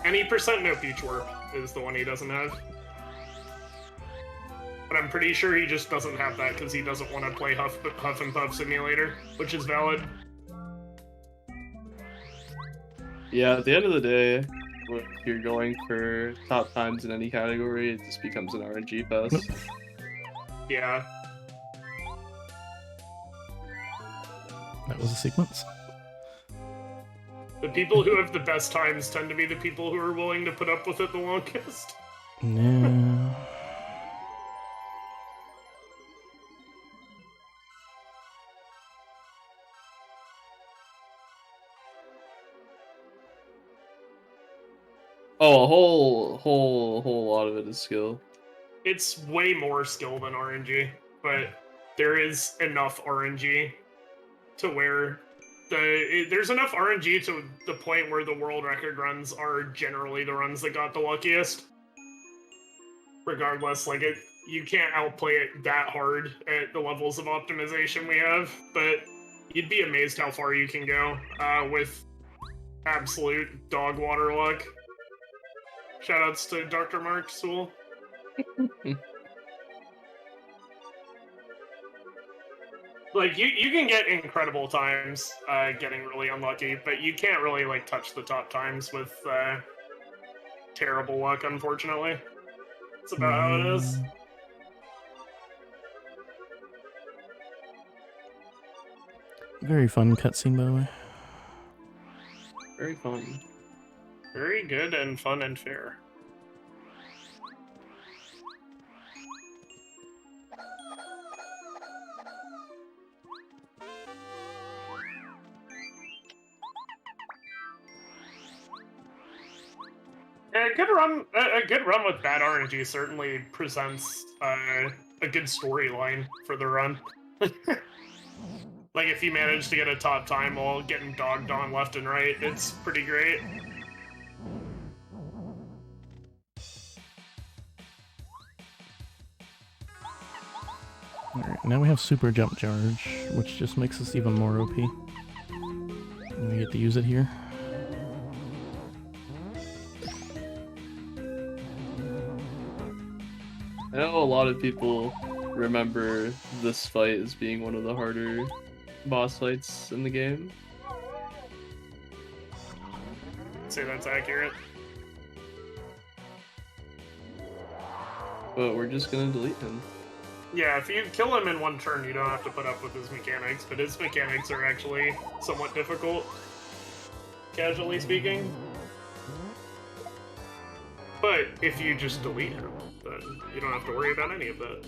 Any % no peach warp is the one he doesn't have. But I'm pretty sure he just doesn't have that because he doesn't want to play Huff and Puff Simulator, which is valid. Yeah, at the end of the day, if you're going for top times in any category, it just becomes an RNG fest. Yeah. That was a sequence. The people who have the best times tend to be the people who are willing to put up with it the longest. Yeah. Oh, a whole lot of it is skill. It's way more skill than RNG, but there is enough RNG to where there's enough RNG to the point where the world record runs are generally the runs that got the luckiest. regardless, like you can't outplay it that hard at the levels of optimization we have, but you'd be amazed how far you can go with absolute dog water luck. Shoutouts to Dr. Mark Sewell. Like, you can get incredible times getting really unlucky, but you can't really, like, touch the top times with terrible luck, unfortunately. That's about how it is. Very fun cutscene, by the way. Very fun. Very good and fun and fair. A good run with bad RNG certainly presents a good storyline for the run. Like, if you manage to get a top time while getting dogged on left and right, it's pretty great. Alright, now we have Super Jump Charge, which just makes us even more OP. And we get to use it here. I know a lot of people remember this fight as being one of the harder boss fights in the game. I'd say that's accurate. But we're just gonna delete him. Yeah, if you kill him in one turn, you don't have to put up with his mechanics, but his mechanics are actually somewhat difficult, casually speaking. But if you just delete him, then you don't have to worry about any of that.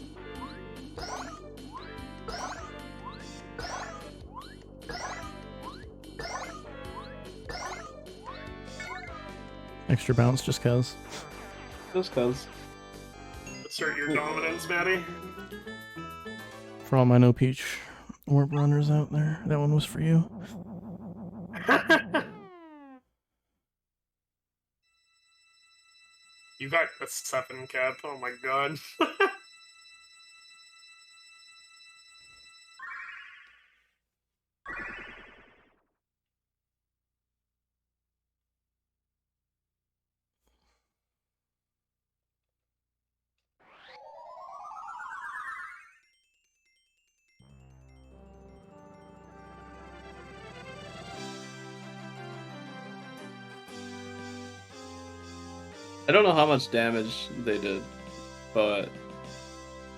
Extra bounce just cuz. Just cuz. Assert your dominance, Maddie. For all my No Peach warp runners out there, that one was for you. You got a 7 cap, oh my god. I don't know how much damage they did, but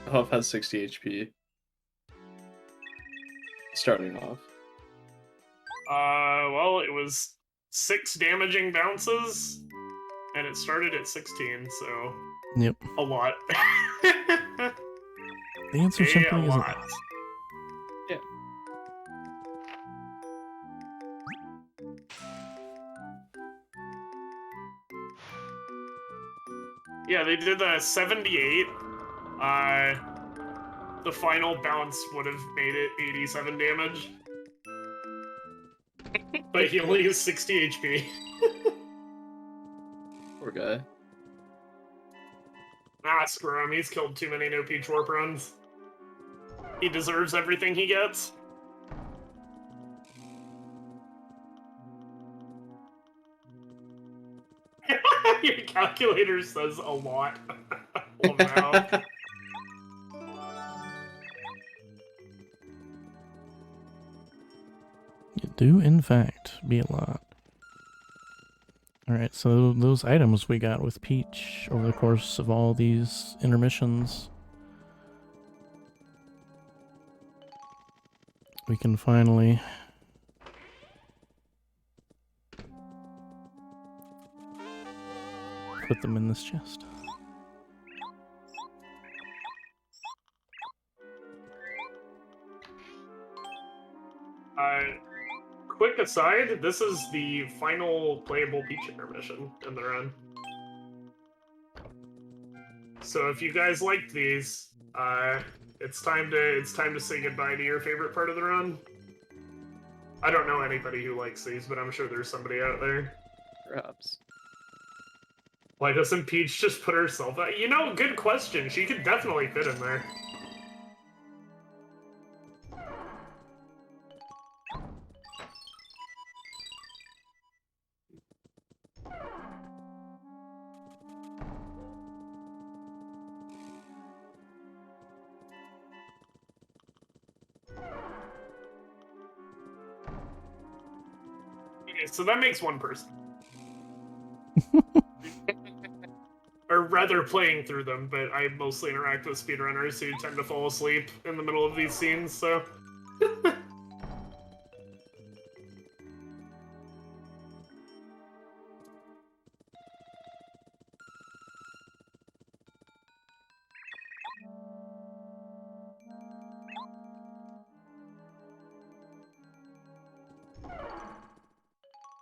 Huff has 60 HP. Starting off. Well, it was 6 damaging bounces, and it started at 16, so... Yep. A lot. The answer simply isn't. Yeah. Yeah, they did a 78. The final bounce would have made it 87 damage. But he only used 60 HP. Poor guy. Ah, screw him. He's killed too many No Peach Warp runs. He deserves everything he gets. Your calculator says a lot. Wow. You do, in fact, be a lot. Alright, so those items we got with Peach over the course of all these intermissions, we can finally put them in this chest. Quick aside, this is the final playable Peach intermission in the run. So if you guys liked these, it's time to say goodbye to your favorite part of the run. I don't know anybody who likes these, but I'm sure there's somebody out there. Perhaps. Why doesn't Peach just put herself out? You know, good question. She could definitely fit in there. Okay, so that makes one person. Or rather, playing through them, but I mostly interact with speedrunners who tend to fall asleep in the middle of these scenes, so...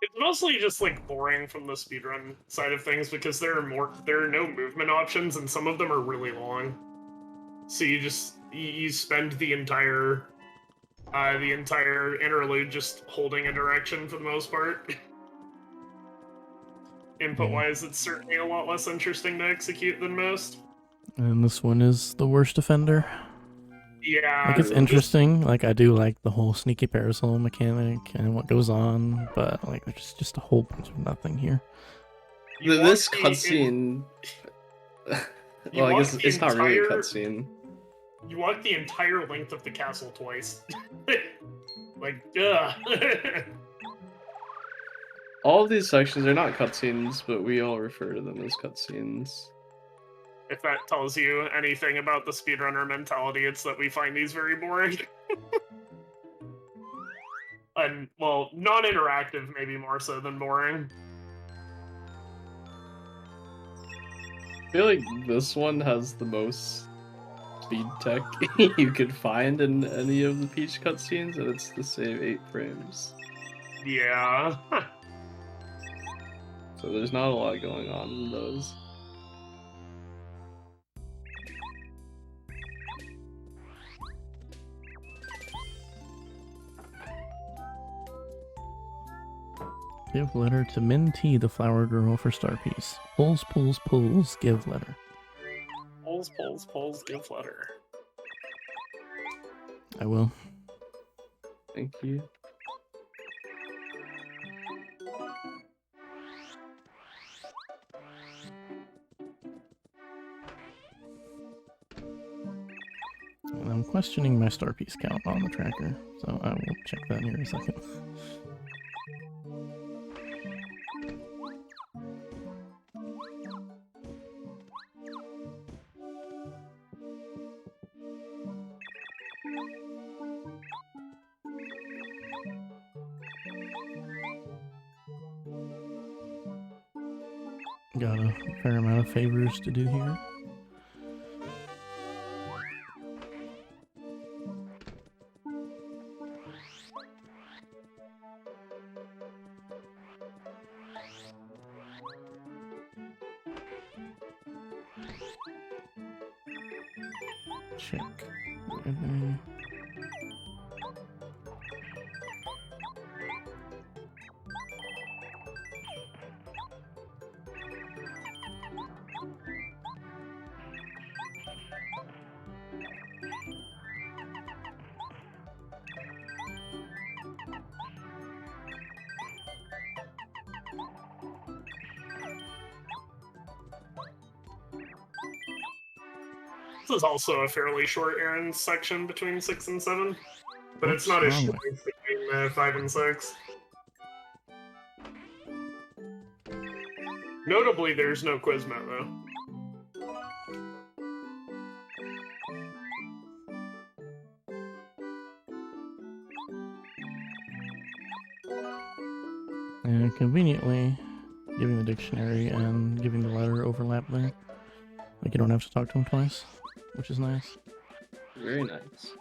It's mostly just like boring from the speedrun side of things because there are no movement options and some of them are really long. So you spend the entire interlude just holding a direction for the most part. Input wise, it's certainly a lot less interesting to execute than most. And this one is the worst offender. Yeah, Like, it's interesting. Like, I do like the whole sneaky parasol mechanic and what goes on, but like, there's just a whole bunch of nothing here. This cutscene. Well, I guess it's not really a cutscene. You walk the entire length of the castle twice. Like, ugh. All of these sections are not cutscenes, but we all refer to them as cutscenes. If that tells you anything about the speedrunner mentality, it's that we find these very boring. And, well, non-interactive maybe more so than boring. I feel like this one has the most speed tech you could find in any of the Peach cutscenes, and it's the same 8 frames. Yeah. So there's not a lot going on in those. Give letter to Minty, the flower girl, for star piece. Pulls, pulls, pulls, give letter. Pulls, pulls, pulls, give letter. I will. Thank you. And I'm questioning my star piece count on the tracker, so I will check that here in a second. Got a fair amount of favors to do here. Check. This is also a fairly short errand section between 6 and 7, but it's not as short as between 5 and 6. Notably, there's no Quizmo, though. And conveniently, giving the dictionary and giving the letter overlap there. Like, you don't have to talk to him twice, which is nice. Very nice.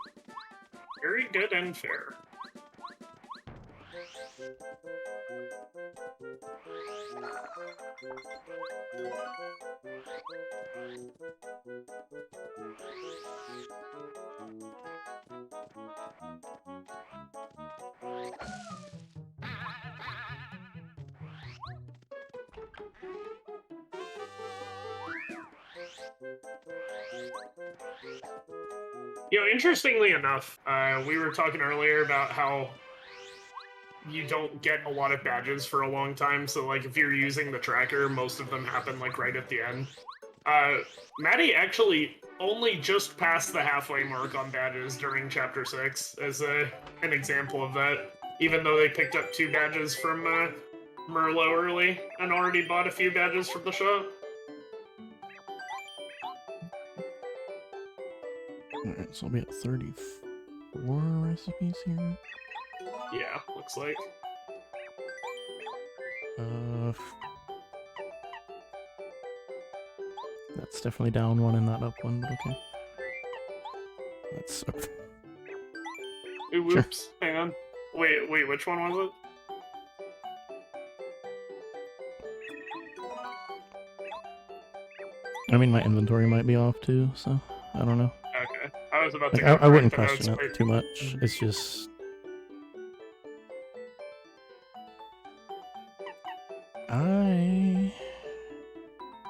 Very good and fair. You know, interestingly enough, we were talking earlier about how you don't get a lot of badges for a long time, so like if you're using the tracker, most of them happen like right at the end. Maddie actually only just passed the halfway mark on badges during Chapter 6 as an example of that, even though they picked up 2 badges from Merlot early and already bought a few badges from the shop. Alright, so I'll be at 34 recipes here. Yeah, looks like. That's definitely down one and not up one, but okay. That's up. Ooh, whoops, hang on. Wait, which one was it? I mean, my inventory might be off too, so I don't know. Okay, I was about Like, to I wouldn't correct the question notes, it too much. It's just...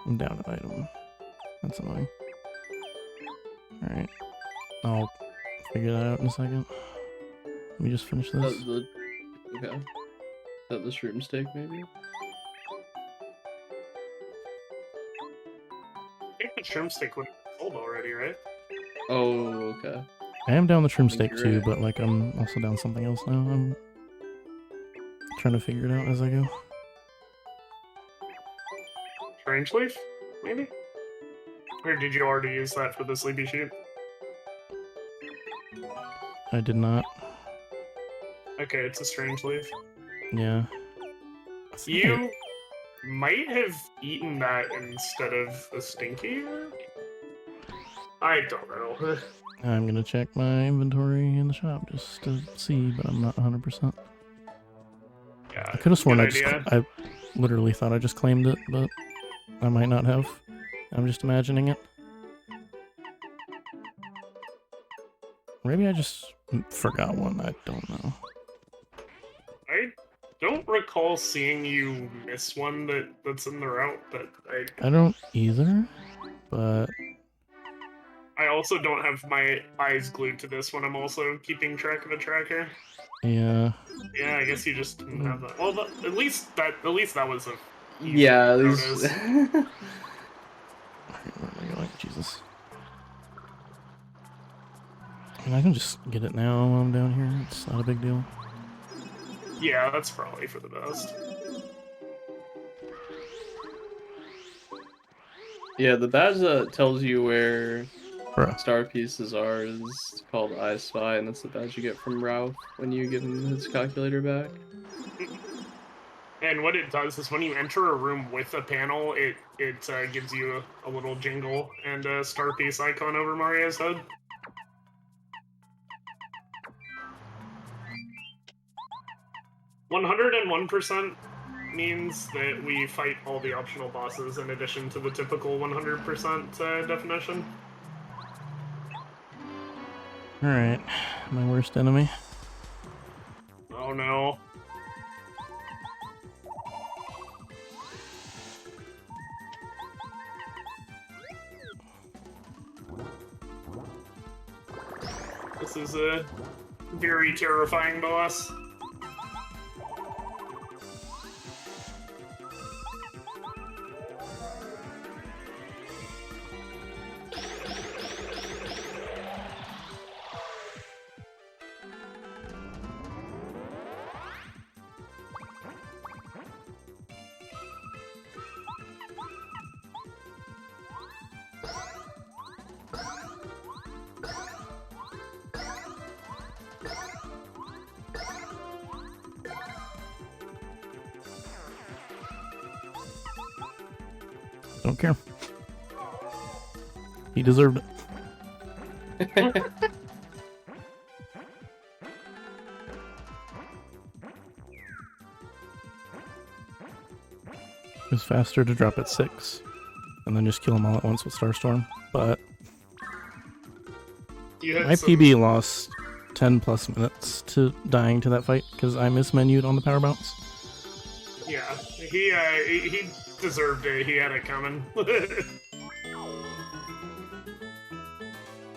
I'm down an item. That's annoying. Alright. I'll figure that out in a second. Let me just finish this. Okay. Is that the shroom steak, maybe? I think the shrimp stick would have been sold already, right? Oh, okay. I am down the shroom think steak you're too, right. but like I'm also down something else now. I'm trying to figure it out as I go. Strange leaf, maybe? Or did you already use that for the sleepy sheep? I did not. Okay, it's a strange leaf. Yeah. I think You might have eaten that instead of a stinky. I don't know. I'm gonna check my inventory in the shop just to see, but I'm not 100%. Yeah, I could have sworn good idea. I literally thought I just claimed it, but I might not have. I'm just imagining it. Maybe I just forgot one. I don't know. I don't recall seeing you miss one that's in the route, but I don't either, but I also don't have my eyes glued to this when I'm also keeping track of a tracker. yeah. Yeah, I guess you just didn't have that. Well, at least that was a easy Yeah, at least... notice. Where am I going? Jesus. I mean, I can just get it now while I'm down here. It's not a big deal. Yeah, that's probably for the best. Yeah, the badge that tells you where Bruh. star pieces are is called I Spy, and that's the badge you get from Ralph when you give him his calculator back. And what it does is when you enter a room with a panel, it gives you a little jingle and a star piece icon over Mario's head. "101% means that we fight all the optional bosses in addition to the typical 100% definition. Alright. My worst enemy. Oh no. This is a very terrifying boss. Don't care. He deserved it. It was faster to drop at 6 and then just kill them all at once with Starstorm, but You had my some- PB lost 10 plus minutes to dying to that fight because I mismenued on the power bounce. Yeah, he deserved it. He had it coming.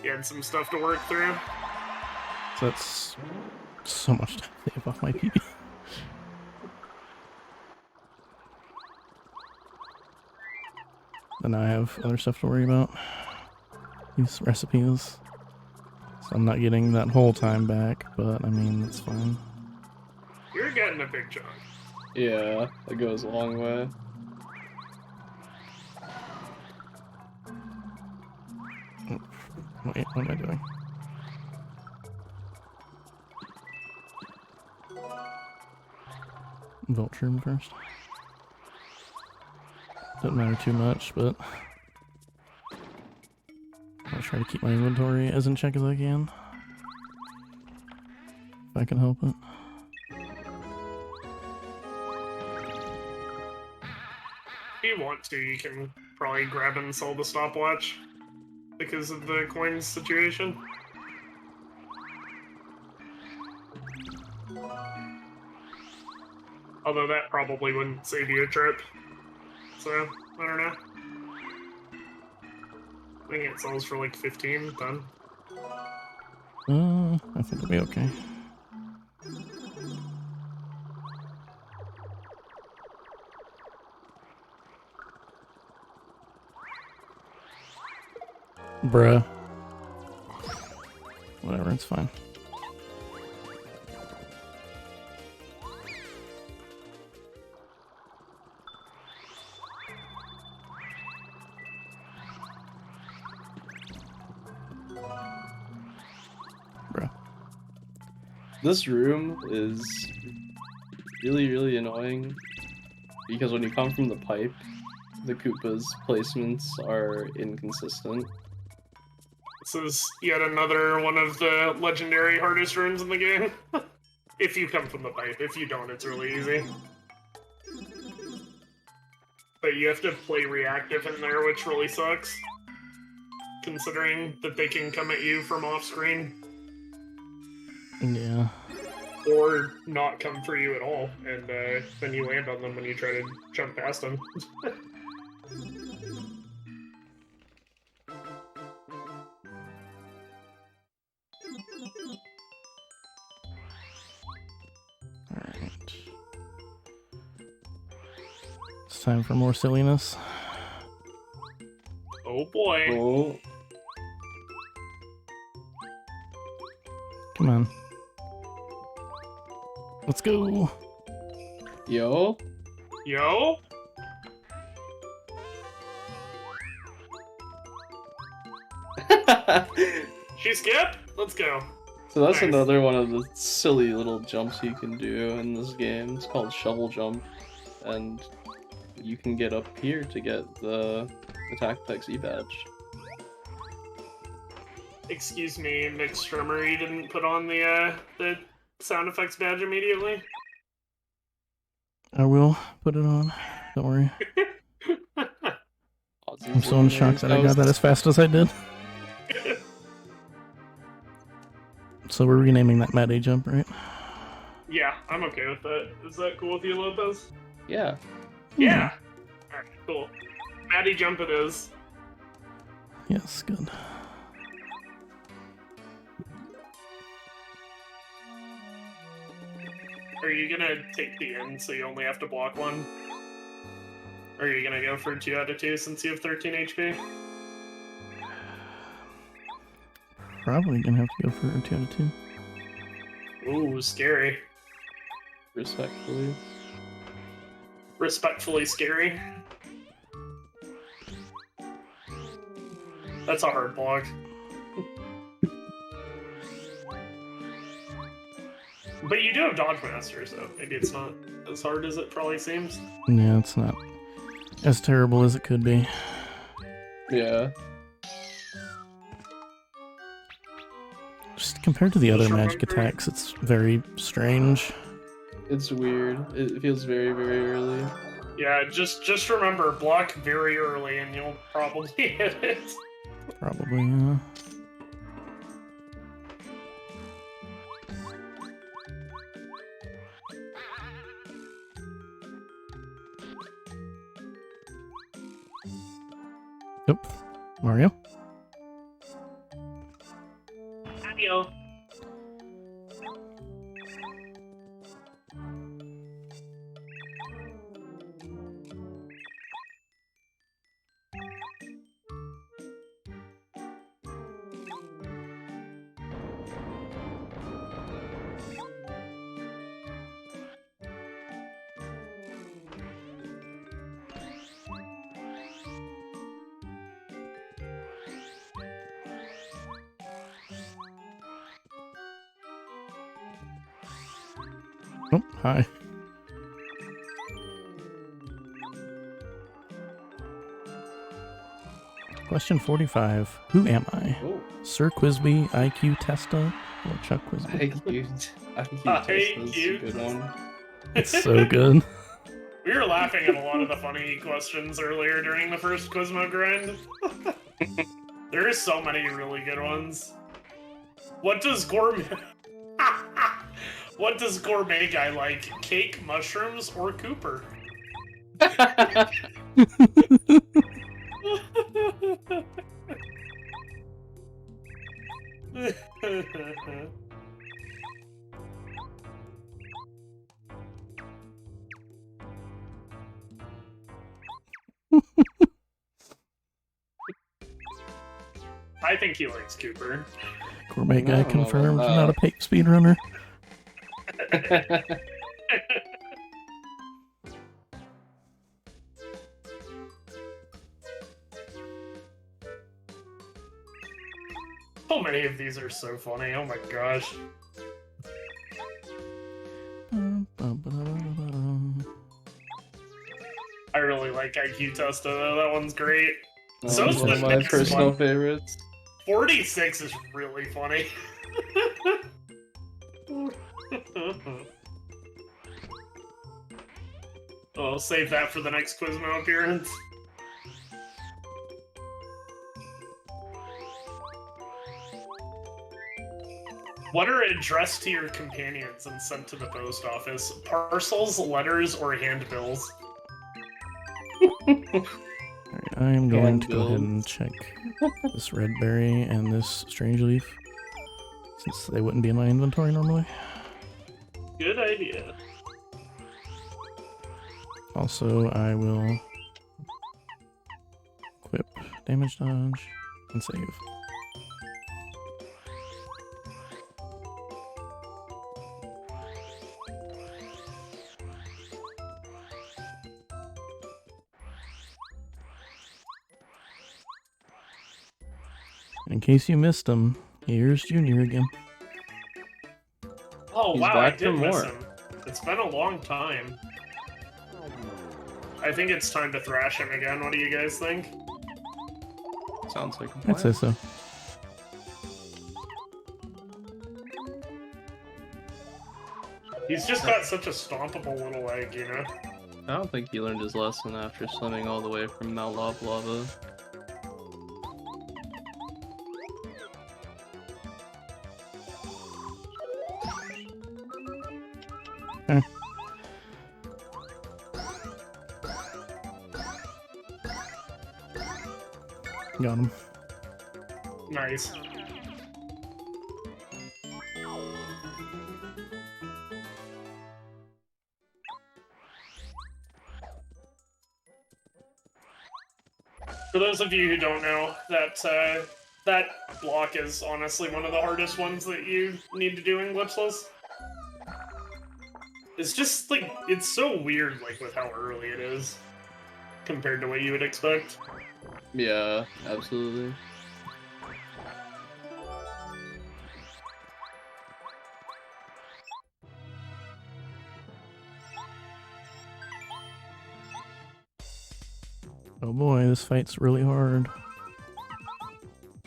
You had some stuff to work through. So that's so much time to save off my PB. Then I have other stuff to worry about. These recipes. So I'm not getting that whole time back, but I mean, that's fine. You're getting a big chunk. Yeah, it goes a long way. Wait, what am I doing? Vulture him first. Doesn't matter too much, but I'll try to keep my inventory as in check as I can. If I can help it. If you want to, you can probably grab and sell the stopwatch because of the coins situation. Although that probably wouldn't save you a trip. So, I don't know. I think it sells for like 15, done. I think it'll be okay. Bruh. Whatever, it's fine. Bruh. This room is really, really annoying because when you come from the pipe, the Koopa's placements are inconsistent. This is yet another one of the legendary hardest rooms in the game. If you come from the pipe. If you don't, it's really easy. But you have to play reactive in there, which really sucks. Considering that they can come at you from off-screen. Yeah. Or not come for you at all, and then you land on them when you try to jump past them. Alright. It's time for more silliness. Oh boy. Oh, Come on. Let's go! yo. Yo? She skipped? Let's go. So that's Nice. another one of the silly little jumps you can do in this game. It's called shovel jump, and you can get up here to get the attack effects E badge. Excuse me, mixed drummer, you didn't put on the sound effects badge immediately? I will put it on. Don't worry. I'm so in shock that I got that as fast as I did. So we're renaming that Mad A jump, right? Yeah, I'm okay with that. Is that cool with you, Lopez? Yeah. Yeah! Alright, cool. Maddie jump it is. Yes, good. Are you gonna take the end so you only have to block one? Or are you gonna go for 2 out of 2 since you have 13 HP? Probably gonna have to go for a 2 out of 2. Ooh, scary. Respectfully. Respectfully scary. That's a hard block. But you do have Dodge Master, so maybe it's not as hard as it probably seems. Yeah, it's not as terrible as it could be. Yeah. Just compared to the Just other magic remember- attacks, it's very strange. It's weird. It feels very, very early. Yeah, just remember, block very early and you'll probably hit it. Probably, yeah. Yep. Mario? Mario. Oh, hi. Question 45. Who am I? Oh, Sir Quizby, IQ Testa, or Chuck Quizby? I think Hey, that's a cute. good one. It's so good. We were laughing at a lot of the funny questions earlier during the first Quizmo grind. There are so many really good ones. What does gourmet... What does gourmet guy like? Cake, mushrooms, or Cooper? I think he likes Cooper. Gourmet I guy don't know about confirmed, that. not a fake speedrunner. So many of these are so funny. Oh my gosh. I really like IQ Testa though. That one's great. So It's is one the of my next personal one. favorites. 46 is really funny. I'll save that for the next Quizmo appearance. What are addressed to your companions and sent to the post office? Parcels, letters, or handbills? Alright, I am going to go ahead Handbills. and check this red berry and this strange leaf, since they wouldn't be in my inventory normally. Good idea. Also, I will equip damage dodge and save. In case you missed him, here's Junior again. Oh He's wow, I back for did miss more. him. It's been a long time. I think it's time to thrash him again. What do you guys think? Sounds like a I'd say plan. so. He's just got such a stompable little leg, you know? I don't think he learned his lesson after swimming all the way from Mount Lava. Got him. Nice. For those of you who don't know, that block is honestly one of the hardest ones that you need to do in Glitchless. It's just, like, it's so weird, like, with how early it is, compared to what you would expect. Yeah, absolutely. Oh boy, this fight's really hard.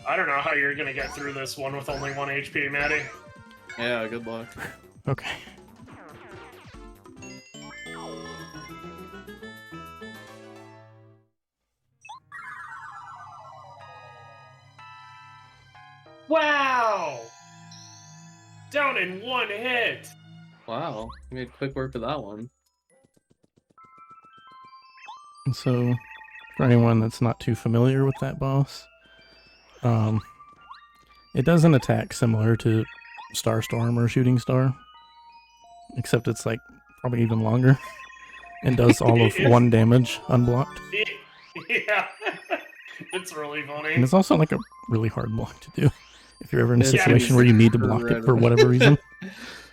I don't know how you're gonna get through this one with only 1 HP, Maddie. Yeah, good luck. Okay. Wow! Down in 1 hit! Wow, you made quick work of that one. And so, for anyone that's not too familiar with that boss, It does an attack similar to Starstorm or Shooting Star, except it's like probably even longer and does all of 1 damage unblocked. Yeah, it's really And funny. it's also like a really hard block to do if you're ever in a It situation is where you need to block it for whatever reason.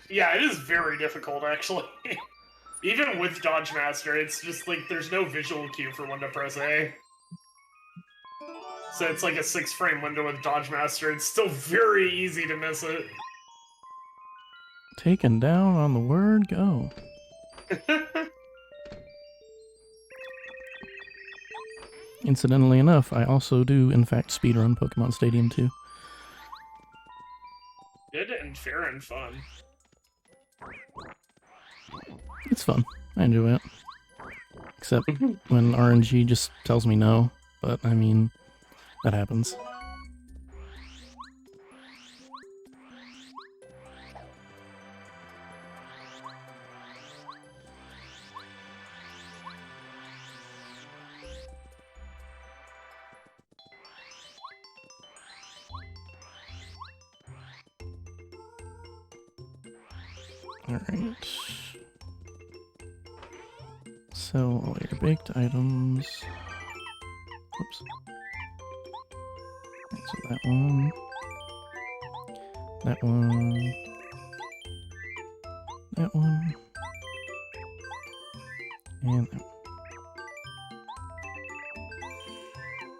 Yeah, it is very difficult, actually. Even with Dodge Master, it's just like there's no visual cue for when to press A. So it's like a 6-frame window with Dodge Master. It's still very easy to miss it. Taken down on the word go. Incidentally enough, I also do, in fact, speedrun Pokemon Stadium 2. Good and fair and fun. It's fun. I enjoy it. Except when RNG just tells me no, but I mean, that happens. Alright. Sell all your baked items. Whoops. Alright, so that one. That one. That one. And that one.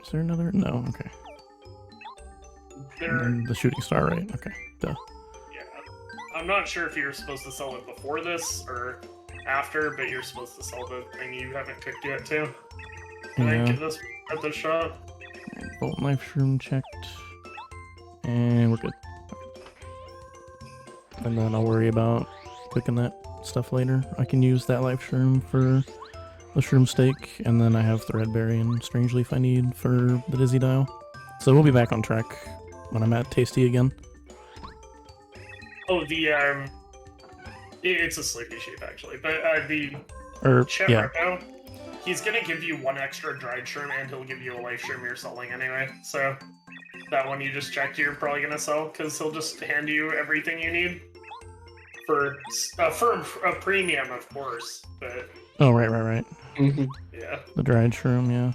Is there another? No, okay. And then the shooting star, right? Okay, duh. I'm not sure if you're supposed to sell it before this or after, but you're supposed to sell the thing you haven't picked yet too. I think at this shop. Bolt knife shroom checked. And we're good. And then I'll worry about cooking that stuff later. I can use that life shroom for the shroom steak, and then I have Threadberry and Strange Leaf I need for the Dizzy Dial. So we'll be back on track when I'm at Tasty again. Oh, it's a sleepy sheep actually, but chat yeah. repo, he's gonna give you 1 extra dried shroom and he'll give you a life shroom you're selling anyway. So that one you just checked you're probably gonna sell because he'll just hand you everything you need for a premium, of course. But oh, right. yeah, The dried shroom, yeah.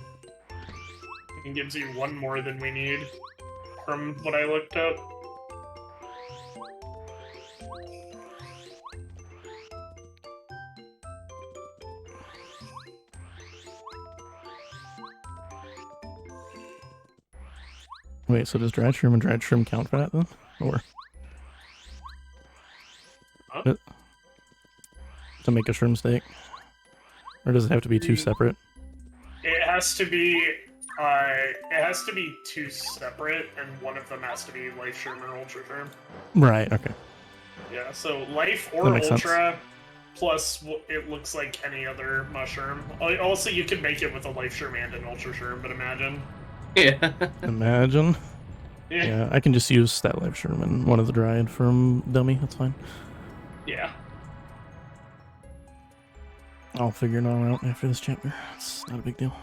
He gives you 1 more than we need from what I looked up. Wait, so does dried shroom and dried shroom count for that then? Or Huh? To make a shroom steak? Or does it have to be 2 separate? It has to be 2 separate, and one of them has to be life shroom or ultra shroom. Right, okay. Yeah, so life or ultra, plus it looks like any other mushroom. Also, you can make it with a life shroom and an ultra shroom, but imagine. Yeah. Imagine. Yeah, I can just use that life shroom and one of the dried from dummy, that's fine. Yeah. I'll figure it all out after this chapter. It's not a big deal.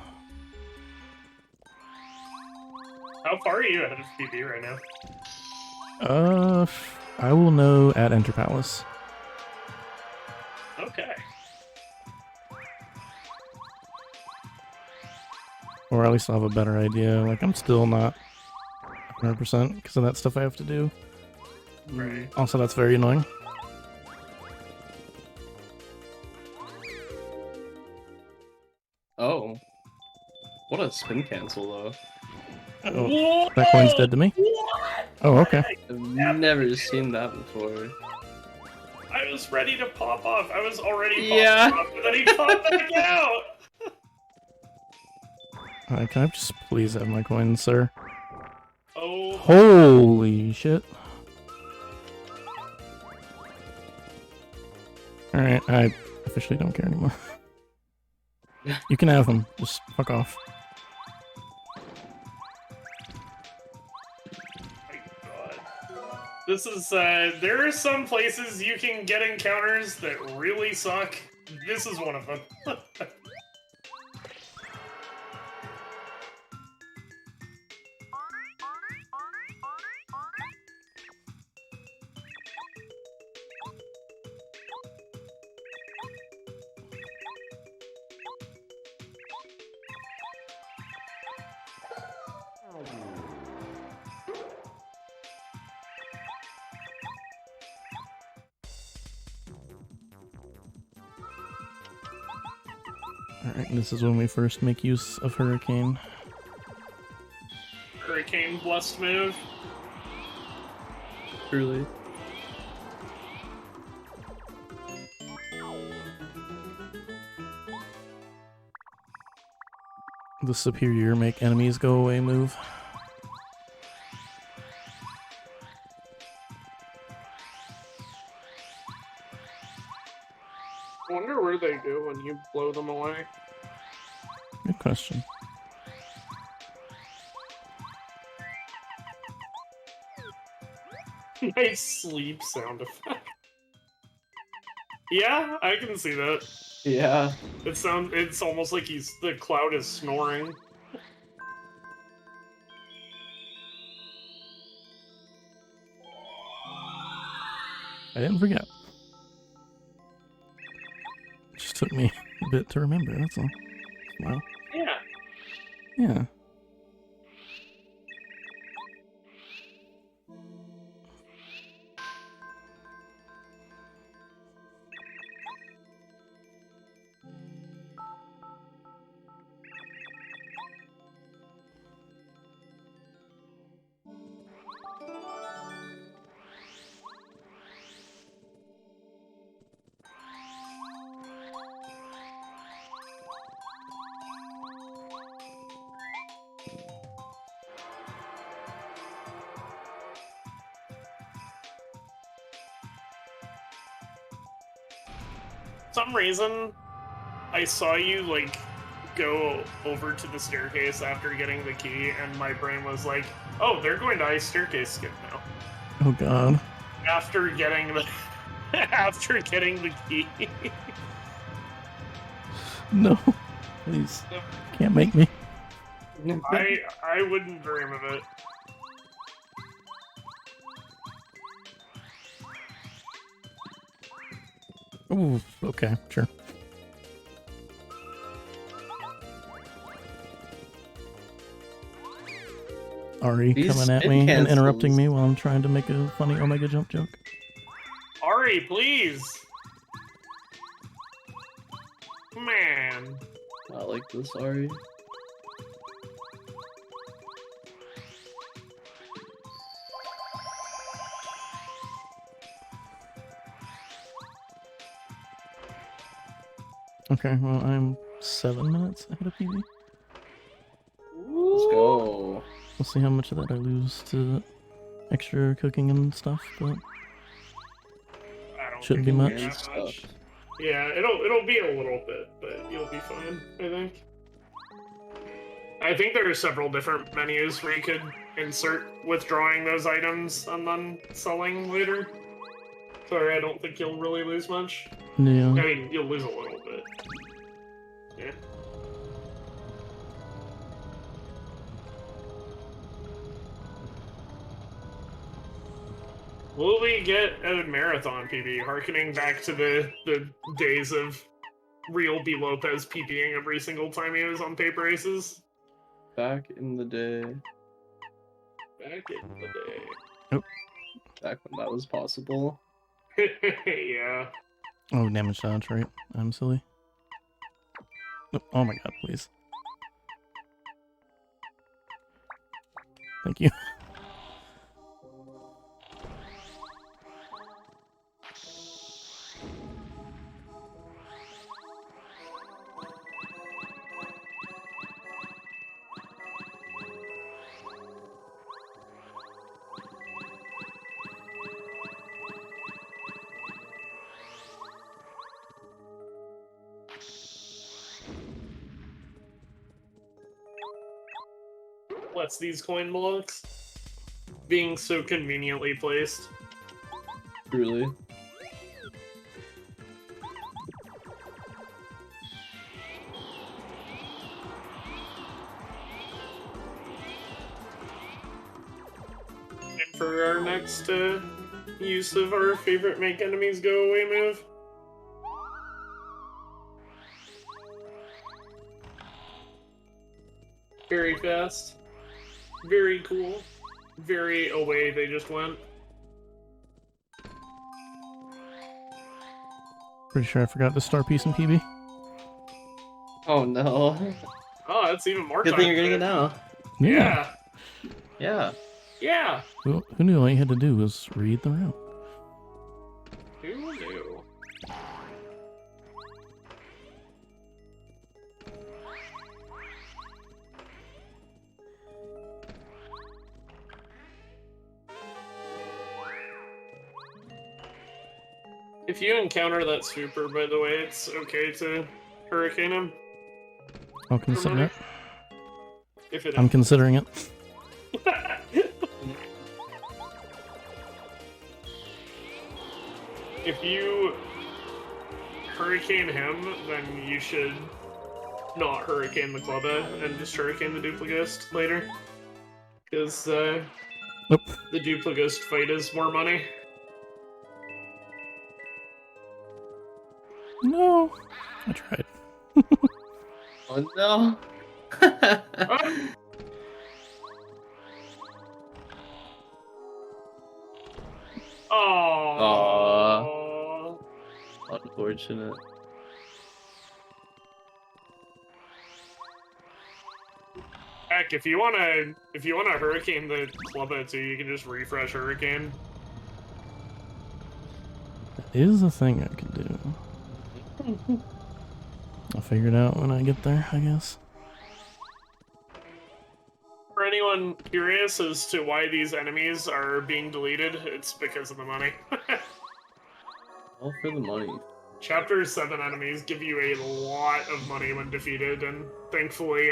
How far are you ahead of PB right now? I will know at Enter Palace. Okay. Or at least I'll have a better idea. Like, I'm still not 100% because of that stuff I have to do. Right. Also, that's very annoying. Oh. What a spin cancel, though. Oh, that coin's dead to me? What? Oh, okay. I've never seen that before. I was ready to pop off. I was already Yeah. popped off, but then he popped back out. Alright, can I just please have my coins, sir? Oh. Holy shit. Alright, I officially don't care anymore. You can have them, just fuck off. My God. This is, there are some places you can get encounters that really suck. This is one of them. Alright, this is when we first make use of Hurricane. Hurricane blessed move. Truly. The superior make enemies go away move. I wonder where they go when you blow them away. Good question. Nice sleep sound effect. Yeah, I can see that. Yeah. It's almost like the cloud is snoring. I didn't forget. It just took me a bit to remember, that's all. Wow. Yeah. Yeah. Some reason, I saw you, like, go over to the staircase after getting the key, and my brain was like, oh, they're going to ice staircase skip now. Oh god. After getting the... after getting the key. No. Please. Can't make me. I wouldn't dream of it. Ooh, okay, sure. Ari These coming at spin me and cancels. interrupting me while I'm trying to make a funny Omega jump joke. Ari, please! Man. I like this, Ari. Okay, well, I'm 7 minutes ahead of PB. Let's go. We'll see how much of that I lose to extra cooking and stuff, but I don't shouldn't think be it'll much. that much. Yeah, it'll be a little bit, but you'll be fine, I think. I think there are several different menus where you could insert withdrawing those items and then selling later. So I don't think you'll really lose much. Yeah. I mean, you'll lose a little bit. Yeah. Will we get a marathon PB, harkening back to the days of real B. Lopez PBing every single time he was on paper races? Back in the day. Back in the day. Back when that was possible. Yeah. Oh, damage dodge, right? I'm silly. Oh my god, please. Thank you. What's these coin blocks? Being so conveniently placed. Truly. And for our next use of our favorite make enemies go away move. Very fast. Very cool. Very away they just went. Pretty sure I forgot the star piece in PB. Oh no. Oh, that's even more Good time. thing you're getting it now. Yeah. Yeah. Yeah. Well, who knew all you had to do was read the route? Who knew? If you encounter that swooper, by the way, it's okay to hurricane him. I'll consider it. If it I'm considering it. If you hurricane him, then you should not hurricane the Clubba and just hurricane the Duplighost later. Because Nope. the Duplighost fight is more money. No, I tried. Oh no. Oh. Unfortunate. Heck, if you wanna hurricane the Clubba too, you can just refresh hurricane. That is a thing I could do. I'll figure it out when I get there, I guess. For anyone curious as to why these enemies are being deleted, it's because of the money. All for the money. Chapter 7 enemies give you a lot of money when defeated, and thankfully,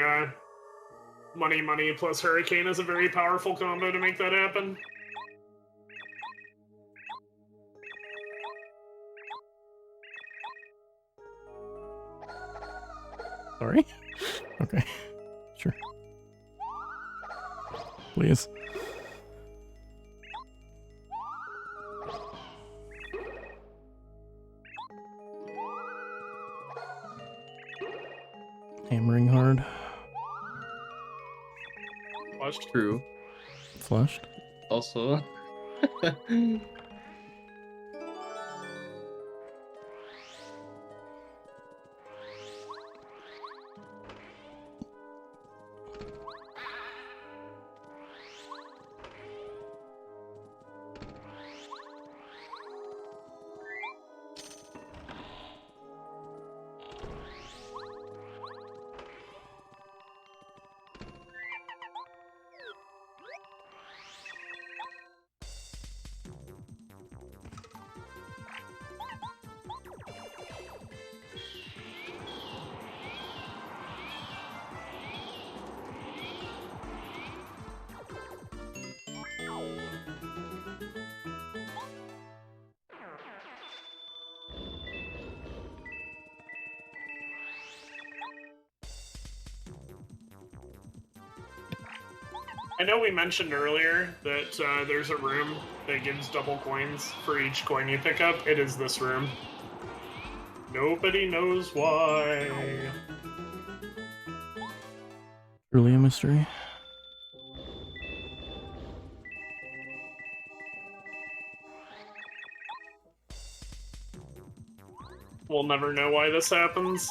money plus Hurricane is a very powerful combo to make that happen. Sorry? Okay. Sure. Please. Hammering hard. Flushed. True. Flushed. Also. I know we mentioned earlier that there's a room that gives double coins for each coin you pick up. It is this room. Nobody knows why. Truly a mystery. We'll never know why this happens.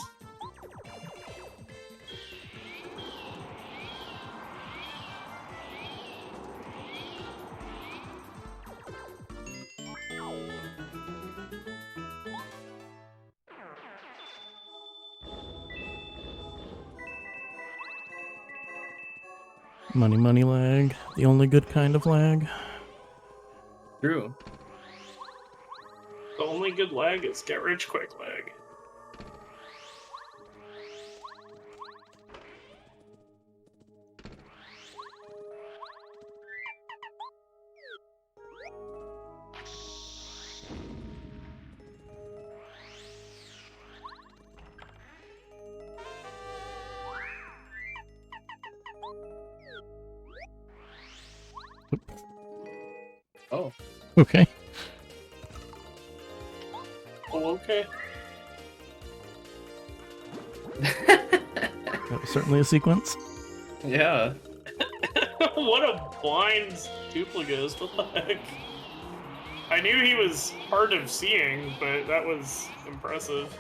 Money lag. The only good kind of lag. True. The only good lag is get rich quick lag. Oh. Okay. Oh, okay. That was certainly a sequence. Yeah. What a blind Duplighost, what the heck? I knew he was hard of seeing, but that was impressive.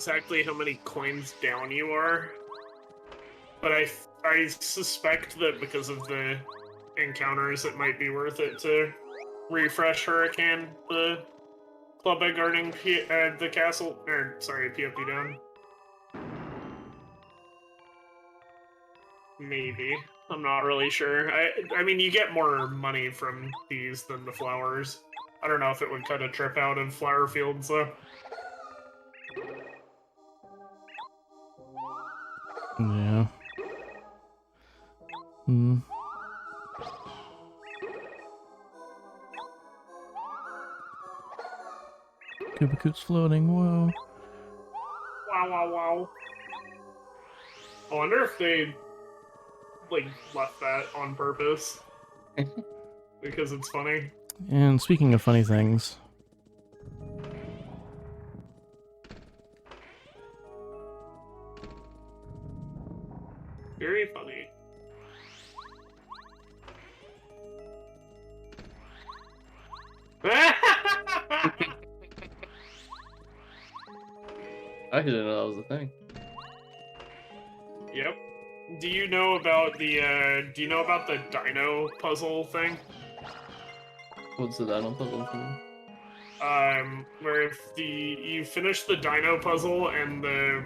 exactly how many coins down you are, but I suspect that because of the encounters, it might be worth it to refresh Hurricane, the club by guarding the castle, or sorry, PFD down. Maybe. I'm not really sure. I mean, you get more money from these than the flowers. I don't know if it would cut a trip out of flower fields, though. Yeah. Hmm. Kubakoot's floating, whoa. Wow, wow, wow. I wonder if they, like, left that on purpose. Because it's funny. And speaking of funny things, Very funny. I didn't know that was a thing. Yep. Do you know about the dino puzzle thing? What's the dino puzzle thing? Where if you finish the dino puzzle and the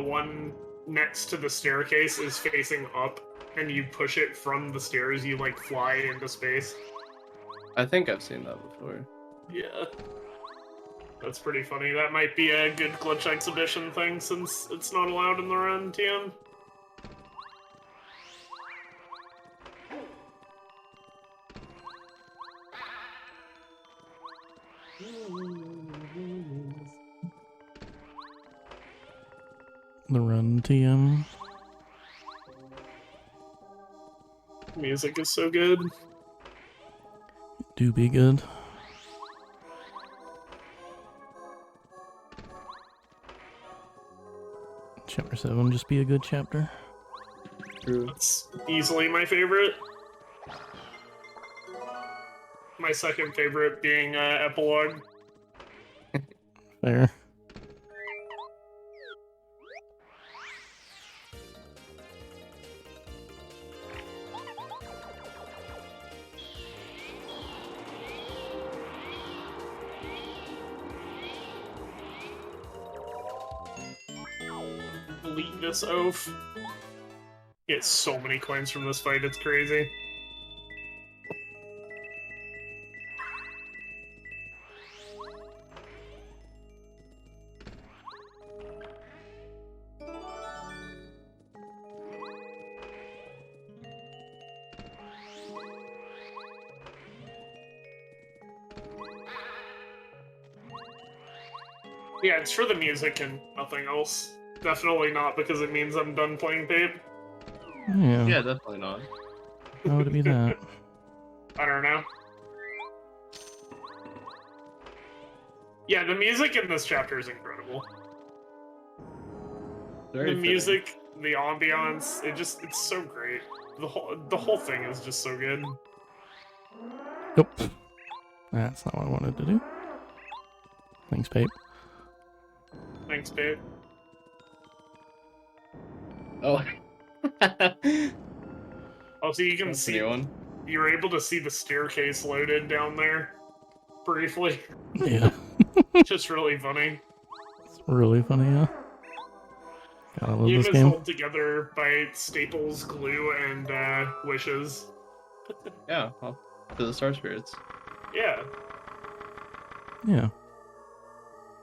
one next to the staircase is facing up, and you push it from the stairs, you like fly into space. I think I've seen that before. Yeah. That's pretty funny. That might be a good glitch exhibition thing since it's not allowed in the run, TM. the run TM. Music is so good. Do be good. Chapter 7, just be a good chapter. True. It's easily my favorite. My second favorite being Epilogue. Fair. Delete this oaf. Get so many coins from this fight, it's crazy. Yeah, it's for the music and nothing else. Definitely not because it means I'm done playing Pape. Yeah. Yeah, definitely not. How would it be that? I don't know. Yeah, the music in this chapter is incredible. Very The music, the ambiance, it's so great. The whole thing is just so good. Nope. That's not what I wanted to do. Thanks, Pape. Thanks, Pape. Oh. Oh, so you can That's a see new one. you're able to see the staircase loaded down there briefly. Yeah. Just really funny. It's really funny, yeah. Gotta love Game this is game. held together by staples, glue, and wishes. Yeah, well, to the Star Spirits. Yeah, Yeah.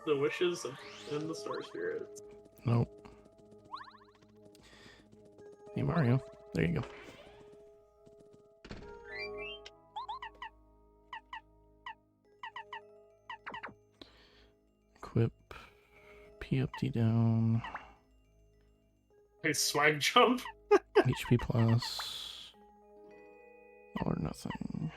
the wishes and the star spirits. Nope. Hey, Mario. There you go. Equip. P up, D down. Hey, swag jump. HP plus. All or nothing.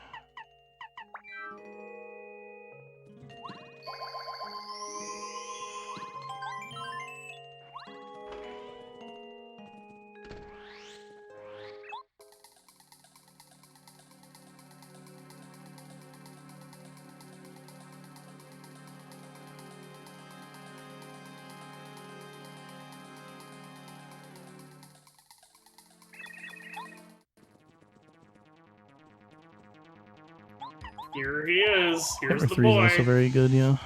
Here he is. Here's Chapter the 3 is boy. also very good, yeah.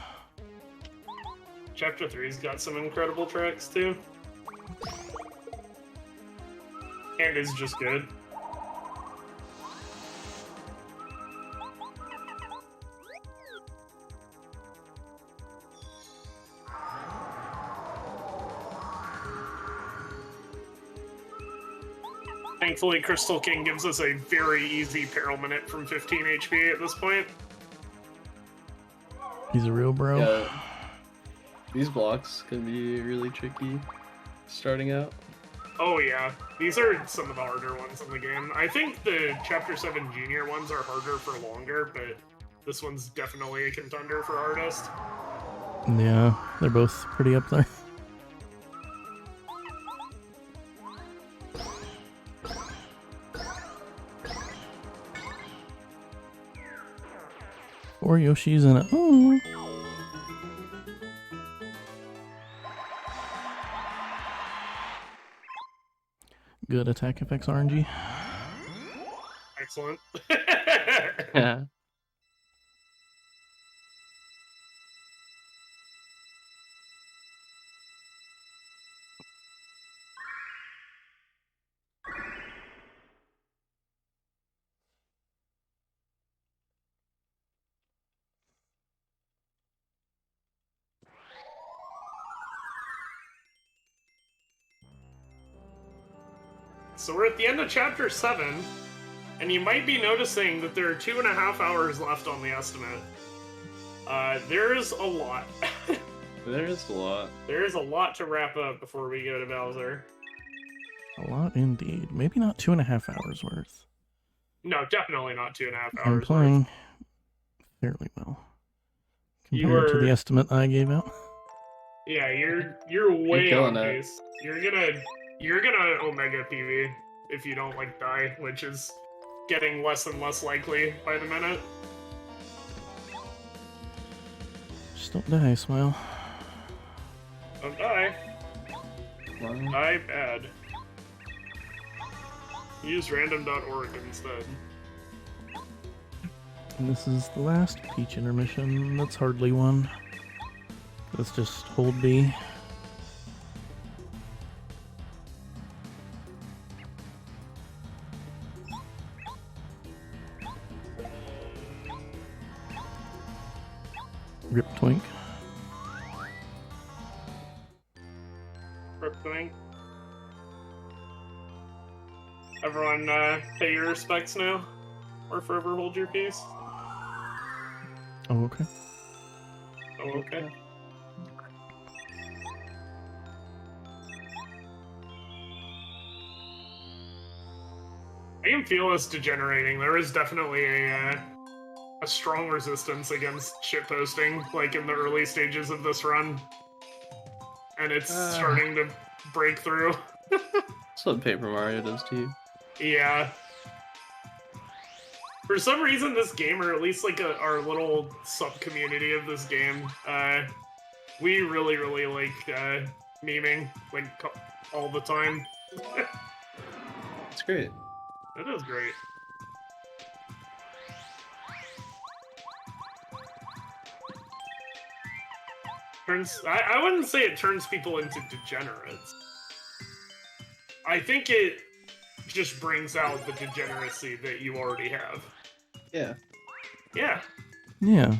Chapter 3's got some incredible tracks too. And is just good. Thankfully, Crystal King gives us a very easy peril minute from 15 HP at this point. He's a real bro. Yeah. These blocks can be really tricky starting out. Oh yeah, these are some of the harder ones in the game. I think the Chapter 7 Junior ones are harder for longer, but this one's definitely a contender for hardest. Yeah, they're both pretty up there. Or Yoshi's in it. Oh. Good attack effects RNG. Excellent. Yeah. So we're at the end of Chapter 7, and you might be noticing that there are 2.5 hours left on the estimate. There's a lot. There is a lot. There is a lot to wrap up before we go to Bowser. A lot indeed. Maybe not 2.5 hours worth. No, definitely not 2.5 I'm hours playing worth. fairly well. You Compared to are- the estimate I gave out. Yeah, you're way killing on it. pace. You're gonna Omega PV if you don't like die, which is getting less and less likely by the minute. Just don't die, Smile. Don't die. Wow. Die bad. Use random.org instead. And this is the last Peach intermission. That's hardly one. Let's just hold B. Rip Twink. Rip Twink. Everyone, pay your respects now, or forever hold your peace. Oh, okay. Oh, okay. I can feel this degenerating. There is definitely a strong resistance against shitposting, like in the early stages of this run. And it's starting to break through. That's what Paper Mario does to you. Yeah. For some reason, this game, or at least like our little sub-community of this game, we really, really like memeing like all the time. It's great. It is great. I wouldn't say it turns people into degenerates. I think it just brings out the degeneracy that you already have. Yeah. Yeah. Yeah.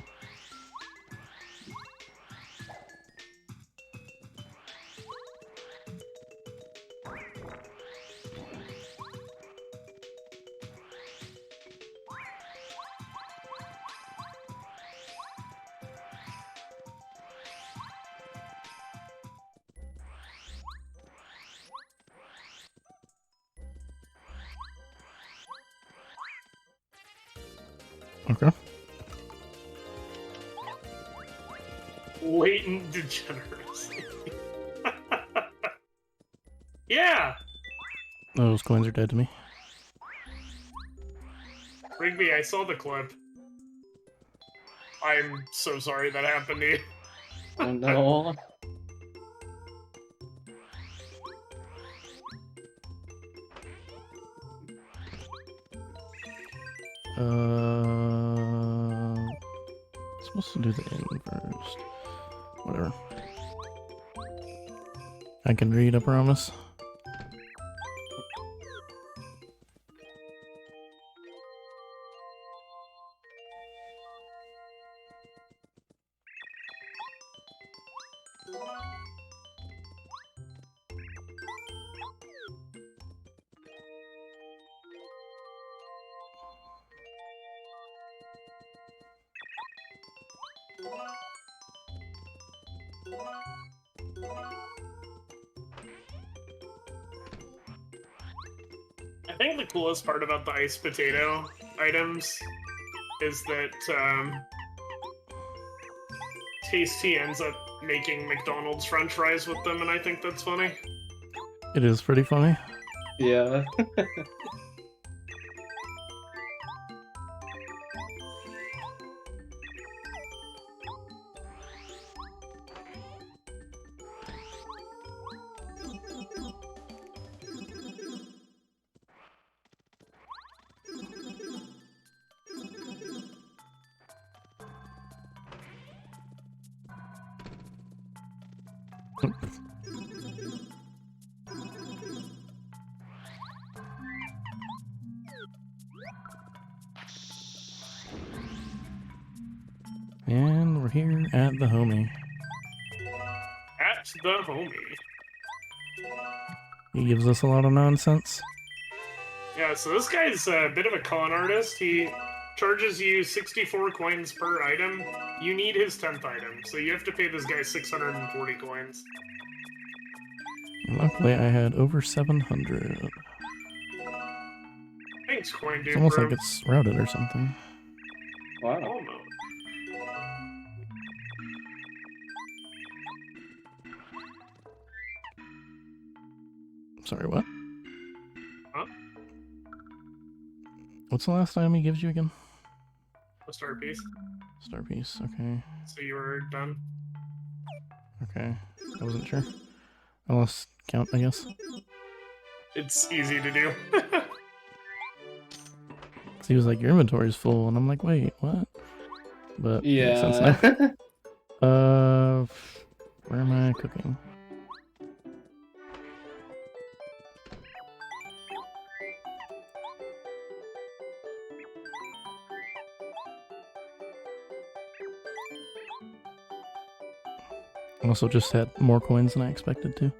Okay. Latent degeneracy. Yeah! Those coins are dead to me. Rigby, I saw the clip. I'm so sorry that happened to you. Oh no. supposed to do the inn first. Whatever. I can read, I promise. I think the coolest part about the iced potato items is that Tasty ends up making McDonald's French fries with them, and I think that's funny. It is pretty funny. Yeah. And we're here at the homie. At the homie. He gives us a lot of nonsense. Yeah, so this guy's a bit of a con artist. He charges you 64 coins per item. You need his 10th item, so you have to pay this guy 640 coins. Luckily, I had over 700. Thanks, coin dude. It's almost bro. like it's routed or something. Wow. Almost. Sorry, what? Huh? What's the last time he gives you again? A star piece. Star piece, okay. So you were done. Okay. I wasn't sure. I lost count, I guess. It's easy to do. 'Cause he was like, your inventory's full, and I'm like, wait, what? But makes sense now. Yeah. Where am I cooking? Also just had more coins than I expected to.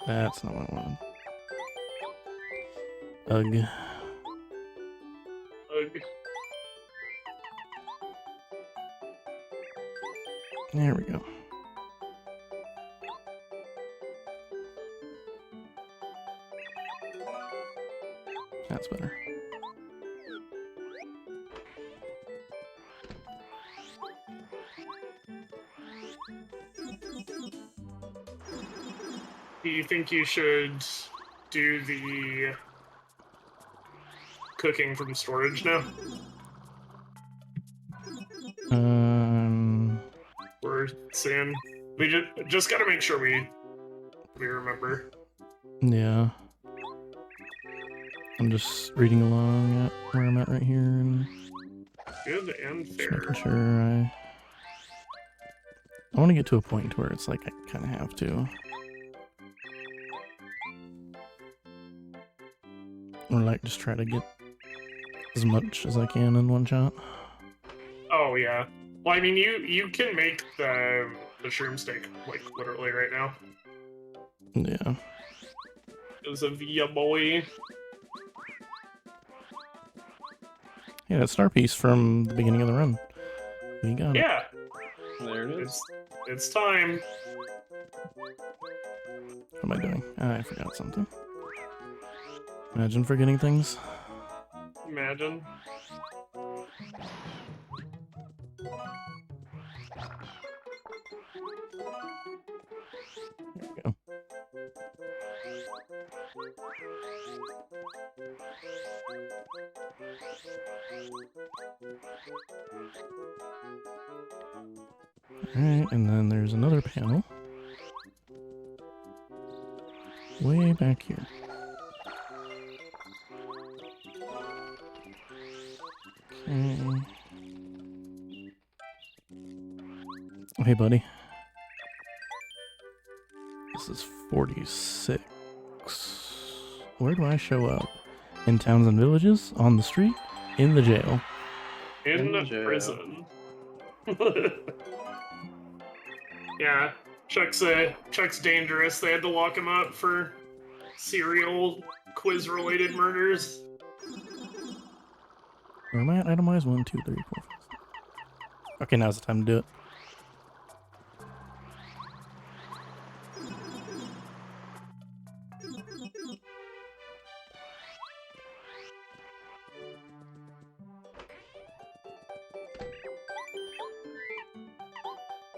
That's not what I wanted. Ugh. Ugh. There we go. That's better. Do you think you should do the cooking from storage now? We're saying we just gotta make sure we remember. Yeah. I'm just reading along at where I'm at right here and Good and just fair. making sure I want to get to a point where it's like I kind of have to. Or like just try to get as much as I can in one shot. Oh yeah. Well, I mean, you can make the shroom steak like literally right now. Yeah. As a via boy. Yeah, that star piece from the beginning of the run. We got it. Yeah, There it is. it's time. What am I doing? I forgot something. Imagine forgetting things. Imagine. There we go. Alright, and then there's another panel. way back here. Okay. Oh, hey, buddy. This is 46. Where do I show up? In towns and villages? On the street? In the jail? In In jail. prison. Yeah, Chuck's dangerous. They had to lock him up for serial quiz-related murders. Where am I at? Itemize 1, 2, 3, 4, 5. Okay, now's the time to do it.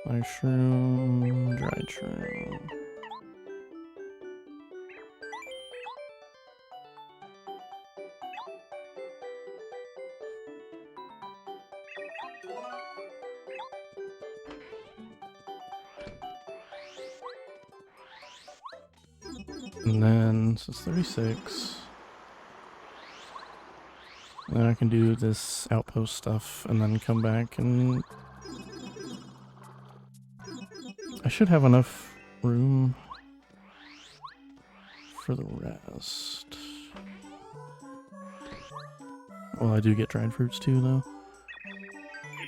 Mushroom, dried shroom. And then, so it's 36. And then I can do this outpost stuff and then come back and... I should have enough room for the rest. Well, I do get dried fruits too, though.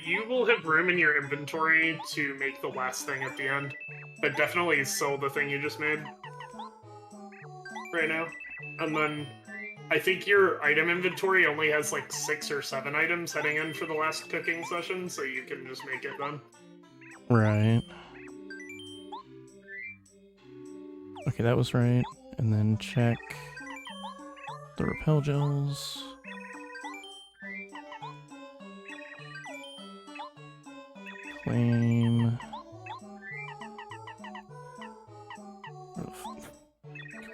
You will have room in your inventory to make the last thing at the end, but definitely sell the thing you just made right now. And then I think your item inventory only has like 6 or 7 items heading in for the last cooking session, so you can just make it then. Right. Okay, that was right. And then check the repel gels. Claim.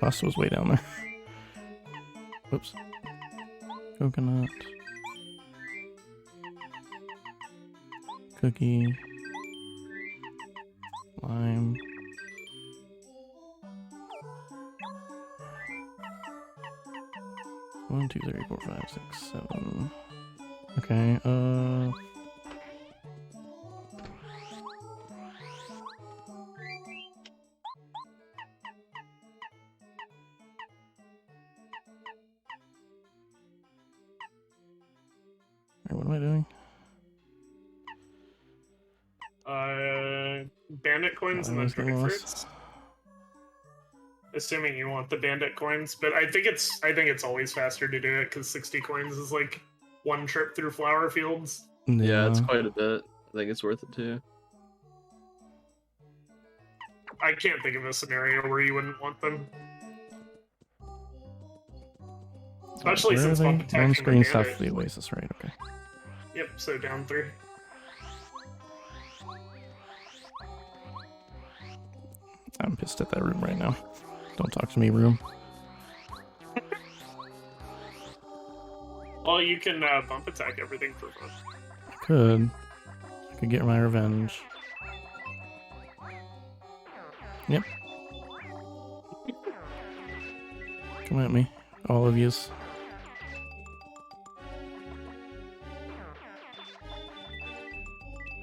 Pasta was way down there. Whoops. Coconut. Cookie. Lime. One, two, three, four, five, six, seven. Okay, Alright, what am I doing? Bandit coins and then Always get dried lost. fruits. Assuming you want the bandit coins, but I think it's always faster to do it because 60 coins is like 1 trip through flower fields. Yeah, it's quite a bit. I think it's worth it too. I can't think of a scenario where you wouldn't want them. Especially Where are since they? bump attack On from screen the south bandit. of the oasis, right? Okay. Yep, so down 3. I'm pissed at that room right now. Don't talk to me, room. Well, you can bump attack everything for fun. I could. I could get my revenge. Yep. Come at me, all of yous.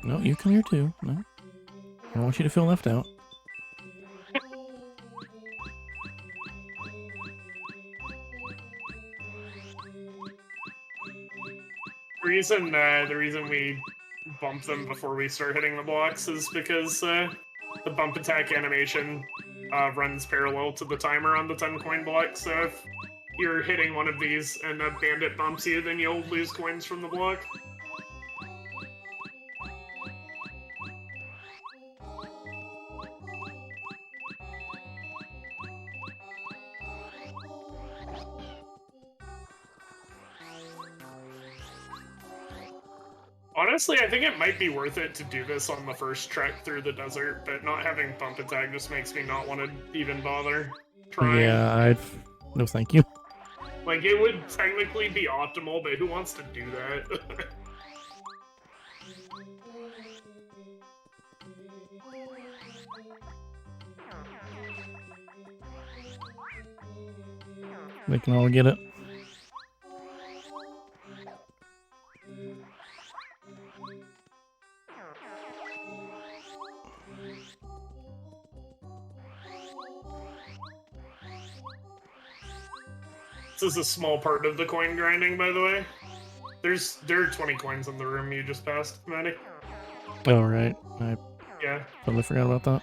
No, you come here too. No. I don't want you to feel left out. The reason we bump them before we start hitting the blocks is because the bump attack animation runs parallel to the timer on the 10 coin block, so if you're hitting one of these and a bandit bumps you, then you'll lose coins from the block. Honestly, I think it might be worth it to do this on the first trek through the desert, but not having bump attack just makes me not want to even bother trying. Yeah, no thank you. Like, it would technically be optimal, but who wants to do that? They can all get it. This is a small part of the coin grinding, by the way. There are 20 coins in the room you just passed, Maddie. Oh, right. I Yeah, totally forgot about that.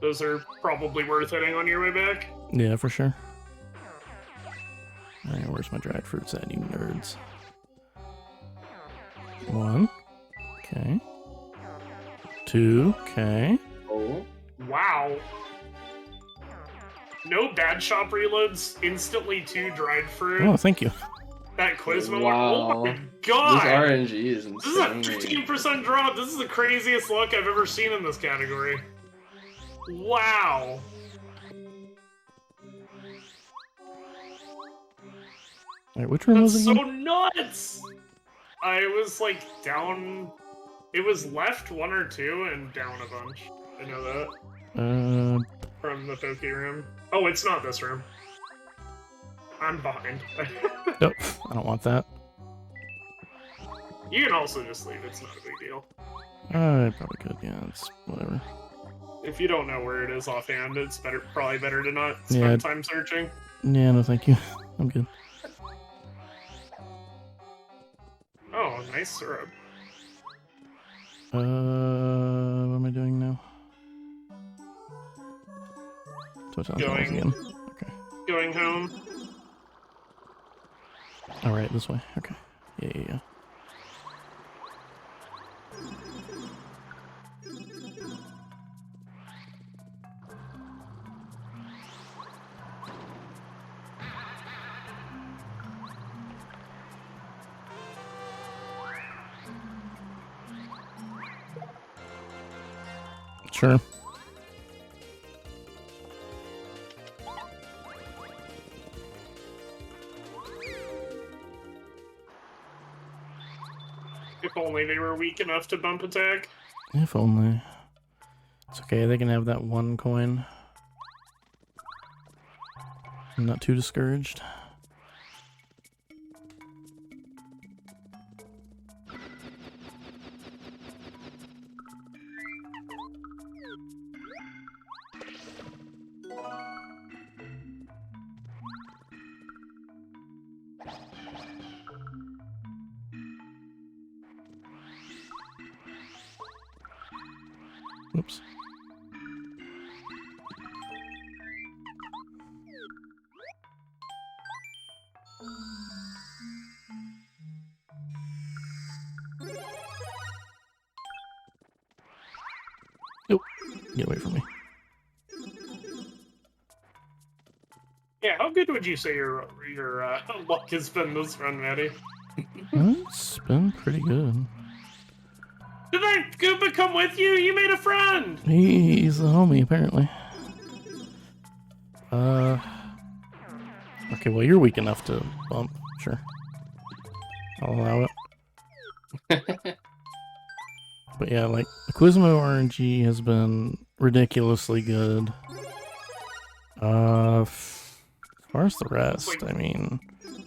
those are probably worth hitting on your way back. Yeah, for sure. Alright, where's my dried fruits at, you nerds? 1. Okay. 2. Okay. Oh. Wow. No bad shop reloads, instantly 2 dried fruit. Oh, thank you. That Quizmo Wow. one. Oh my god! This RNG is This is a insane. 15% drop. This is the craziest luck I've ever seen in this category. Wow. Alright, which room was That's it so again? nuts! I was like down. It was left 1 or 2 and down a bunch. I know that. From the Poke room. Oh, it's not this room. I'm behind. Nope, I don't want that. You can also just leave, it's not a big deal. I probably could, yeah, it's whatever. If you don't know where it is offhand, it's probably better to not spend Yeah. time searching. Yeah, no thank you. I'm good. Oh, nice syrup. What am I doing now? Total Going. again. Okay. Going home. Alright, this way. Okay. Yeah. Sure. If only they were weak enough to bump attack. If only. It's okay, they can have that 1 coin. I'm not too discouraged. Oops. Nope. Get away from me. Yeah, how good would you say your luck has been this run, Maddie? It's been pretty good. Did that Goomba come with you? You made a friend! He's a homie, apparently. Okay, well, you're weak enough to bump. Sure. I'll allow it. But yeah, like, the Quizmo RNG has been ridiculously good. As far as the rest, Like- I mean,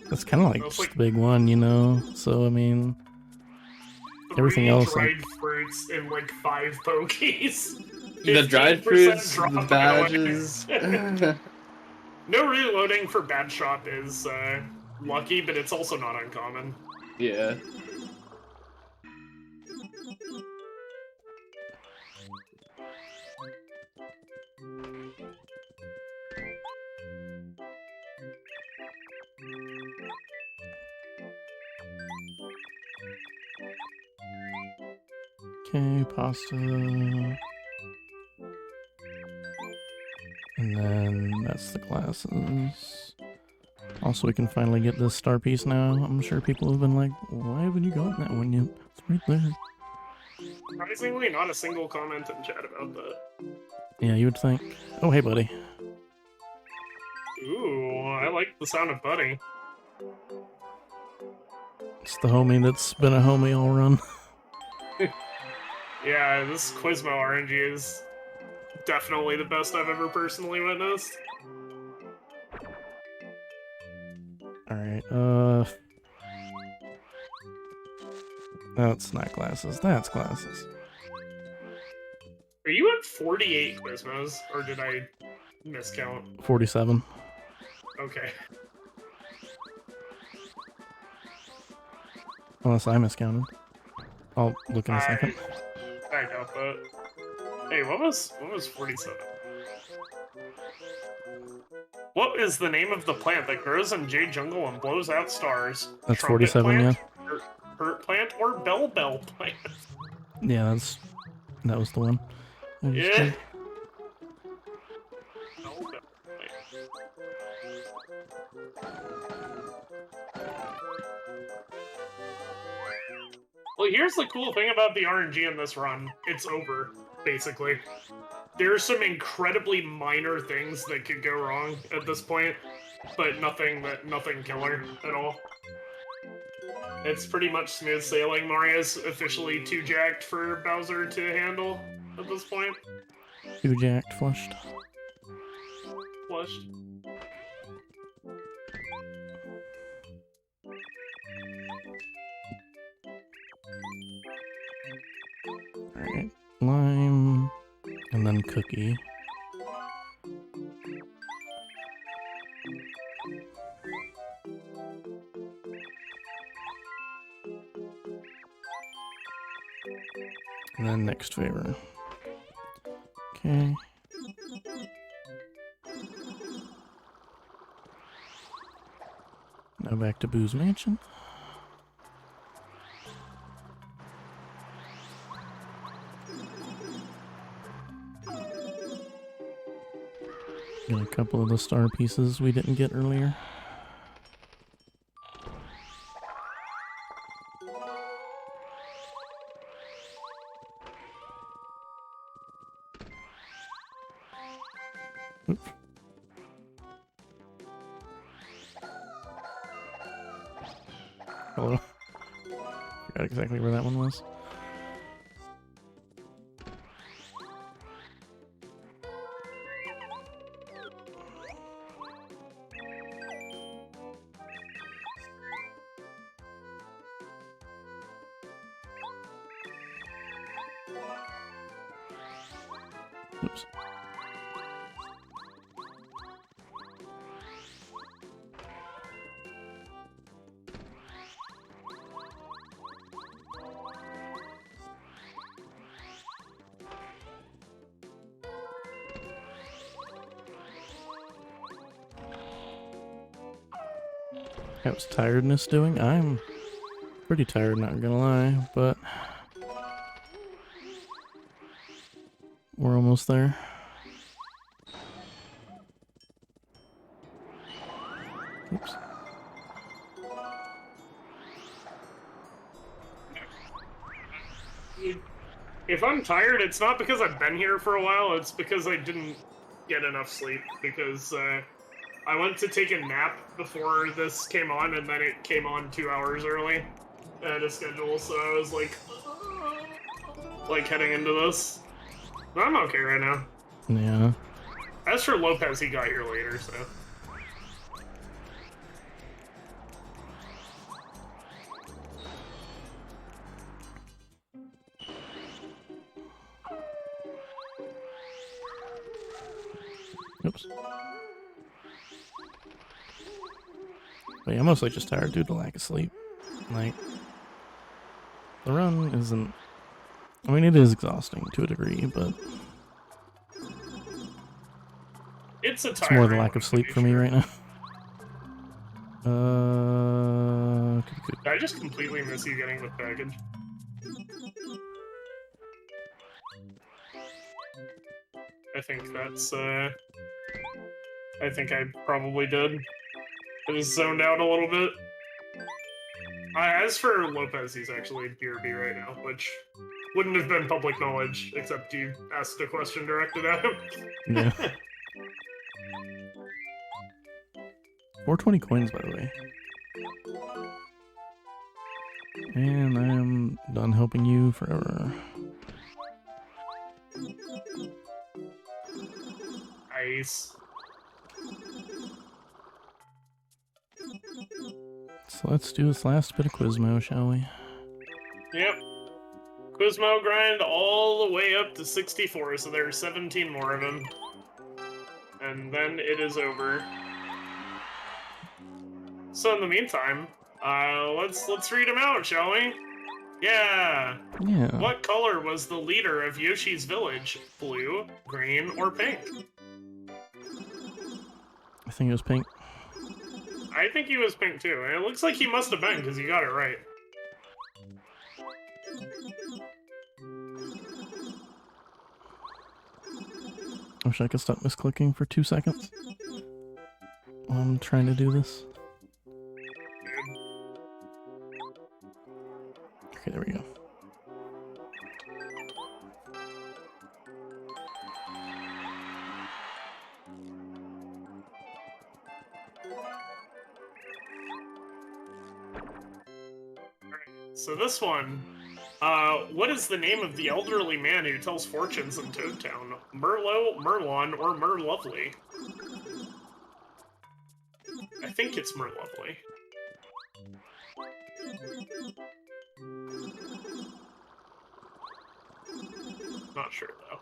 that's kind of like It's just like- the big one, you know? So, I mean, everything else, like- dried fruits and like 5 pokies. The dried 15% fruits, drop, the by the way. badges. No reloading for bad shop is lucky, but it's also not uncommon. Yeah. okay, pasta. And then that's the glasses. Also, we can finally get this star piece now. I'm sure people have been like, why haven't you gotten that one yet? It's right there. Surprisingly, not a single comment in chat about that. Yeah, you would think. Oh, hey, buddy. Ooh, I like the sound of Buddy. It's the homie that's been a homie all run. Yeah, this Quizmo RNG is definitely the best I've ever personally witnessed. Alright, that's not glasses, that's glasses. Are you at 48 Quizmos, or did I miscount? 47. Okay. Unless I miscounted. I'll look in a second. I doubt that. Hey, what was 47? What is the name of the plant that grows in Jade Jungle and blows out stars? That's Trumpet 47, plant, yeah. Hurt plant, or bell plant? Yeah, that was the one. I just Yeah. did. Bell plant. Well, here's the cool thing about the RNG in this run. It's over, basically. There are some incredibly minor things that could go wrong at this point, but nothing killer at all. It's pretty much smooth sailing. Mario's officially too jacked for Bowser to handle at this point. Too jacked, flushed. Flushed. Alright, lime, and then cookie. And then next favor. Okay. Now back to Boo's Mansion. Get a couple of the star pieces we didn't get earlier. Oops. Hello. Forgot exactly where that one was. Oops. How's tiredness doing? I'm pretty tired, not gonna lie, but we're almost there. Oops. If I'm tired, it's not because I've been here for a while, it's because I didn't get enough sleep, because I went to take a nap before this came on, and then it came on 2 hours early at a schedule, so I was like heading into this. But I'm okay right now. Yeah. As for Lopez, he got here later, so. Oops. But yeah, I'm mostly just tired due to lack of sleep. Like, the run isn't... I mean, it is exhausting to a degree, but... It's a It's more the lack of sleep for me right now. Did I just completely miss you getting the package? I think that's, I think I probably did. I just zoned out a little bit. As for Lopez, he's actually BRB right now, which wouldn't have been public knowledge, except you asked a question directed at him. Yeah. 420 coins, by the way. And I am done helping you forever. Nice. So let's do this last bit of Quizmo, shall we? Yep. Quizmo grind all the way up to 64, so there are 17 more of them. And then it is over. So in the meantime, let's read them out, shall we? Yeah. Yeah. What color was the leader of Yoshi's village? Blue, green, or pink? I think it was pink. I think he was pink too, and it looks like he must have been because he got it right. I wish I could stop misclicking for 2 seconds while I'm trying to do this. Okay, there we go. So this one, what is the name of the elderly man who tells fortunes in Toad Town? Merlot, Merlon, or Merlovely? I think it's Merlovely. Not sure, though.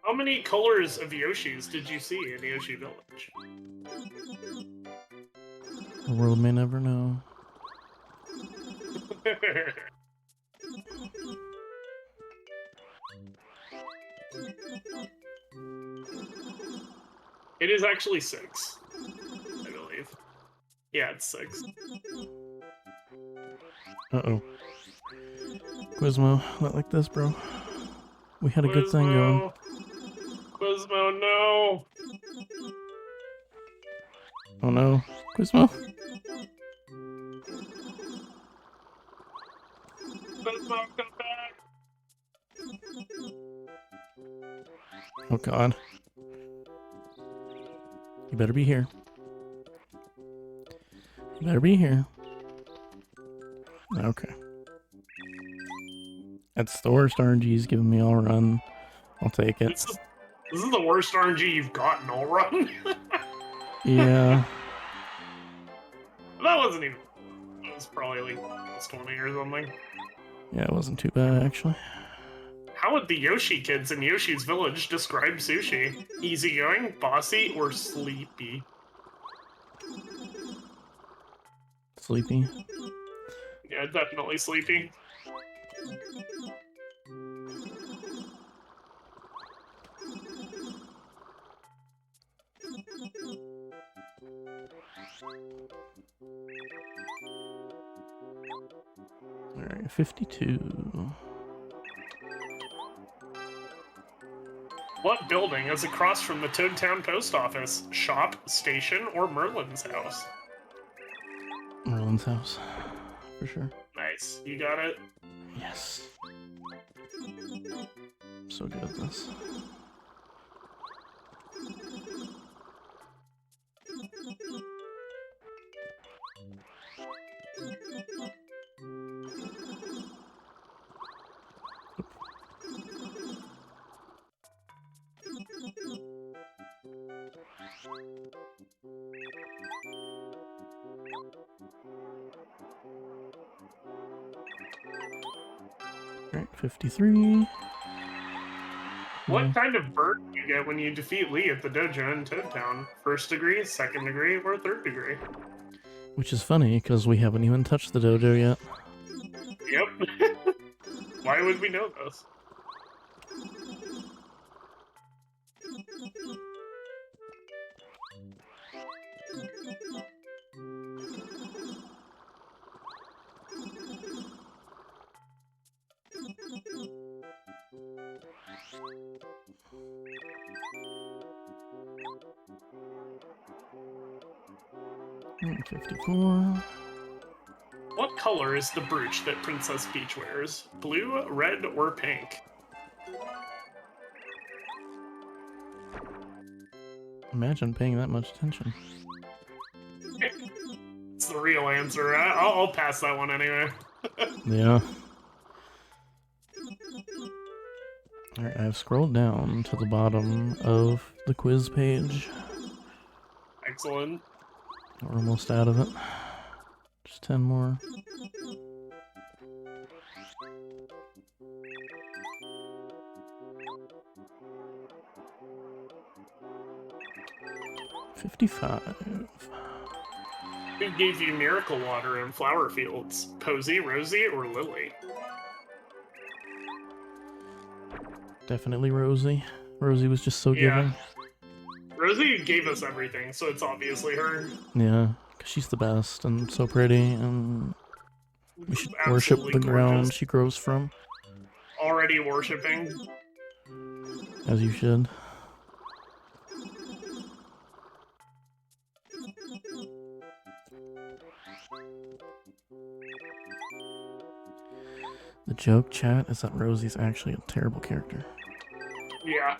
How many colors of Yoshis did you see in Yoshi Village? The world may never know. It is actually 6, I believe. Yeah, it's 6. Uh-oh. Quizmo, not like this, bro. We had a good thing going. Quizmo, no! Oh no. Quizmo? Quizmo, come back! Oh god. You better be here. You better be here. Okay. That's the worst RNG's giving me all run. I'll take it. This is the worst RNG you've gotten all run. Yeah. That wasn't even... It was probably like plus 20 or something. Yeah, it wasn't too bad, actually. How would the Yoshi kids in Yoshi's Village describe sushi? Easygoing, bossy, or sleepy? Sleepy. Yeah, definitely sleepy. Alright, 52. What building is across from the Toad Town post office? Shop, station, or Merlin's house? Merlin's house. For sure. Nice. You got it? Yes. I'm so good at this. Alright, 53. What kind of bird do you get when you defeat Lee at the dojo in Toad Town? First degree, second degree, or third degree? Which is funny, because we haven't even touched the dojo yet. Yep. Why would we know this? Alright, 54. What color is the brooch that Princess Peach wears? Blue, red, or pink? Imagine paying that much attention. It's the real answer. I'll pass that one anyway. Yeah. Alright, I've scrolled down to the bottom of the quiz page. Excellent. We're almost out of it. Just 10 more. $55. Who gave you miracle water in flower fields? Posey, Rosie, or Lily? Definitely Rosie. Rosie was just so Yeah. giving. Rosie gave us everything, so it's obviously her. Yeah, 'cause she's the best and so pretty, and we should worship Absolutely the ground gorgeous. she grows from, Already worshipping. as you should. The joke, chat, is that Rosie's actually a terrible character. Yeah,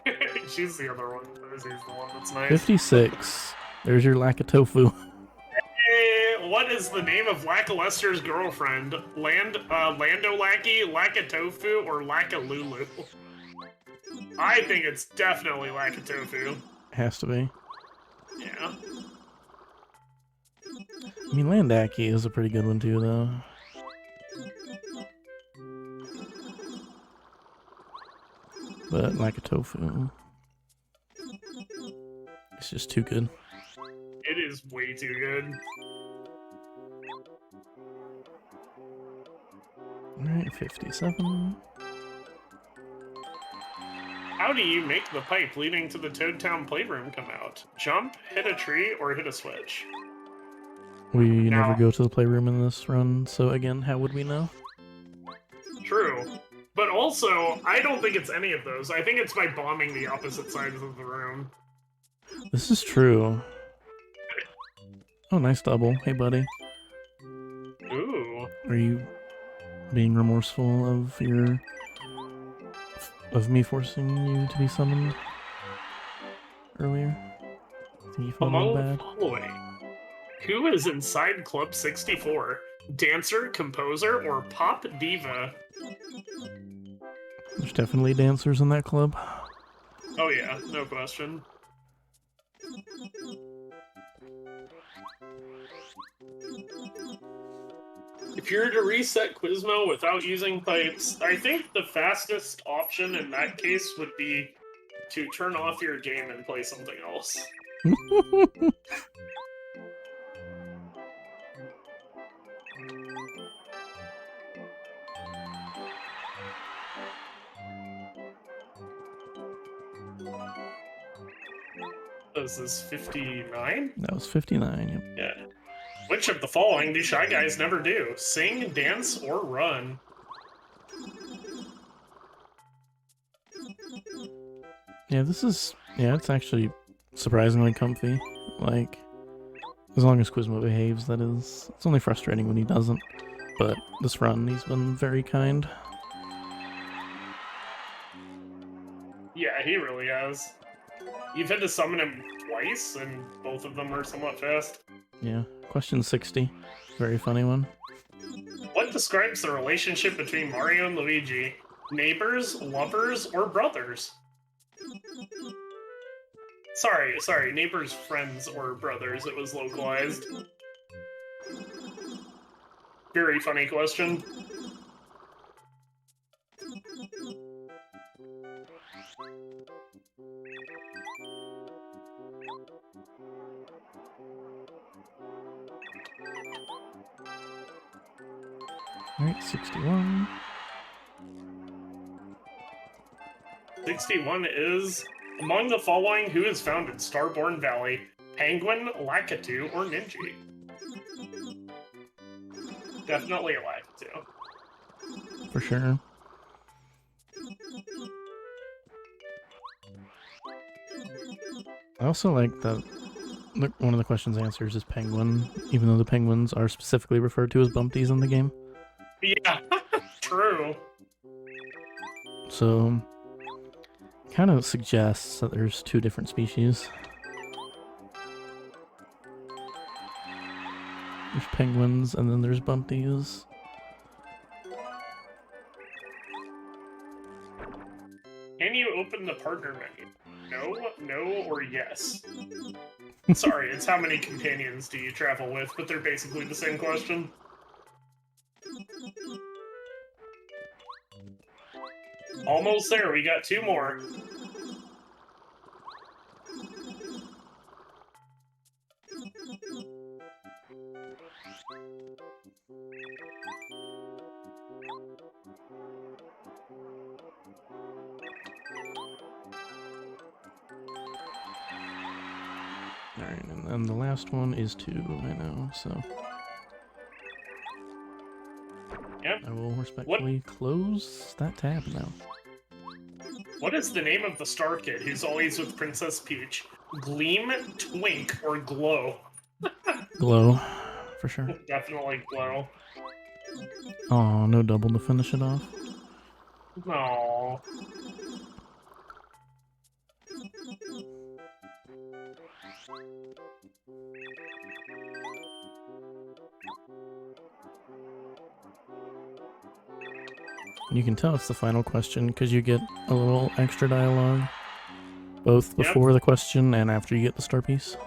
she's the other one. Rosie's the one that's nice. 56. There's your lack of tofu. Hey, what is the name of Lackalester's girlfriend? Lando Lackey, Lackatofu, or Lackalulu? I think it's definitely Lackatofu. Has to be. Yeah. I mean, Landaki is a pretty good one too, though. But lack of tofu. It's just too good. It is way too good. Alright, 57. How do you make the pipe leading to the Toad Town playroom come out? Jump, hit a tree, or hit a switch? We Now- never go to the playroom in this run, so again, how would we know? True. But also, I don't think it's any of those. I think it's by bombing the opposite sides of the room. This is true. Oh, nice double. Hey, buddy. Ooh. Are you being remorseful of your... of me forcing you to be summoned earlier? Think you felt a little Among the bad? following, who is inside Club 64? Dancer, composer, or pop diva? There's definitely dancers in that club. Oh yeah, no question. If you were to reset Quizmo without using pipes, I think the fastest option in that case would be to turn off your game and play something else. This is 59? That was 59, yep. Yeah. Which of the following do Shy Guys never do? Sing, dance, or run? Yeah, this is... yeah, it's actually surprisingly comfy. Like, as long as Quizmo behaves, that is. It's only frustrating when he doesn't. But this run, he's been very kind. Yeah, he really has. You've had to summon him twice, and both of them are somewhat fast. Yeah. Question 60. Very funny one. What describes the relationship between Mario and Luigi? Neighbors, lovers, or brothers? Sorry, neighbors, friends, or brothers. It was localized. Very funny question. Alright, 61. 61 is, among the following, who is found in Starborn Valley? Penguin, Lakitu, or Ninja? Definitely a Lakitu. For sure. I also like that one of the question's answers is penguin, even though the penguins are specifically referred to as bumpties in the game. Yeah, true. So, kind of suggests that there's two different species. There's penguins, and then there's bumpties. Can you open the partner menu? No, no, or yes? Sorry, it's how many companions do you travel with, but they're basically the same question. Almost there, we got 2 more. Alright, and then the last one is 2, I know, so... Yep. I will respectfully close that tab now. What is the name of the star kid who's always with Princess Peach? Gleam, Twink, or Glow? Glow, for sure. Definitely Glow. Aw, no double to finish it off. Aww. You can tell it's the final question because you get a little extra dialogue, both before the question and after you get the star piece.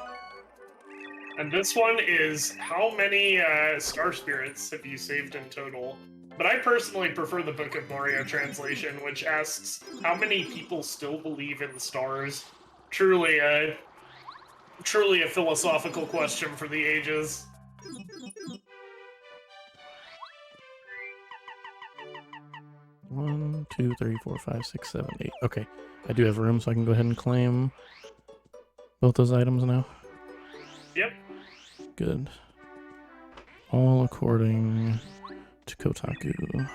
And this one is, how many Star Spirits have you saved in total? But I personally prefer the Book of Mario translation, which asks, how many people still believe in stars? Truly a philosophical question for the ages. One, 2, 3, 4, 5, 6, 7, 8. Okay, I do have room, so I can go ahead and claim both those items now. Yep. Good. All according to Kotaku.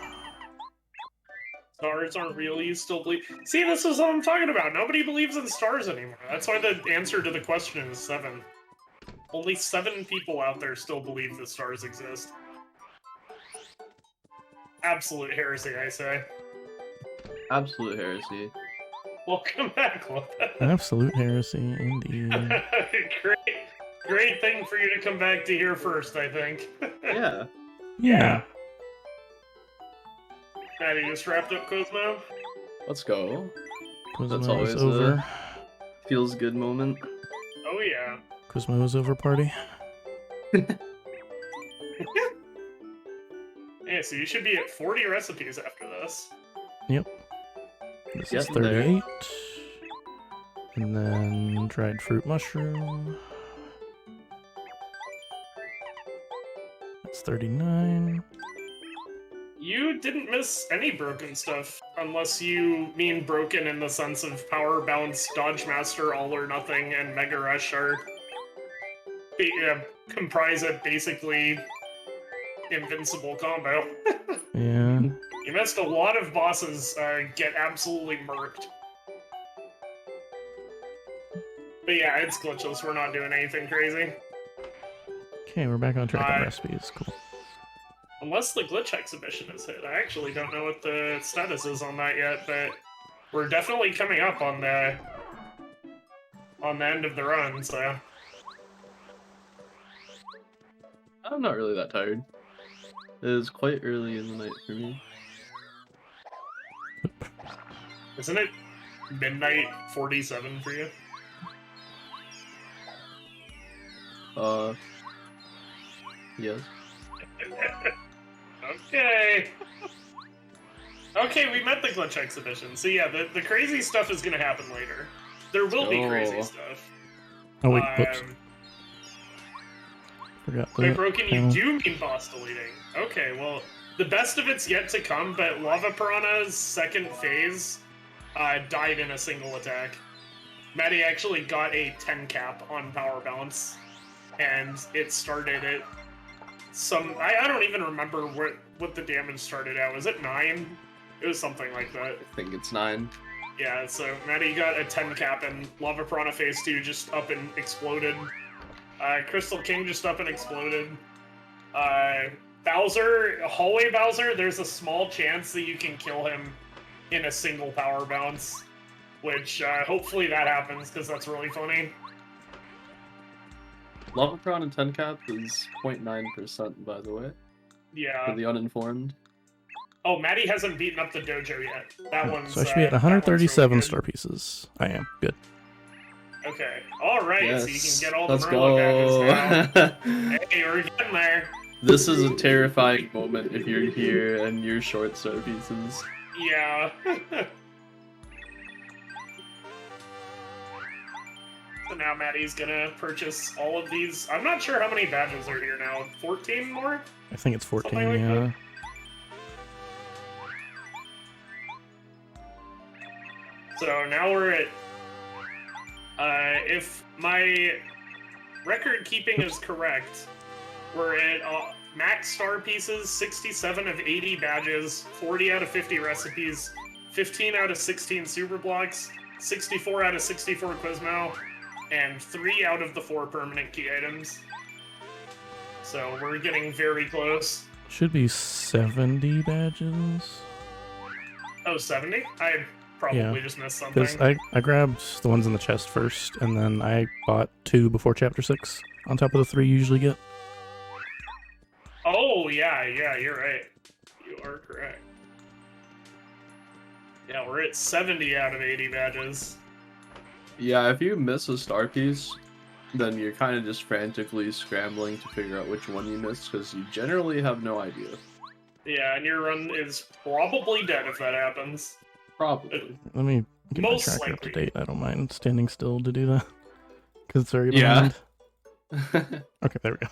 Stars aren't real, you still believe... See, this is what I'm talking about. Nobody believes in stars anymore. That's why the answer to the question is 7. Only 7 people out there still believe that stars exist. Absolute heresy, I say. Absolute heresy. Welcome back, Lola. Absolute heresy, indeed. Great thing for you to come back to here first, I think. Yeah. Yeah. Maddie just wrapped up Quizmo. Let's go. That's Quizmo always is over. a feels good moment. Oh yeah. Quizmo is over party. Yeah, so you should be at 40 recipes after this. Yep. This is Getting there. 38. And then dried fruit mushroom. That's 39. You didn't miss any broken stuff, unless you mean broken in the sense of Power Bounce, Dodge Master, All or Nothing, and Mega Rush are comprise a basically invincible combo. Yeah. You missed a lot of bosses get absolutely murked. But yeah, it's glitchless. We're not doing anything crazy. Okay, we're back on track on recipes. Cool. Unless the glitch exhibition is hit. I actually don't know what the status is on that yet, but we're definitely coming up on the end of the run, so... I'm not really that tired. It is quite early in the night for me. Isn't it midnight 47 for you? Yes. Okay. Okay, we met the glitch exhibition. So yeah, the crazy stuff is gonna happen later. There will be crazy stuff. Oh wait, whoops. Forgot By the broken, panel. you do mean boss deleting. Okay, well, the best of it's yet to come, but Lava Piranha's second phase died in a single attack. Maddie actually got a 10 cap on Power Bounce, and it started at some... I don't even remember what the damage started at. Was it 9? It was something like that. I think it's 9. Yeah, so Maddie got a 10 cap, and Lava Piranha phase 2 just up and exploded. Crystal King just up and exploded. Bowser, Hallway Bowser, there's a small chance that you can kill him in a single Power Bounce, which hopefully that happens, because that's really funny. Lava Prawn and 10 cap is 0.9%, by the way, Yeah. for the uninformed. Oh, Maddie hasn't beaten up the dojo yet. That one's So I should be at that one's 137 really good. star pieces. I am. Good. Okay. Alright, Yes. so you can get all the Let's Prologue badges go. now. Hey, we're getting there. This is a terrifying moment if you're here and you're short star pieces. Yeah. So now Maddie's gonna purchase all of these. I'm not sure how many badges are here now. 14 more? I think it's 14, Something like yeah. that. So now we're at... if my record keeping is correct, we're at max star pieces, 67 of 80 badges, 40 out of 50 recipes, 15 out of 16 super blocks, 64 out of 64 Quizmo, and 3 out of the 4 permanent key items. So we're getting very close. Should be 70 badges. Oh, 70? I probably Yeah, just missed Because something. I grabbed the ones in the chest first, and then I bought 2 before Chapter 6, on top of the 3 you usually get. Oh, yeah, you're right. You are correct. Yeah, we're at 70 out of 80 badges. Yeah, if you miss a star piece, then you're kind of just frantically scrambling to figure out which one you missed, because you generally have no idea. Yeah, and your run is probably dead if that happens. Probably. Let me get Most my tracker up to likely. date. I don't mind standing still to do that. Because it's already Yeah. behind. Okay, there we go.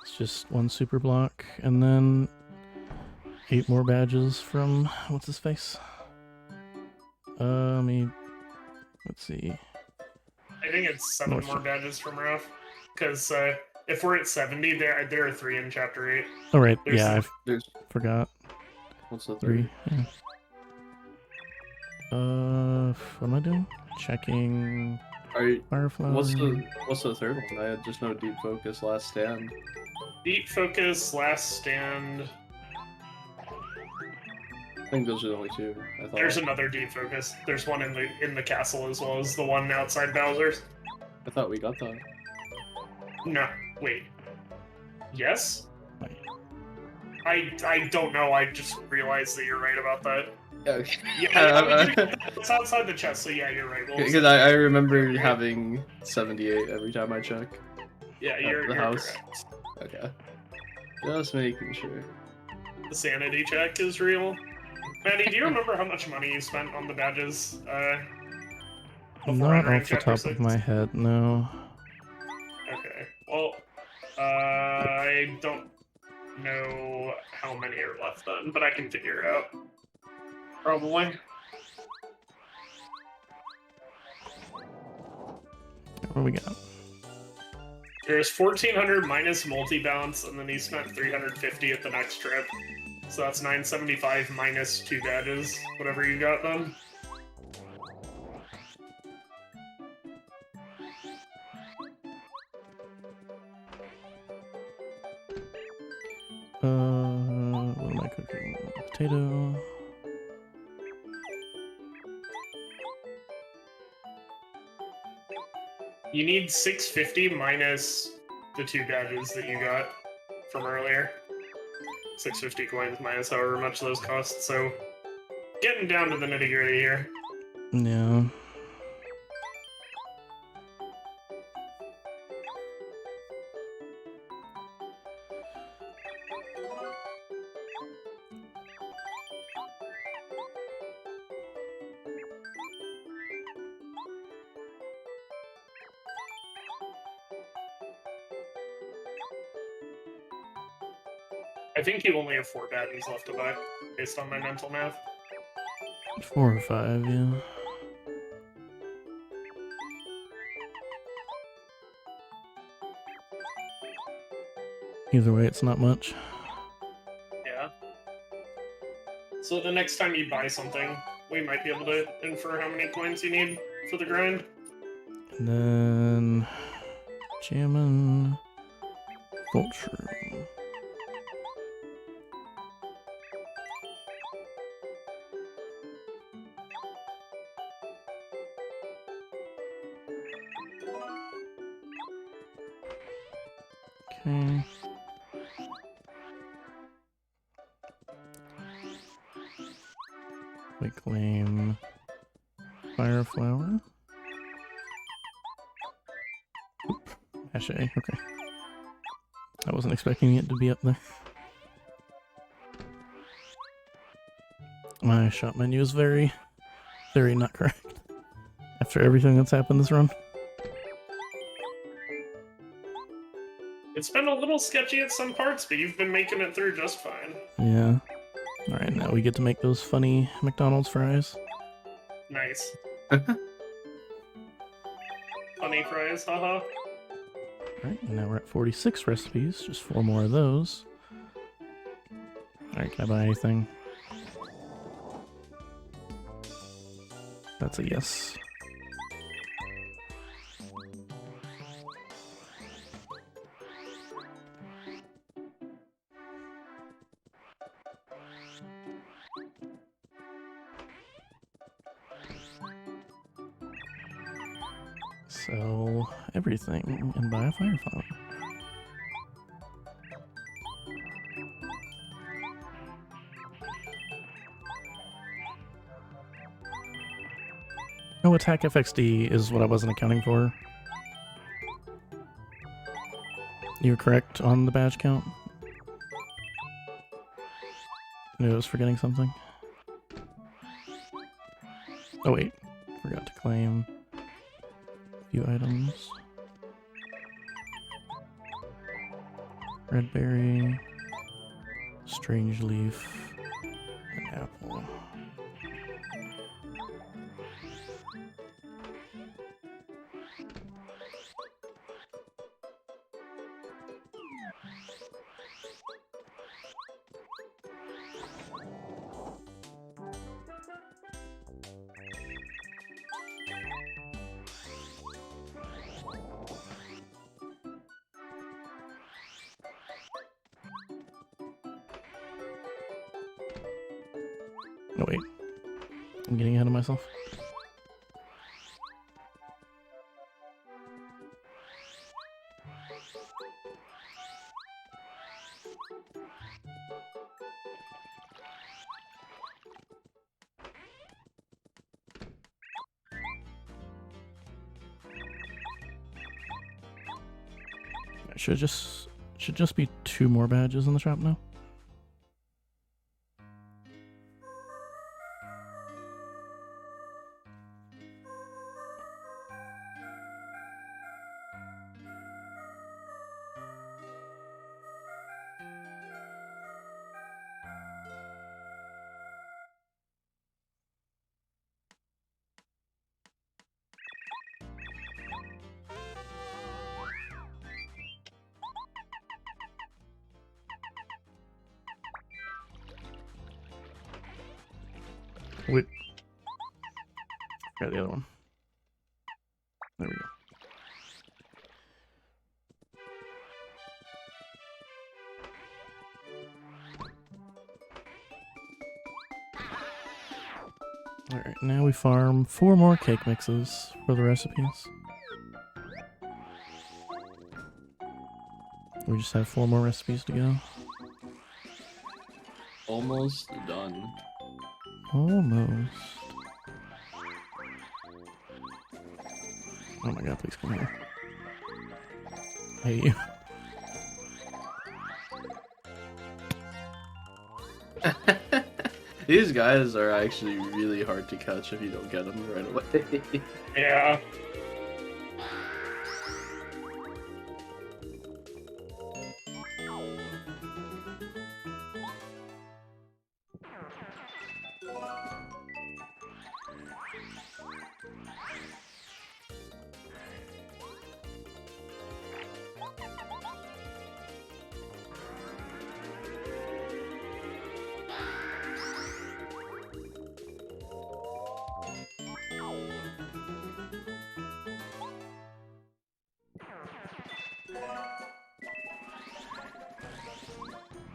It's just 1 super block, and then 8 more badges from... what's his face? Let's see. I think it's 7 North more Star. badges from Ralph. Because if we're at 70, there are 3 in Chapter 8. Oh, right. There's Yeah, I There's forgot. what's the 3. third? Yeah. What am I doing? Checking Are you, Firefly. what's the third one? I had just no deep focus, last stand. Deep Focus, Last Stand. I think those are the only 2. I thought. There's another Deep Focus. There's one in the castle as well as the one outside Bowser's. I thought we got that. No, wait. Yes? Wait. I don't know. I just realized that you're right about that. Okay. Yeah, it's outside the chest, so yeah, you're right. Because I remember having 78 every time I check. Yeah, at you're the house. correct. Okay. Just making sure. The sanity check is real. Maddie, do you remember how much money you spent on the badges? Before Not entering off the Chapter top 6? of my head, no. Okay. Well, I don't know how many are left then, but I can figure it out. Probably. What do we got? There's 1,400 minus multi-bounce, and then he spent 350 at the next trip. So that's 975 minus 2 badges, whatever you got then. What am I cooking? Potato. You need 650 minus the 2 badges that you got from earlier. 650 coins minus however much those cost, so getting down to the nitty-gritty here. Yeah. I think you only have 4 badges left to buy, based on my mental math. 4 or 5, yeah. Either way, it's not much. Yeah. So the next time you buy something, we might be able to infer how many coins you need for the grind. And then... Jammin'... Vulture. Okay. We claim fire flower. Oop, hash A, okay. I wasn't expecting it to be up there. My shop menu is very not correct. After everything that's happened this run. It's been a little sketchy at some parts, but you've been making it through just fine. Yeah. Alright, now we get to make those funny McDonald's fries. Nice. Honey fries, haha. Alright, and now we're at 46 recipes. Just 4 more of those. Alright, can I buy anything? That's a yes. Sell everything and buy a fire flower. Oh, attack FXD is what I wasn't accounting for. You were correct on the badge count. I knew I was forgetting something. Oh wait, forgot to claim a few items. Red berry, strange leaf, and apple. No, wait. I'm getting ahead of myself. Should just be 2 more badges in the shop now. Wait. Got the other one. There we go. Alright, now we farm 4 more cake mixes for the recipes. We just have 4 more recipes to go. Almost done. Almost. Oh my god, please come here. I hate you. These guys are actually really hard to catch if you don't get them right away. Yeah.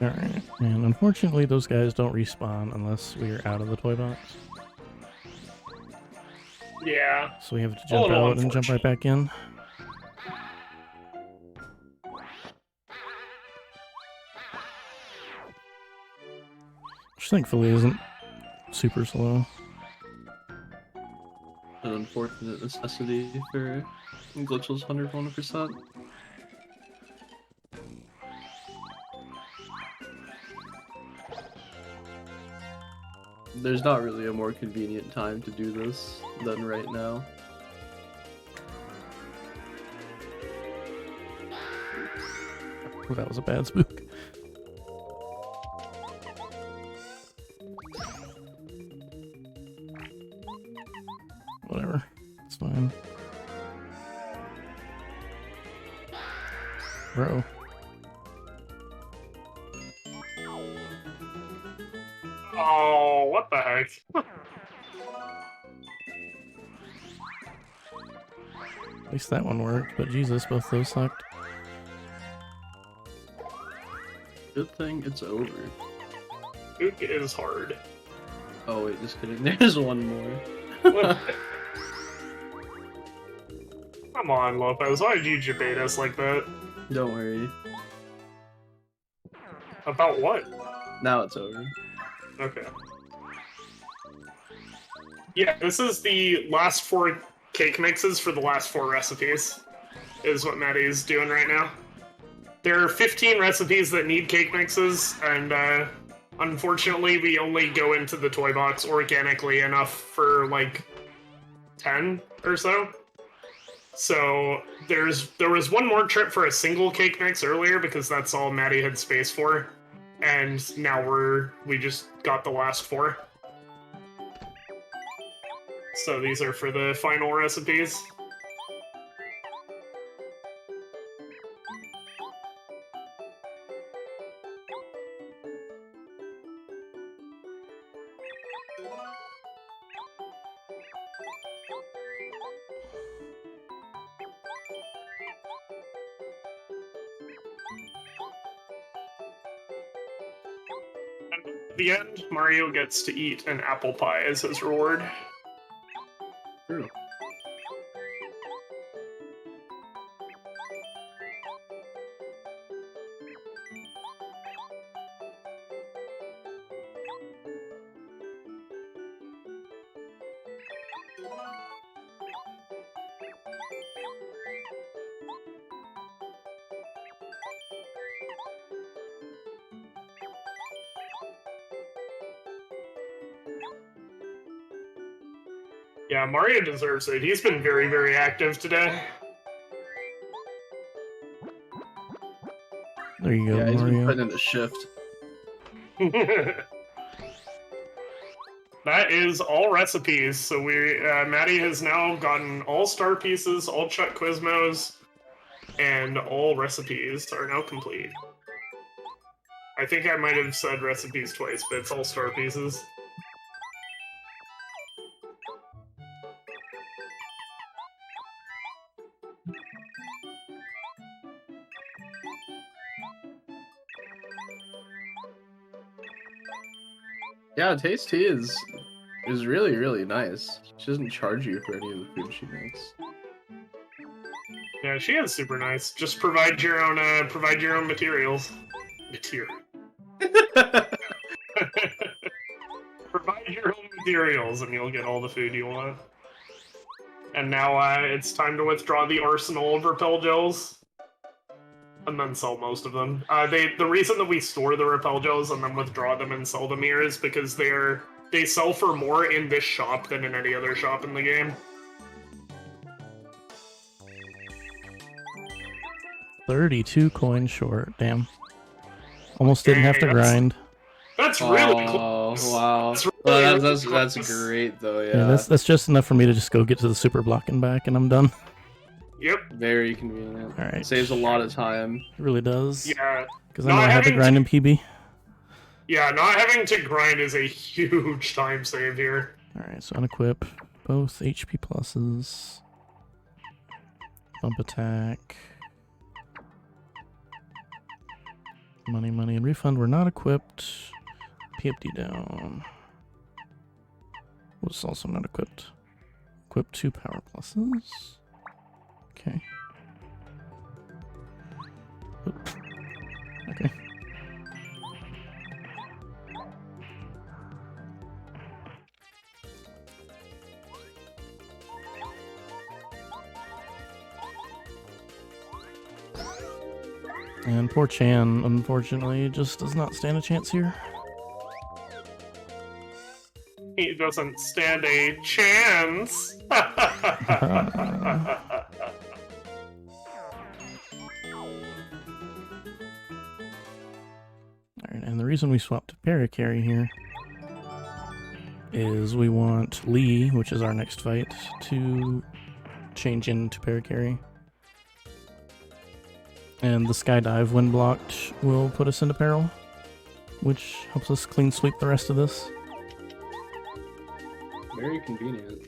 Alright, and unfortunately those guys don't respawn unless we're out of the toy box. Yeah. So we have to jump out and jump right back in. Which thankfully isn't super slow. An unfortunate necessity for glitchless 101%. There's not really a more convenient time to do this than right now. Oh, that was a bad spook. Whatever. It's fine. Bro. Oh, what the heck? At least that one worked, but Jesus, both those sucked. Good thing it's over. Spook is hard. Oh wait, just kidding. There's one more. Come on, Lopez. Why did you debate us like that? Don't worry. About what? Now it's over. Okay. Yeah, this is the last 4 cake mixes for the last 4 recipes, is what Maddie's doing right now. There are 15 recipes that need cake mixes, and unfortunately we only go into the toy box organically enough for like 10 or so. So there was one more trip for a single cake mix earlier because that's all Maddie had space for, and now we just got the last 4. So these are for the final recipes. At the end, Mario gets to eat an apple pie as his reward. True. Yeah, Mario deserves it. He's been very, very active today. There you go, Yeah, he's been Mario. putting in the shift. That is all recipes. So Maddie has now gotten all star pieces, all Chuck Quizmos, and all recipes are now complete. I think I might have said recipes twice, but it's all star pieces. Yeah, Taste Tea is really, really nice. She doesn't charge you for any of the food she makes. Yeah, she is super nice. Just provide your own materials. Provide your own materials, and you'll get all the food you want. And now it's time to withdraw the arsenal of repel gels, and then sell most of them. The reason that we store the repel gels and then withdraw them and sell them here is because they sell for more in this shop than in any other shop in the game. 32 coins short. Damn. Almost didn't have to Dang, grind. That's really Oh, close. wow. That's really, Well, really that's close. great, though, Yeah, yeah. that's just enough for me to just go get to the super block and back, and I'm done. Yep. Very convenient. Alright. Saves a lot of time. It really does. Yeah. Because I know I had to having grind in PB. Yeah, not having to grind is a huge time save here. Alright, so unequip both HP pluses. Bump attack. Money, money, and refund were not equipped. PFD down. Was also not equipped. Equip 2 power pluses. Okay. Oop. Okay. And poor Chan, unfortunately, just does not stand a chance here. He doesn't stand a chance. Alright, and the reason we swapped to Paracarry here is we want Lee, which is our next fight, to change into Paracarry. And the Skydive, when blocked, will put us into peril, which helps us clean sweep the rest of this. Very convenient.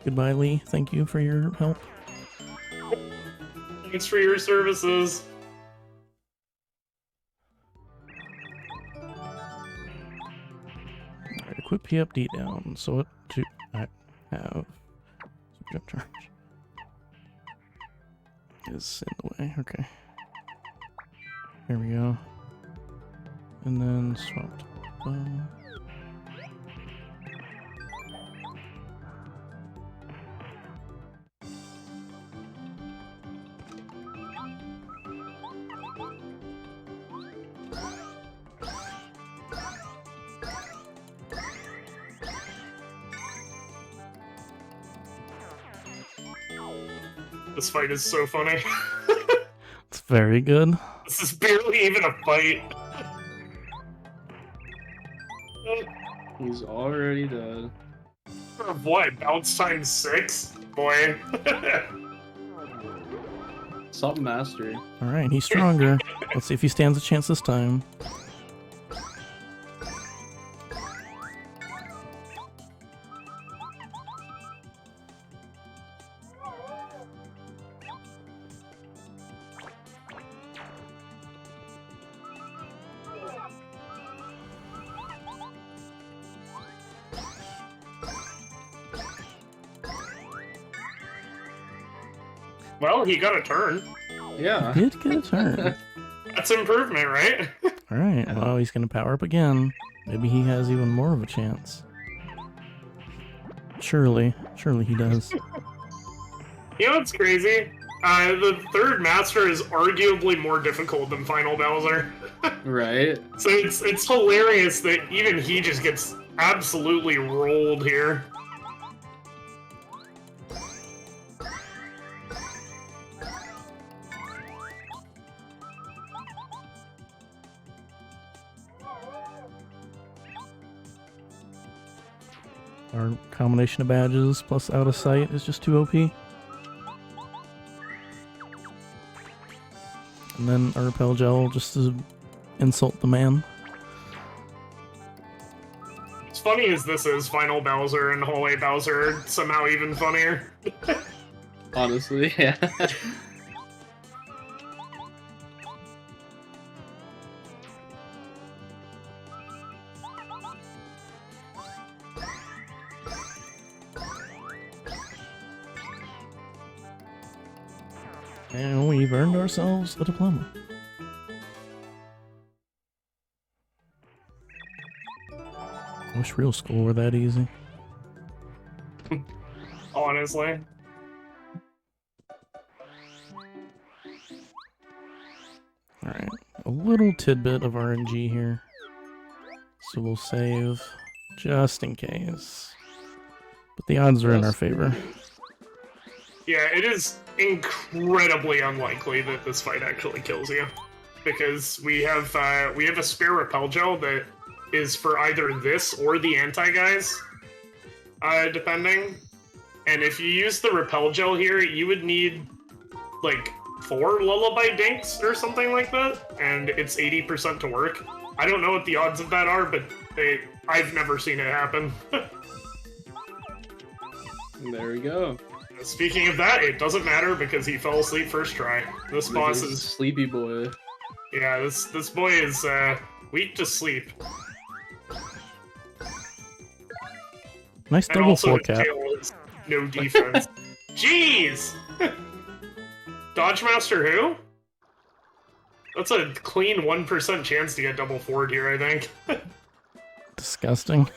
Goodbye, Lee. Thank you for your help. Thanks for your services. Alright, equip PFD down. So what do I have? Jump charge is in the way. Okay. Here we go. And then swap to bow. This fight is so funny. It's very good. This is barely even a fight. He's already dead. What? Bounce times 6? Boy. Something mastery. Alright, he's stronger. Let's see if he stands a chance this time. Well, he got a turn. Yeah. Did get a turn. That's improvement, right? Alright, well, he's gonna power up again. Maybe he has even more of a chance. Surely he does. You know what's crazy? The third master is arguably more difficult than Final Bowser. Right. So it's hilarious that even he just gets absolutely rolled here. Our combination of badges plus out of sight is just too OP. And then our repel gel just to insult the man. As funny as this is, Final Bowser and Hallway Bowser are somehow even funnier. Honestly, yeah. And we've earned ourselves a diploma. I wish real school were that easy. Honestly. Alright, a little tidbit of RNG here. So we'll save just in case. But the odds are in our favor. Yeah, it is incredibly unlikely that this fight actually kills you. Because we have a spare repel gel that is for either this or the anti-guys, depending. And if you use the repel gel here, you would need, like, 4 lullaby dinks or something like that, and it's 80% to work. I don't know what the odds of that are, but I've never seen it happen. There we go. Speaking of that, it doesn't matter because he fell asleep first try. This boss is... Sleepy boy. Yeah, this boy is, weak to sleep. Nice And double also four his cap. tail is no defense. Jeez! Dodge Master who? That's a clean 1% chance to get double forward here, I think. Disgusting.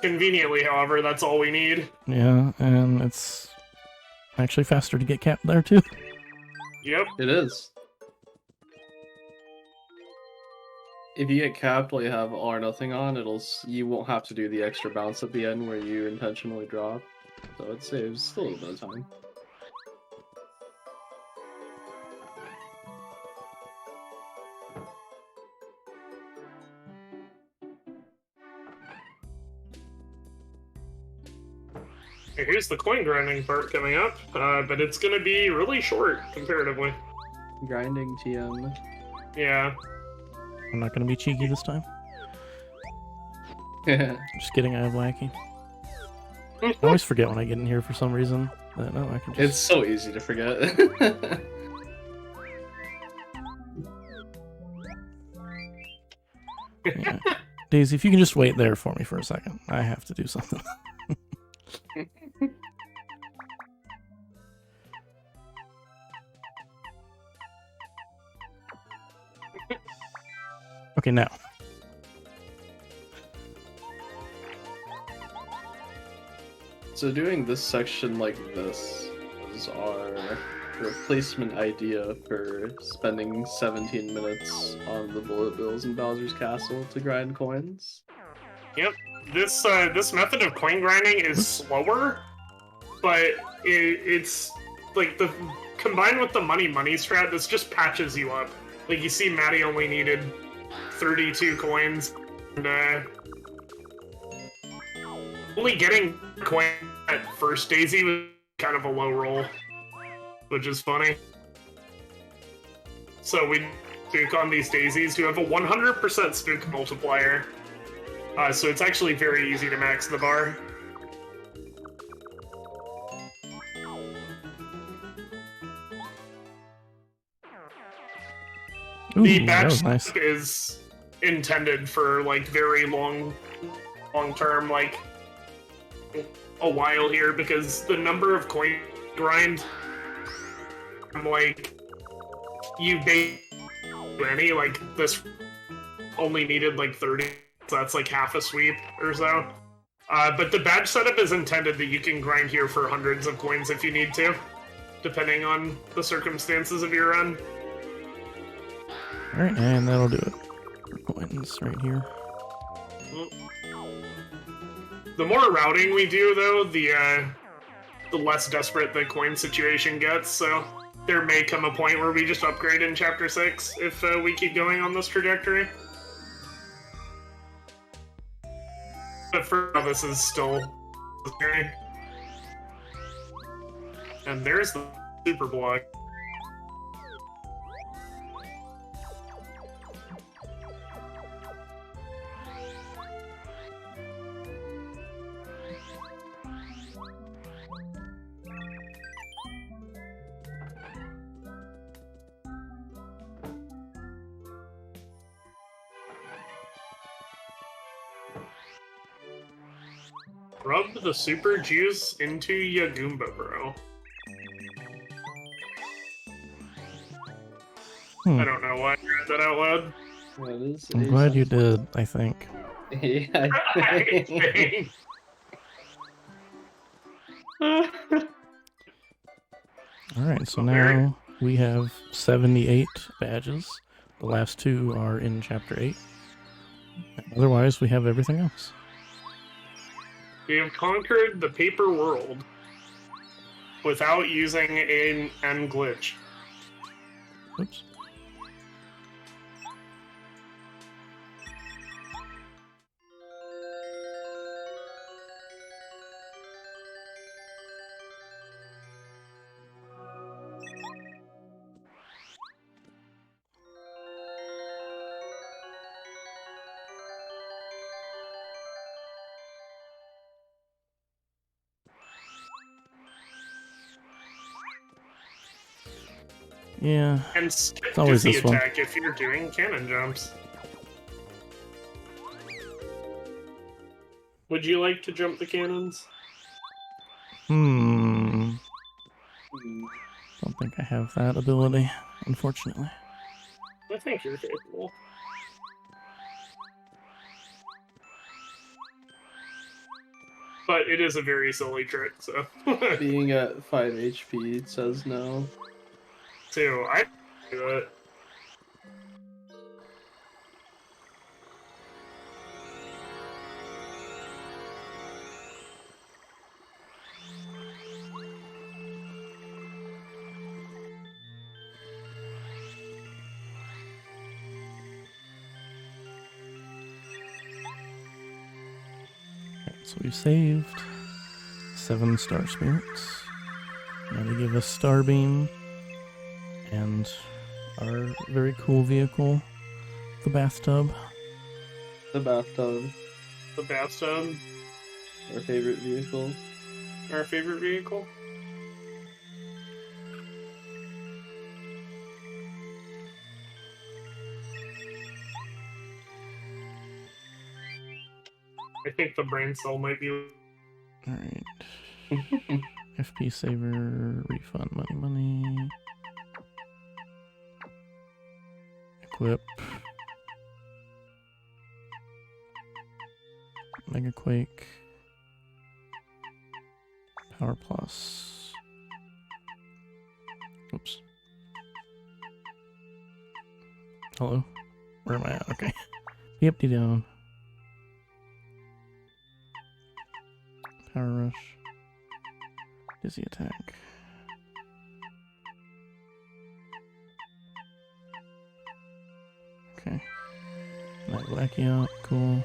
Conveniently, however, that's all we need. Yeah, and it's actually faster to get capped there too. Yep. It is. If you get capped while you have all or nothing on, you won't have to do the extra bounce at the end where you intentionally drop. So it saves a little bit of time. Here's the coin grinding part coming up, but it's gonna be really short comparatively. Grinding TM. Yeah. I'm not gonna be cheeky this time. Just kidding, I have wacky. I always forget when I get in here for some reason. That, no, I can just... It's so easy to forget. Yeah. Daisy, if you can just wait there for me for a second. I have to do something. Okay, now. So doing this section like this is our replacement idea for spending 17 minutes on the bullet bills in Bowser's Castle to grind coins. Yep. This method of coin grinding is slower, but it's like combined with the money strat, this just patches you up. Like you see, Matty only needed 32 coins, and only getting coin at first Daisy was kind of a low roll, which is funny. So we spook on these daisies who have a 100% spook multiplier. So it's actually very easy to max the bar. Ooh, The that batch was nice. is intended for like very long term, like a while here, because the number of coin grind, like you bait any, like this only needed like 30, so that's like half a sweep or so. But the badge setup is intended that you can grind here for hundreds of coins if you need to, depending on the circumstances of your run. Alright, and that'll do it. For coins right here. The more routing we do, though, the less desperate the coin situation gets, so there may come a point where we just upgrade in Chapter 6 if we keep going on this trajectory. But for now, this is still scary. And there's the super block. Rub the super juice into ya Goomba Bro. I don't know why I read that out loud. That is I'm glad you did, I think. Yeah. Alright, so now we have 78 badges. The last two are in Chapter 8. Otherwise, we have everything else. We have conquered the paper world without using an end glitch. Oops. Yeah, And skip it's always Dizzy this one. attack if you're doing cannon jumps. Would you like to jump the cannons? Don't think I have that ability, unfortunately. I think you're capable. But it is a very silly trick, so. Being at 5 HP says no. Too, I do it. So we saved 7 star spirits. Now they give us star beam and our very cool vehicle, the bathtub. The bathtub, The bathtub, our favorite vehicle. our favorite vehicle. I think the brain cell might be. Alright. FP saver, refund money. Equip. Mega Quake. Power Plus. Oops. Hello? Where am I at? Okay. Yep, down. Power Rush. Dizzy Attack. Okay. Night Blackout. Cool.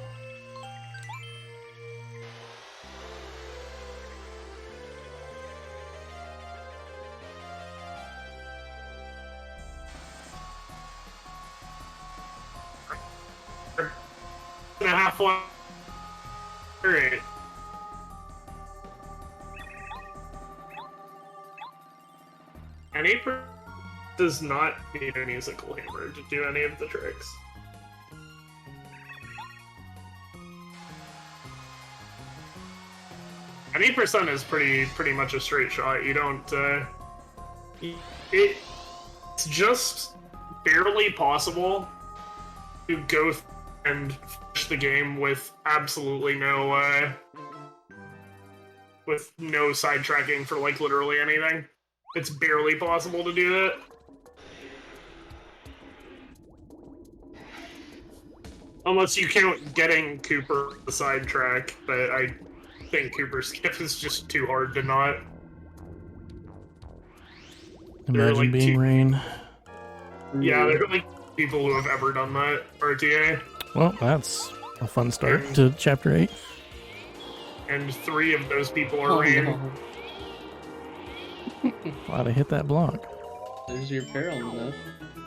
And a half one. Alright. An apron does not need a musical hammer to do any of the tricks. An 8% is pretty much a straight shot. You don't it's just barely possible to go and finish the game with absolutely no sidetracking for like literally anything. It's barely possible to do that. Unless you count getting Cooper the sidetrack, but I think Cooper skip is just too hard to not. Imagine like being Rain. Yeah, there are like people who have ever done that RTA. Well, that's a fun start to Chapter 8. And 3 of those people are Rain. No. Glad I hit that block. There's your peril myth.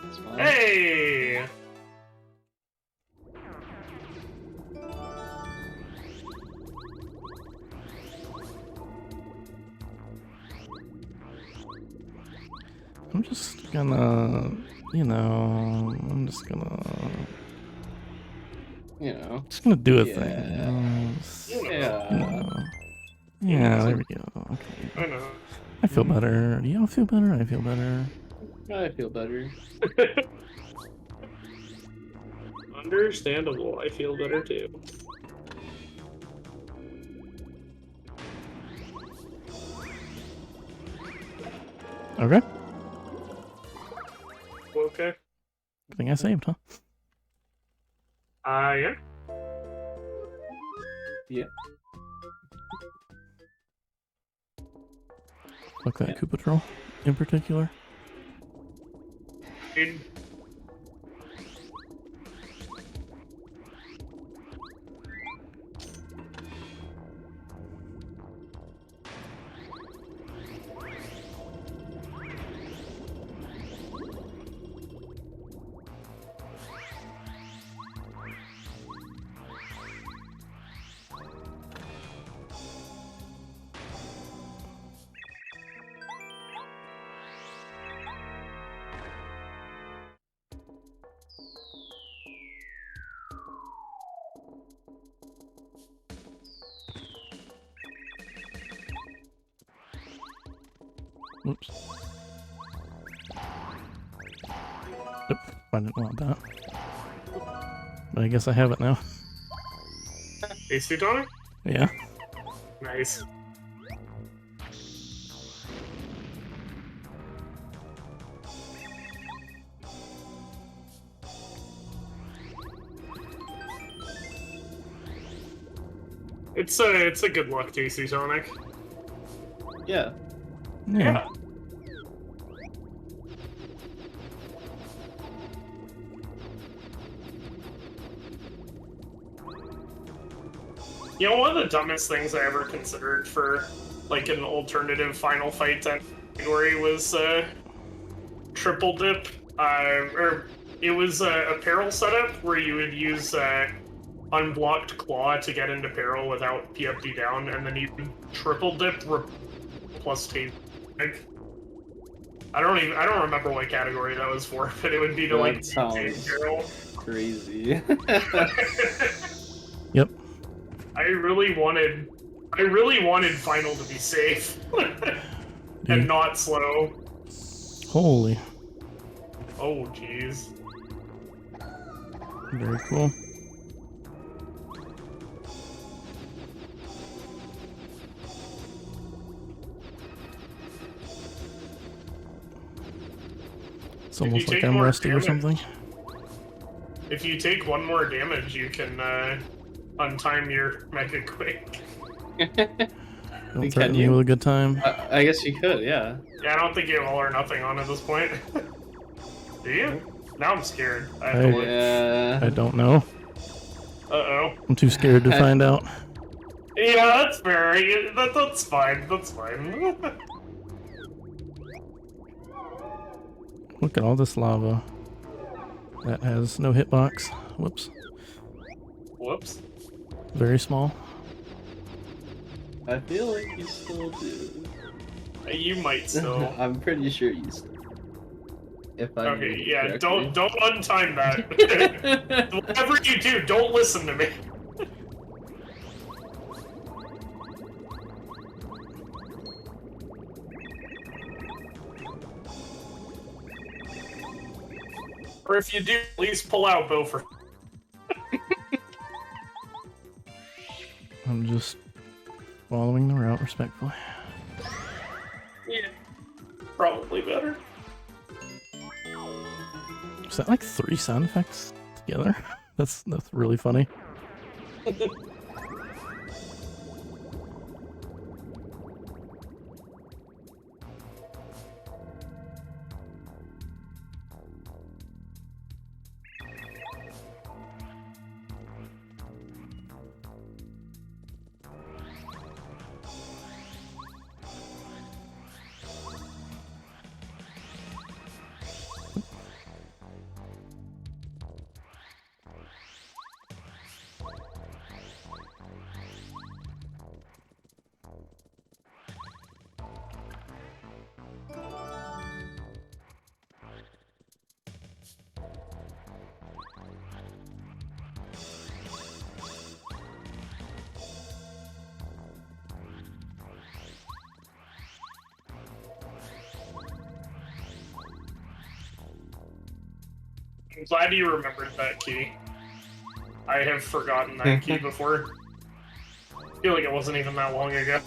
It's fine. Hey! I'm just gonna, I'm just gonna do a thing. Yeah, there we go. Okay. I know. I feel better. Do y'all feel better? I feel better. I feel better. Understandable. I feel better too. Okay. Okay. Good thing I saved, huh? Yeah. Yeah. Fuck that Koopa Troll in particular. Dude. Oops. Oop. I didn't want that. But I guess I have it now. AC tonic? Yeah. Nice. It's a good luck DC tonic. Yeah. Yeah. You know, one of the dumbest things I ever considered for, like, an alternative Final Fight category was, triple dip, or it was a peril setup where you would use, unblocked claw to get into peril without PFD down, and then you triple dip plus tape. Like, I don't remember what category that was for, but it would be to, like, That sounds peril. crazy. Yep. I really wanted Final to be safe and not slow. Holy. Oh, jeez. Very cool. It's almost like I'm rusty or something. If you take one more damage, you can untime your Mega Quick. Don't threaten me with a good time. I guess you could, yeah. Yeah, I don't think you have all or nothing on at this point. Do you? Now I'm scared. I have to look. Yeah. I don't know. Uh-oh. I'm too scared to find out. Yeah, that's fair. That's fine. That's fine. Look at all this lava. That has no hitbox. Whoops. Whoops. Very small. I feel like you still do. You might still. I'm pretty sure you still. If I Okay, yeah, don't untime that. Whatever you do, don't listen to me. Or if you do, at least pull out Beaufort. I'm just following the route respectfully. Yeah, probably better. Is that like 3 sound effects together? That's really funny. I'm glad you remembered that key. I have forgotten that key before. I feel like it wasn't even that long ago.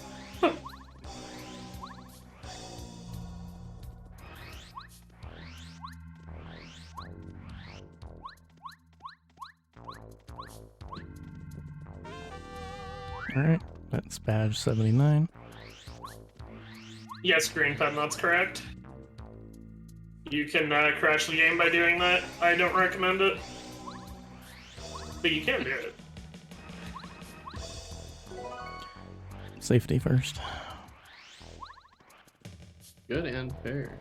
Alright, that's badge 79. Yes, Green Pen, that's correct. You can crash the game by doing that. I don't recommend it. But you can do it. Safety first. Good and fair.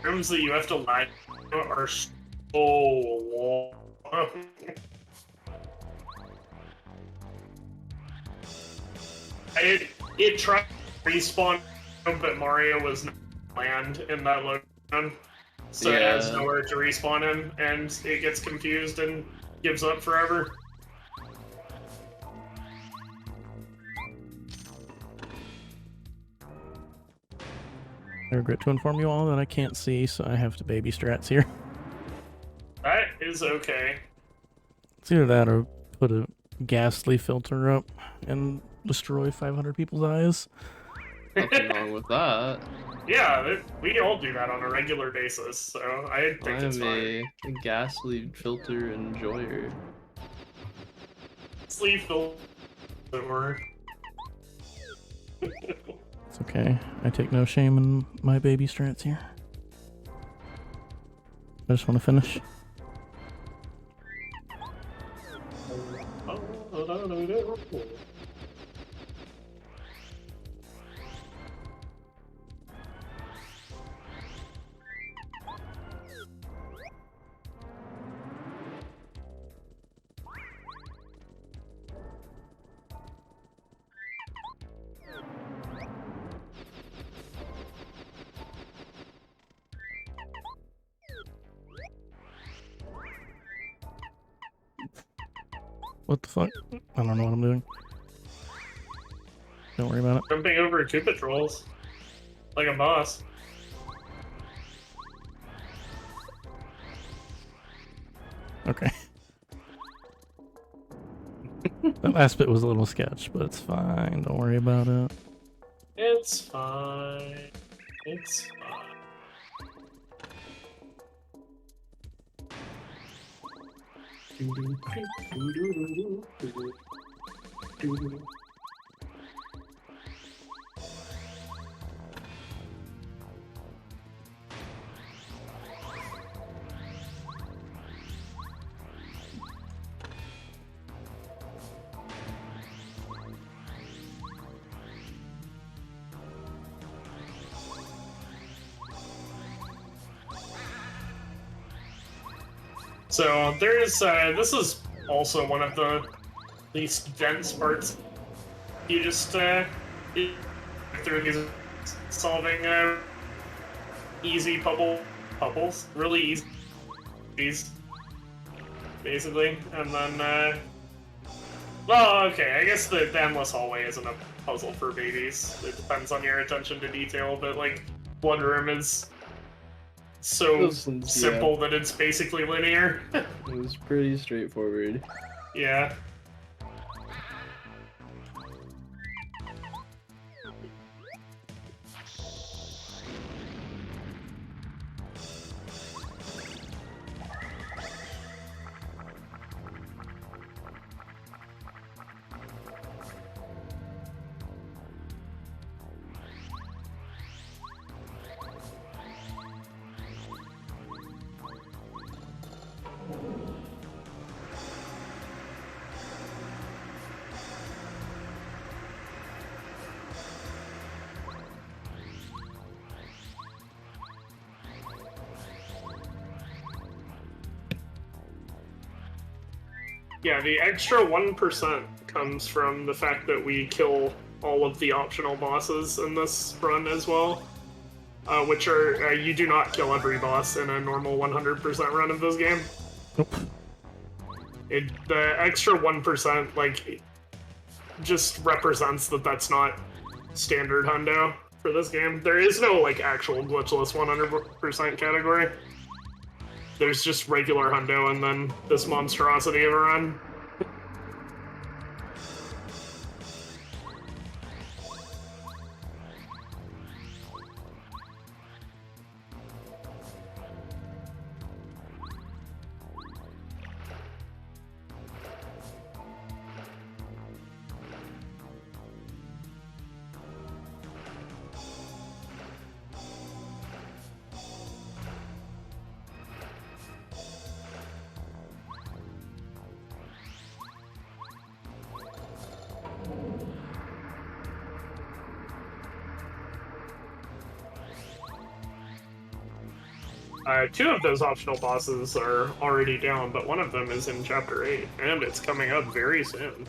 Rooms that you have to lie are so long. It tried to respawn, but Mario was not land in that location, so it has nowhere to respawn in, and it gets confused and gives up forever. I regret to inform you all that I can't see, so I have to baby strats here. That is okay. It's either that or put a ghastly filter up and destroy 500 people's eyes. Nothing wrong with that. Yeah, we all do that on a regular basis, so I think it's I'm fine. a ghastly filter enjoyer. Sleeve filter. It's okay. I take no shame in my baby strats here. I just want to finish. What the fuck? I don't know what I'm doing. Don't worry about it. Jumping over two patrols. Like a boss. Okay. That last bit was a little sketch, but it's fine. Don't worry about it. It's fine. It's fine. So there's this is also one of the least dense parts. You just through these solving easy puzzles, really easy, basically, and then well, okay, I guess the endless hallway isn't a puzzle for babies. It depends on your attention to detail, but like Blood Room is so simple that it's basically linear. It was pretty straightforward. Yeah. Yeah, the extra 1% comes from the fact that we kill all of the optional bosses in this run as well. Which are, you do not kill every boss in a normal 100% run of this game. Nope. The extra 1%, like, just represents that that's not standard hundo for this game. There is no, like, actual glitchless 100% category. There's just regular hundo and then this monstrosity of a run. Two of those optional bosses are already down, but one of them is in Chapter 8, and it's coming up very soon.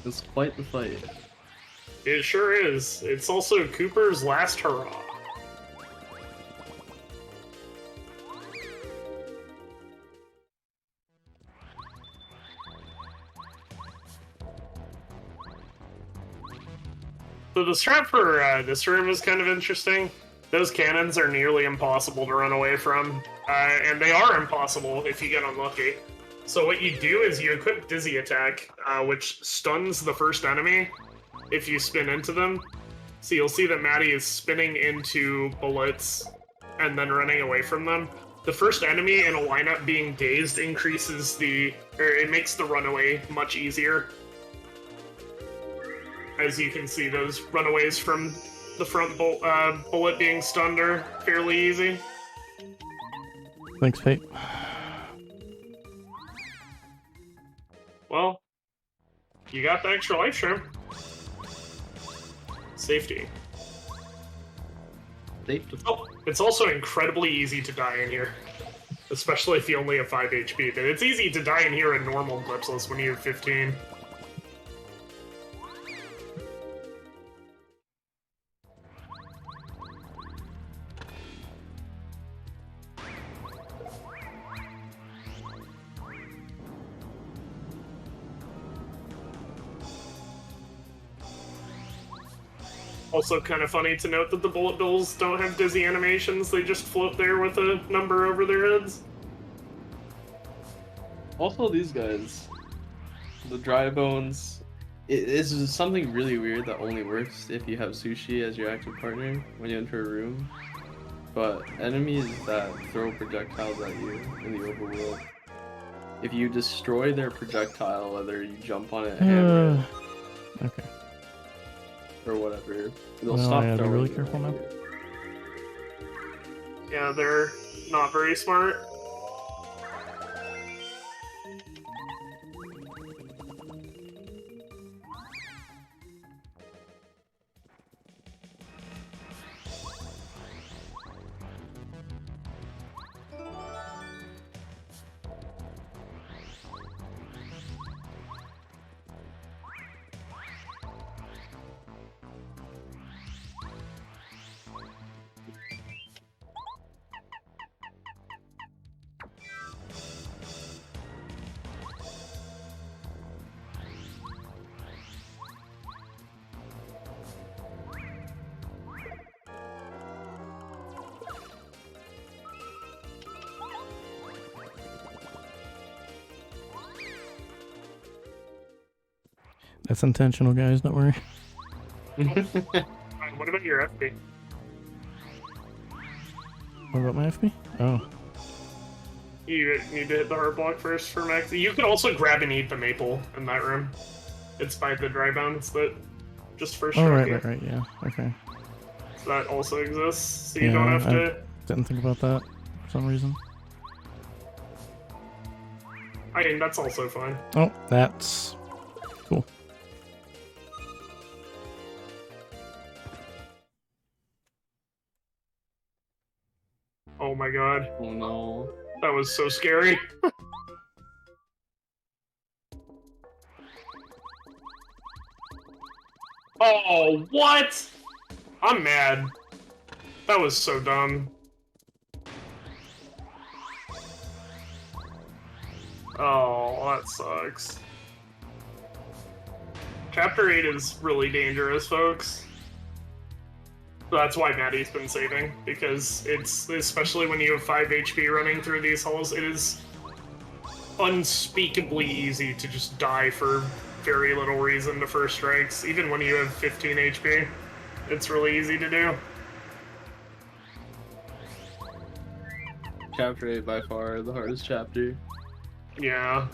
It's quite the fight. It sure is. It's also Cooper's last hurrah. So So the strat for this room is kind of interesting. Those cannons are nearly impossible to run away from, and they are impossible if you get unlucky. So what you do is you equip Dizzy Attack, which stuns the first enemy if you spin into them. So you'll see that Matti is spinning into bullets and then running away from them. The first enemy in a lineup being dazed increases it makes the runaway much easier. As you can see, those runaways from the front bullet being stunned are fairly easy. Thanks, Fate. Well, you got the extra life shrimp. Safety. Oh, it's also incredibly easy to die in here. Especially if you only have 5 HP. But it's easy to die in here in normal Glipsless when you have 15. Also kind of funny to note that the bullet bills don't have dizzy animations, they just float there with a number over their heads. Also, these guys, the dry bones, it is something really weird that only works if you have Sushi as your active partner when you enter a room. But enemies that throw projectiles at you in the overworld, if you destroy their projectile, whether you jump on it, hammer it, Okay. or whatever, they'll Well, stop I gotta be throwing really them careful at now. you. Yeah, they're not very smart. That's intentional, guys. Don't worry. What about your FP? What about my FP? Oh. You need to hit the hard block first for max. You could also grab and eat the maple in that room. It's by the dry bones that just first Oh, struck right, you. right, yeah. Okay. So that also exists, so you Yeah, don't have to... Didn't think about that for some reason. I mean, that's also fine. Oh, that's cool. Oh my god. Oh no. That was so scary. Oh, what? I'm mad. That was so dumb. Oh, that sucks. Chapter 8 is really dangerous, folks. That's why Matti's been saving, because it's, especially when you have 5 HP running through these halls, it is unspeakably easy to just die for very little reason to first strikes, even when you have 15 HP. It's really easy to do. Chapter 8 by far the hardest chapter. Yeah.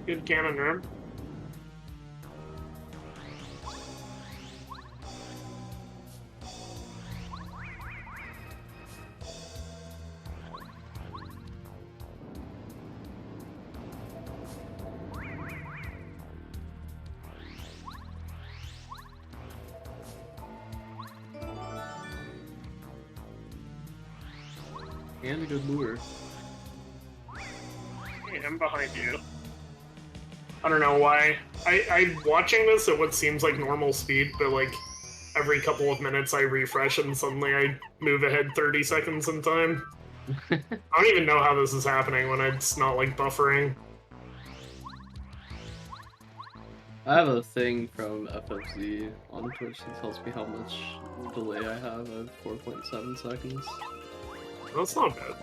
Good cannon room. And a good lure. Hey, I'm behind you. I don't know why. I'm watching this at what seems like normal speed, but like every couple of minutes I refresh and suddenly I move ahead 30 seconds in time. I don't even know how this is happening when it's not like buffering. I have a thing from FFZ on Twitch that tells me how much delay I have. I have 4.7 seconds. That's not bad.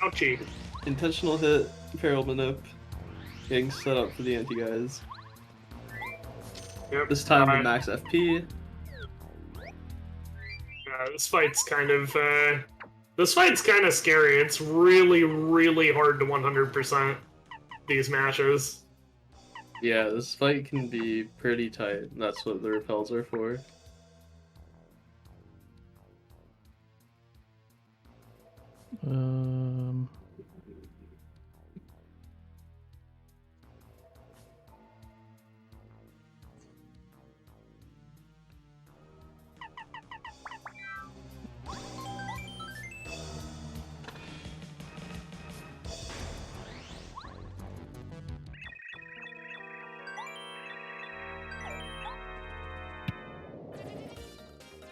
Ouchie. Intentional hit, Feral Manip, getting set up for the anti-guys. Yep. This time with max FP. This fight's kind of scary. It's really, really hard to 100% these matches. Yeah, this fight can be pretty tight. That's what the repels are for.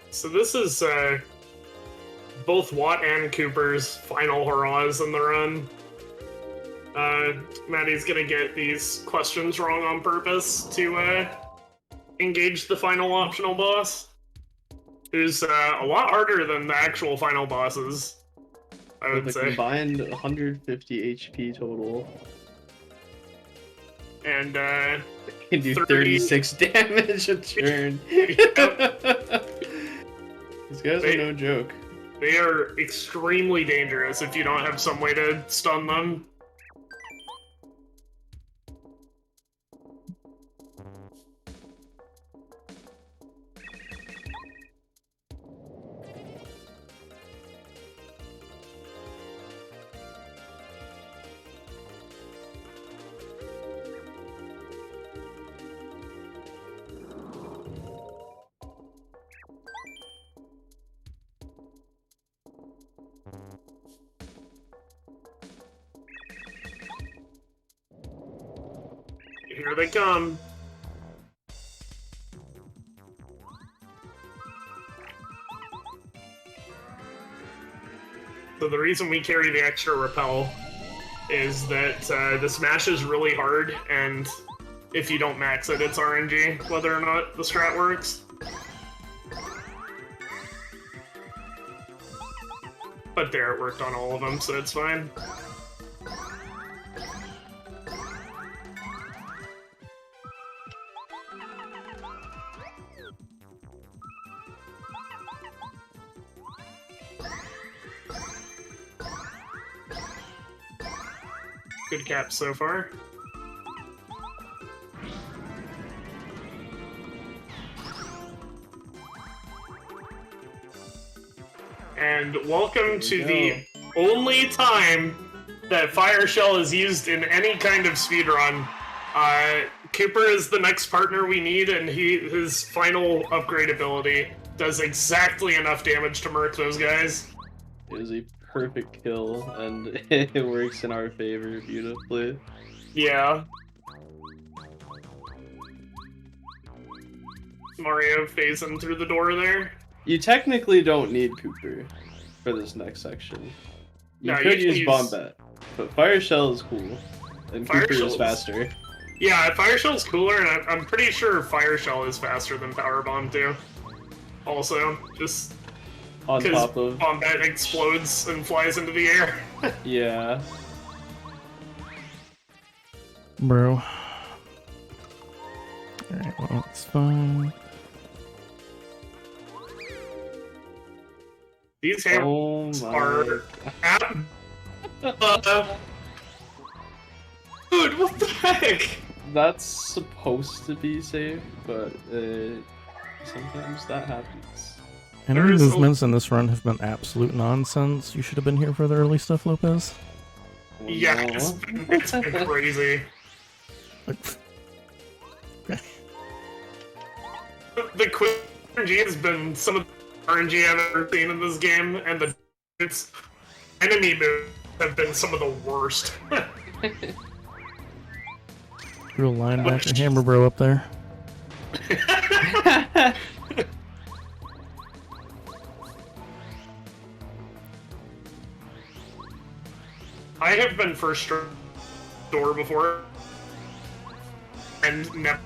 So this is both Watt and Cooper's final hurrahs in the run. Maddie's gonna get these questions wrong on purpose to engage the final optional boss, who's a lot harder than the actual final bosses, I would With a say. combined 150 HP total. And Can do 36 damage a turn. These guys are no joke. They are extremely dangerous if you don't have some way to stun them. Here they come. So the reason we carry the extra repel is that the smash is really hard, and if you don't max it, it's RNG, whether or not the strat works. But there, it worked on all of them, so it's fine. Good caps so far. And welcome to the only time that Fire Shell is used in any kind of speedrun. Cooper is the next partner we need, and his final upgrade ability does exactly enough damage to murk those guys. It is a perfect kill, and it works in our favor beautifully. Yeah. Mario phasing through the door there. You technically don't need Cooper for this next section. You No, could you can use Bombette, but Fire Shell is cool, and Fire Cooper Shell is is- faster. Yeah, Fire Shell's cooler, and I'm pretty sure Fire Shell is faster than Power Bomb too. Also, just On because top of... Bombette explodes and flies into the air. Yeah. Bro. Alright, well, it's fine. These Oh hammers my are dude, what the heck? That's supposed to be safe, but sometimes that happens. Enemy There's a- movements in this run have been absolute nonsense. You should have been here for the early stuff, Lopez. Oh, Yeah, no. it's been crazy. The quick RNG has been some of the RNG I've ever seen in this game, and its enemy moves have been some of the worst. Real linebacker hammer bro up there. I have been first door before, and never.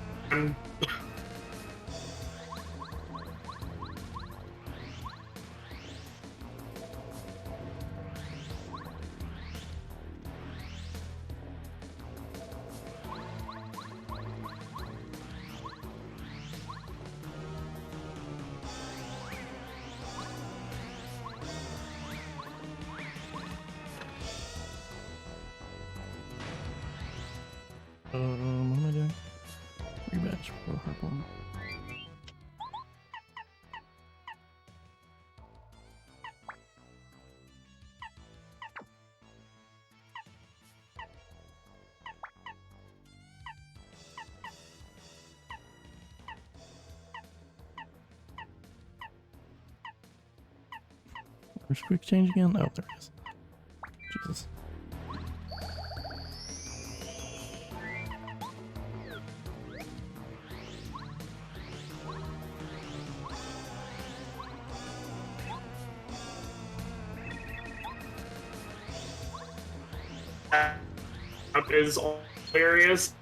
What am I doing? Rematch for Harpoon. Where's quick change again? Oh, there it is. Jesus. Is hilarious.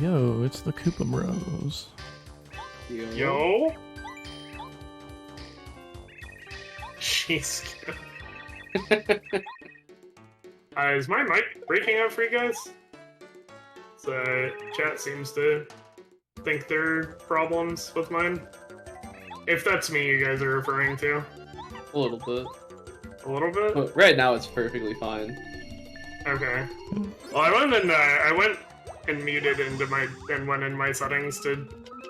Yo, it's the Koopa Bros. Yo. Jeez. Is my mic breaking out for you guys? So chat seems to think there are problems with mine. If that's me you guys are referring to. A little bit. A little bit? But right now it's perfectly fine. Okay. Well, I went and muted and went in my settings to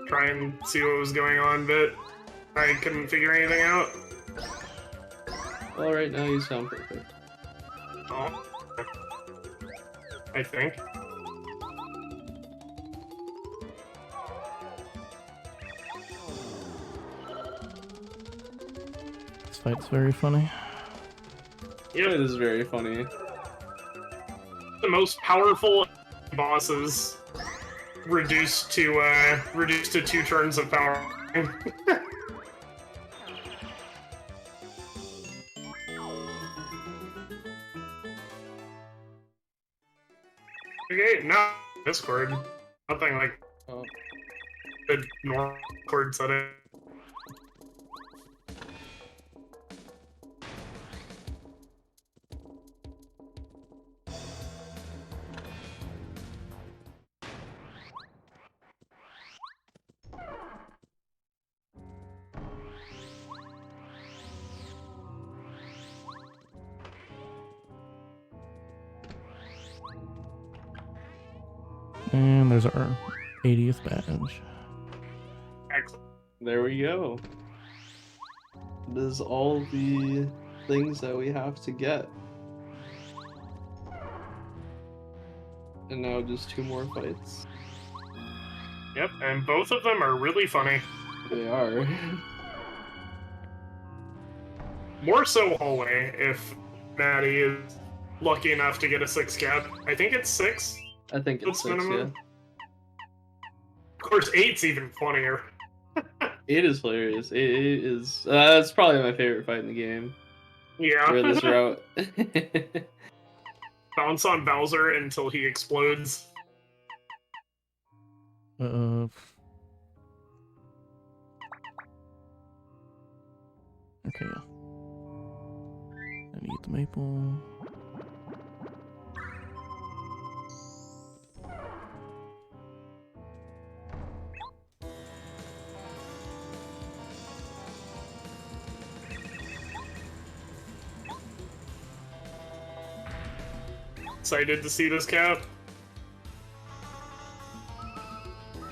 try and see what was going on, but I couldn't figure anything out. Well, right now you sound perfect. Oh. I think. This fight's very funny. Yep. It is very funny. The most powerful bosses reduced to 2 turns of power. Okay, now Discord. Nothing like the normal Discord setting. And there's our 80th badge. Excellent. There we go. There's all the things that we have to get. And now just 2 more fights. Yep, and both of them are really funny. They are. More so hallway, if Maddie is lucky enough to get a 6 cap. I think it's 6. I think it's What's 6, minimum? course, 8's even funnier. 8 is hilarious. It is. That's probably my favorite fight in the game. Yeah. For this route. Bounce on Bowser until he explodes. Okay, yeah. I need the maple. Excited to see this cap.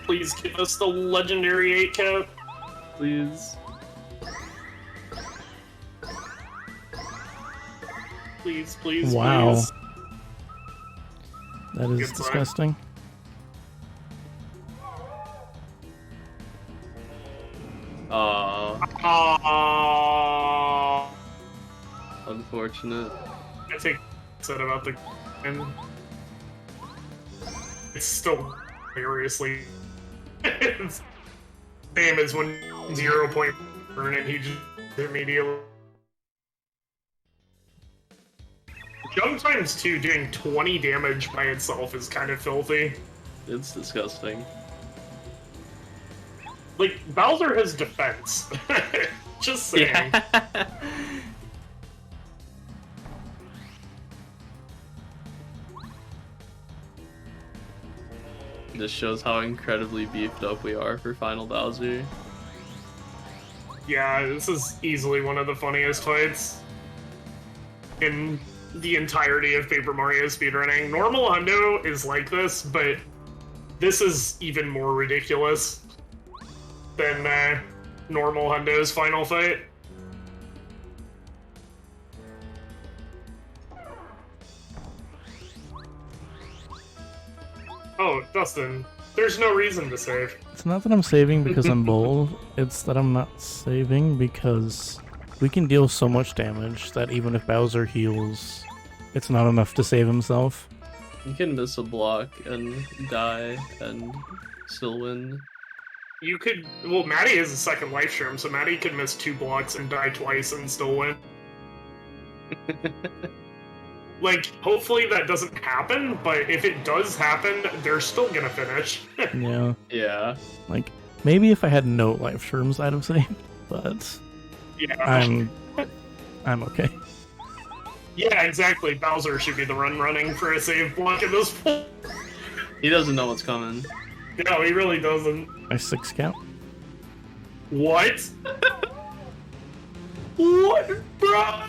Please give us the legendary 8 cap. Please. Please, please, Wow. please. That is Good sign. disgusting. Unfortunate. I think I said about the and it's still hilariously it's same as when 0 point burn and he just immediately jump times 2 doing 20 damage by itself is kind of filthy. It's disgusting. Like, Bowser has defense. Just saying. Yeah. This shows how incredibly beefed up we are for Final Bowser. Yeah, this is easily one of the funniest fights in the entirety of Paper Mario speedrunning. Normal Hundo is like this, but this is even more ridiculous than normal Hundo's final fight. Oh, Dustin, there's no reason to save. It's not that I'm saving because I'm bold, it's that I'm not saving because we can deal so much damage that even if Bowser heals, it's not enough to save himself. You can miss a block and die and still win. You could... Well, Matty is a second life shroom, so Matty could miss 2 blocks and die twice and still win. Like, hopefully that doesn't happen, but if it does happen, they're still gonna finish. Yeah. Yeah. Like, maybe if I had no life shrooms, I'd have saved, but Yeah. I'm okay. Yeah, exactly. Bowser should be the running for a save block at this point. He doesn't know what's coming. No, he really doesn't. My 6 count. What? What, bro?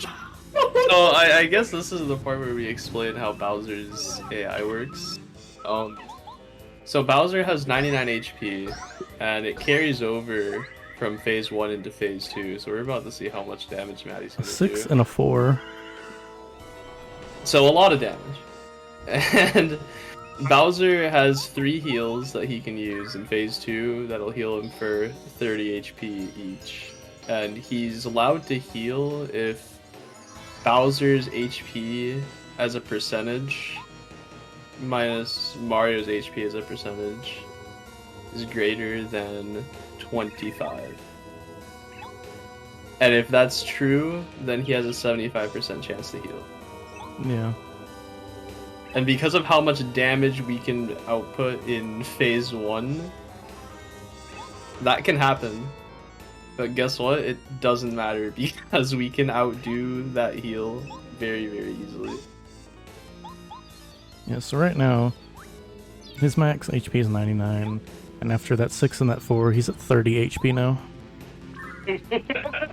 So I guess this is the part where we explain how Bowser's AI works. So Bowser has 99 HP, and it carries over from phase 1 into phase 2. So we're about to see how much damage Matty's A gonna 6 do. and a 4. So a lot of damage. And Bowser has 3 heals that he can use in phase 2 that'll heal him for 30 HP each. And he's allowed to heal if Bowser's HP as a percentage minus Mario's HP as a percentage is greater than 25. And if that's true, then he has a 75% chance to heal. Yeah. And because of how much damage we can output in phase 1, that can happen. But guess what? It doesn't matter because we can outdo that heal very, very easily. Yeah, so right now, his max HP is 99, and after that 6 and that 4, he's at 30 HP now.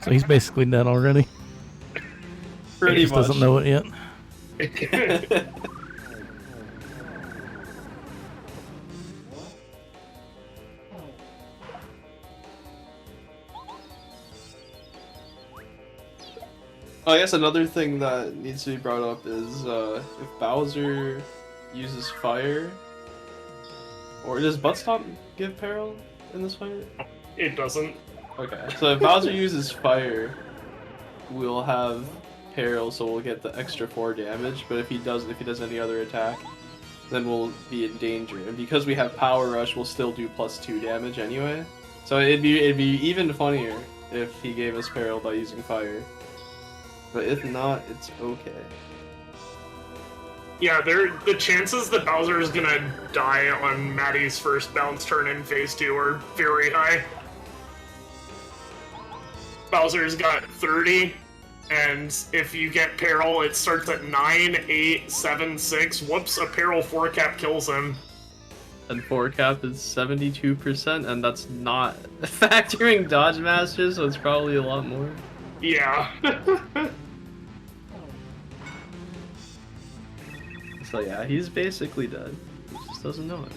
So he's basically dead already. Pretty He just doesn't know it yet. Oh, I guess another thing that needs to be brought up is if Bowser uses fire, or does Buttstomp give peril in this fight? It doesn't. Okay, so if Bowser uses fire, we'll have peril, so we'll get the extra 4 damage. But if he does any other attack, then we'll be in danger. And because we have Power Rush, we'll still do +2 damage anyway. So it'd be even funnier if he gave us Peril by using Fire. But if not, it's okay. Yeah, the chances that Bowser is gonna die on Maddie's first bounce turn in Phase 2 are very high. Bowser's got 30, and if you get Peril, it starts at 9, 8, 7, 6. Whoops, a Peril 4 cap kills him. And 4 cap is 72%, and that's not factoring Dodge Master, so it's probably a lot more. Yeah. So yeah, he's basically dead. He just doesn't know it.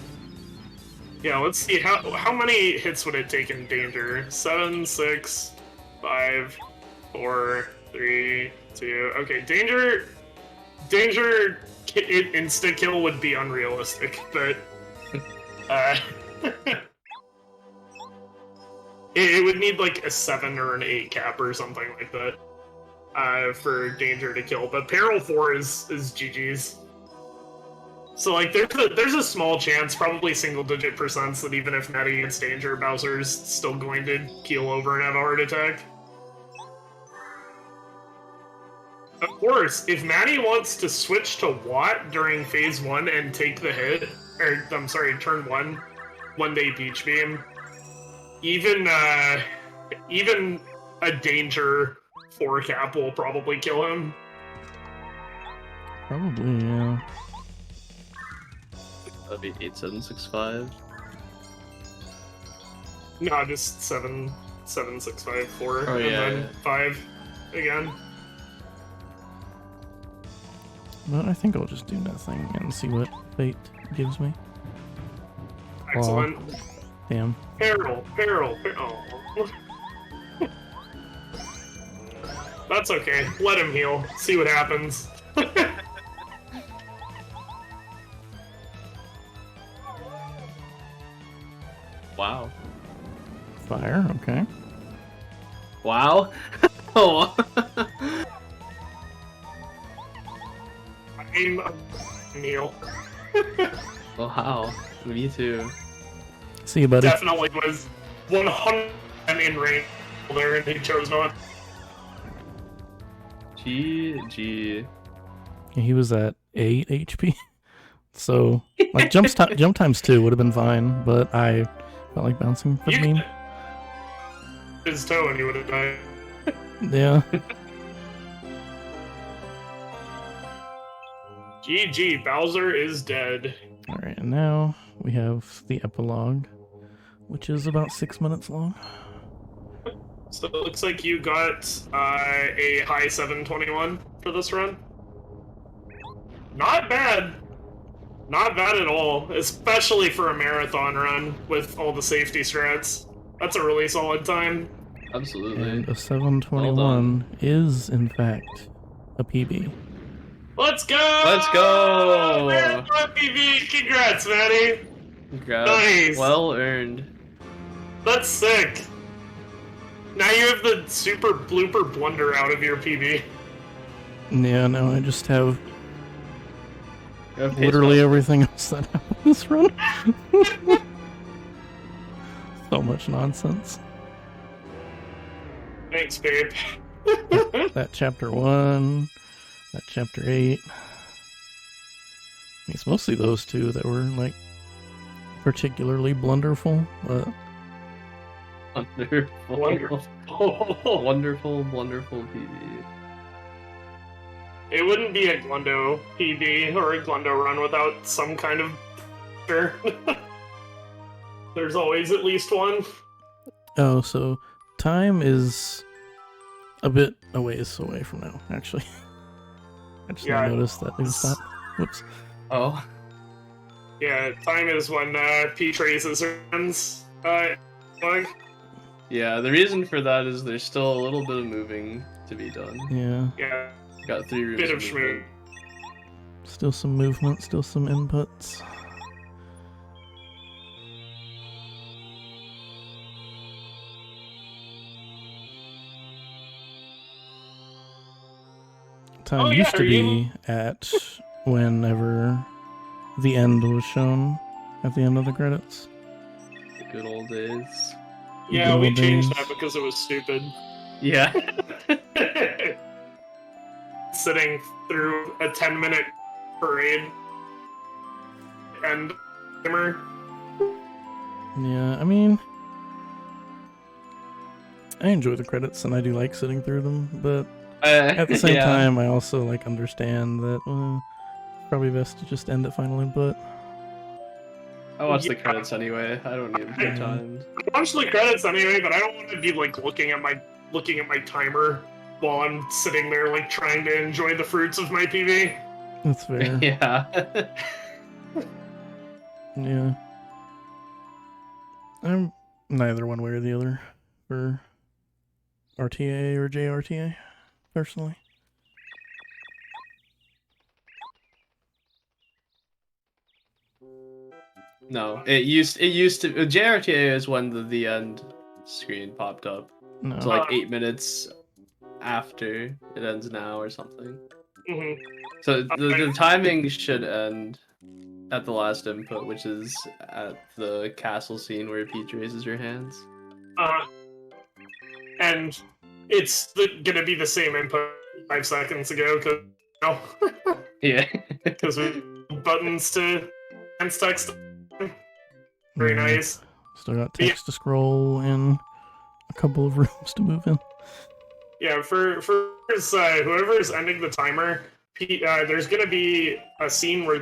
Yeah, let's see, how many hits would it take in danger? 7, 6, 5, 4, 3, 2... Okay, danger insta-kill would be unrealistic, but... it would need like a 7 or an 8 cap or something like that for danger to kill, but Peril 4 is GG's. So like there's a small chance, probably single-digit percents, that even if Maddie gets danger, Bowser's still going to keel over and have a heart attack. Of course, if Maddie wants to switch to Watt during Phase 1 and take the hit, or I'm sorry, turn 1, when they Beach Beam, even a danger 4 cap will probably kill him. Probably, yeah. That'd be 8765. No, just 7, 7, 6, 5, 4, Oh, and yeah, then yeah. 5 again. But I think I'll just do nothing and see what fate gives me. Excellent. Damn. Peril. Oh. That's okay. Let him heal. See what happens. Wow. Fire, okay. Wow. Oh. I'm Neil. Wow. Me too. See you, buddy. Definitely was 100% in range there, and he chose not. GG. Yeah, he was at 8 HP. So, like, jump times 2 would have been fine, but I felt like bouncing for the You meme. his toe and he would have died. Yeah. GG, Bowser is dead. Alright, and now we have the epilogue, which is about 6 minutes long. So it looks like you got a high 721 for this run. Not bad. Not bad at all, especially for a marathon run with all the safety strats. That's a really solid time. Absolutely. And a 721 is, in fact, a PB. Let's go! Let's go! Marathon PB! Congrats, Maddie! Congrats. Nice. Well earned. That's sick. Now you have the super blooper blunder out of your PB. Yeah, no, I just have You have literally everything else that happened this run. So much nonsense. Thanks, babe. That chapter 1, that chapter 8. It's mostly those two that were, like, particularly blunderful, but... Wonderful. Wonderful, wonderful PB. It wouldn't be a Glundo PB or a Glundo run without some kind of... There's always at least one. Oh, so time is a bit a ways away from now, actually. I just Yeah, noticed that it was stopped. Whoops. Oh. Yeah, time is when P traces runs. Like, Yeah, the reason for that is there's still a little bit of moving to be done. Yeah. yeah, Got 3 rooms bit of movement. schmoo. Still some movement, still some inputs. Time Oh, yeah, used to are you- be at whenever the end was shown at the end of the credits. The good old days. Yeah, we Good changed days. that because it was stupid. Yeah. Sitting through a 10-minute parade and Yeah, I mean, I enjoy the credits and I do like sitting through them, but at the same yeah. time, I also like understand that probably best to just end at final input. I watch the Yeah. credits anyway. I don't need them 3 times. I watch the credits anyway, but I don't want to be like looking at my timer while I'm sitting there like trying to enjoy the fruits of my PV. That's fair. Yeah. Yeah. I'm neither one way or the other for RTA or JRTA, personally. No, it used to. JRTA is when the end screen popped up. No. So like 8 minutes after it ends now or something. Mm-hmm. So the timing should end at the last input, which is at the castle scene where Peach raises her hands. And it's gonna be the same input 5 seconds ago, Yeah. because we buttons to and text. Very Yeah. nice. Still got text to scroll and a couple of rooms to move in. Yeah, for whoever's ending the timer, there's gonna be a scene where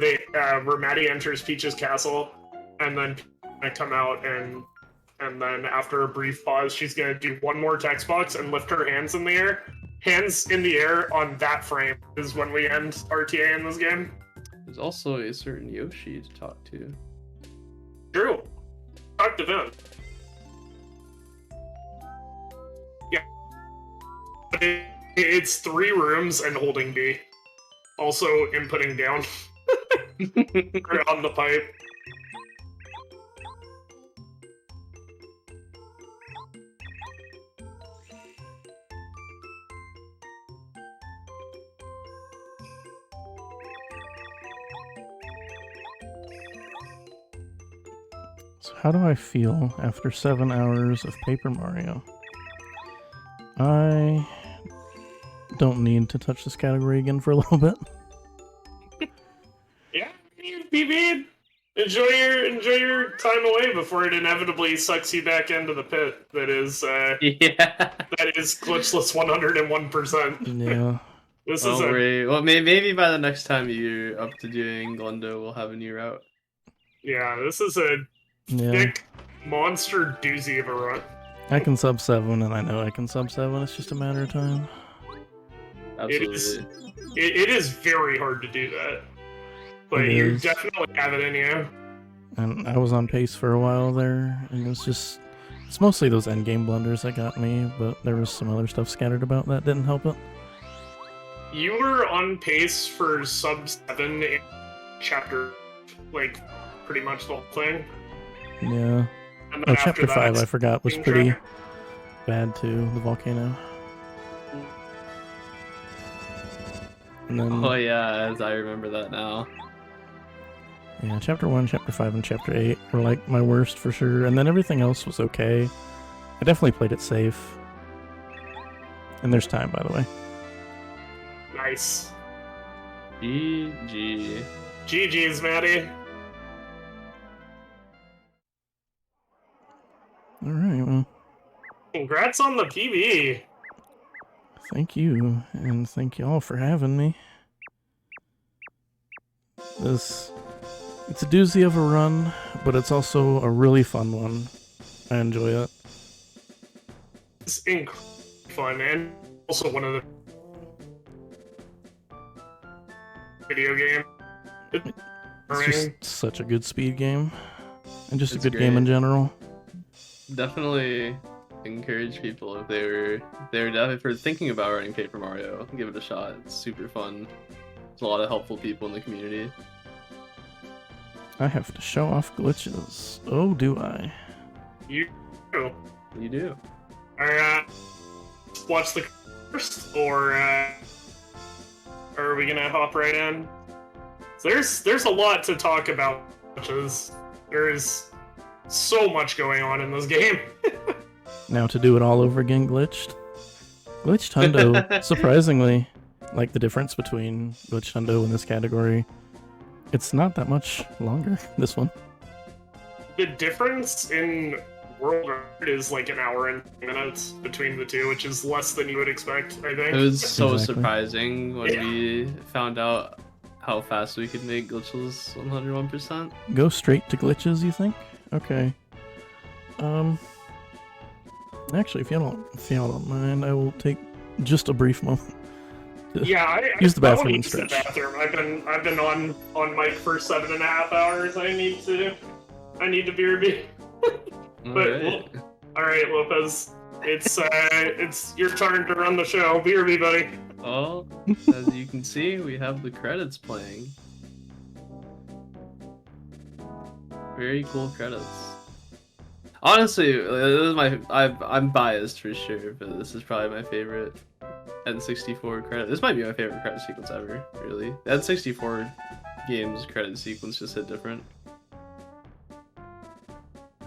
where Maddie enters Peach's castle, and then gonna come out and then after a brief pause, she's gonna do one more text box and lift her hands in the air. Hands in the air on that frame is when we end RTA in this game. There's also a certain Yoshi to talk to. True. Talk to them. Yeah. It's 3 rooms and holding B. Also inputting down on the pipe. So how do I feel after 7 hours of Paper Mario? I don't need to touch this category again for a little bit. Yeah, PB, enjoy your time away before it inevitably sucks you back into the pit. That is glitchless 101%. Yeah. This Don't is worry. Well, maybe by the next time you're up to doing Glundo, we'll have a new route. this is a thick monster doozy of a run. I can sub 7 and I know I can sub 7, it's just a matter of time. Absolutely. It is very hard to do that. But It you is. definitely have it in you. And I was on pace for a while there, and it's mostly those endgame blunders that got me, but there was some other stuff scattered about that didn't help it. You were on pace for sub 7 in chapter, like, pretty much the whole thing. Yeah. And then Oh, after chapter that, 5 I forgot was Green pretty Tracker. bad too, the volcano. And then, Oh yeah, as I remember that now. yeah, chapter 1, chapter 5, and chapter 8 were like my worst for sure, and then everything else was okay. I definitely played it safe. And there's time, by the way. Nice. GG. GG's, Maddie. Alright, well, Congrats on the PB. thank you, and thank you all for having me. It's a doozy of a run, but it's also a really fun one. I enjoy it. It's fun, and also one of the video game. It's just such a good speed game, and just It's a good game in great. general. Definitely encourage people if they were definitely for thinking about running Paper Mario, give it a shot. It's super fun. There's a lot of helpful people in the community. I have to show off glitches. Oh, do I? You do. You do. Watch the first, or are we gonna hop right in? It's there's a lot to talk about. There's so much going on in this game. Now to do it all over again, glitched Hundo, surprisingly, like the difference between glitched Hundo in this category, it's not that much longer, this one. The difference in world record is like an hour and minutes between the two, which is less than you would expect, I think. It was so Exactly. surprising when we found out how fast we could make glitches 101%. Go straight to glitches, you think? Okay. Actually, if y'all don't mind, I will take just a brief moment. Yeah, I Use the I bathroom wanna and use the stretch. bathroom. I've been on mic for 7.5 hours. I need to BRB. Alright. All right, Lopez. It's your turn to run the show. BRB, buddy. Well, as you can see, we have the credits playing. Very cool credits. Honestly, this is I'm biased for sure, but this is probably my favorite N64 credit. This might be my favorite credit sequence ever, really. The N64 games credit sequence just hit different.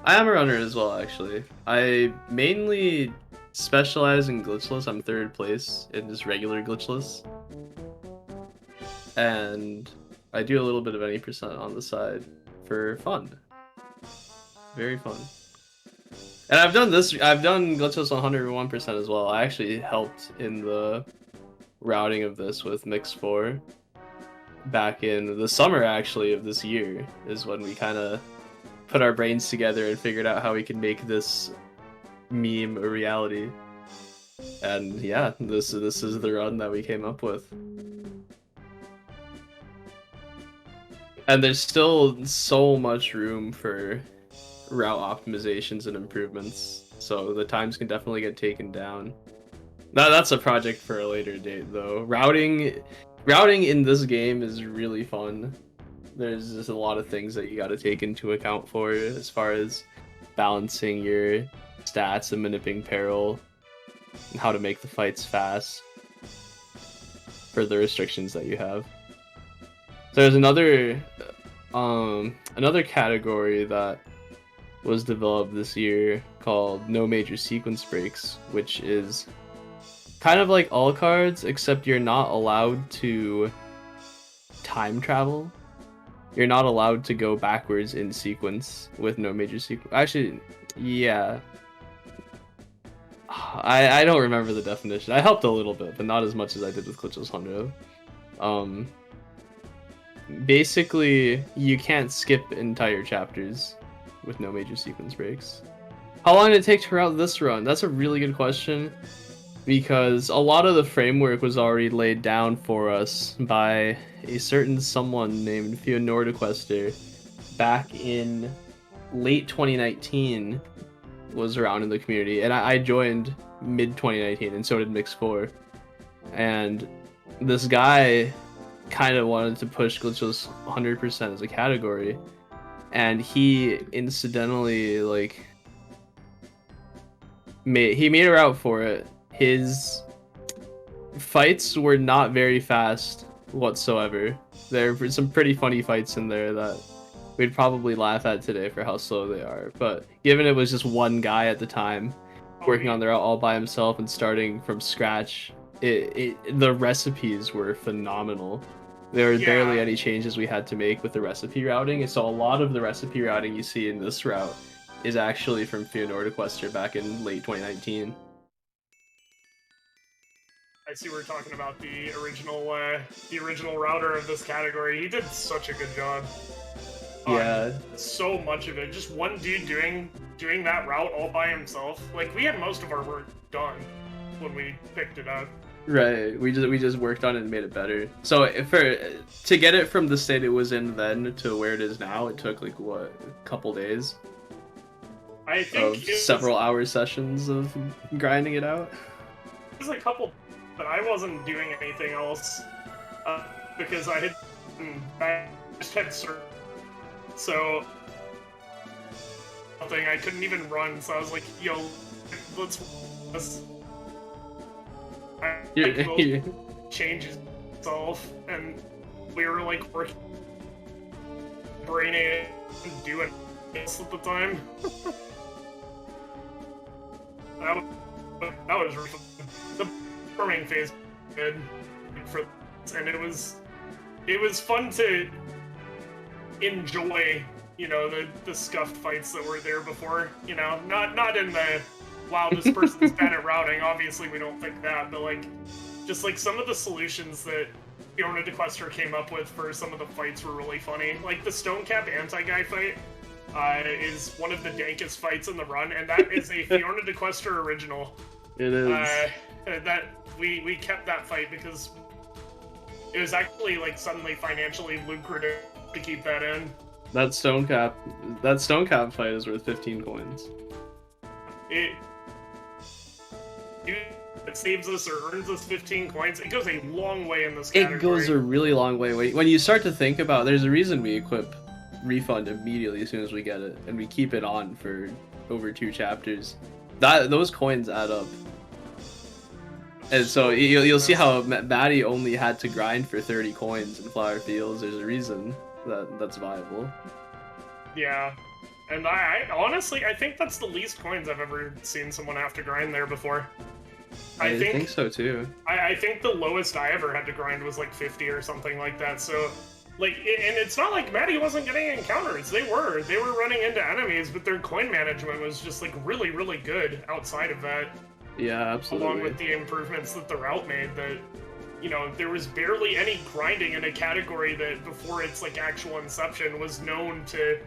I am a runner as well, actually. I mainly specialize in glitchless. I'm 3rd place in just regular glitchless. And I do a little bit of any percent on the side for fun. Very fun. And I've done glitchless 101% as well. I actually helped in the routing of this with Mix 4 back in the summer, actually, of this year is when we kind of put our brains together and figured out how we could make this meme a reality. And yeah, this is the run that we came up with. And there's still so much room for route optimizations and improvements, so the times can definitely get taken down. That's a project for a later date, though. Routing in this game is really fun. There's just a lot of things that you got to take into account for as far as balancing your stats and manipulating peril, and how to make the fights fast for the restrictions that you have. So there's another category that was developed this year called No Major Sequence Breaks, which is kind of like all cards, except you're not allowed to time travel. You're not allowed to go backwards in sequence with no major sequence. Actually, yeah. I don't remember the definition. I helped a little bit, but not as much as I did with Glitchless Hundo. Basically, you can't skip entire chapters with no major sequence breaks. How long did it take to route this run? That's a really good question, because a lot of the framework was already laid down for us by a certain someone named Fionordequester back in late 2019, was around in the community, and I joined mid 2019, and so did Mix 4. And this guy kind of wanted to push glitchless 100% as a category, and he incidentally like made a route for it. His fights were not very fast whatsoever. There were some pretty funny fights in there that we'd probably laugh at today for how slow they are, but given it was just one guy at the time working on the route all by himself and starting from scratch, the recipes were phenomenal. There were barely any changes we had to make with the recipe routing, and so a lot of the recipe routing you see in this route is actually from Fionordequester back in late 2019. I see we're talking about the original router of this category. He did such a good job. Yeah. So much of it, just one dude doing that route all by himself. Like, we had most of our work done when we picked it up. Right, we just worked on it and made it better. So to get it from the state it was in then to where it is now, it took like what, a couple days? I think of several hour sessions of grinding it out. It was a couple, but I wasn't doing anything else because I just had surgery. So I couldn't even run. So I was like, "Yo, let's." Changes itself, and we were like working brain didn't do it at the time. that was really fun. The farming phase was good for this, and it was fun to enjoy, you know, the scuffed fights that were there before. You know, not in the wow, this person's bad at routing. Obviously, we don't think that, but like, just like some of the solutions that Fiona DeQuester came up with for some of the fights were really funny. Like the Stonecap anti-guy fight is one of the dankest fights in the run, and that is a Fiona DeQuester original. It is. That we kept that fight because it was actually like suddenly financially lucrative to keep that in. That Stonecap fight is worth 15 coins. It saves us or earns us 15 coins. It goes a long way in this category. It goes a really long way. When you start to think about, there's a reason we equip refund immediately as soon as we get it, and we keep it on for over 2 chapters. Those coins add up. And so you'll see how Maddie only had to grind for 30 coins in Flower Fields. There's a reason that's viable. Yeah. And I honestly, I think that's the least coins I've ever seen someone have to grind there before. I think so too. I think the lowest I ever had to grind was like 50 or something like that. So, like, and it's not like Maddie wasn't getting encounters. They were running into enemies, but their coin management was just like really, really good outside of that. Yeah, absolutely. Along with the improvements that the route made, that, you know, there was barely any grinding in a category that before its like actual inception was known to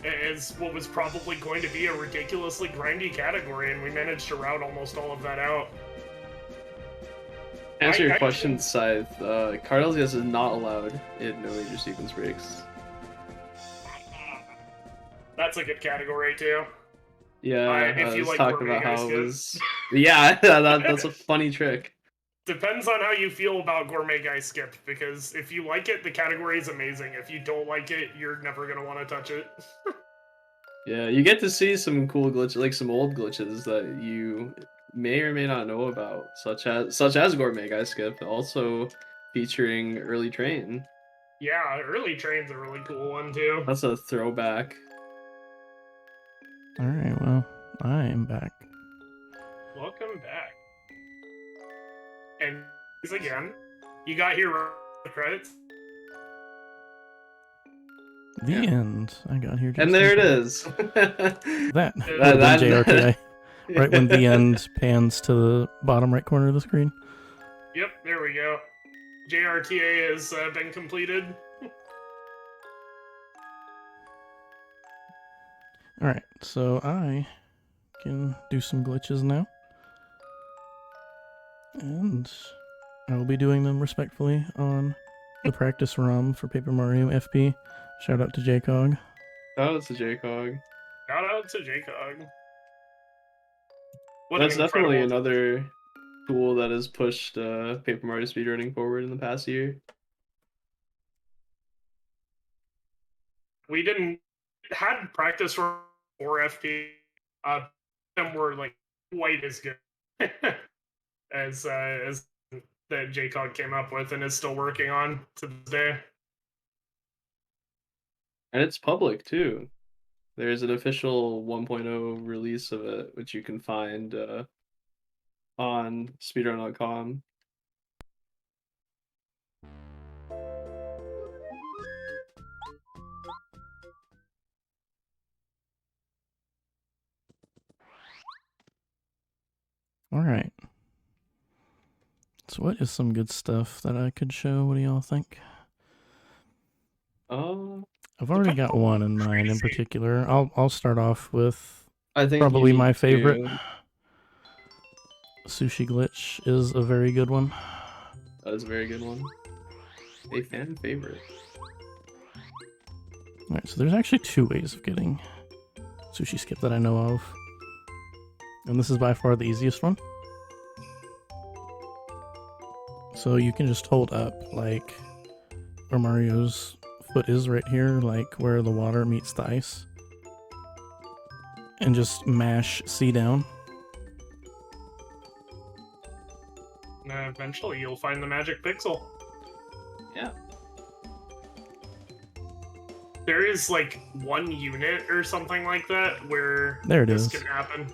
as what was probably going to be a ridiculously grindy category, and we managed to route almost all of that out. Answer your question, Scythe. Cardalzias is not allowed in no major sequence breaks. That's a good category too. Yeah, if you like talk about how it was. Yeah, that's a funny trick. Depends on how you feel about Gourmet Guy Skip, because if you like it, the category is amazing. If you don't like it, you're never gonna want to touch it. Yeah, you get to see some cool glitches, like some old glitches that you may or may not know about, such as Gourmet Guy Skip, also featuring Early Train. Yeah, Early Train's a really cool one too. That's a throwback. Alright, well, I am back. Welcome back. And again, you got here the credits. The end. I got here just And there in it time. is. That would have been JRPA. Right when the end pans to the bottom right corner of the screen. Yep, there we go. JRTA has been completed. Alright, so I can do some glitches now. And I will be doing them respectfully on the practice ROM for Paper Mario FP. Shout out to JCog. Oh, it's a JCog. Shout out to JCog. That's definitely another tool that has pushed Paper Mario speedrunning forward in the past year. We didn't had practice for FP. Them were like quite as good as that JCog came up with and is still working on to this day. And it's public too. There's an official 1.0 release of it, which you can find on speedrun.com. Alright. So what is some good stuff that I could show? What do y'all think? I've already got one in mind in particular. I'll start off with probably my favorite. Sushi Glitch is a very good one. That is a very good one. A fan favorite. Alright, so there's actually 2 ways of getting Sushi Skip that I know of. And this is by far the easiest one. So you can just hold up, like, where Mario's foot is right here, like where the water meets the ice. And just mash C down. Eventually you'll find the magic pixel. Yeah. There is like 1 unit or something like that where There it this is. can happen.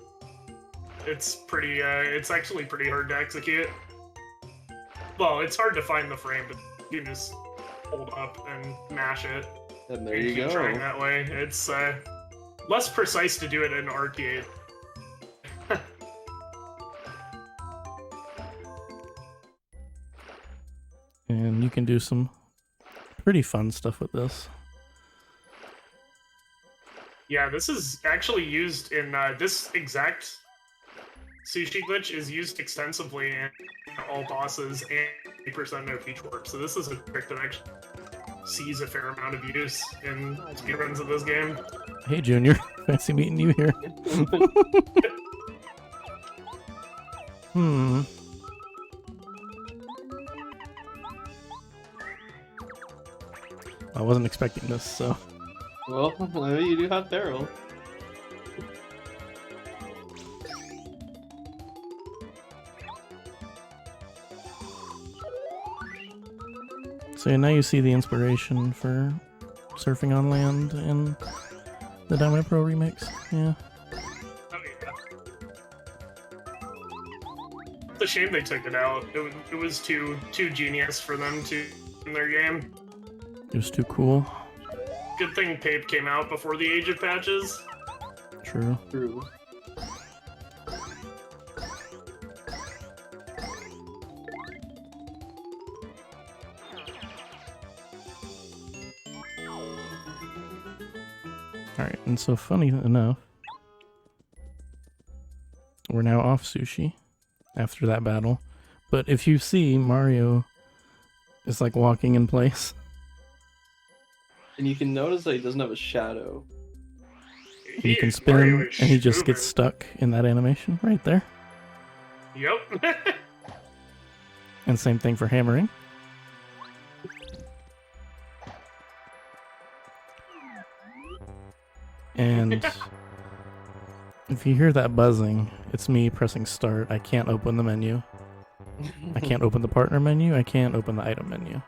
It's pretty, it's actually pretty hard to execute. Well, it's hard to find the frame, but you can just hold up and mash it. And there and you keep go. trying that way. It's less precise to do it in arcade. And you can do some pretty fun stuff with this. Yeah, this is actually used in this exact sushi glitch is used extensively in all bosses and 80% no peach warp. So this is a trick that actually sees a fair amount of use in speedruns of this game. Hey, Junior. Fancy meeting you here. I wasn't expecting this, so... Well, maybe you do have Daryl. So yeah, now you see the inspiration for surfing on land in the Domino Pro remix. Yeah. Oh, yeah. It's a shame they took it out. It was too genius for them to in their game. It was too cool. Good thing Pape came out before the Age of Patches. True. True. Alright, and so funny enough, we're now off sushi after that battle. But if you see, Mario is like walking in place. And you can notice that he doesn't have a shadow. He can spin, and he just gets stuck in that animation right there. Yep. And same thing for hammering. And if you hear that buzzing, it's me pressing start. I can't open the menu. I can't open the partner menu. I can't open the item menu.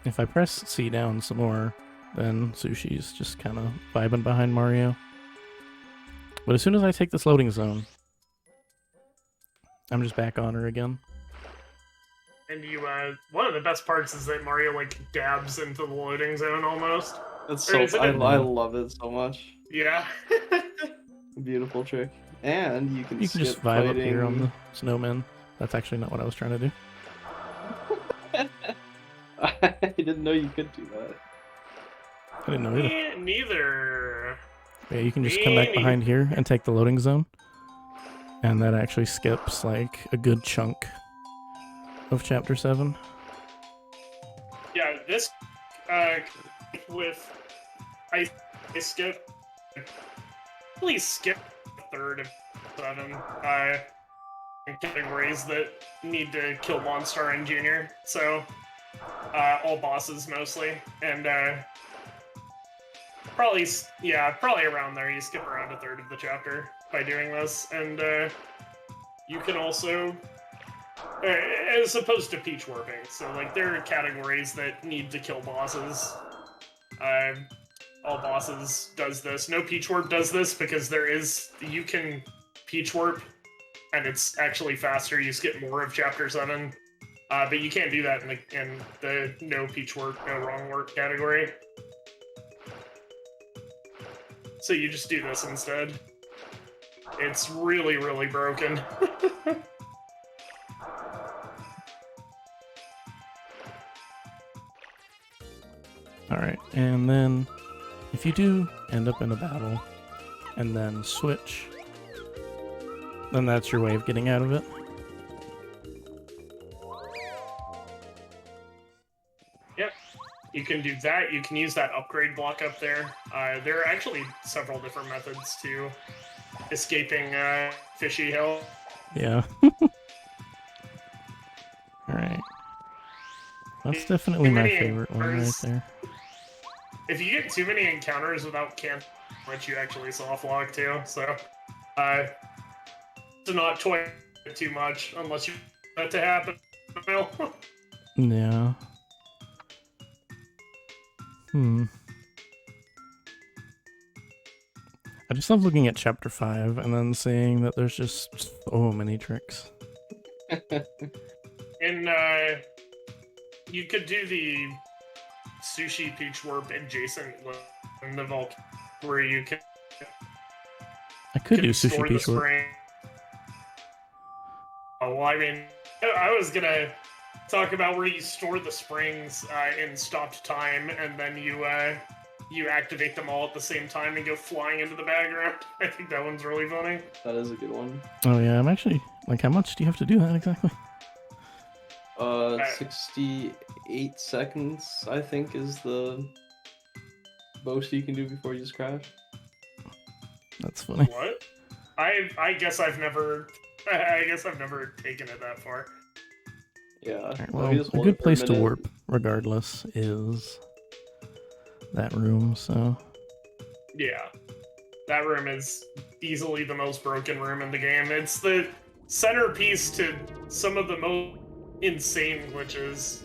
If I press C down some more, then Sushi's just kind of vibing behind Mario. But as soon as I take this loading zone, I'm just back on her again. And you, one of the best parts is that Mario, like, dabs into the loading zone almost. That's so. I love it so much. Yeah. Beautiful trick. And you can just vibe up here on the snowman. That's actually not what I was trying to do. I didn't know you could do that. I didn't know either. Neither. Yeah, you can just come back behind here and take the loading zone. And that actually skips like a good chunk of Chapter 7. Yeah, this, with... I skip... Please skip a third of 7, in categories that need to kill Monstar and Junior, so... all bosses mostly, and probably around there. You skip around a third of the chapter by doing this, and you can also, as opposed to peach warping. So like there are categories that need to kill bosses. All bosses does this. No peach warp does this because you can peach warp, and it's actually faster. You skip more of chapter 7. But you can't do that in the no peach warp, no wrong warp category. So you just do this instead. It's really, really broken. Alright, and then if you do end up in a battle and then switch, then that's your way of getting out of it. Yep. You can do that. You can use that upgrade block up there. There are actually several different methods to escaping Fishy Hill. Yeah. Alright. That's definitely my favorite one right there. If you get too many encounters without camp, which you actually soft lock too, so to not toy it too much unless you want that to happen. Yeah. I just love looking at Chapter 5 and then seeing that there's just so many tricks. And you could do the sushi peach warp adjacent in the vault, where you can. I could do store sushi the peach warp. spring. Oh, well, I mean, I was gonna talk about where you store the springs in stopped time, and then you activate them all at the same time and go flying into the background. I think that one's really funny. That is a good one. Oh yeah, I'm actually like, how much do you have to do that exactly? 68 seconds, I think, is the most you can do before you just crash. That's funny. What? I guess I've never. I guess I've never taken it that far. Yeah. Right, well, a good place to warp, regardless, is that room. So. Yeah, that room is easily the most broken room in the game. It's the centerpiece to some of the most insane glitches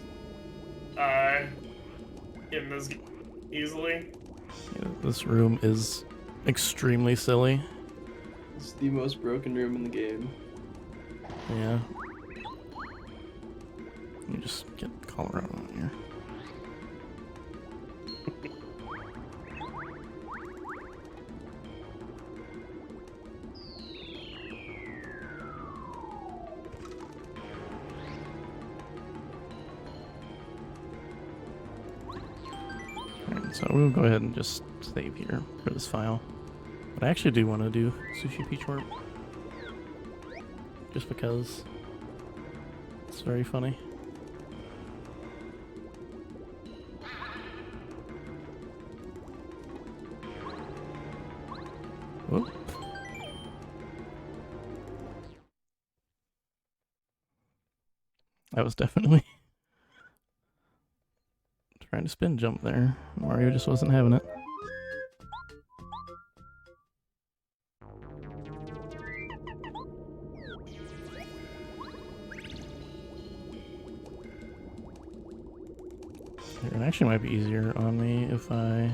in this game, easily. Yeah, this room is extremely silly. It's the most broken room in the game. Yeah. You just get Colorado on here. Alright, so we'll go ahead and just save here for this file. But I actually do want to do Sushi Peach Warp. Just because it's very funny. Whoop. That was definitely trying to spin jump there. Mario just wasn't having it. It actually might be easier on me if I...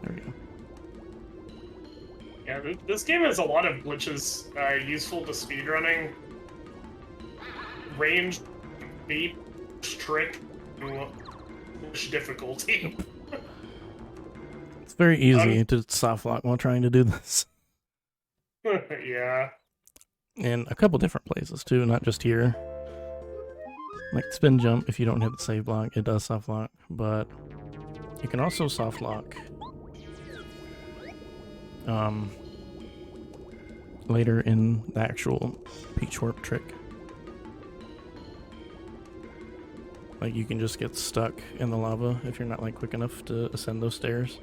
There we go. Yeah, this game has a lot of glitches useful to speedrunning. Range, beat, trick, difficulty. It's very easy to soft lock while trying to do this. Yeah. In a couple different places too, not just here. Like spin jump, if you don't hit the save block, it does soft lock, but you can also soft lock later in the actual Peach Warp trick. Like you can just get stuck in the lava if you're not like quick enough to ascend those stairs.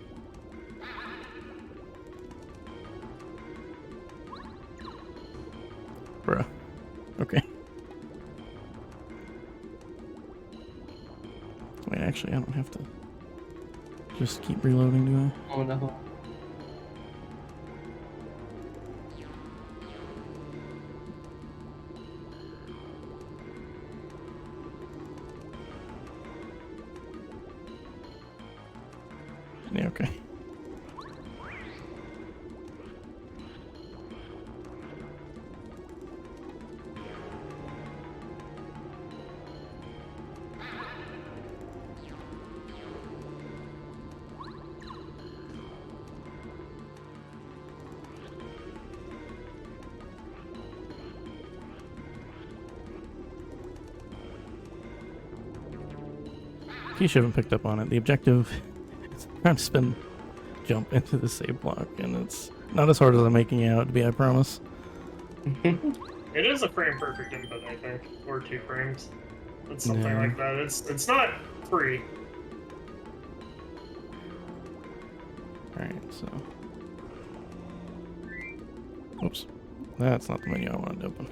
Bruh. Okay. Wait, actually, I don't have to just keep reloading, do I? Oh no. Yeah, okay. In case you haven't picked up on it, the objective is trying to spin jump into the save block, and it's not as hard as I'm making it out to be, I promise. It is a frame perfect input, I think, or 2 frames. It's something like that. It's not free. Alright, so... Oops. That's not the menu I wanted to open.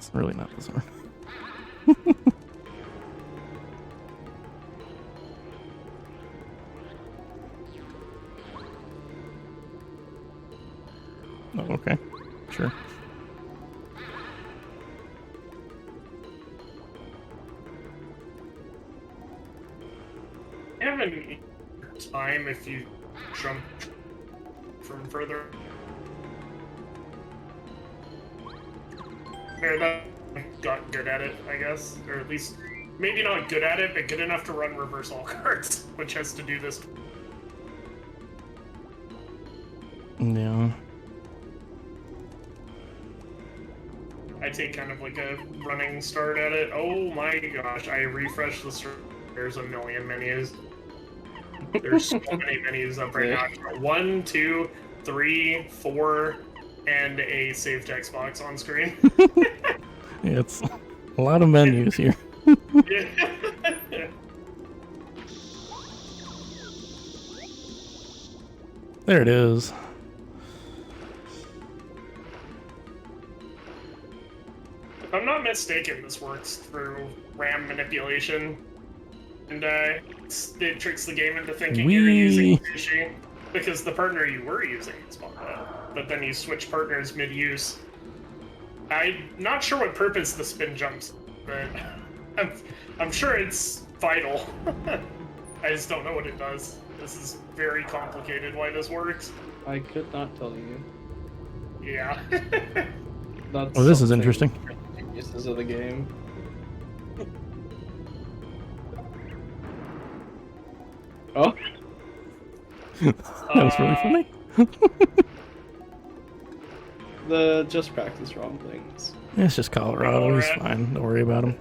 It's really not this hard. Oh, okay. Sure. You have any time if you jump from further. Or that got good at it, I guess. Or at least, maybe not good at it, but good enough to run reverse all cards, which has to do this. Yeah. I take kind of like a running start at it. Oh my gosh, I refreshed the server. There's a million menus. There's so many menus up right now. 1, 2, 3, 4, and a save text box on screen. Yeah, it's a lot of menus here. There it is. If I'm not mistaken, this works through RAM manipulation. And it tricks the game into thinking you're using sushi because the partner you were using is Manga, but then you switch partners mid-use. I'm not sure what purpose the spin jumps, but I'm sure it's vital. I just don't know what it does. This is very complicated why this works. I could not tell you. Yeah. That's Oh, this is interesting. Uses of the game. Oh. That was really funny. The just practice wrong things. Yeah, it's just Colorado. He's fine. Don't worry about him.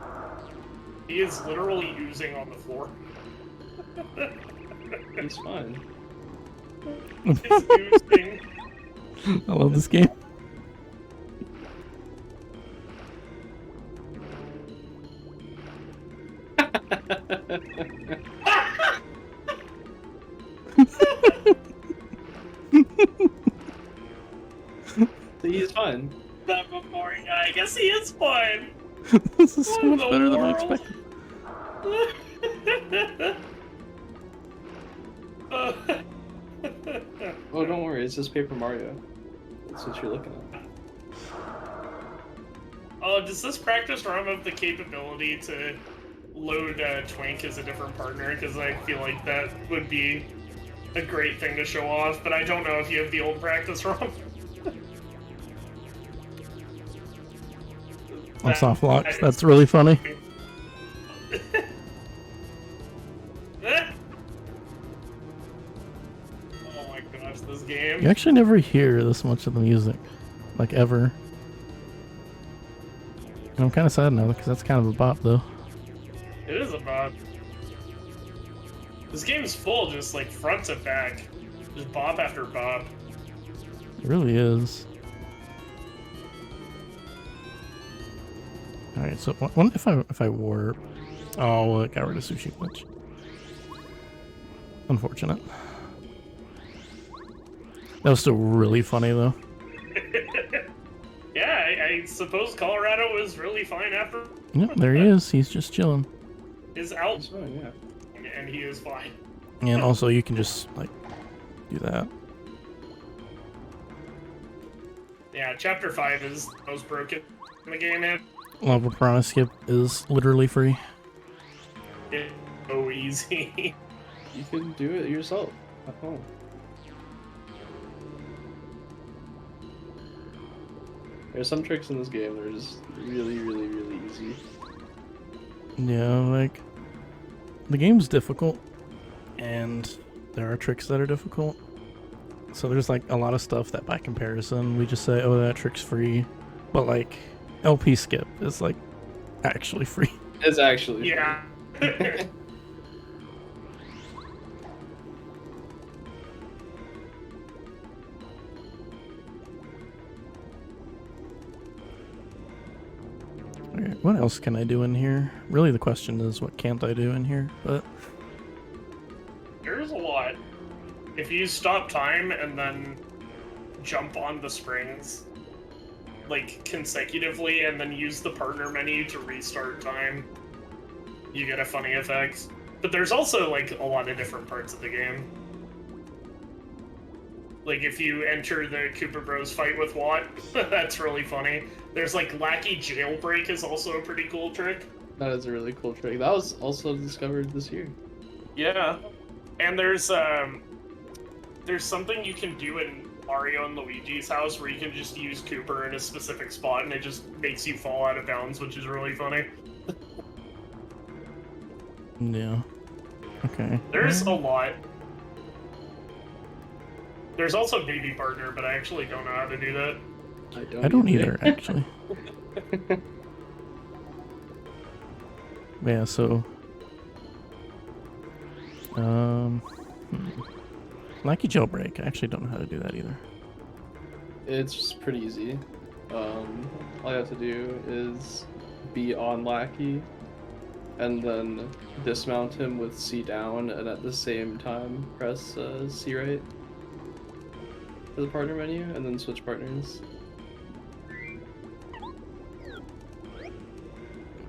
He is literally oozing on the floor. He's fine. He's oozing. I love this game. He's fine. That before, yeah, I guess he is fine. This is so much better than I expected. Oh, don't worry, it's just Paper Mario. That's what you're looking at. Oh, does this practice ROM have the capability to load Twink as a different partner? Because I feel like that would be a great thing to show off, but I don't know if you have the old practice ROM. On soft locks, that's really funny. Oh my gosh, this game. You actually never hear this much of the music, like ever. And I'm kind of sad now because that's kind of a bop, though. It is a bop. This game's full, just like front to back, just bop after bop. It really is. All right, so what if I warp? Oh, well, it got rid of sushi glitch. Unfortunate. That was still really funny, though. Yeah, I suppose Colorado was really fine after. Yep, there he is. He's just chilling. Is out, Oh, yeah. and he is fine. And also, you can just, like, do that. Yeah, Chapter 5 is the most broken in the game, and Lava Piranha Skip is literally free. it's so easy. You can do it yourself at home. There's some tricks in this game that are just really, really, really easy. Yeah, like, the game's difficult, and there are tricks that are difficult. So there's, like, a lot of stuff that by comparison, we just say, oh, that trick's free. But, like, LP Skip is, like, actually free. It's actually Yeah. Okay, what else can I do in here? Really, the question is, what can't I do in here? But There's a lot. If you stop time and then jump on the springs, like, consecutively and then use the partner menu to restart time, you get a funny effect. But there's also, like, a lot of different parts of the game. Like, if you enter the Goomba Bros fight with Watt, that's really funny. There's, like, Lackey Jailbreak is also a pretty cool trick. That is a really cool trick. That was also discovered this year. Yeah. And there's something you can do in Mario and Luigi's house where you can just use Cooper in a specific spot and it just makes you fall out of bounds, which is really funny. Yeah. Okay. There's a lot. There's also Baby Partner, but I actually don't know how to do that. I don't either, actually. Yeah, so... Lucky Jailbreak. I actually don't know how to do that either. It's just pretty easy. All you have to do is be on Lackey, and then dismount him with C down, and at the same time press C right for the partner menu, and then switch partners.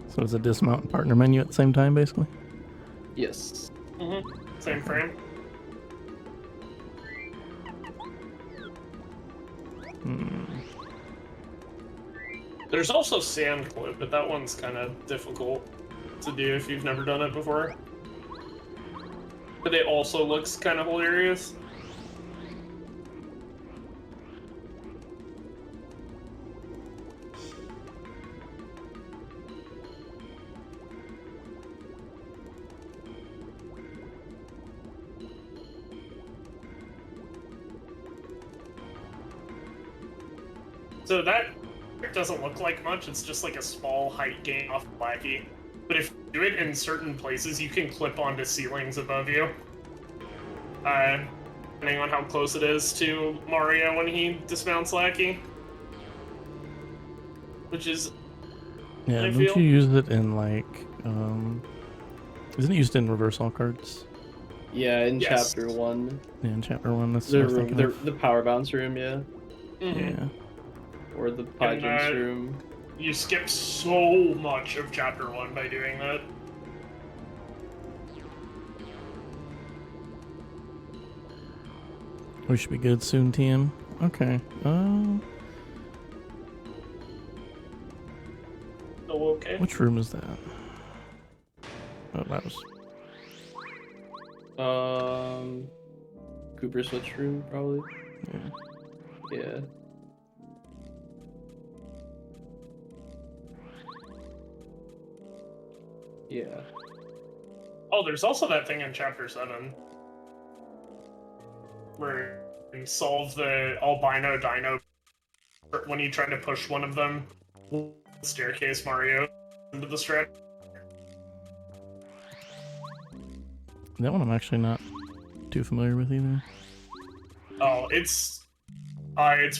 So it's a dismount and partner menu at the same time, basically? Yes. Mm-hmm. Same frame. There's also Sand Clip, but that one's kind of difficult to do if you've never done it before. But it also looks kind of hilarious. So that doesn't look like much, it's just like a small height gain off Blackie. But if you do it in certain places, you can clip onto ceilings above you. Depending on how close it is to Mario when he dismounts Lackey. Which is... Yeah, don't you use it in, like, isn't it used in reversal cards? Yeah, in Yes. Chapter 1. Yeah, in Chapter 1, that's The what I was room, thinking of. the power bounce room, yeah. Mm-hmm. Yeah. Or the pie jumps room. You skip so much of Chapter 1 by doing that. We should be good soon, TM. Okay. Oh, okay. Which room is that? Oh, that was... Cooper switch room, probably. Yeah. Yeah. Yeah. Oh, there's also that thing in Chapter 7. Where you solve the albino dino when you try to push one of them staircase Mario into the strat. That one I'm actually not too familiar with either. Oh, it's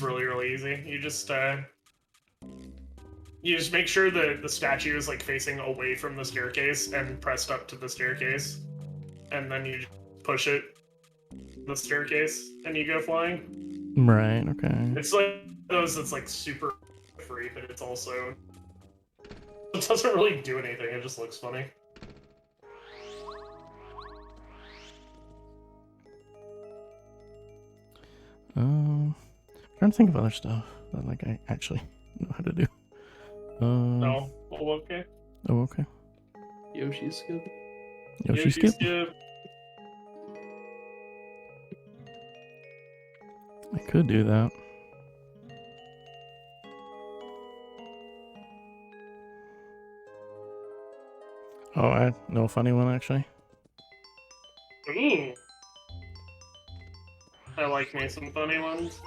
really, really easy. You just make sure the statue is like facing away from the staircase and pressed up to the staircase. And then you just push it the staircase and you go flying. Right, okay. It's like those that's like super free, but it's also it doesn't really do anything, it just looks funny. Trying to think of other stuff that like I actually know how to do. No. Oh, okay. Oh, okay. Yoshi skip. Yoshi skip? I could do that. Oh, I know a funny one actually. Ooh. I like me some funny ones.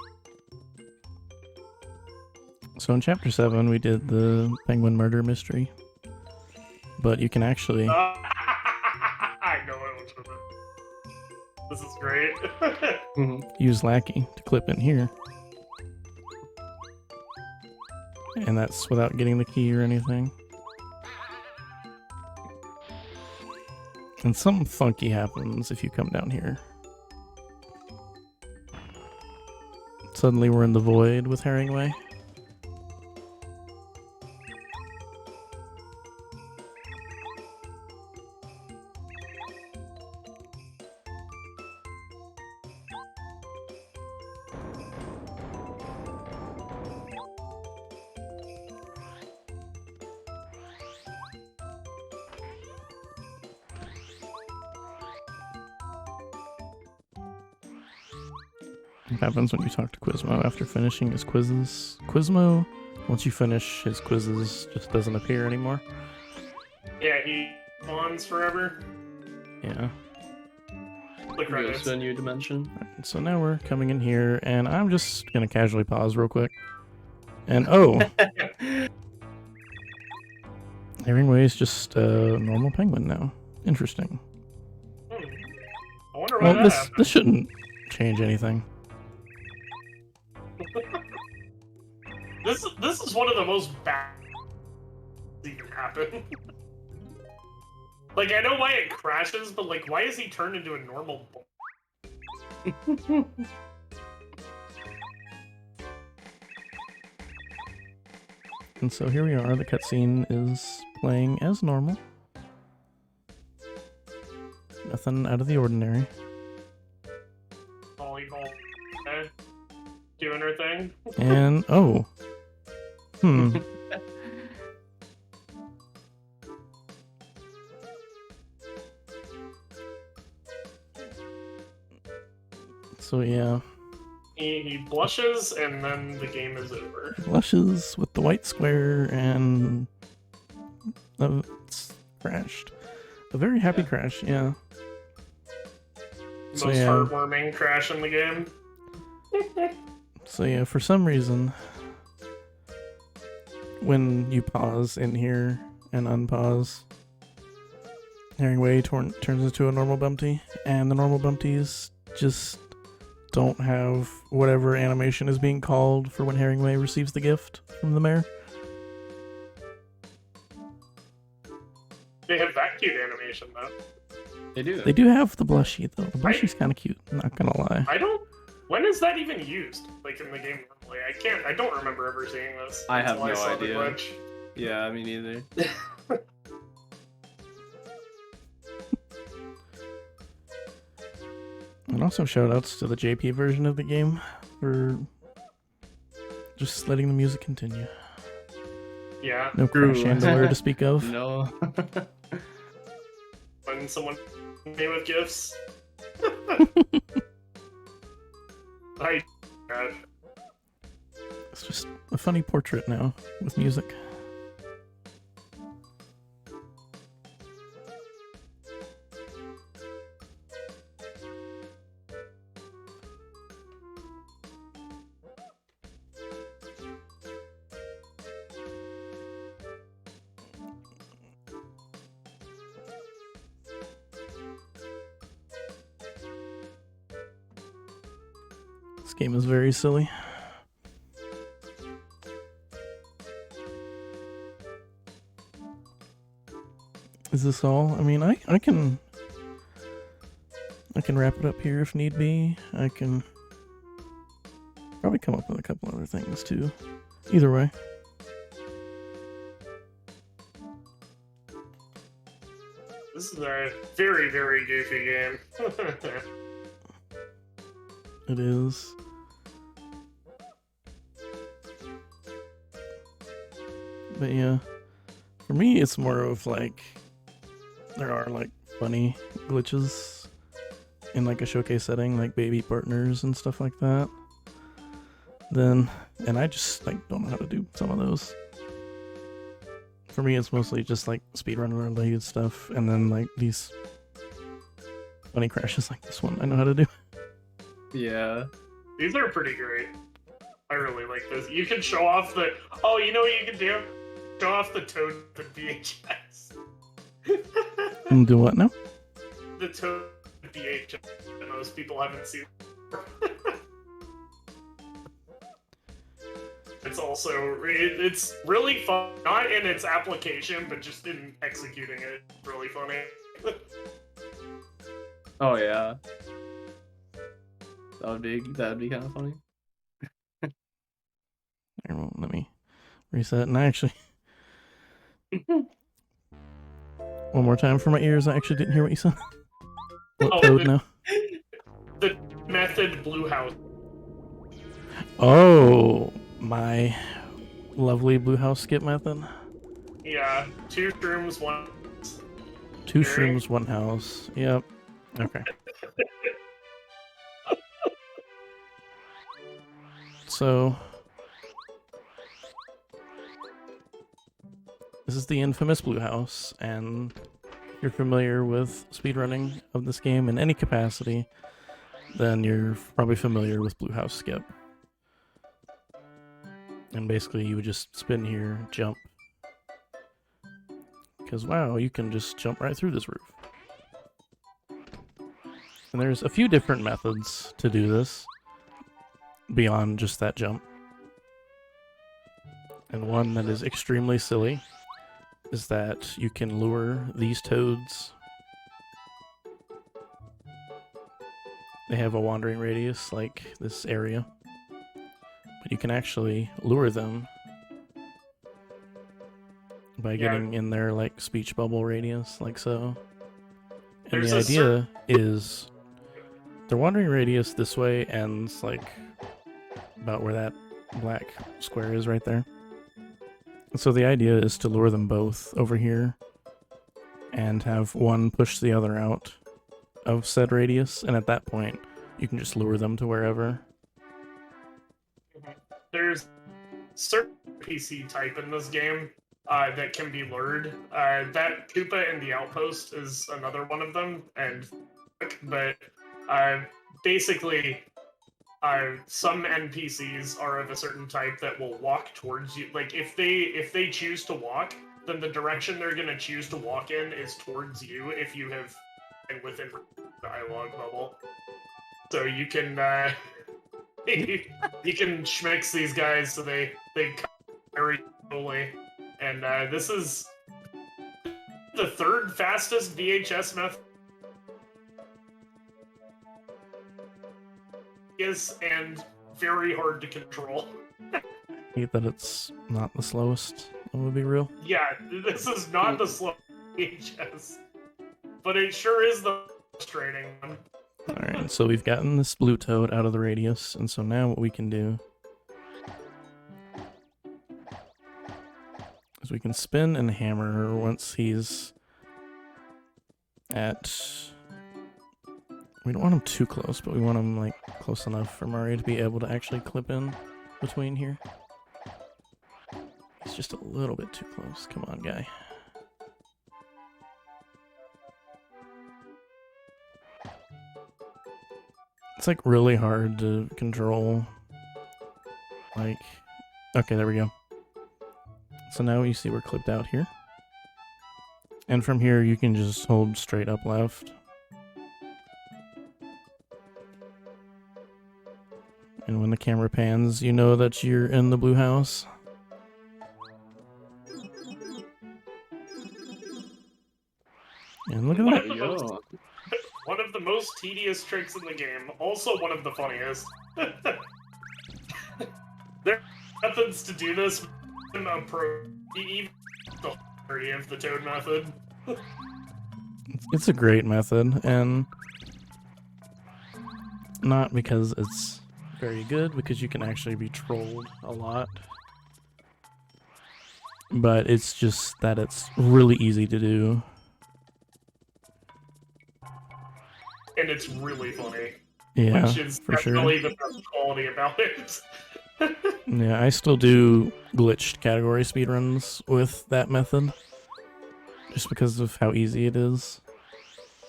So in Chapter 7, we did the penguin murder mystery. But you can actually... I know it was. This is great. use Lackey to clip in here. And that's without getting the key or anything. And something funky happens if you come down here. Suddenly we're in the void with Herringway. What happens when you talk to Quizmo after finishing his quizzes? Quizmo, once you finish his quizzes, just doesn't appear anymore. Yeah, he spawns forever. Yeah. The credits. Goes to a new dimension. Alright, so now we're coming in here, and I'm just gonna casually pause real quick. And oh, Herringway is just a normal penguin now. Interesting. I wonder why Well, that happened. this shouldn't change anything. This is one of the most bad things even happen. Like, I know why it crashes, but like, why is he turned into a normal boy? And so here we are, the cutscene is playing as normal. Nothing out of the ordinary. Volleyball, doing her thing. And, oh. So yeah. He blushes, and then the game is over. Blushes with the white square, and it's crashed. A very happy crash, yeah. Most So, yeah. heartwarming crash in the game. So yeah, for some reason, when you pause in here and unpause, Herringway turns into a normal Bumpty, and the normal Bumpties just don't have whatever animation is being called for when Herringway receives the gift from the mayor. They have that cute animation, though. They do. They do have the blushie, though. The blushie's kind of cute, not gonna lie. I don't... When is that even used? Like, in the game normally? I don't remember ever seeing this. I have until no saw the idea. glitch. Yeah, me neither. And also shoutouts to the JP version of the game for just letting the music continue. Yeah. No crash True. handler to speak of. No. When someone me with gifts. It's just a funny portrait now with music. This game is very silly. Is this all? I mean, I can wrap it up here if need be. I can probably come up with a couple other things too. Either way. This is a very, very goofy game. It is. But yeah, for me it's more of like, there are like funny glitches in like a showcase setting, like baby partners and stuff like that. And I just like don't know how to do some of those. For me it's mostly just like speedrun related stuff, and then like these funny crashes like this one I know how to do. Yeah. These are pretty great. I really like this. You can show off the... Oh, you know what you can do? Show off the Toad the VHS. And do what now? The Toad VHS that most people haven't seen. It's also... It's really fun. Not in its application, but just in executing it. Really funny. Oh yeah. That would be kind of funny. Here, well, let me reset. And I actually... One more time for my ears. I actually didn't hear what you said. What Oh, code now? The method Blue House. Oh, my lovely blue house skip method. Yeah, 2 shrooms, 1... 2 Very- shrooms, 1 house. Yep. Okay. so this is the infamous Blue House, and if you're familiar with speedrunning of this game in any capacity, then you're probably familiar with Blue House Skip. And basically you would just spin here, jump. Because wow, you can just jump right through this roof. And there's a few different methods to do this beyond just that jump. And one that is extremely silly is that you can lure these toads. They have a wandering radius like this area. But you can actually lure them by getting in their like speech bubble radius, like so. And the idea is their wandering radius this way ends like about where that black square is right there. And so the idea is to lure them both over here and have one push the other out of said radius, and at that point you can just lure them to wherever. There's certain PC type in this game that can be lured. That Troopa in the Outpost is another one of them, but basically some NPCs are of a certain type that will walk towards you. Like if they choose to walk, then the direction they're gonna choose to walk in is towards you if you have been within the dialogue bubble. So you can you can schmix these guys so they come very slowly. And this is the third fastest VHS method and very hard to control. I hate that it's not the slowest, that would be real. Yeah, this is not the slowest VHS, but it sure is the frustrating one. Alright, so we've gotten this blue toad out of the radius, and so now what we can do is we can spin and hammer once he's at... We don't want him too close, but we want him like close enough for Mario to be able to actually clip in between here. He's just a little bit too close. Come on, guy. It's like really hard to control. Like, okay, there we go. So now you see we're clipped out here. And from here you can just hold straight up left. And when the camera pans, you know that you're in the blue house. And look at that. One of the most tedious tricks in the game, also one of the funniest. There are methods to do this in a even the majority of the Toad method. It's a great method, and not because it's very good, because you can actually be trolled a lot. But it's just that it's really easy to do. And it's really funny. Yeah, which is for sure. definitely the best quality about it. Yeah, I still do glitched category speedruns with that method. Just because of how easy it is.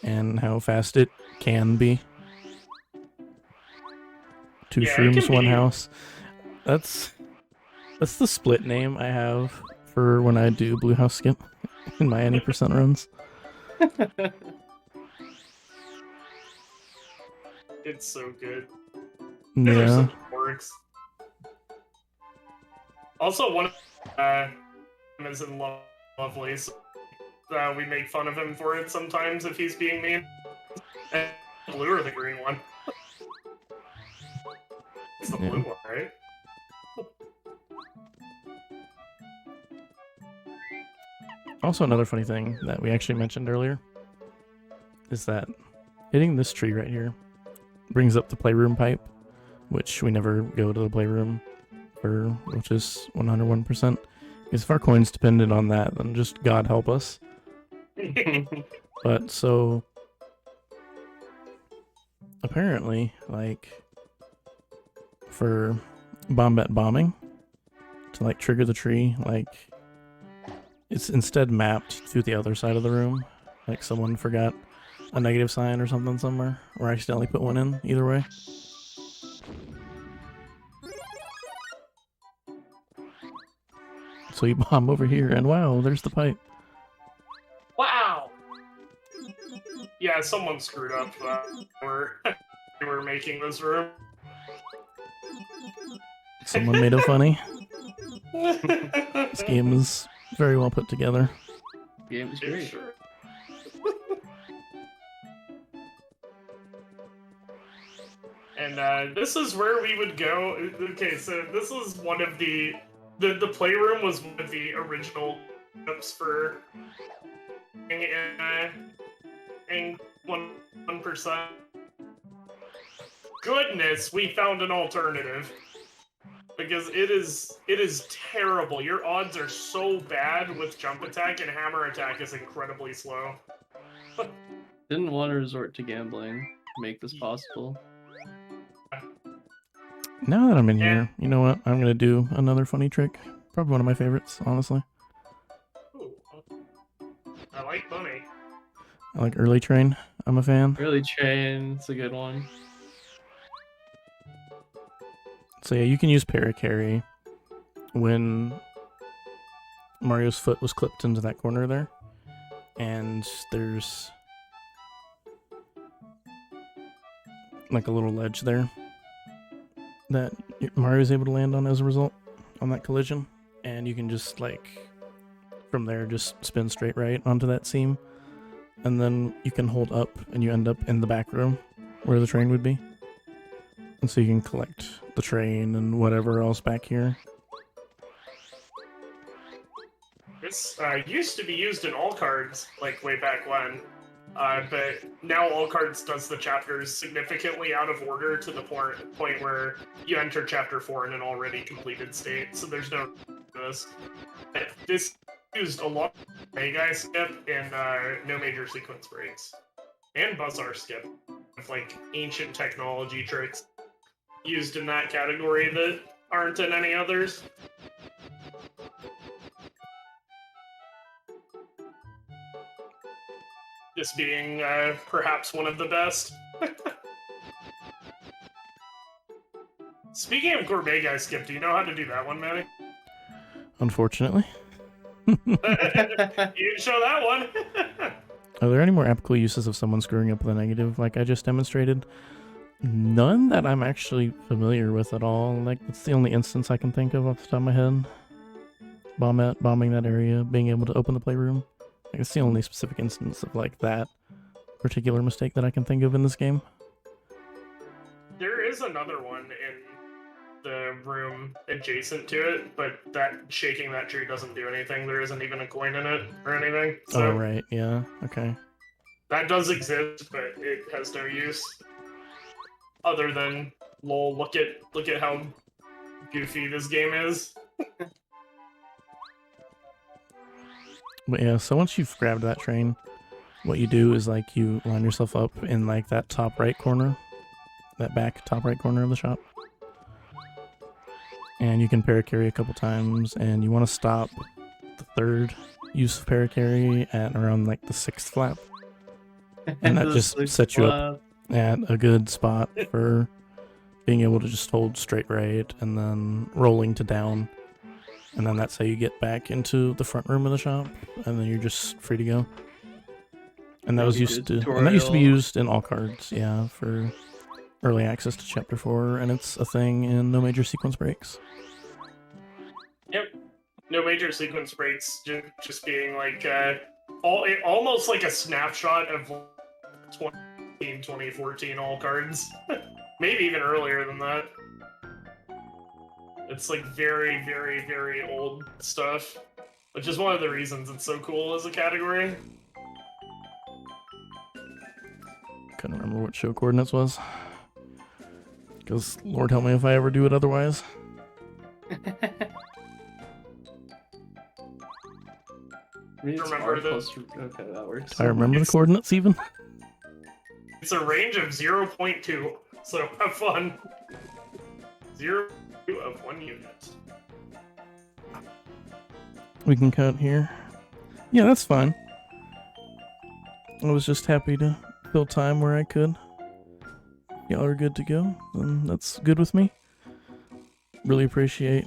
And how fast it can be. Two shrooms, one house. That's the split name I have for when I do Blue House Skip in my any percent runs. It's so good. Yeah. Works. Also, one of is in Lovely, so we make fun of him for it sometimes if he's being mean. And blue or the green one? It's the blue one, right? Also, another funny thing that we actually mentioned earlier is that hitting this tree right here brings up the playroom pipe, which we never go to the playroom for, which is 101%. Because if our coins depended on that, then just God help us. But so apparently, like, for Bombette bombing to like trigger the tree. Like it's instead mapped to the other side of the room. Like someone forgot a negative sign or something somewhere, or accidentally put one in. Either way. So you bomb over here, and wow, there's the pipe. Wow. Yeah, someone screwed up. They were making this room. Someone made it funny. This game is very well put together. Game is great. Sure. And this is where we would go. Okay, so this is one of the playroom was one of the original tips for in 1%. Goodness, we found an alternative. Because it is terrible. Your odds are so bad with jump attack, and hammer attack is incredibly slow. Didn't want to resort to gambling to make this possible. Now that I'm in here, you know what? I'm gonna do another funny trick. Probably one of my favorites, honestly. Ooh, I like money. I like early train. I'm a fan. Early train, it's a good one. So yeah, you can use para-carry when Mario's foot was clipped into that corner there. And there's like a little ledge there that Mario's able to land on as a result on that collision. And you can just like, from there, just spin straight right onto that seam. And then you can hold up and you end up in the back room where the train would be. And so you can collect the train and whatever else back here. This used to be used in all cards, like way back when. But now all cards does the chapters significantly out of order to the point where you enter chapter 4 in an already completed state, so there's no this. This used a lot of Mega skip and no major sequence breaks. And Buzzar skip, with like ancient technology tricks used in that category that aren't in any others. This being perhaps one of the best. Speaking of gourmet guy skip, do you know how to do that one, Matty? Unfortunately. You didn't show that one. Are there any more applicable uses of someone screwing up with a negative like I just demonstrated? None that I'm actually familiar with at all. Like, that's the only instance I can think of off the top of my head. Bombing that area, being able to open the playroom. Like, it's the only specific instance of, like, that particular mistake that I can think of in this game. There is another one in the room adjacent to it, but that shaking that tree doesn't do anything. There isn't even a coin in it or anything. So oh, right, yeah, okay. that does exist, but it has no use. Other than, lol, look at how goofy this game is. But yeah, so once you've grabbed that train, what you do is like you line yourself up in like that top right corner, that back top right corner of the shop. And you can para-carry a couple times, and you want to stop the third use of para-carry at around like the 6th flap. And that just sets you up at a good spot for being able to just hold straight right and then rolling to down. And then that's how you get back into the front room of the shop, and then you're just free to go. And that was used to be used in all cards, yeah, for early access to chapter 4, and it's a thing in no major sequence breaks. Yep. No major sequence breaks, just being like almost like a snapshot of 2013, 2014 all cards. Maybe even earlier than that. It's like very, very, very old stuff, which is one of the reasons it's so cool as a category. Couldn't remember what show coordinates was. Because Lord help me if I ever do it otherwise. Remember okay, that works. I remember the coordinates even. It's a range of 0.2, so have fun. 0 of 1 unit. We can cut here. Yeah, that's fine. I was just happy to fill time where I could. Y'all are good to go, and that's good with me. Really appreciate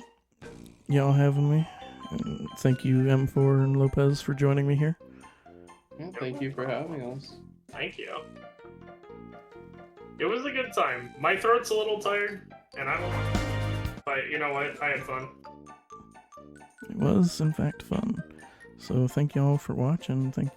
y'all having me. And thank you, M4 and Lopez, for joining me here. Yeah, thank you for having us. Thank you. It was a good time. My throat's a little tired, and but you know what? I had fun. It was, in fact, fun. So thank y'all for watching. Thank you.